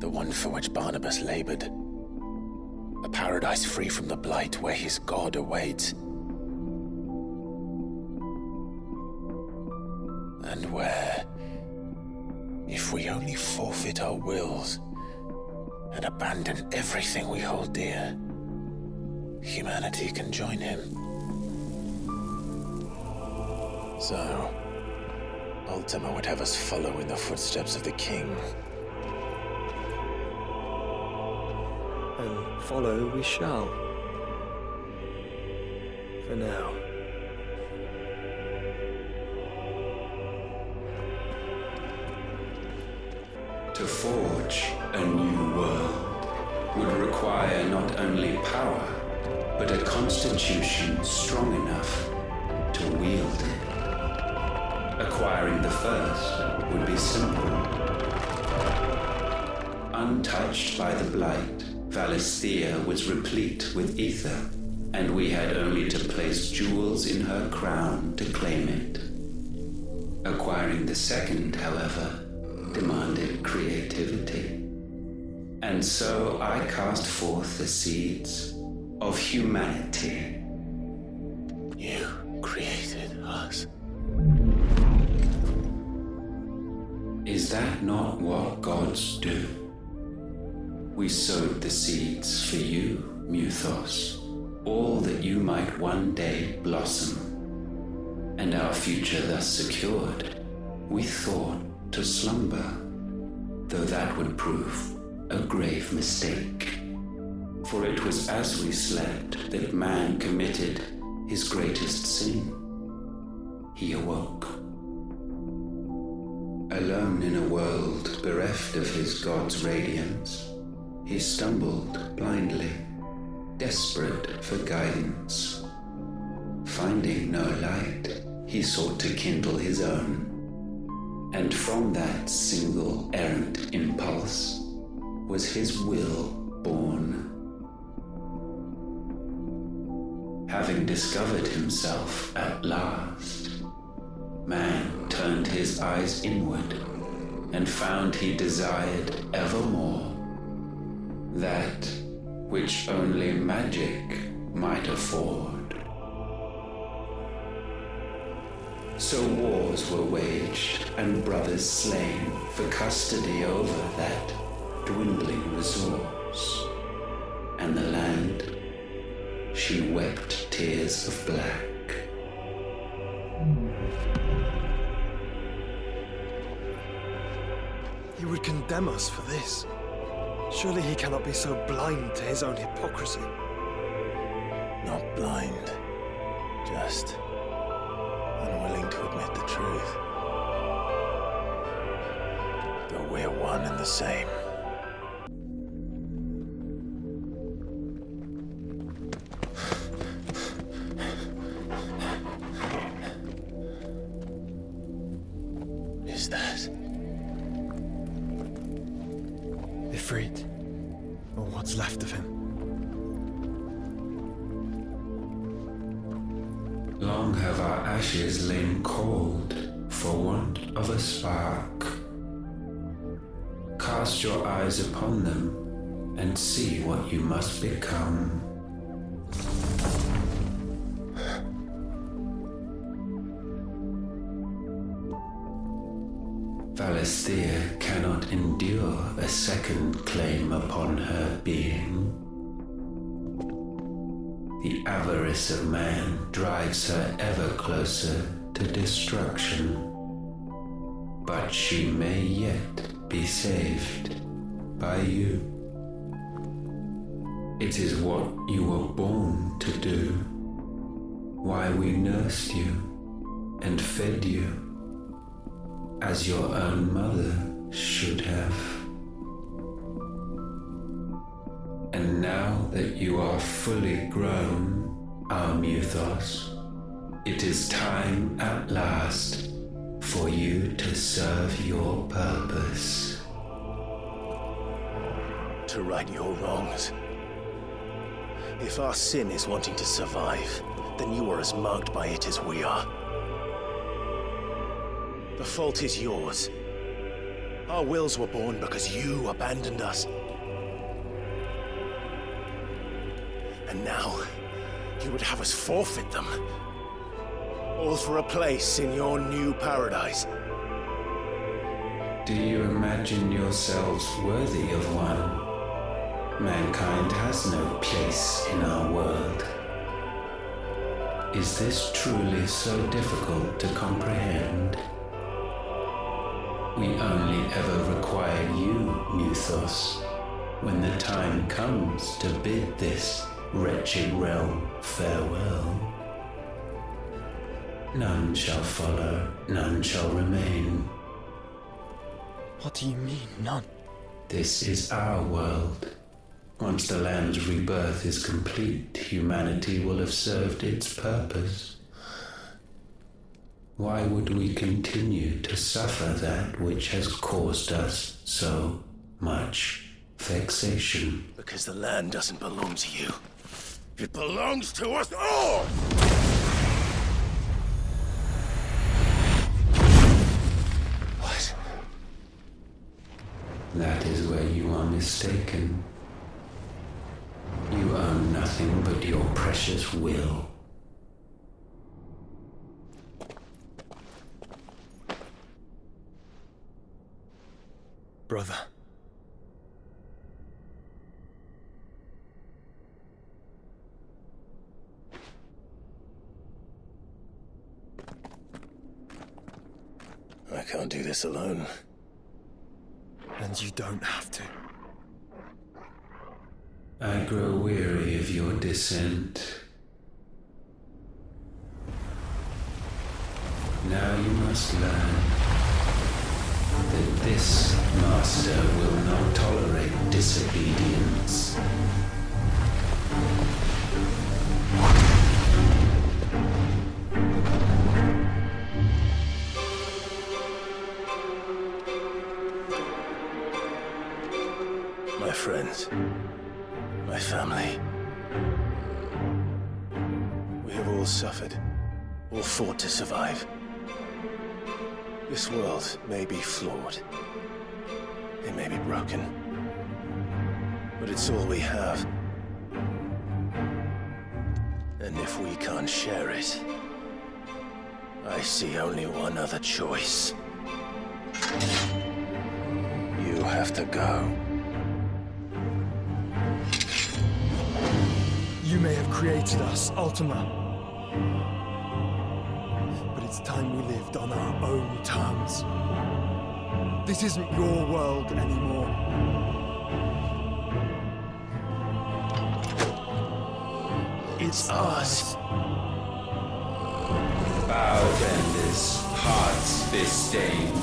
The one for which Barnabas labored. A paradise free from the blight where his God awaits. And where, if we only forfeit our wills and abandon everything we hold dear, humanity can join him. So, Ultima would have us follow in the footsteps of the king. And follow we shall. For now. To forge a new world, would require not only power, but a constitution strong enough to wield it. Acquiring the first would be simple. Untouched by the blight, Valisthea was replete with ether, and we had only to place jewels in her crown to claim it. Acquiring the second, however, demanded creativity. And so I cast forth the seeds of humanity. You created us. Is that not what gods do? We sowed the seeds for you, Muthos, all that you might one day blossom. And our future thus secured, we thought to slumber, though that would prove a grave mistake. For it was as we slept that man committed his greatest sin. He awoke. Alone in a world bereft of his god's radiance, he stumbled blindly, desperate for guidance. Finding no light, he sought to kindle his own. And from that single errant impulse was his will born. Having discovered himself at last, man turned his eyes inward and found he desired evermore that which only magic might afford. So wars were waged and brothers slain for custody over that dwindling resource, and the land, she wept tears of black. He would condemn us for this. Surely he cannot be so blind to his own hypocrisy. Not blind, just unwilling to admit the truth. Though we're one and the same. Is that Ifrit, or what's left of him? Long have our ashes lain cold for want of a spark. Cast your eyes upon them and see what you must become. Valisthea cannot endure a second claim upon her being. The avarice of man drives her ever closer to destruction. But she may yet be saved by you. It is what you were born to do, why we nursed you and fed you, as your own mother should have. And now that you are fully grown, our Muthos, it is time at last for you to serve your purpose. to right your wrongs? If our sin is wanting to survive, then you are as marked by it as we are. The fault is yours. Our wills were born because you abandoned us. And now, you would have us forfeit them. All for a place in your new paradise. Do you imagine yourselves worthy of one? Mankind has no place in our world. Is this truly so difficult to comprehend? We only ever require you, Muthos, when the time comes to bid this wretched realm farewell. None shall follow, none shall remain. What do you mean, none? This is our world, Once the land's rebirth is complete, humanity will have served its purpose. Why would we continue to suffer that which has caused us so much vexation? Because the land doesn't belong to you. It belongs to us all! What? That is where you are mistaken. You own nothing but your precious will. Brother. I can't do this alone. And you don't have to. I grow weary of your dissent. Now you must learn that this master will not tolerate disobedience. My friends, my family. We have all suffered, all fought to survive. This world may be flawed. It may be broken. But it's all we have. And if we can't share it, I see only one other choice. You have to go. You may have created us, Ultima. But it's time we lived on our own terms. This isn't your world anymore. It's ours. Bowbenders, hearts disdained.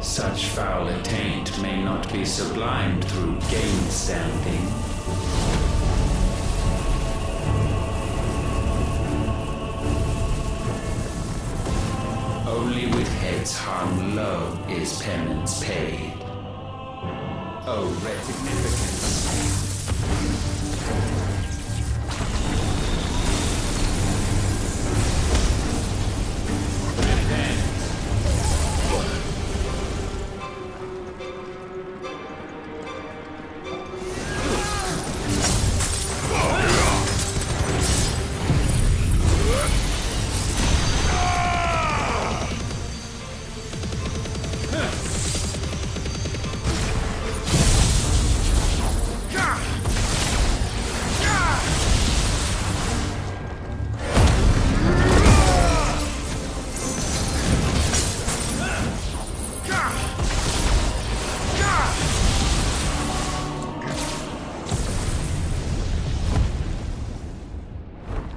Such foul attaint may not be sublimed through gainstanding. Only with heads hung low is penance paid. Oh, significance.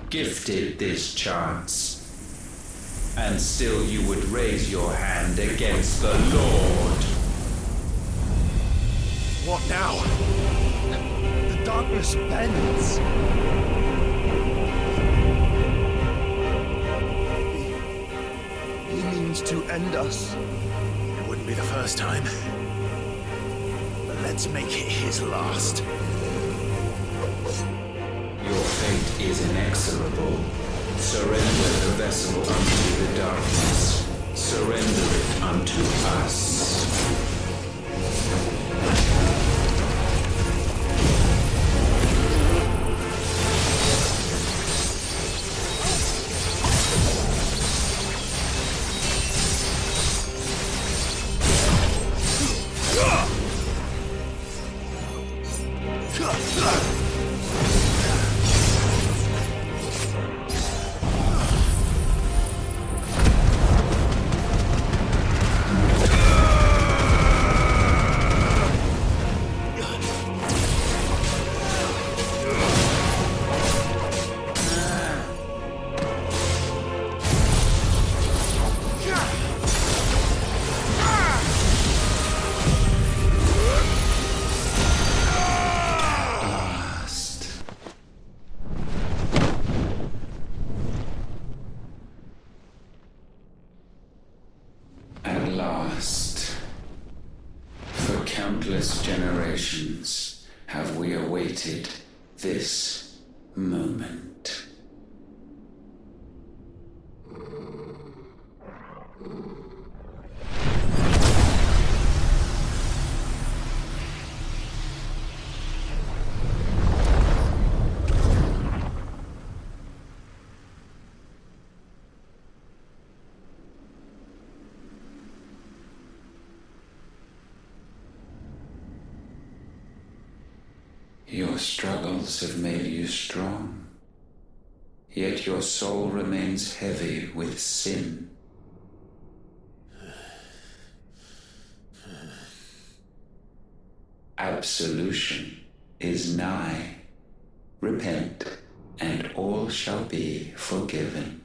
Gifted this chance, and still you would raise your hand against the Lord. What now? The darkness bends. to end us. It wouldn't be the first time. But let's make it his last. Your fate is inexorable. Surrender the vessel unto the darkness. Surrender it unto us. At last, for countless generations have we awaited this moment. Your struggles have made you strong, yet your soul remains heavy with sin. Absolution is nigh. Repent, and all shall be forgiven.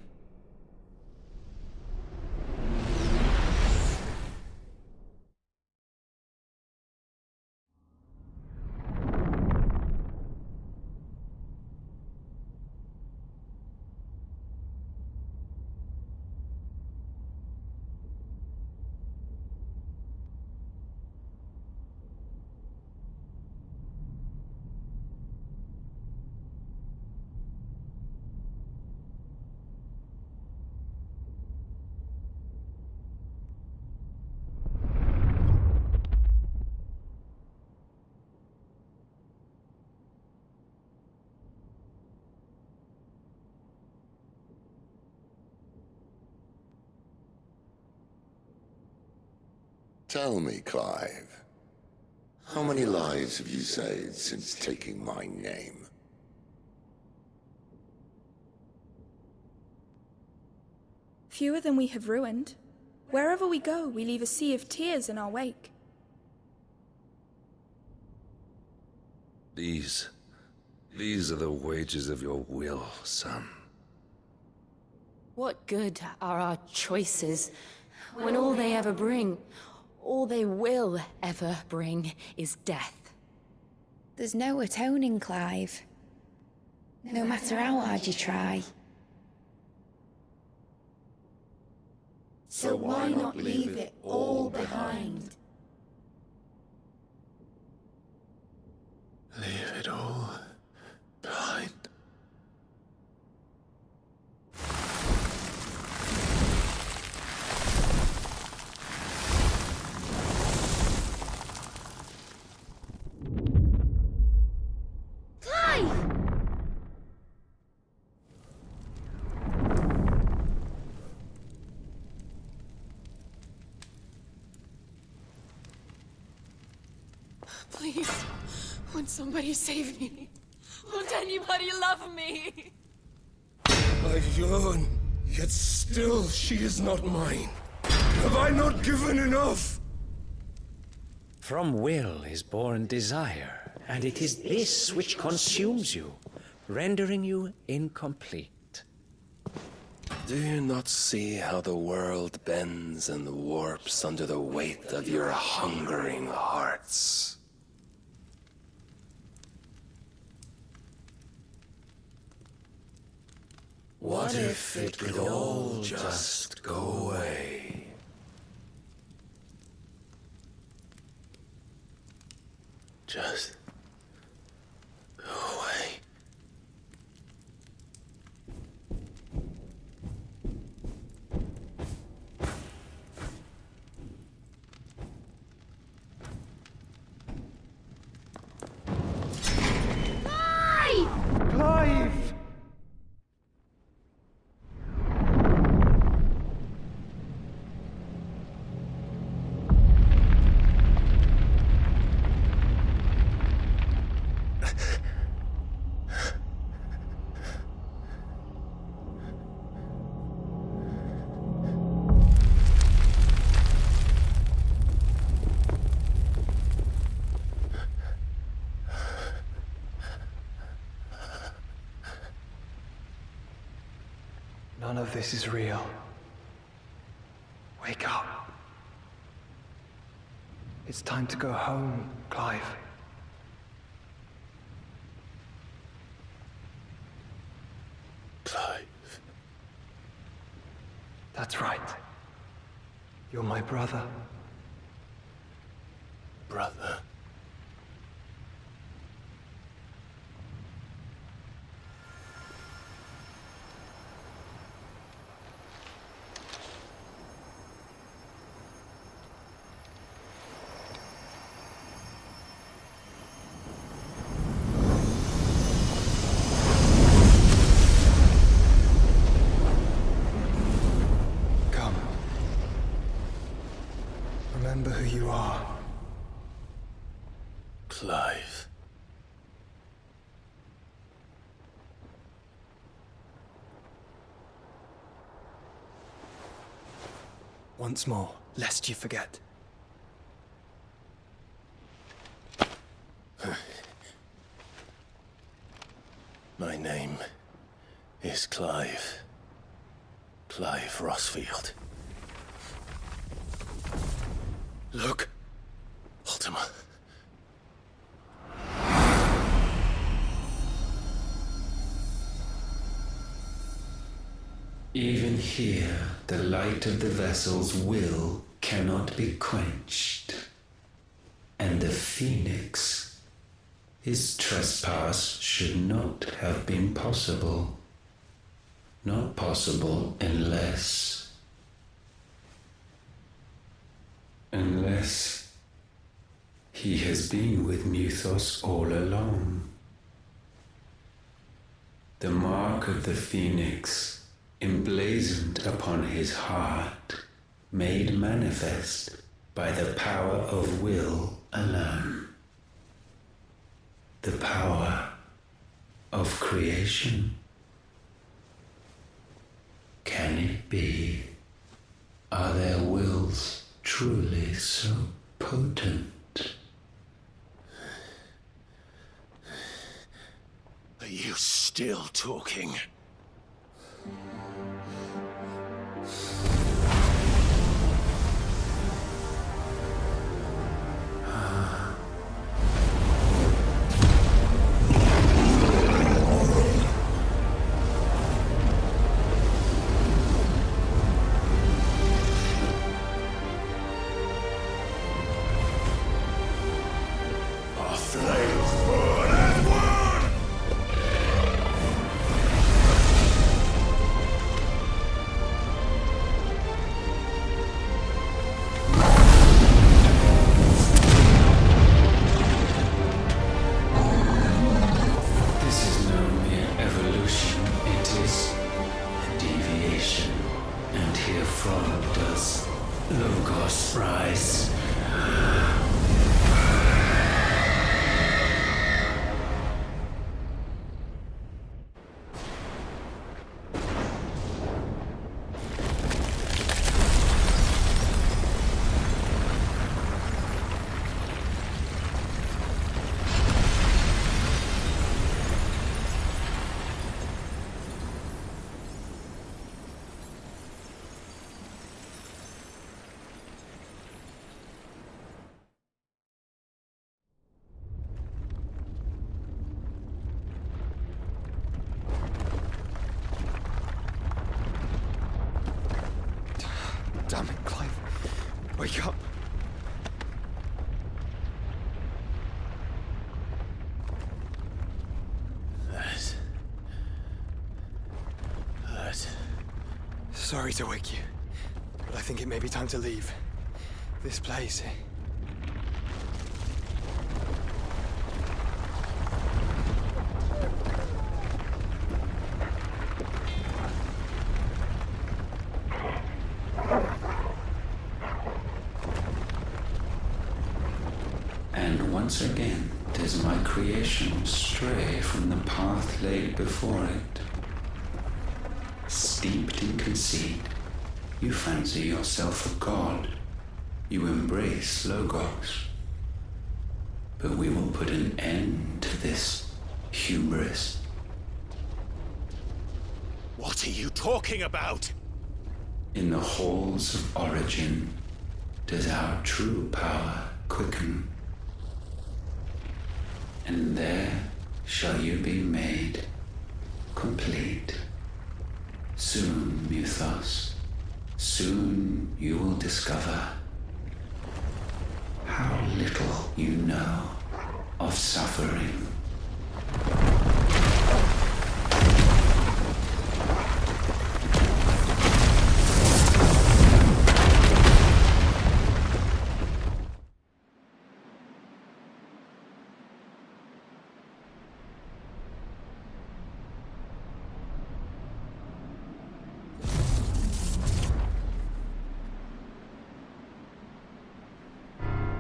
Tell me, Clive, how many lives have you saved since taking my name? Fewer than we have ruined. Wherever we go, we leave a sea of tears in our wake. These are the wages of your will, son. What good are our choices when all they ever bring, all they will ever bring, is death? There's no atoning, Clive. No matter how hard you try. So why not leave it all behind? Leave it all behind. Please, won't somebody save me? Won't anybody love me? I yearn, yet still she is not mine. Have I not given enough? From will is born desire, and it is this which consumes you, rendering you incomplete. Do you not see how the world bends and warps under the weight of your hungering hearts? What if it could all just go away? Clive! None of this is real. Wake up. It's time to go home, Clive. Clive. That's right. You're my brother. Brother. Remember who you are. Clive. Once more, lest you forget. My name is Clive. Clive Rossfield. Look. Ultima. Even here, the light of the vessel's will cannot be quenched. And the Phoenix, his trespass should not have been possible. Not possible unless he has been with Muthos all along. The mark of the Phoenix, emblazoned upon his heart, made manifest by the power of will alone. The power of creation. Can it be? Are their wills truly so potent? Are you still talking? Damn it, Clive. Wake up. That. Sorry to wake you, but I think it may be time to leave. This place. once again does my creation stray from the path laid before it. Steeped in conceit, you fancy yourself a god. You embrace Logos. But we will put an end to this hubris. What are you talking about? In the halls of origin does our true power quicken. And there shall you be made complete. Soon, Mythos, soon you will discover how little you know of suffering.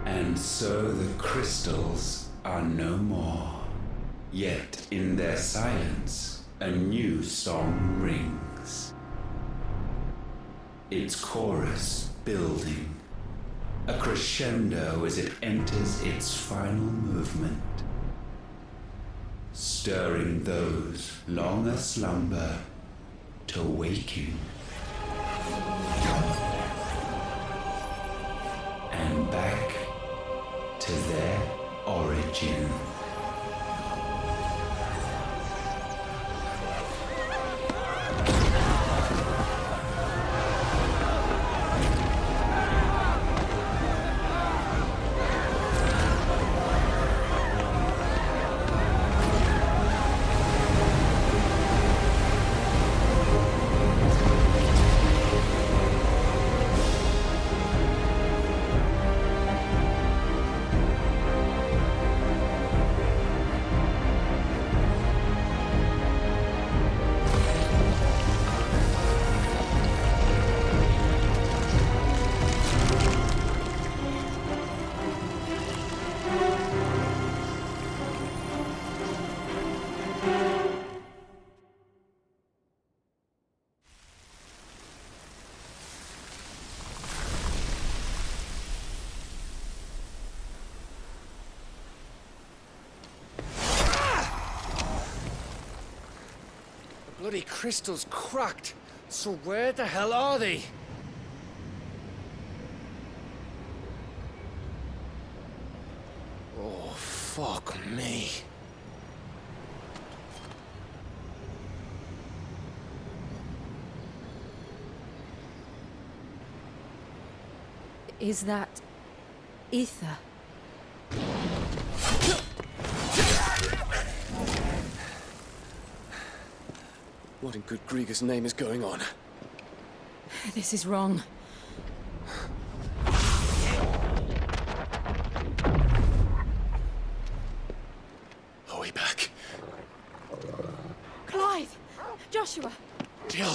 And so the crystals are no more. Yet in their silence, a new song rings. Its chorus building, a crescendo as it enters its final movement, stirring those long aslumber to waking. And back to their origin. Bloody crystal's cracked. So where the hell are they? Oh, fuck me. Is that ether? What in good Grieger's name is going on? This is wrong. Are we back? Clive! Joshua! Jill!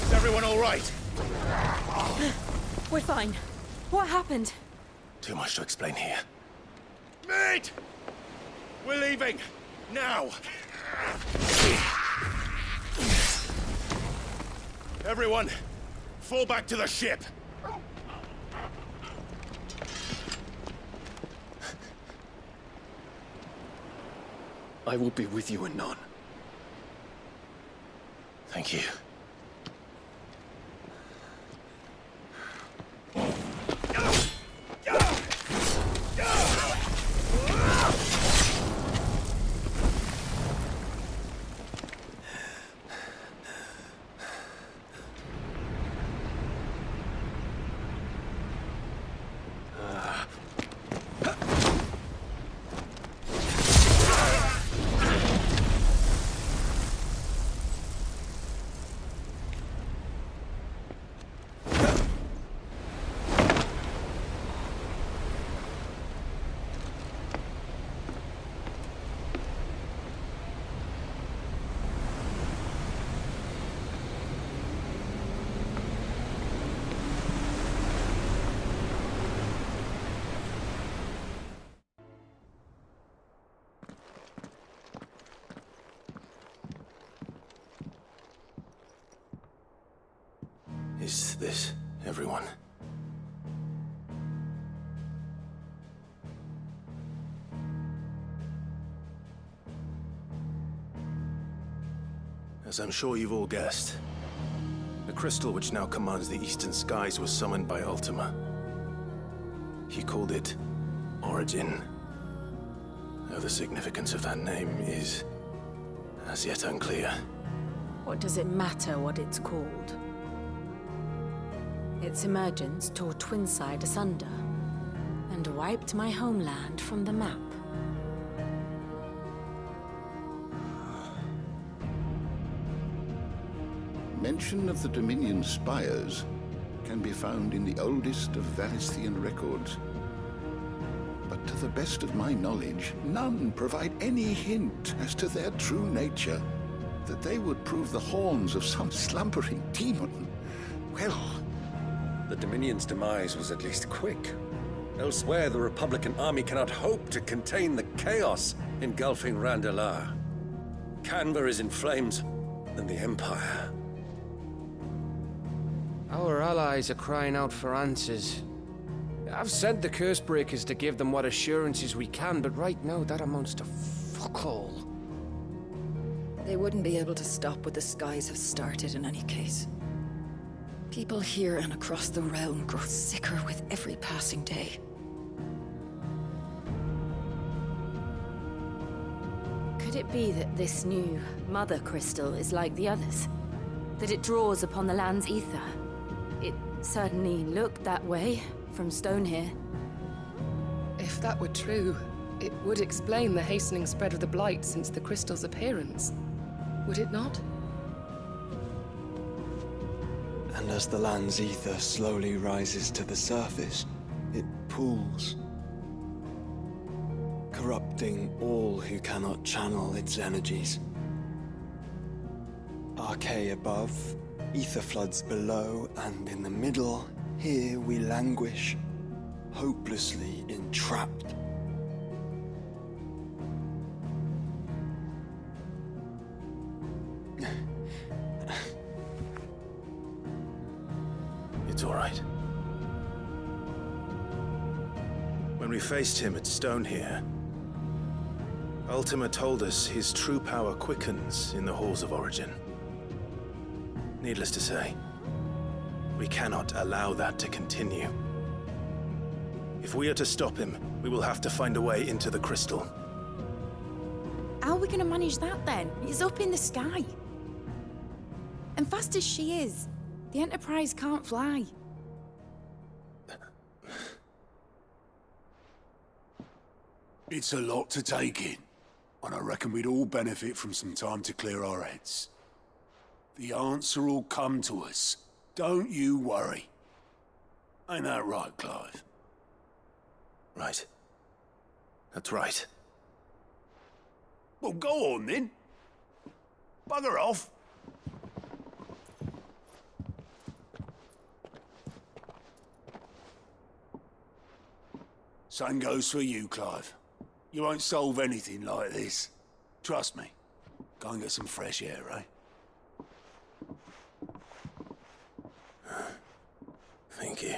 Is everyone all right? We're fine. What happened? Too much to explain here. Mate! We're leaving! Now! Everyone, fall back to the ship! I will be with you anon. Thank you. Is this everyone? As I'm sure you've all guessed, the crystal which now commands the eastern skies was summoned by Ultima. He called it Origin. Though the significance of that name is as yet unclear. What does it matter what it's called? Its emergence tore Twinside asunder and wiped my homeland from the map. Mention of the Dominion spires can be found in the oldest of Valisthian records. But to the best of my knowledge, none provide any hint as to their true nature. That they would prove the horns of some slumbering demon. Well... The Dominion's demise was at least quick. Elsewhere, the Republican army cannot hope to contain the chaos engulfing Randalar. Canva is in flames, and the Empire... Our allies are crying out for answers. I've sent the Cursebreakers to give them what assurances we can, but right now that amounts to fuck all. They wouldn't be able to stop what the skies have started in any case. People here and across the realm grow sicker with every passing day. Could it be that this new Mother Crystal is like the others? That it draws upon the land's ether? It certainly looked that way from stone here. If that were true, it would explain the hastening spread of the Blight since the crystal's appearance. Would it not? And as the land's ether slowly rises to the surface, it pools, corrupting all who cannot channel its energies. Archaea above, ether floods below, and in the middle, here we languish, hopelessly entrapped. It's all right. When we faced him at Stone here, Ultima told us his true power quickens in the halls of Origin. Needless to say, we cannot allow that to continue. If we are to stop him, we will have to find a way into the crystal. How are we going to manage that then? It's up in the sky. And fast as she is, the Enterprise can't fly. It's a lot to take in, and I reckon we'd all benefit from some time to clear our heads. The answer will come to us. Don't you worry. Ain't that right, Clive? Right. That's right. Well, go on then. Bugger off. Same goes for you, Clive. You won't solve anything like this. Trust me. Go and get some fresh air, eh? Thank you.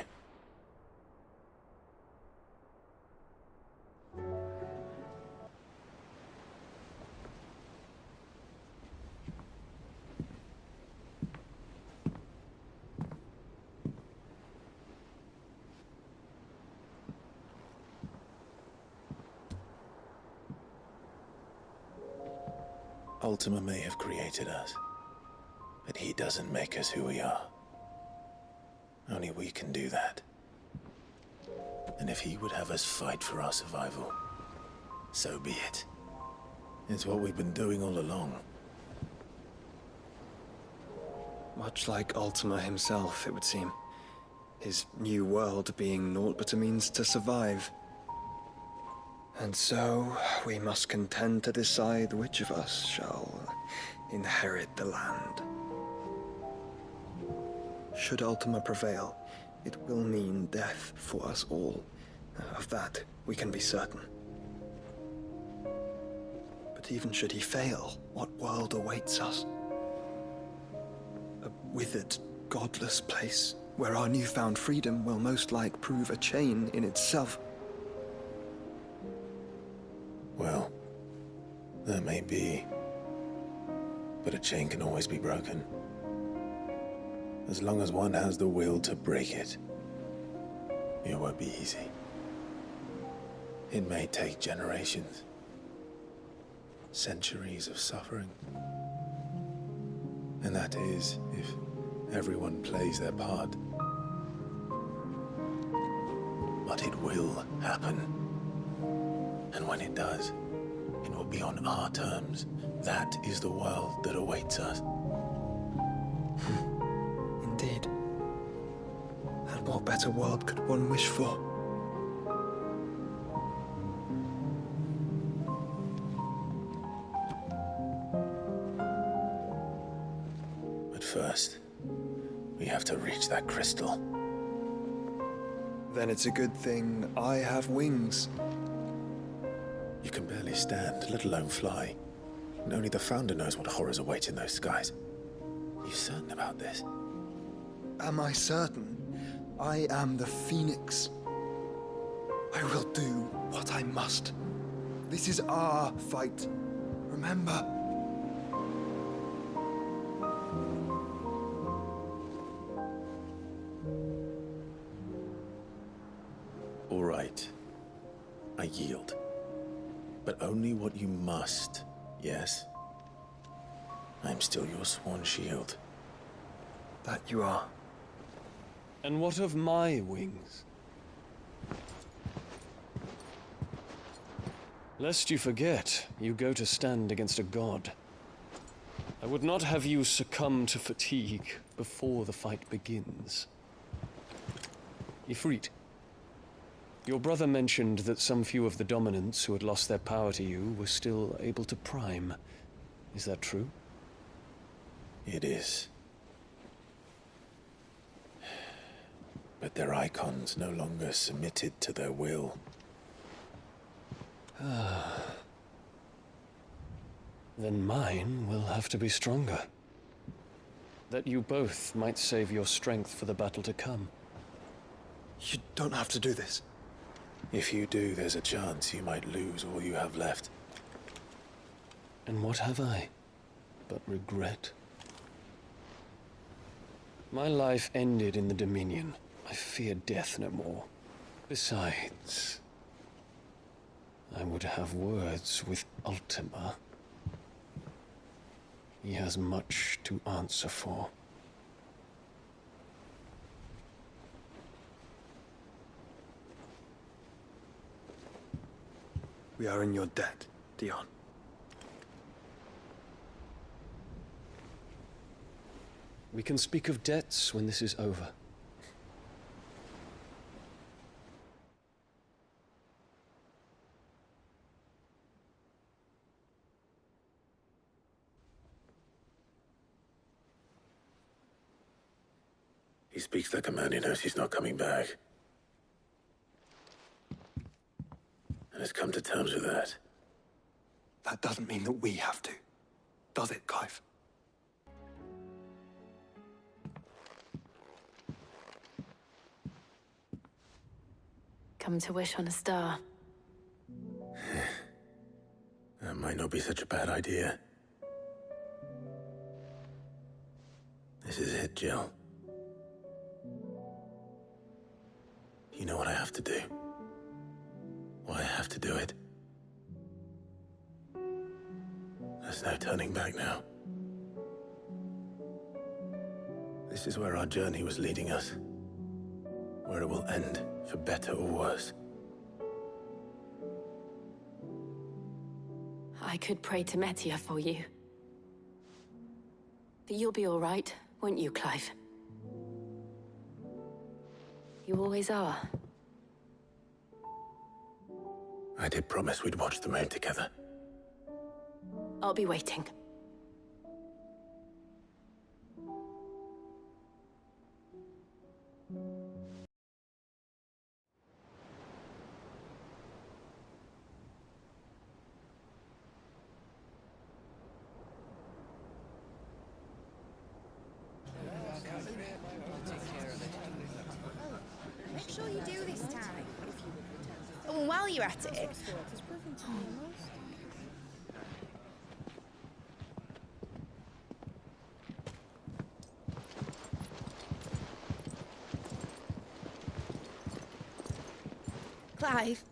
Ultima may have created us, but he doesn't make us who we are. Only we can do that. And if he would have us fight for our survival, so be it. It's what we've been doing all along. Much like Ultima himself, it would seem. His new world being naught but a means to survive. And so, we must contend to decide which of us shall inherit the land. Should Ultima prevail, it will mean death for us all. Of that, we can be certain. But even should he fail, what world awaits us? A withered, godless place where our newfound freedom will most like prove a chain in itself. Well, that may be, but a chain can always be broken. As long as one has the will to break it. It won't be easy. It may take generations, centuries of suffering. And that is, if everyone plays their part. But it will happen. And when it does, it will be on our terms. That is the world that awaits us. Indeed. And what better world could one wish for? But first, we have to reach that crystal. Then it's a good thing I have wings. You can barely stand, let alone fly. And only the Founder knows what horrors await in those skies. Are you certain about this? Am I certain? I am the Phoenix. I will do what I must. This is our fight. Remember? All right. I yield. But only what you must, yes? I'm still your sworn shield. That you are. And what of my wings? Lest you forget, you go to stand against a god. I would not have you succumb to fatigue before the fight begins. Ifrit, your brother mentioned that some few of the dominants who had lost their power to you were still able to prime. Is that true? It is. But their icons no longer submitted to their will. Then mine will have to be stronger. That you both might save your strength for the battle to come. You don't have to do this. If you do, there's a chance you might lose all you have left. And what have I but regret? My life ended in the Dominion. I fear death no more. Besides, I would have words with Ultima. He has much to answer for. We are in your debt, Dion. We can speak of debts when this is over. He speaks like a man who knows he's not coming back. And has come to terms with that. That doesn't mean that we have to, does it, Clive? Come to wish on a star. That might not be such a bad idea. This is it, Jill. You know what I have to do. Why I have to do it. There's no turning back now. This is where our journey was leading us. Where it will end, for better or worse. I could pray to Metia for you. But you'll be all right, won't you, Clive? You always are. I did promise we'd watch the moon together. I'll be waiting. you're at it. Clive,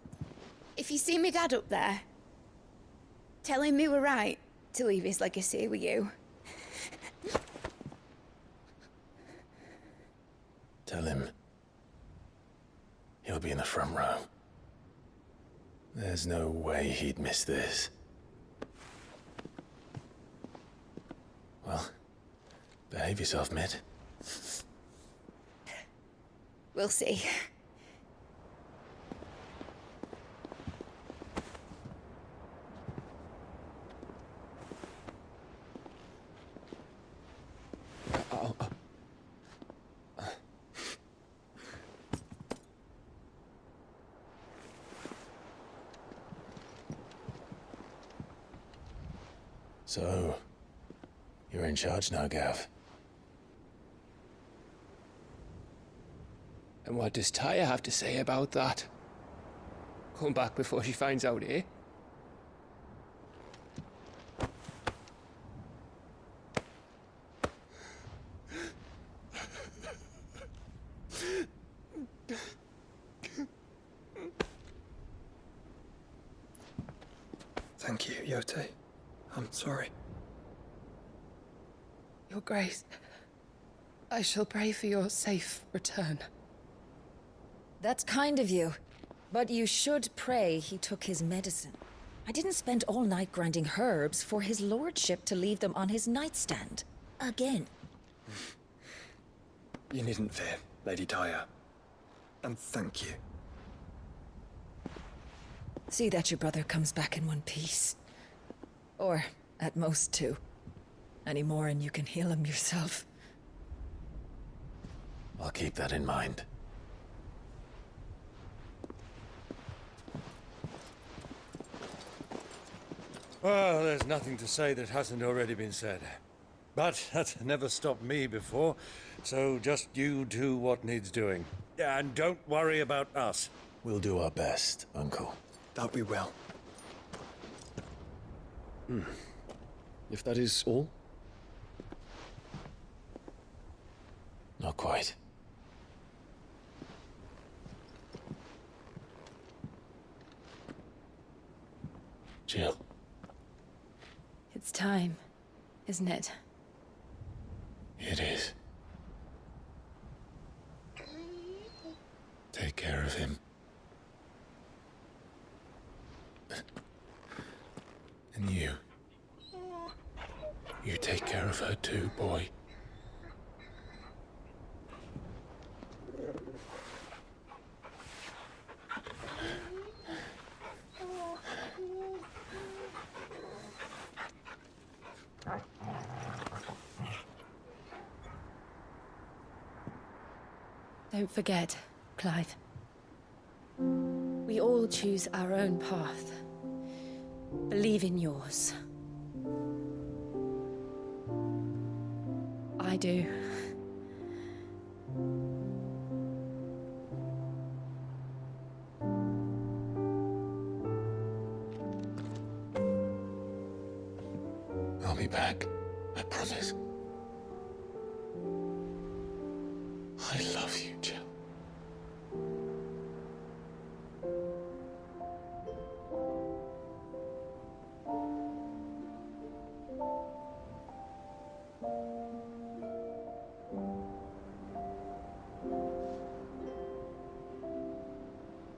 if you see me dad up there, tell him we were right to leave his legacy with you. Tell him he'll be in the front row. There's no way he'd miss this. Well, behave yourself, mate. We'll see. So, you're in charge now, Gav. And what does Tyre have to say about that? Come back before she finds out, eh? Thank you, Yote. I'm sorry. Your Grace, I shall pray for your safe return. That's kind of you. But you should pray he took his medicine. I didn't spend all night grinding herbs for his lordship to leave them on his nightstand. Again. You needn't fear, Lady Tyre. And thank you. See that your brother comes back in one piece. Or, at most, two. Any more and you can heal him yourself. I'll keep that in mind. Well, there's nothing to say that hasn't already been said. But that's never stopped me before, so just you do what needs doing. And don't worry about us. We'll do our best, Uncle. That we will. If that is all? Not quite. Jill. It's time, isn't it? It is. Take care of him. And you. You take care of her too, boy. Don't forget, Clive. We all choose our own path. Believe in yours. I do. I'll be back. I promise. I love you, Jill.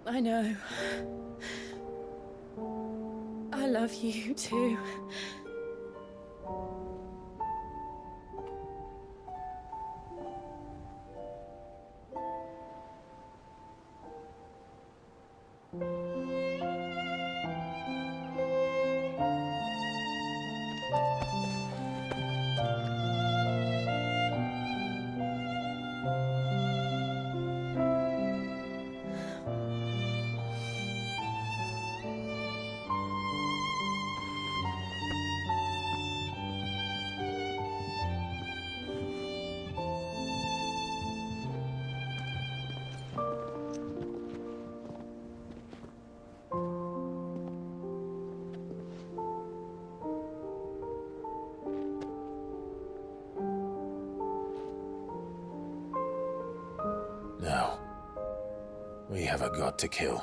I know. I love you too. We have a god to kill.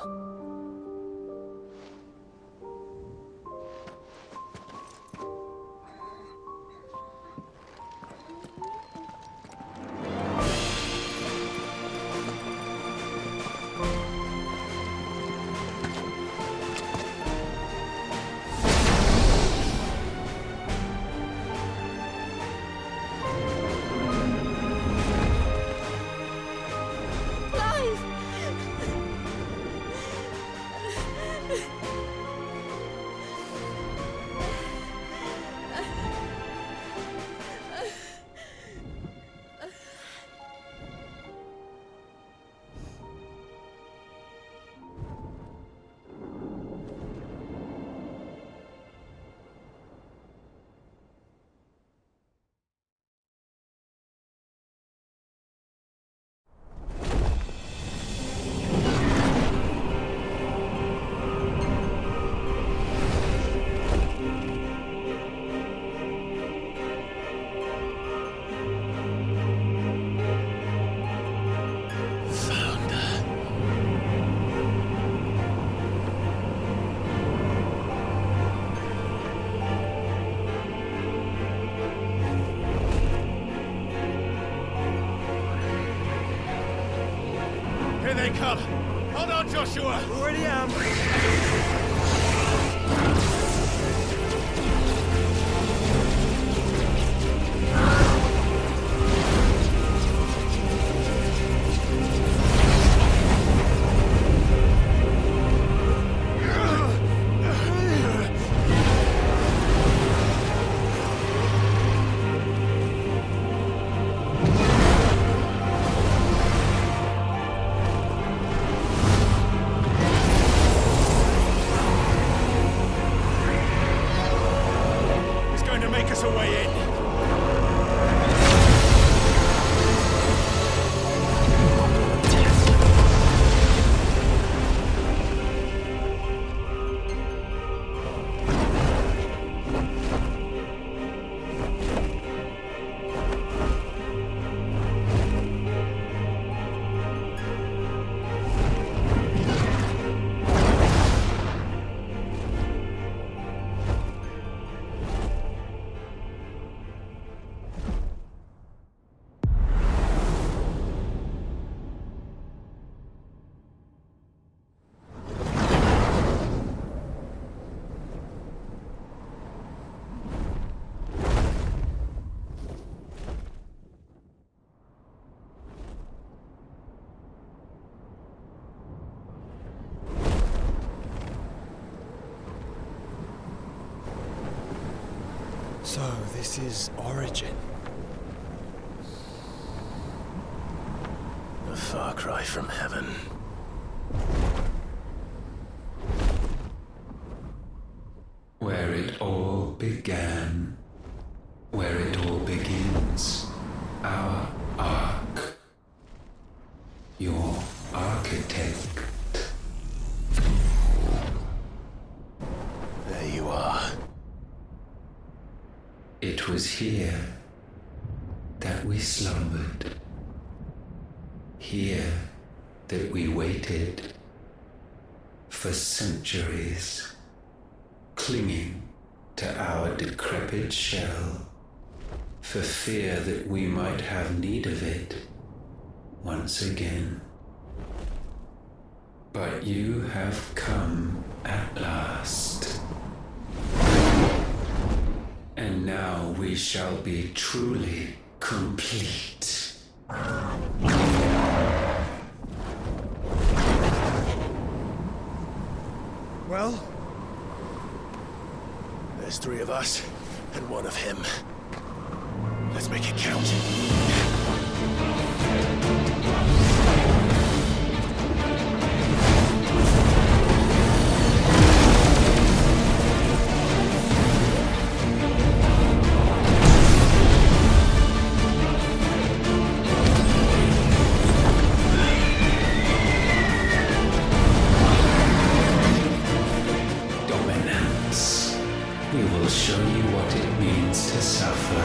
Here they come! Hold on, Joshua! Already am! So, this is Origin. A far cry from heaven. Where it all began. Where it all begins. Our ark. Your architect. There you are. It was here that we slumbered. Here that we waited for centuries, clinging to our decrepit shell, for fear that we might have need of it once again. But you have come at last. And now we shall be truly complete. Well? There's 3 of us, and 1 of him. Let's make it count. We will show you what it means to suffer.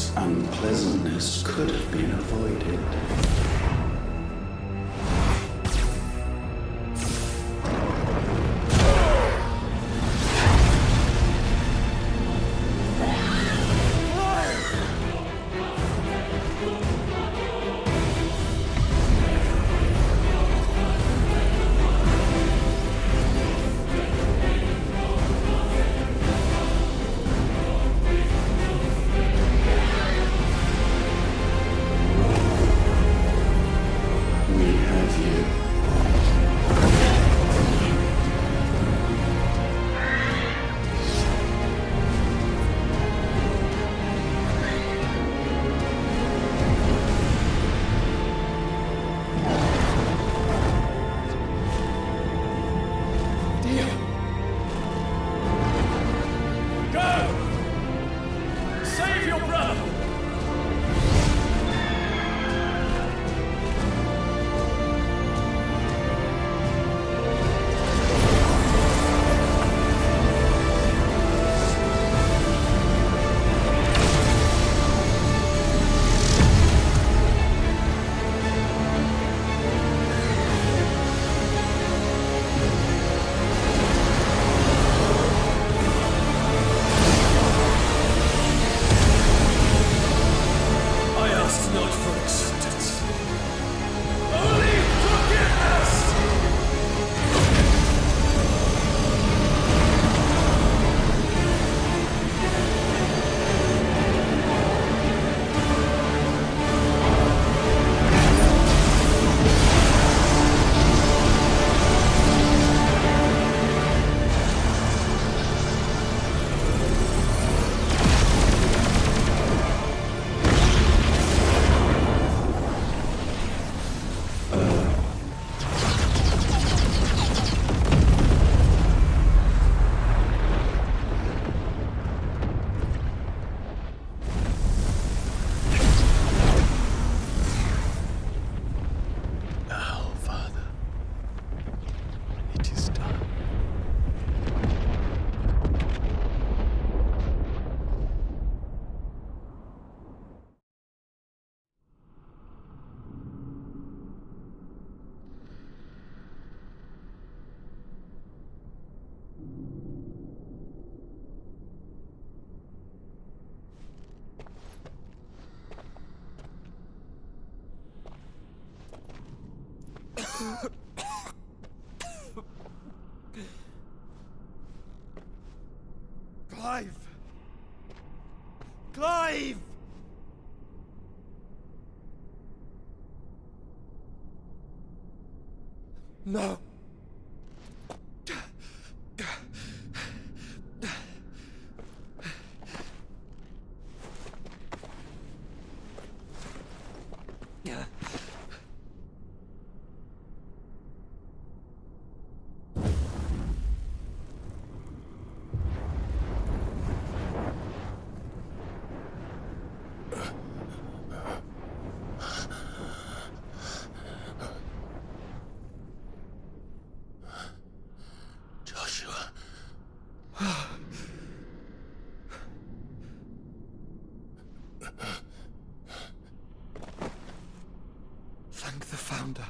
this unpleasantness could have been avoided. Clive! Clive! No. Thank the Founder.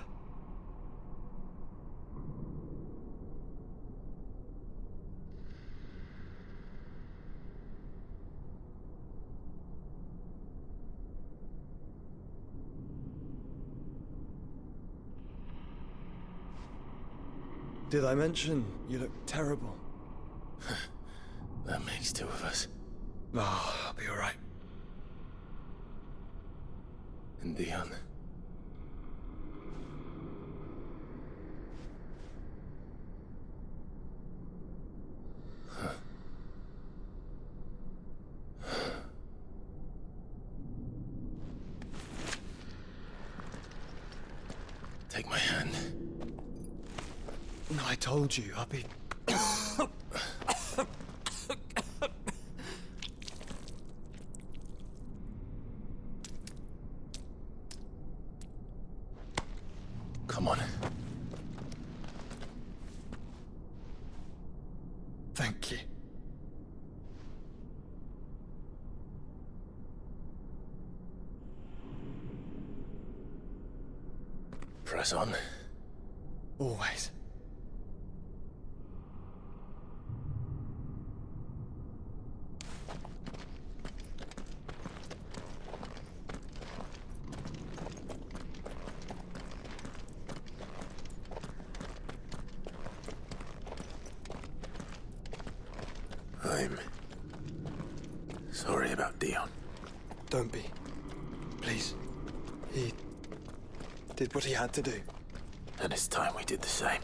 Did I mention you look terrible? That makes two of us. Oh, I'll be alright. And Dion? Take my hand. No, I told you, I'll be... Come on. Thank you. press on. Always. I'm sorry about Dion. Don't be. Please. He did what he had to do. And it's time we did the same.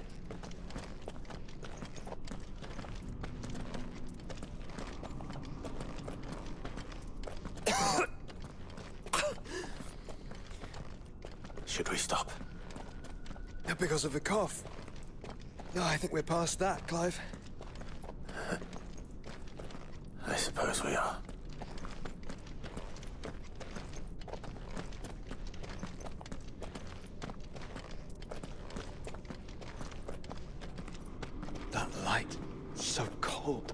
Should we stop? Because of the cough. No, I think we're past that, Clive. I suppose we are. That light, so cold.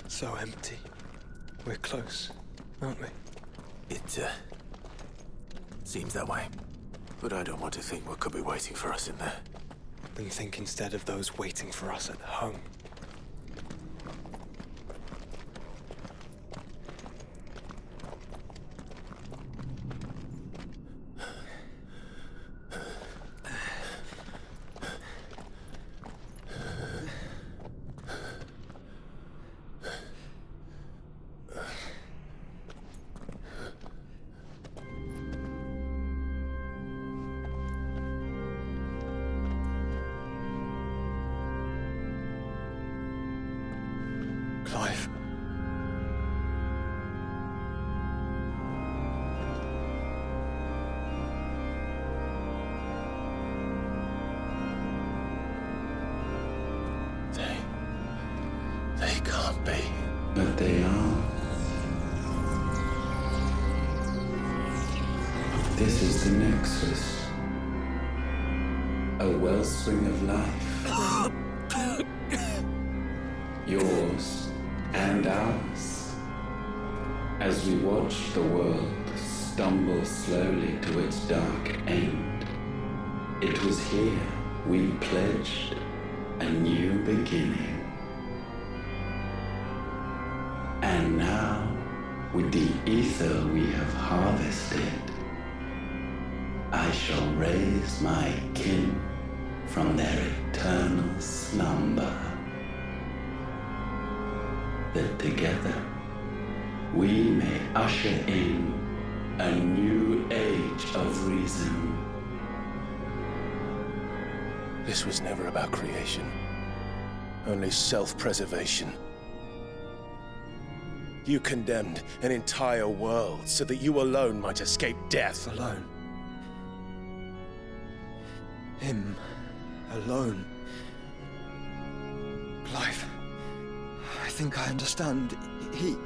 So empty. We're close, aren't we? It, seems that way. But I don't want to think what could be waiting for us in there. Then think instead of those waiting for us at home. Clive. They can't be. But they are. This is the Nexus. A wellspring of life. Yours and ours. As we watch the world stumble slowly to its dark end, it was here we pledged a new beginning. And now, with the ether we have harvested, I shall raise my kin from their eternal slumber, that together we may usher in a new age of reason. This was never about creation, only self-preservation. You condemned an entire world so that you alone might escape death. Alone. Him. Alone. Clive. I think I understand. He...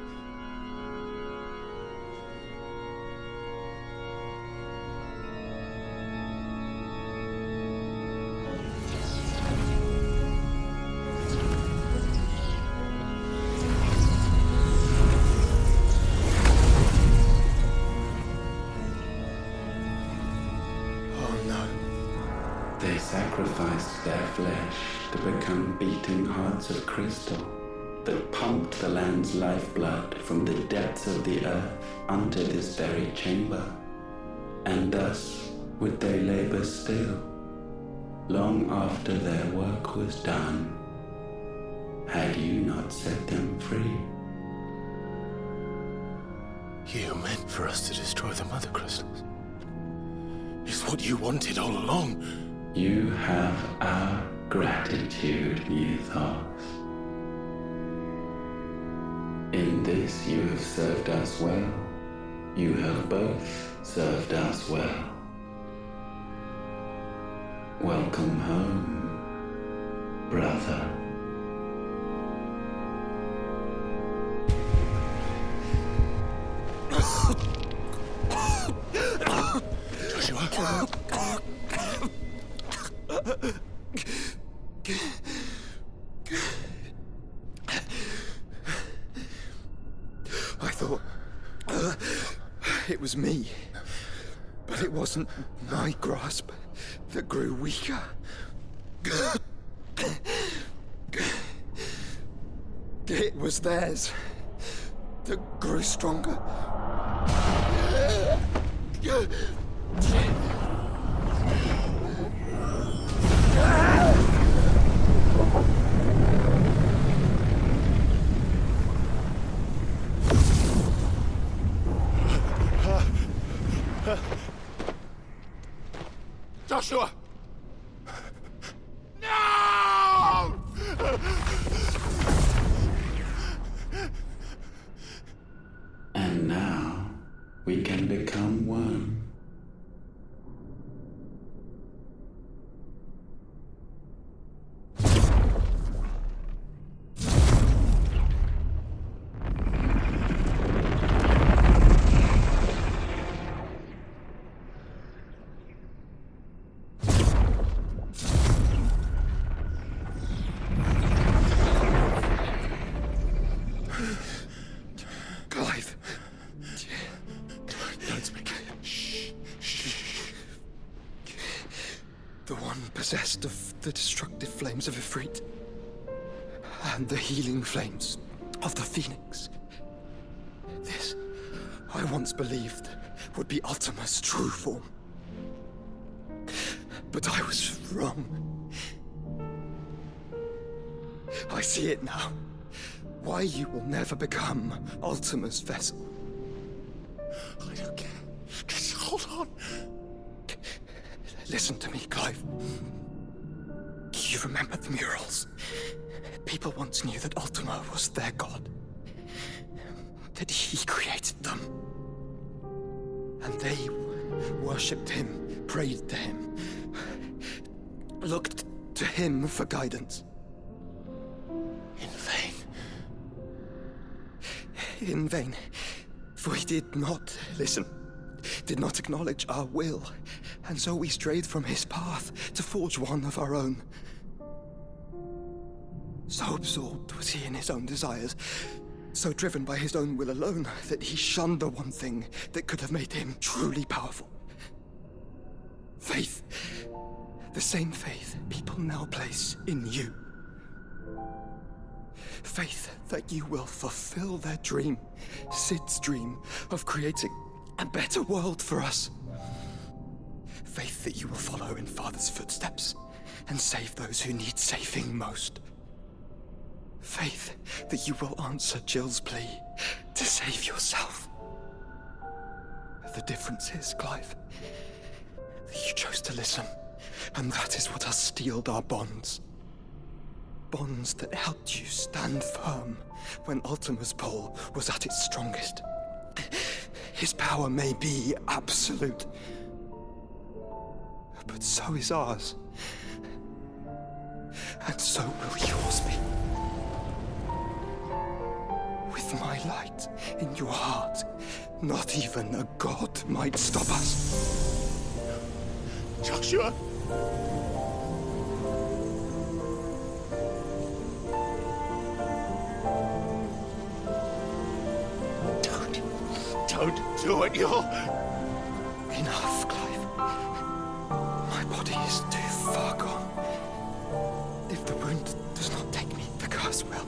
They sacrificed their flesh to become beating hearts of crystal that pumped the land's lifeblood from the depths of the earth unto this very chamber. And thus would they labor still, long after their work was done, had you not set them free. You meant for us to destroy the mother crystals. It's what you wanted all along. You have our gratitude, Mythos. In this you have served us well. You have both served us well. Welcome home, brother. Joshua? I thought it was me, But it wasn't my grasp that grew weaker. It was theirs that grew stronger. Joshua! No! And now we can become one. Clive. Don't speak. The one possessed of the destructive flames of Ifrit and the healing flames of the Phoenix. This, I once believed, would be Ultima's true form. But I was wrong. I see it now. Why you will never become Ultima's vessel. I don't care. Just hold on. Listen to me, Clive. You remember the murals? People once knew that Ultima was their god. That he created them. And they worshipped him, prayed to him, looked to him for guidance. In vain. In vain. For he did not listen, did not acknowledge our will, and so we strayed from his path to forge one of our own. So absorbed was he in his own desires, so driven by his own will alone, that he shunned the one thing that could have made him truly powerful. Faith. The same faith people now place in you. Faith that you will fulfill their dream, Sid's dream, of creating a better world for us. Faith that you will follow in Father's footsteps and save those who need saving most. Faith that you will answer Jill's plea to save yourself. The difference is, Clive, that you chose to listen, and that is what has steeled our bonds. Bonds that helped you stand firm when Ultima's pull was at its strongest. His power may be absolute, but so is ours. And so will yours be. With my light in your heart, not even a god might stop us. Joshua! Don't do it, you'll... Enough, Clive. My body is too far gone. If the wound does not take me, the curse will.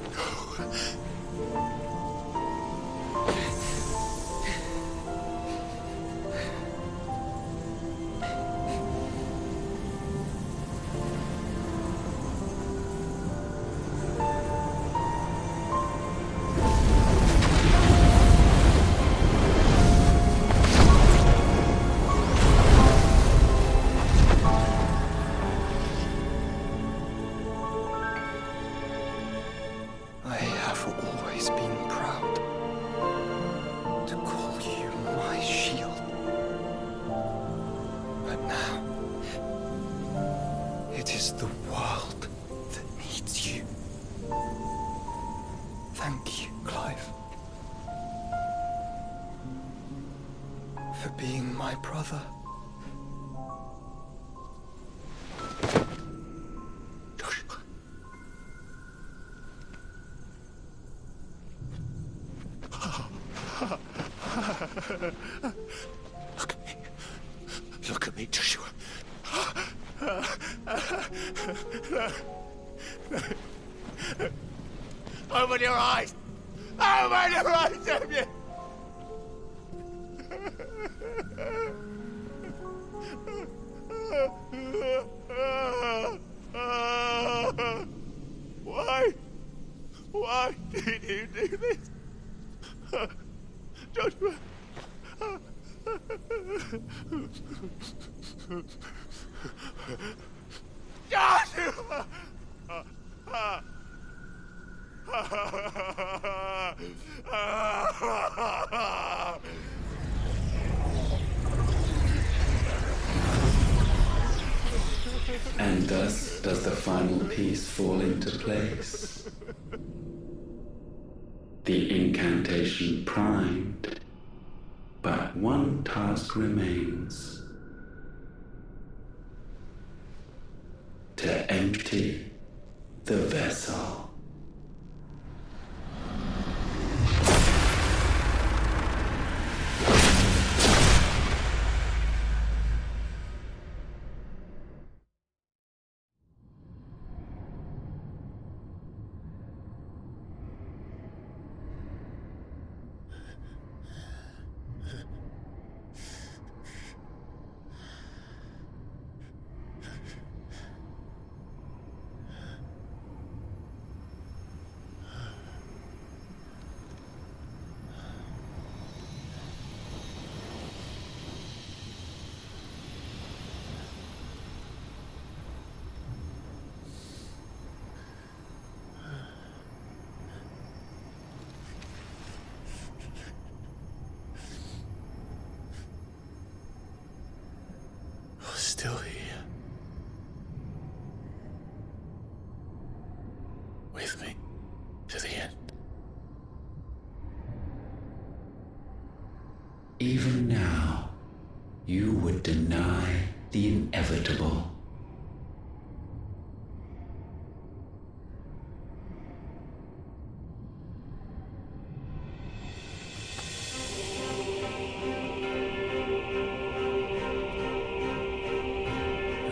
I have always been proud to call you my shield. But now, it is the world that needs you. Thank you, Clive, for being my brother. Look at me. Look at me, Joshua. Open your eyes! Open your eyes, damn you! Why? Why did you do this? Joshua! Joshua! And thus does the final piece fall into place. The incantation primed, but one task remains. To empty the vessel. Still here. With me to the end. Even now, you would deny the inevitable.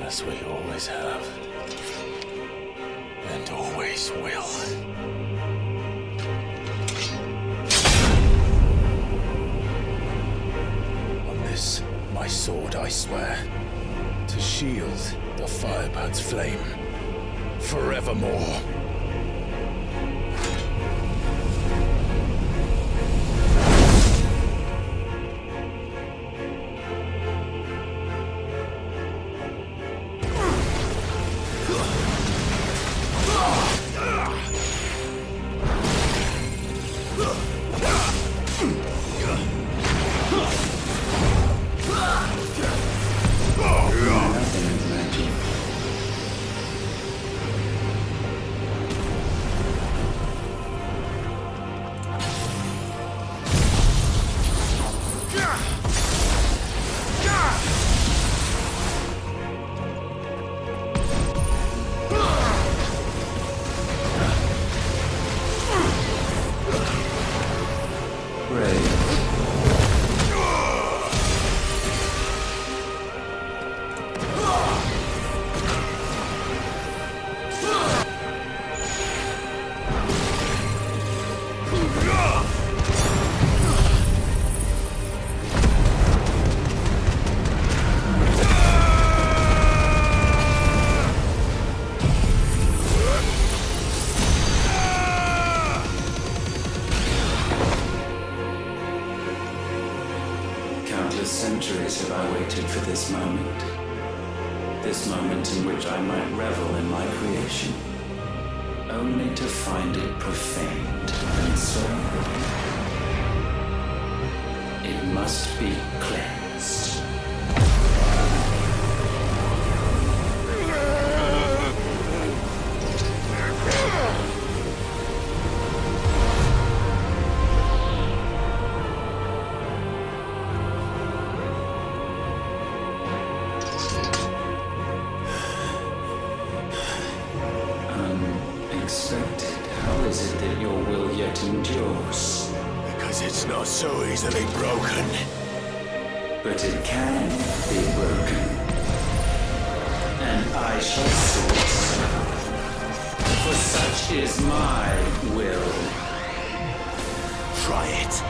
As we always have, and always will. On this, my sword, I swear, to shield the Firebird's flame forevermore. Centuries have I waited for this moment. This moment in which I might revel in my creation, only to find it profaned and soiled. It must be cleansed. How is it that your will yet endures? Because it's not so easily broken. but it can be broken. And I shall sort so. For such is my will. Try it.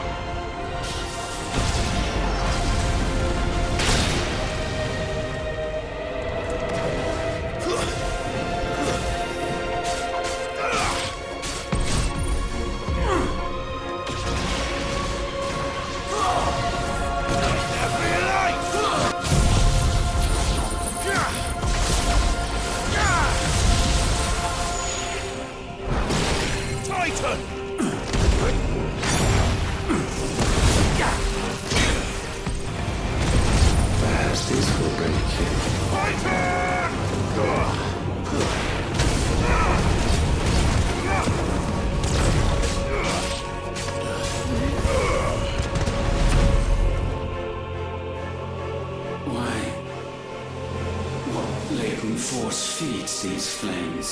Perhaps this will break you. Why? What latent force feeds these flames?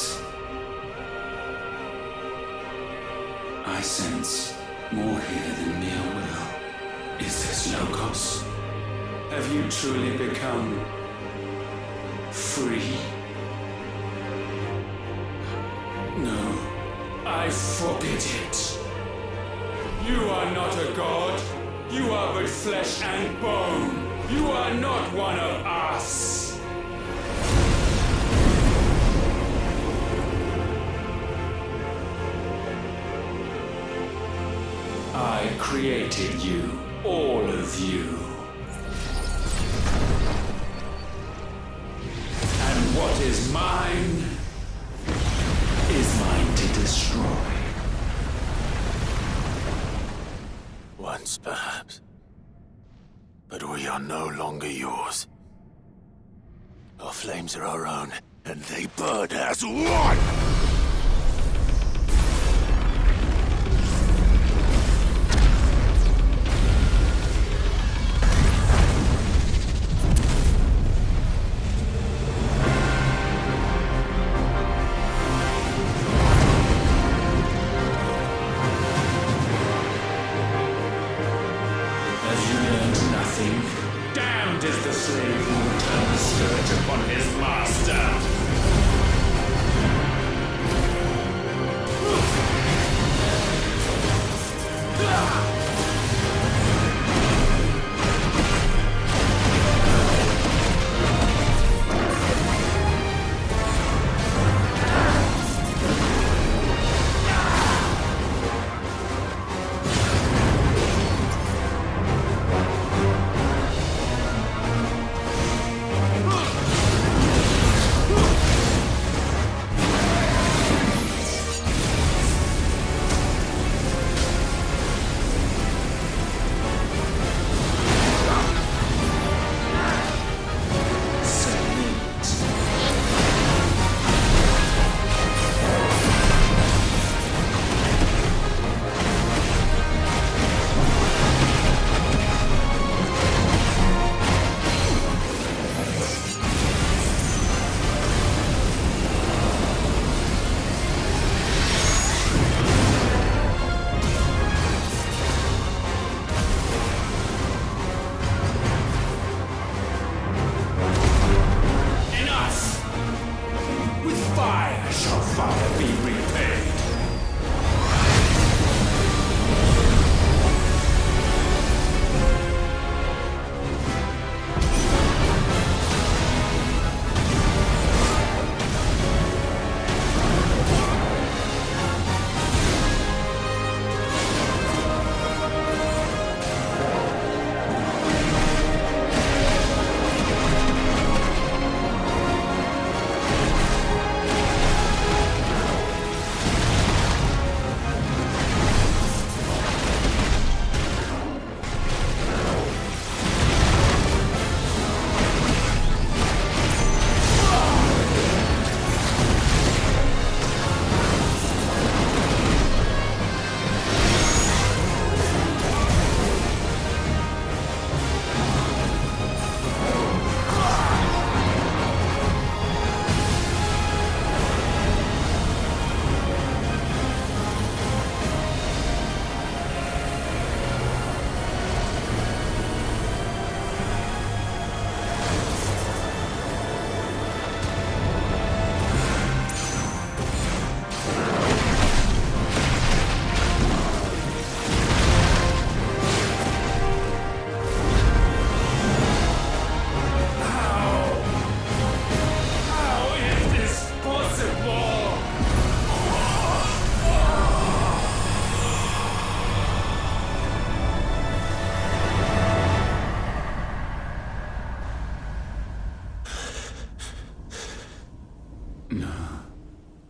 I sense more here than mere will. Is this Logos? Have you truly become free? No, I forbid it. You are not a god. You are but flesh and bone. You are not one of us. I created you, all of you. And what is mine to destroy. Once, perhaps. But we are no longer yours. Our flames are our own, and they burn as one! Damned is the slave who will turn the scourge upon his master!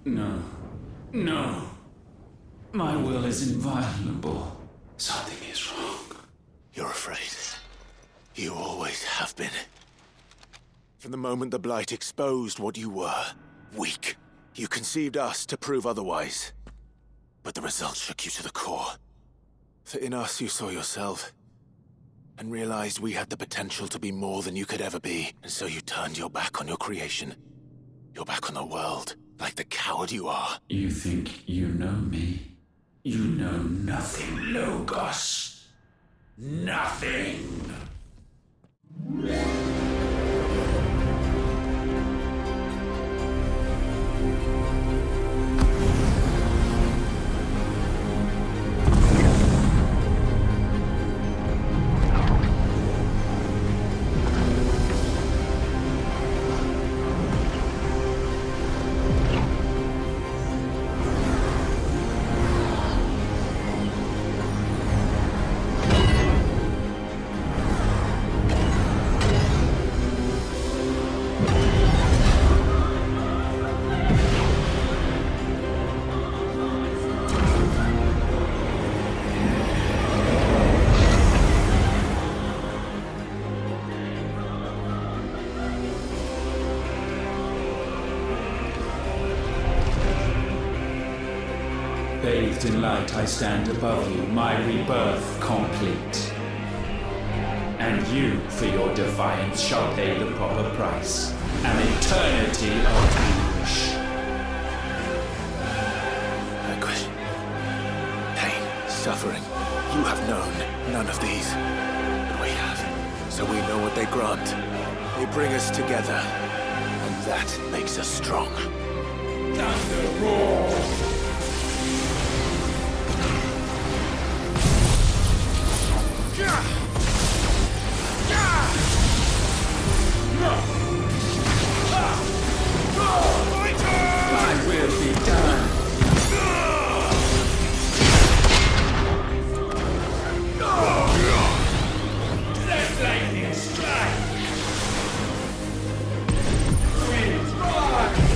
No. No. My will is inviolable. Something is wrong. You're afraid. You always have been. From the moment the Blight exposed what you were, weak, you conceived us to prove otherwise. But the result shook you to the core. For in us you saw yourself, and realized we had the potential to be more than you could ever be. And so you turned your back on your creation. Your back on the world, like the coward you are. You think you know me? You know nothing, Logos. Nothing! Bathed in light, I stand above you, my rebirth complete. And you, for your defiance, shall pay the proper price. An eternity of anguish. Anguish. Pain. Suffering. You have known none of these. But we have. So we know what they grant. They bring us together. And that makes us strong. Thunder roar! My will be done. Let lightning strike. Wind rise.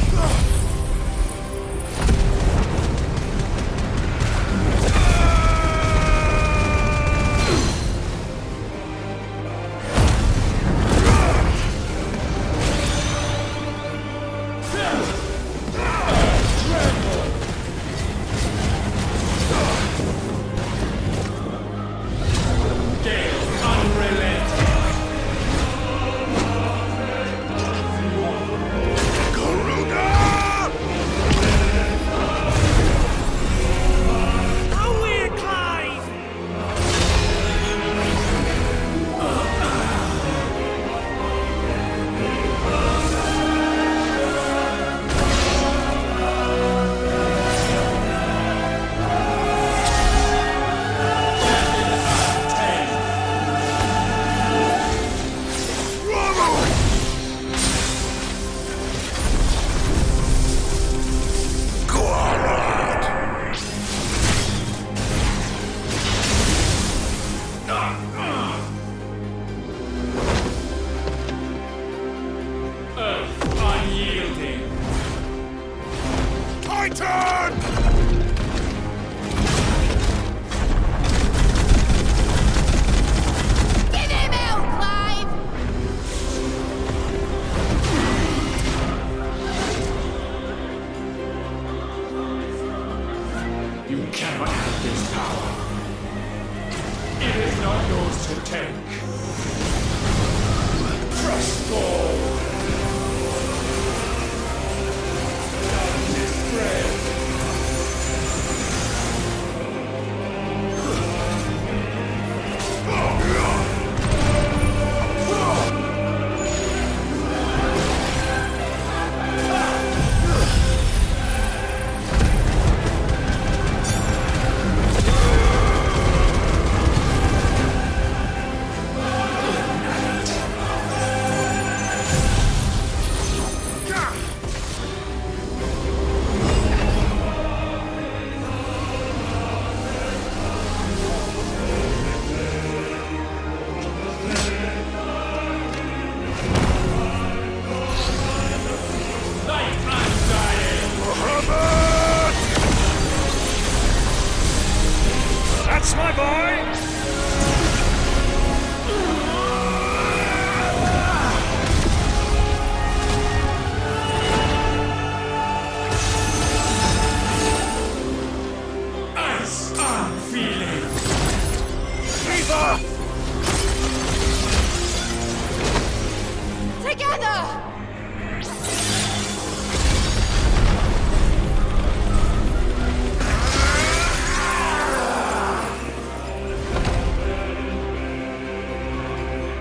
Together!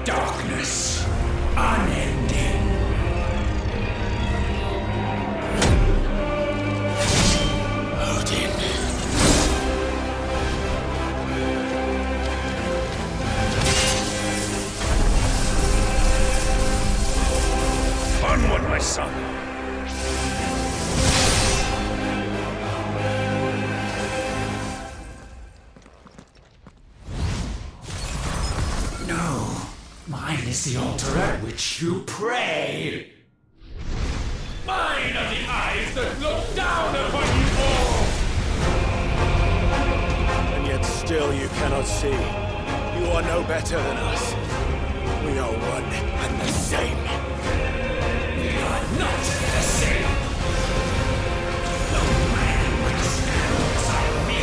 Darkness, unending. Odin. Onward, my son. No, mine is the altar at which you pray. Mine are the eyes that look down upon you all. And yet still you cannot see. You are no better than us. We are one and the same. We are not the same. No man would stand beside me.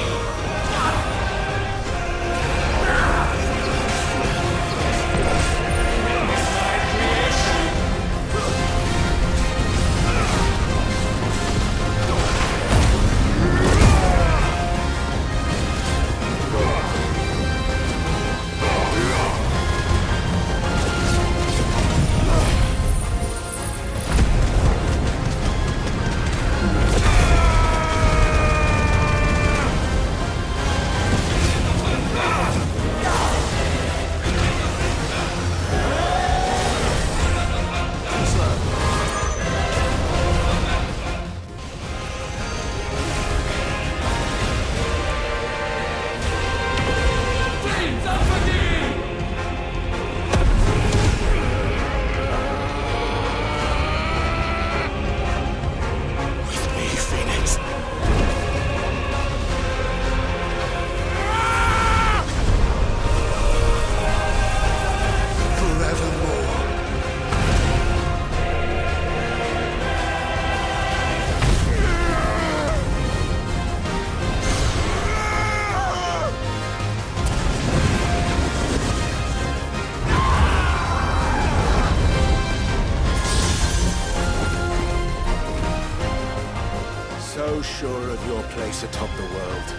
So sure of your place atop the world,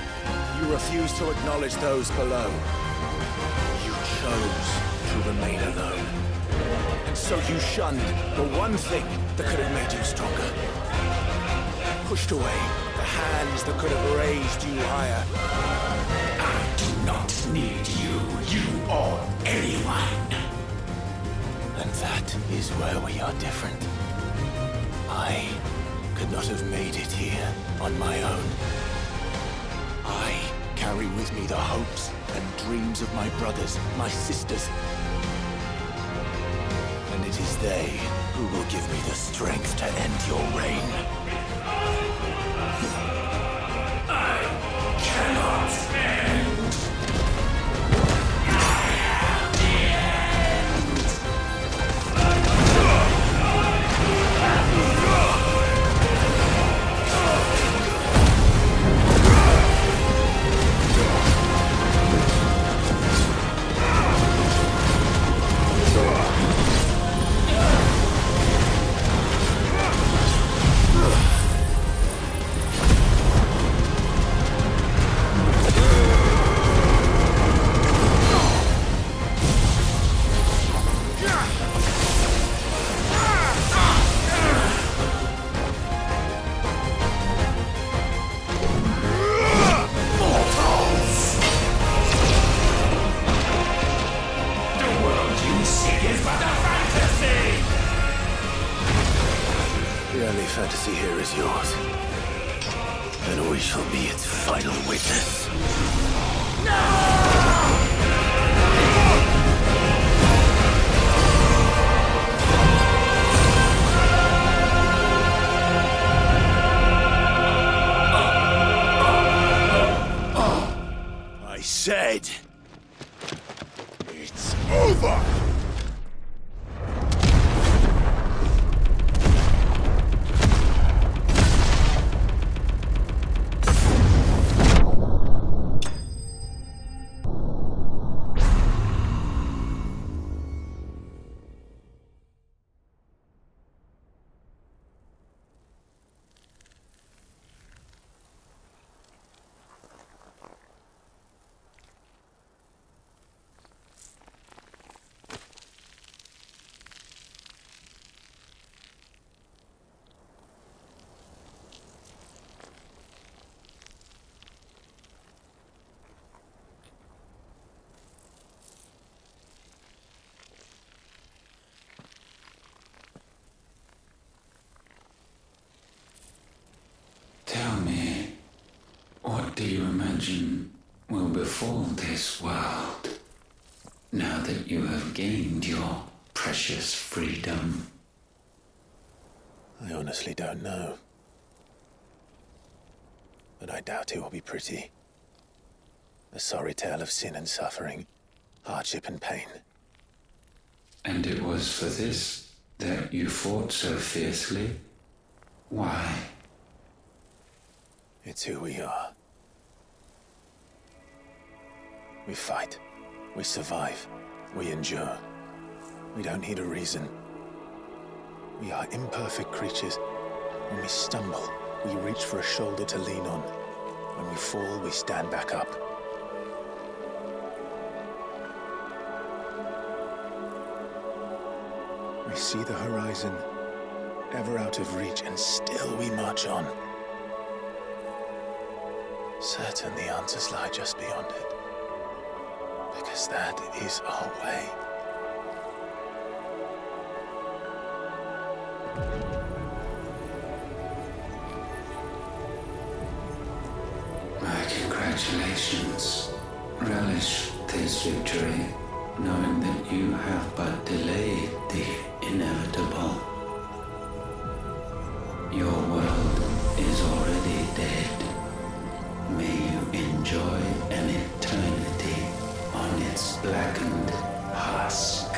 you refuse to acknowledge those below. You chose to remain alone. And so you shunned the one thing that could have made you stronger. Pushed away the hands that could have raised you higher. I do not need you, you or anyone. And that is where we are different. I could not have made it here on my own. I carry with me the hopes and dreams of my brothers, my sisters. And it is they who will give me the strength to end your reign. I cannot end. The only fantasy here is yours. And we shall be its final witness. I said, it's over! misfortune will befall this world now that you have gained your precious freedom? I honestly don't know. But I doubt it will be pretty. A sorry tale of sin and suffering, hardship and pain. And it was for this that you fought so fiercely? Why? It's who we are. We fight. We survive. We endure. We don't need a reason. We are imperfect creatures. When we stumble, we reach for a shoulder to lean on. When we fall, we stand back up. We see the horizon, ever out of reach, and still we march on. Certain the answers lie just beyond it. Because that is our way. My congratulations. Relish this victory, knowing that you have but delayed the inevitable. Your world is already dead. May you enjoy an eternity on its blackened husk.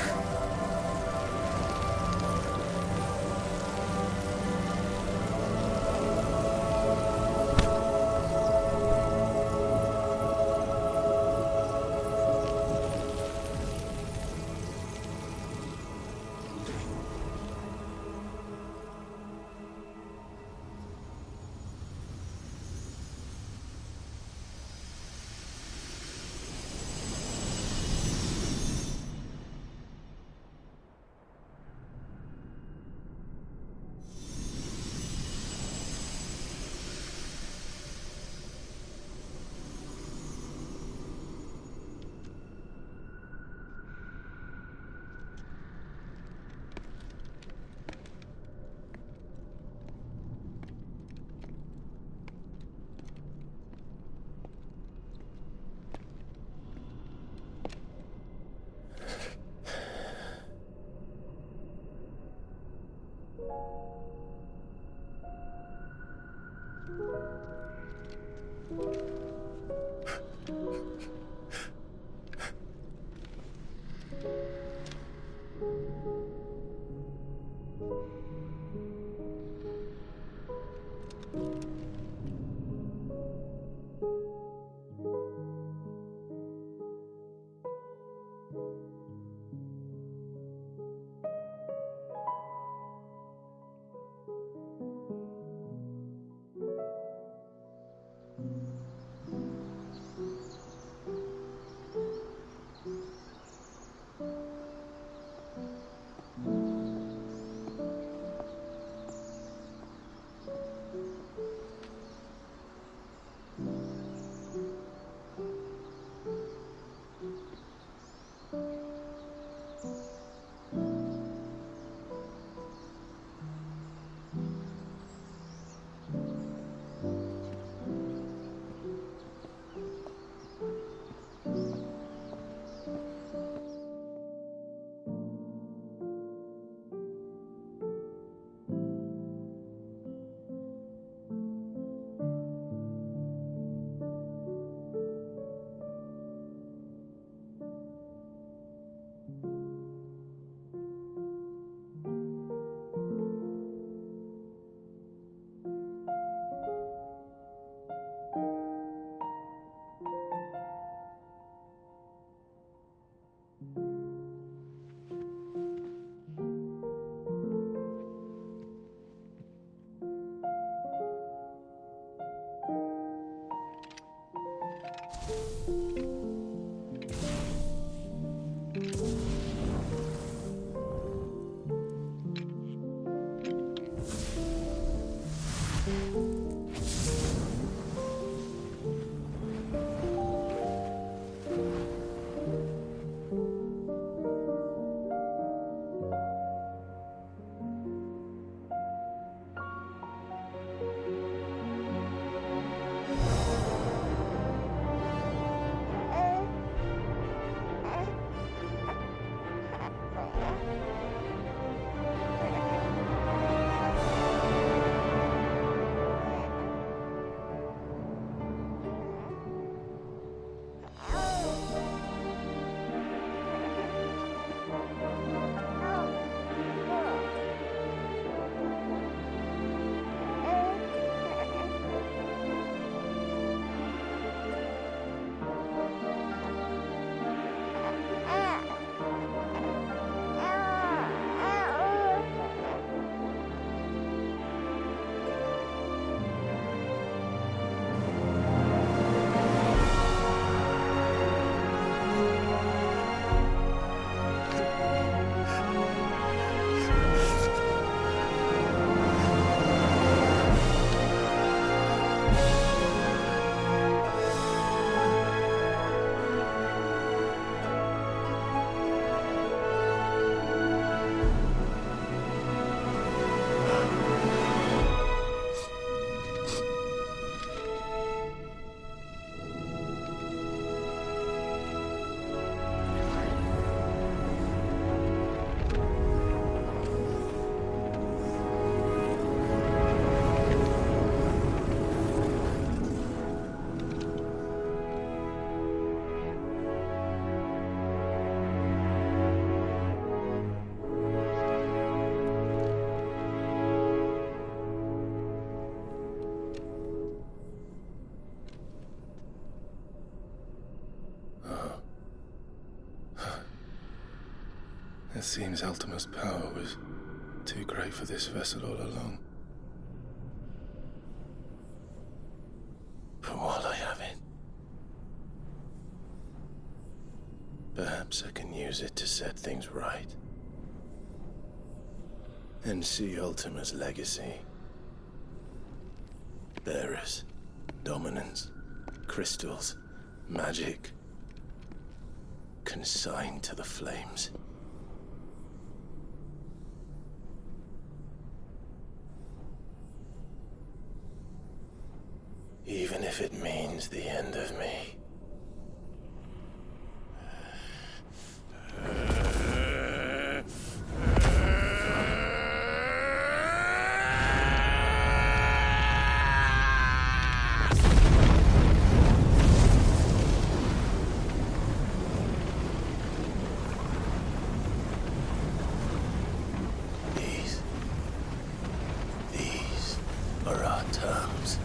It seems Ultima's power was too great for this vessel all along. But while I have it, perhaps I can use it to set things right. And see Ultima's legacy. Bearers, dominance, crystals, magic, consigned to the flames. Even if it means the end of me. These are our terms.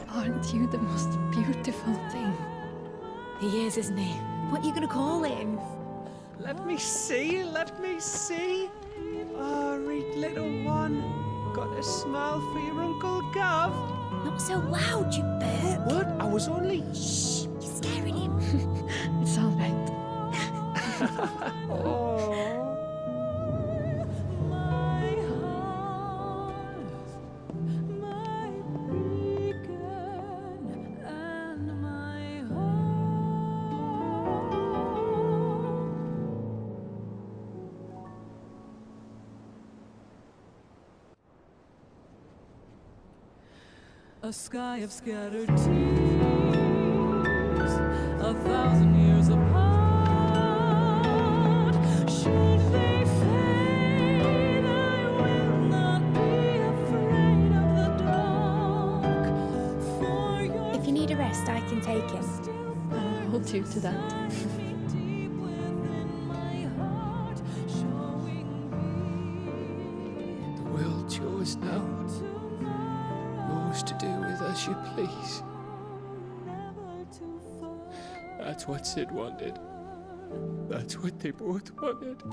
Aren't you the most beautiful thing? He is, isn't he? What are you gonna call him? Let me see, let me see. Oh, read little one. Got a smile for your Uncle Gav. Not so loud, you burp. What? I was only... Shh, you're scaring him. It's all right. Oh. A sky of scattered tears, 1,000 years apart. Should they fade, I will not be afraid of the dark. For your If you need a rest, I can take him. hold you to that. The world's yours now. Yours to do with as you please. That's what Sid wanted. That's what they both wanted.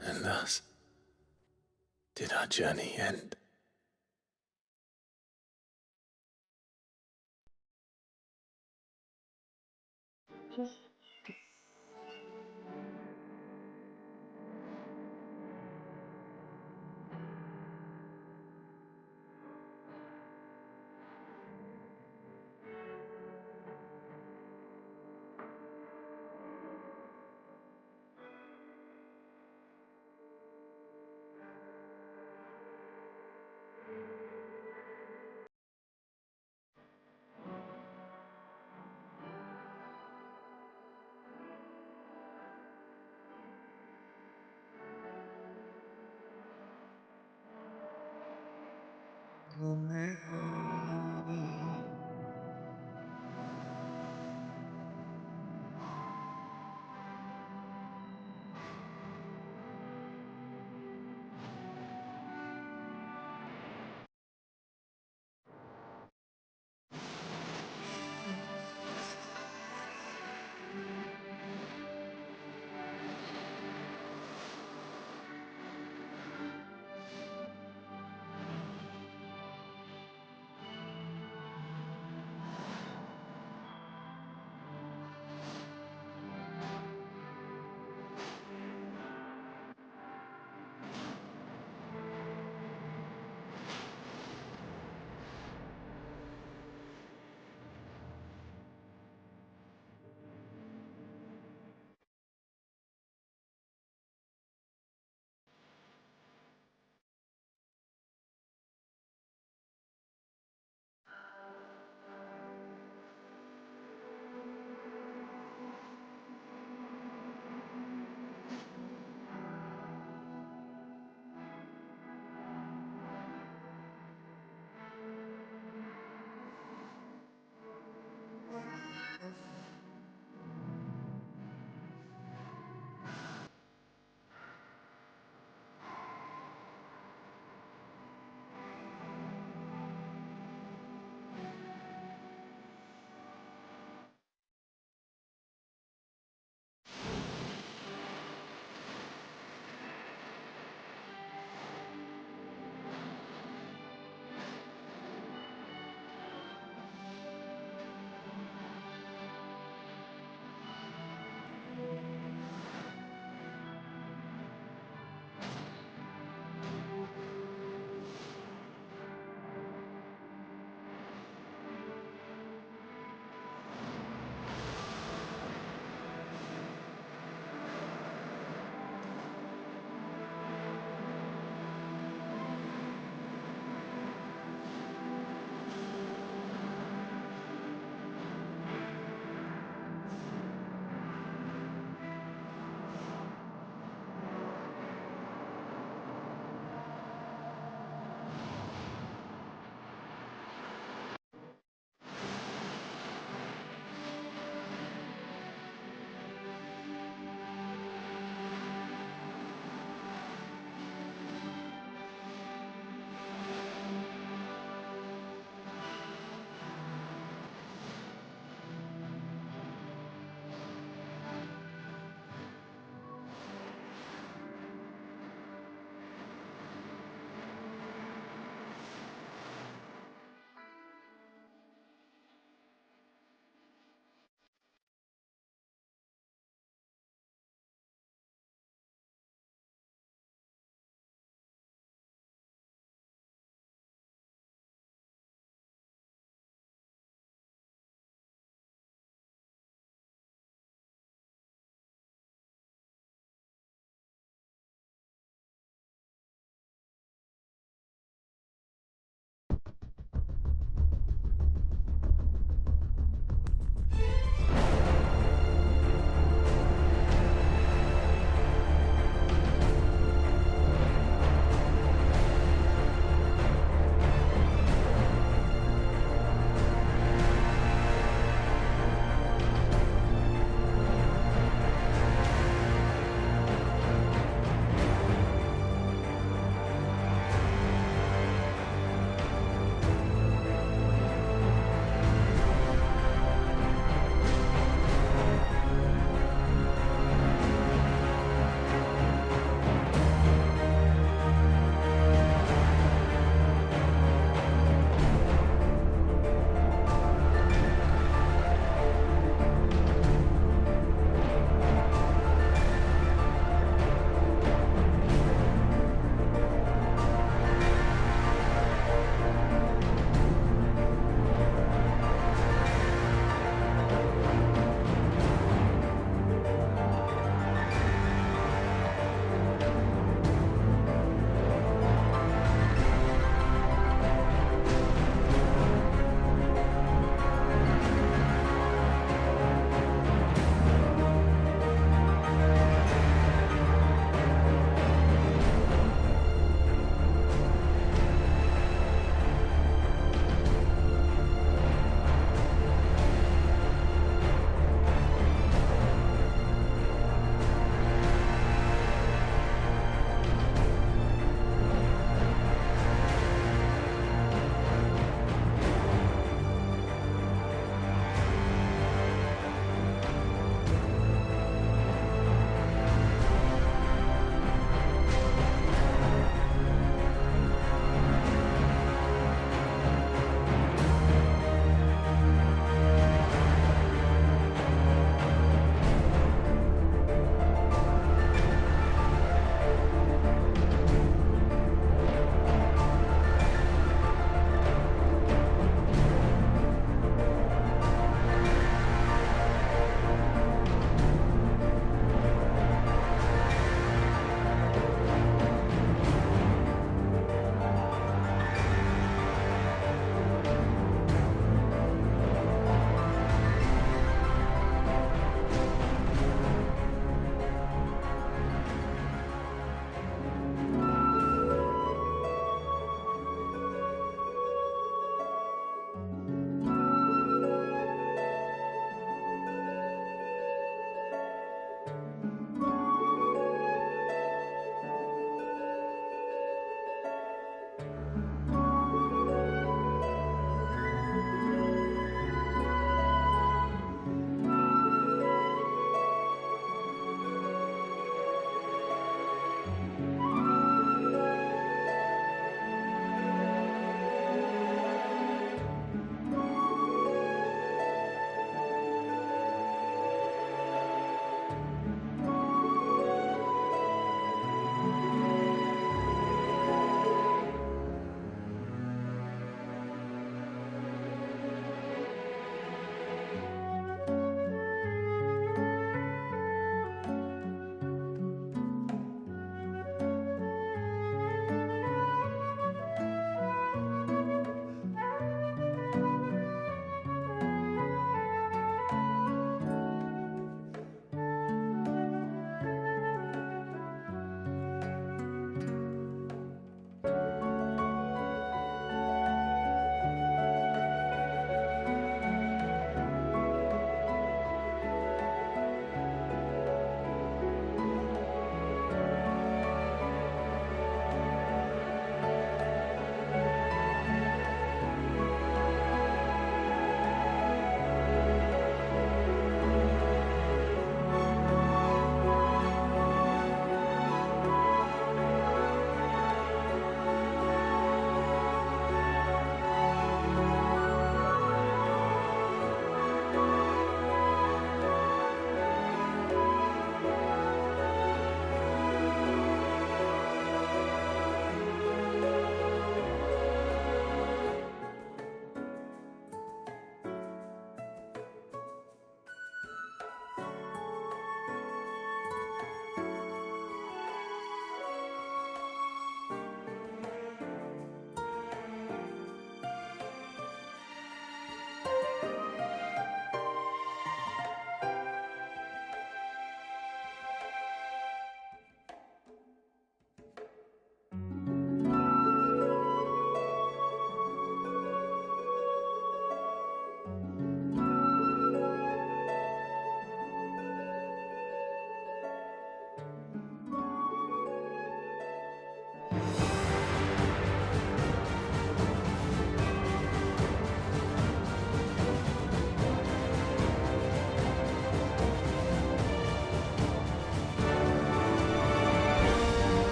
And thus did our journey end.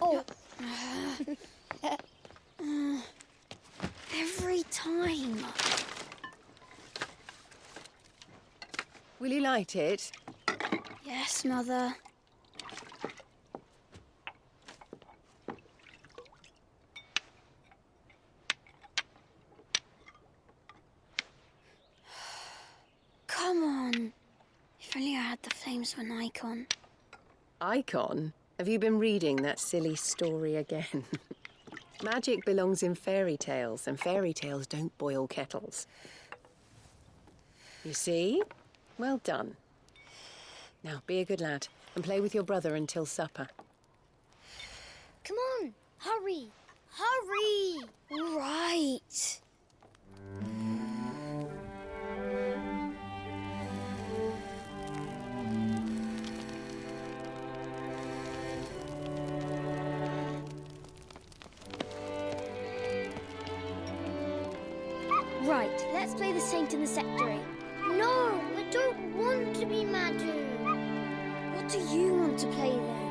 Oh. Every time. Will you light it? Yes, Mother. Come on. If only I had the flames of an icon. Icon? Have you been reading that silly story again? Magic belongs in fairy tales, and fairy tales don't boil kettles. You see? Well done. Now, be a good lad, and play with your brother until supper. Come on, hurry! Hurry! All right. Right, let's play the Saint in the Secretary. No, I don't want to be Madu. What do you want to play then?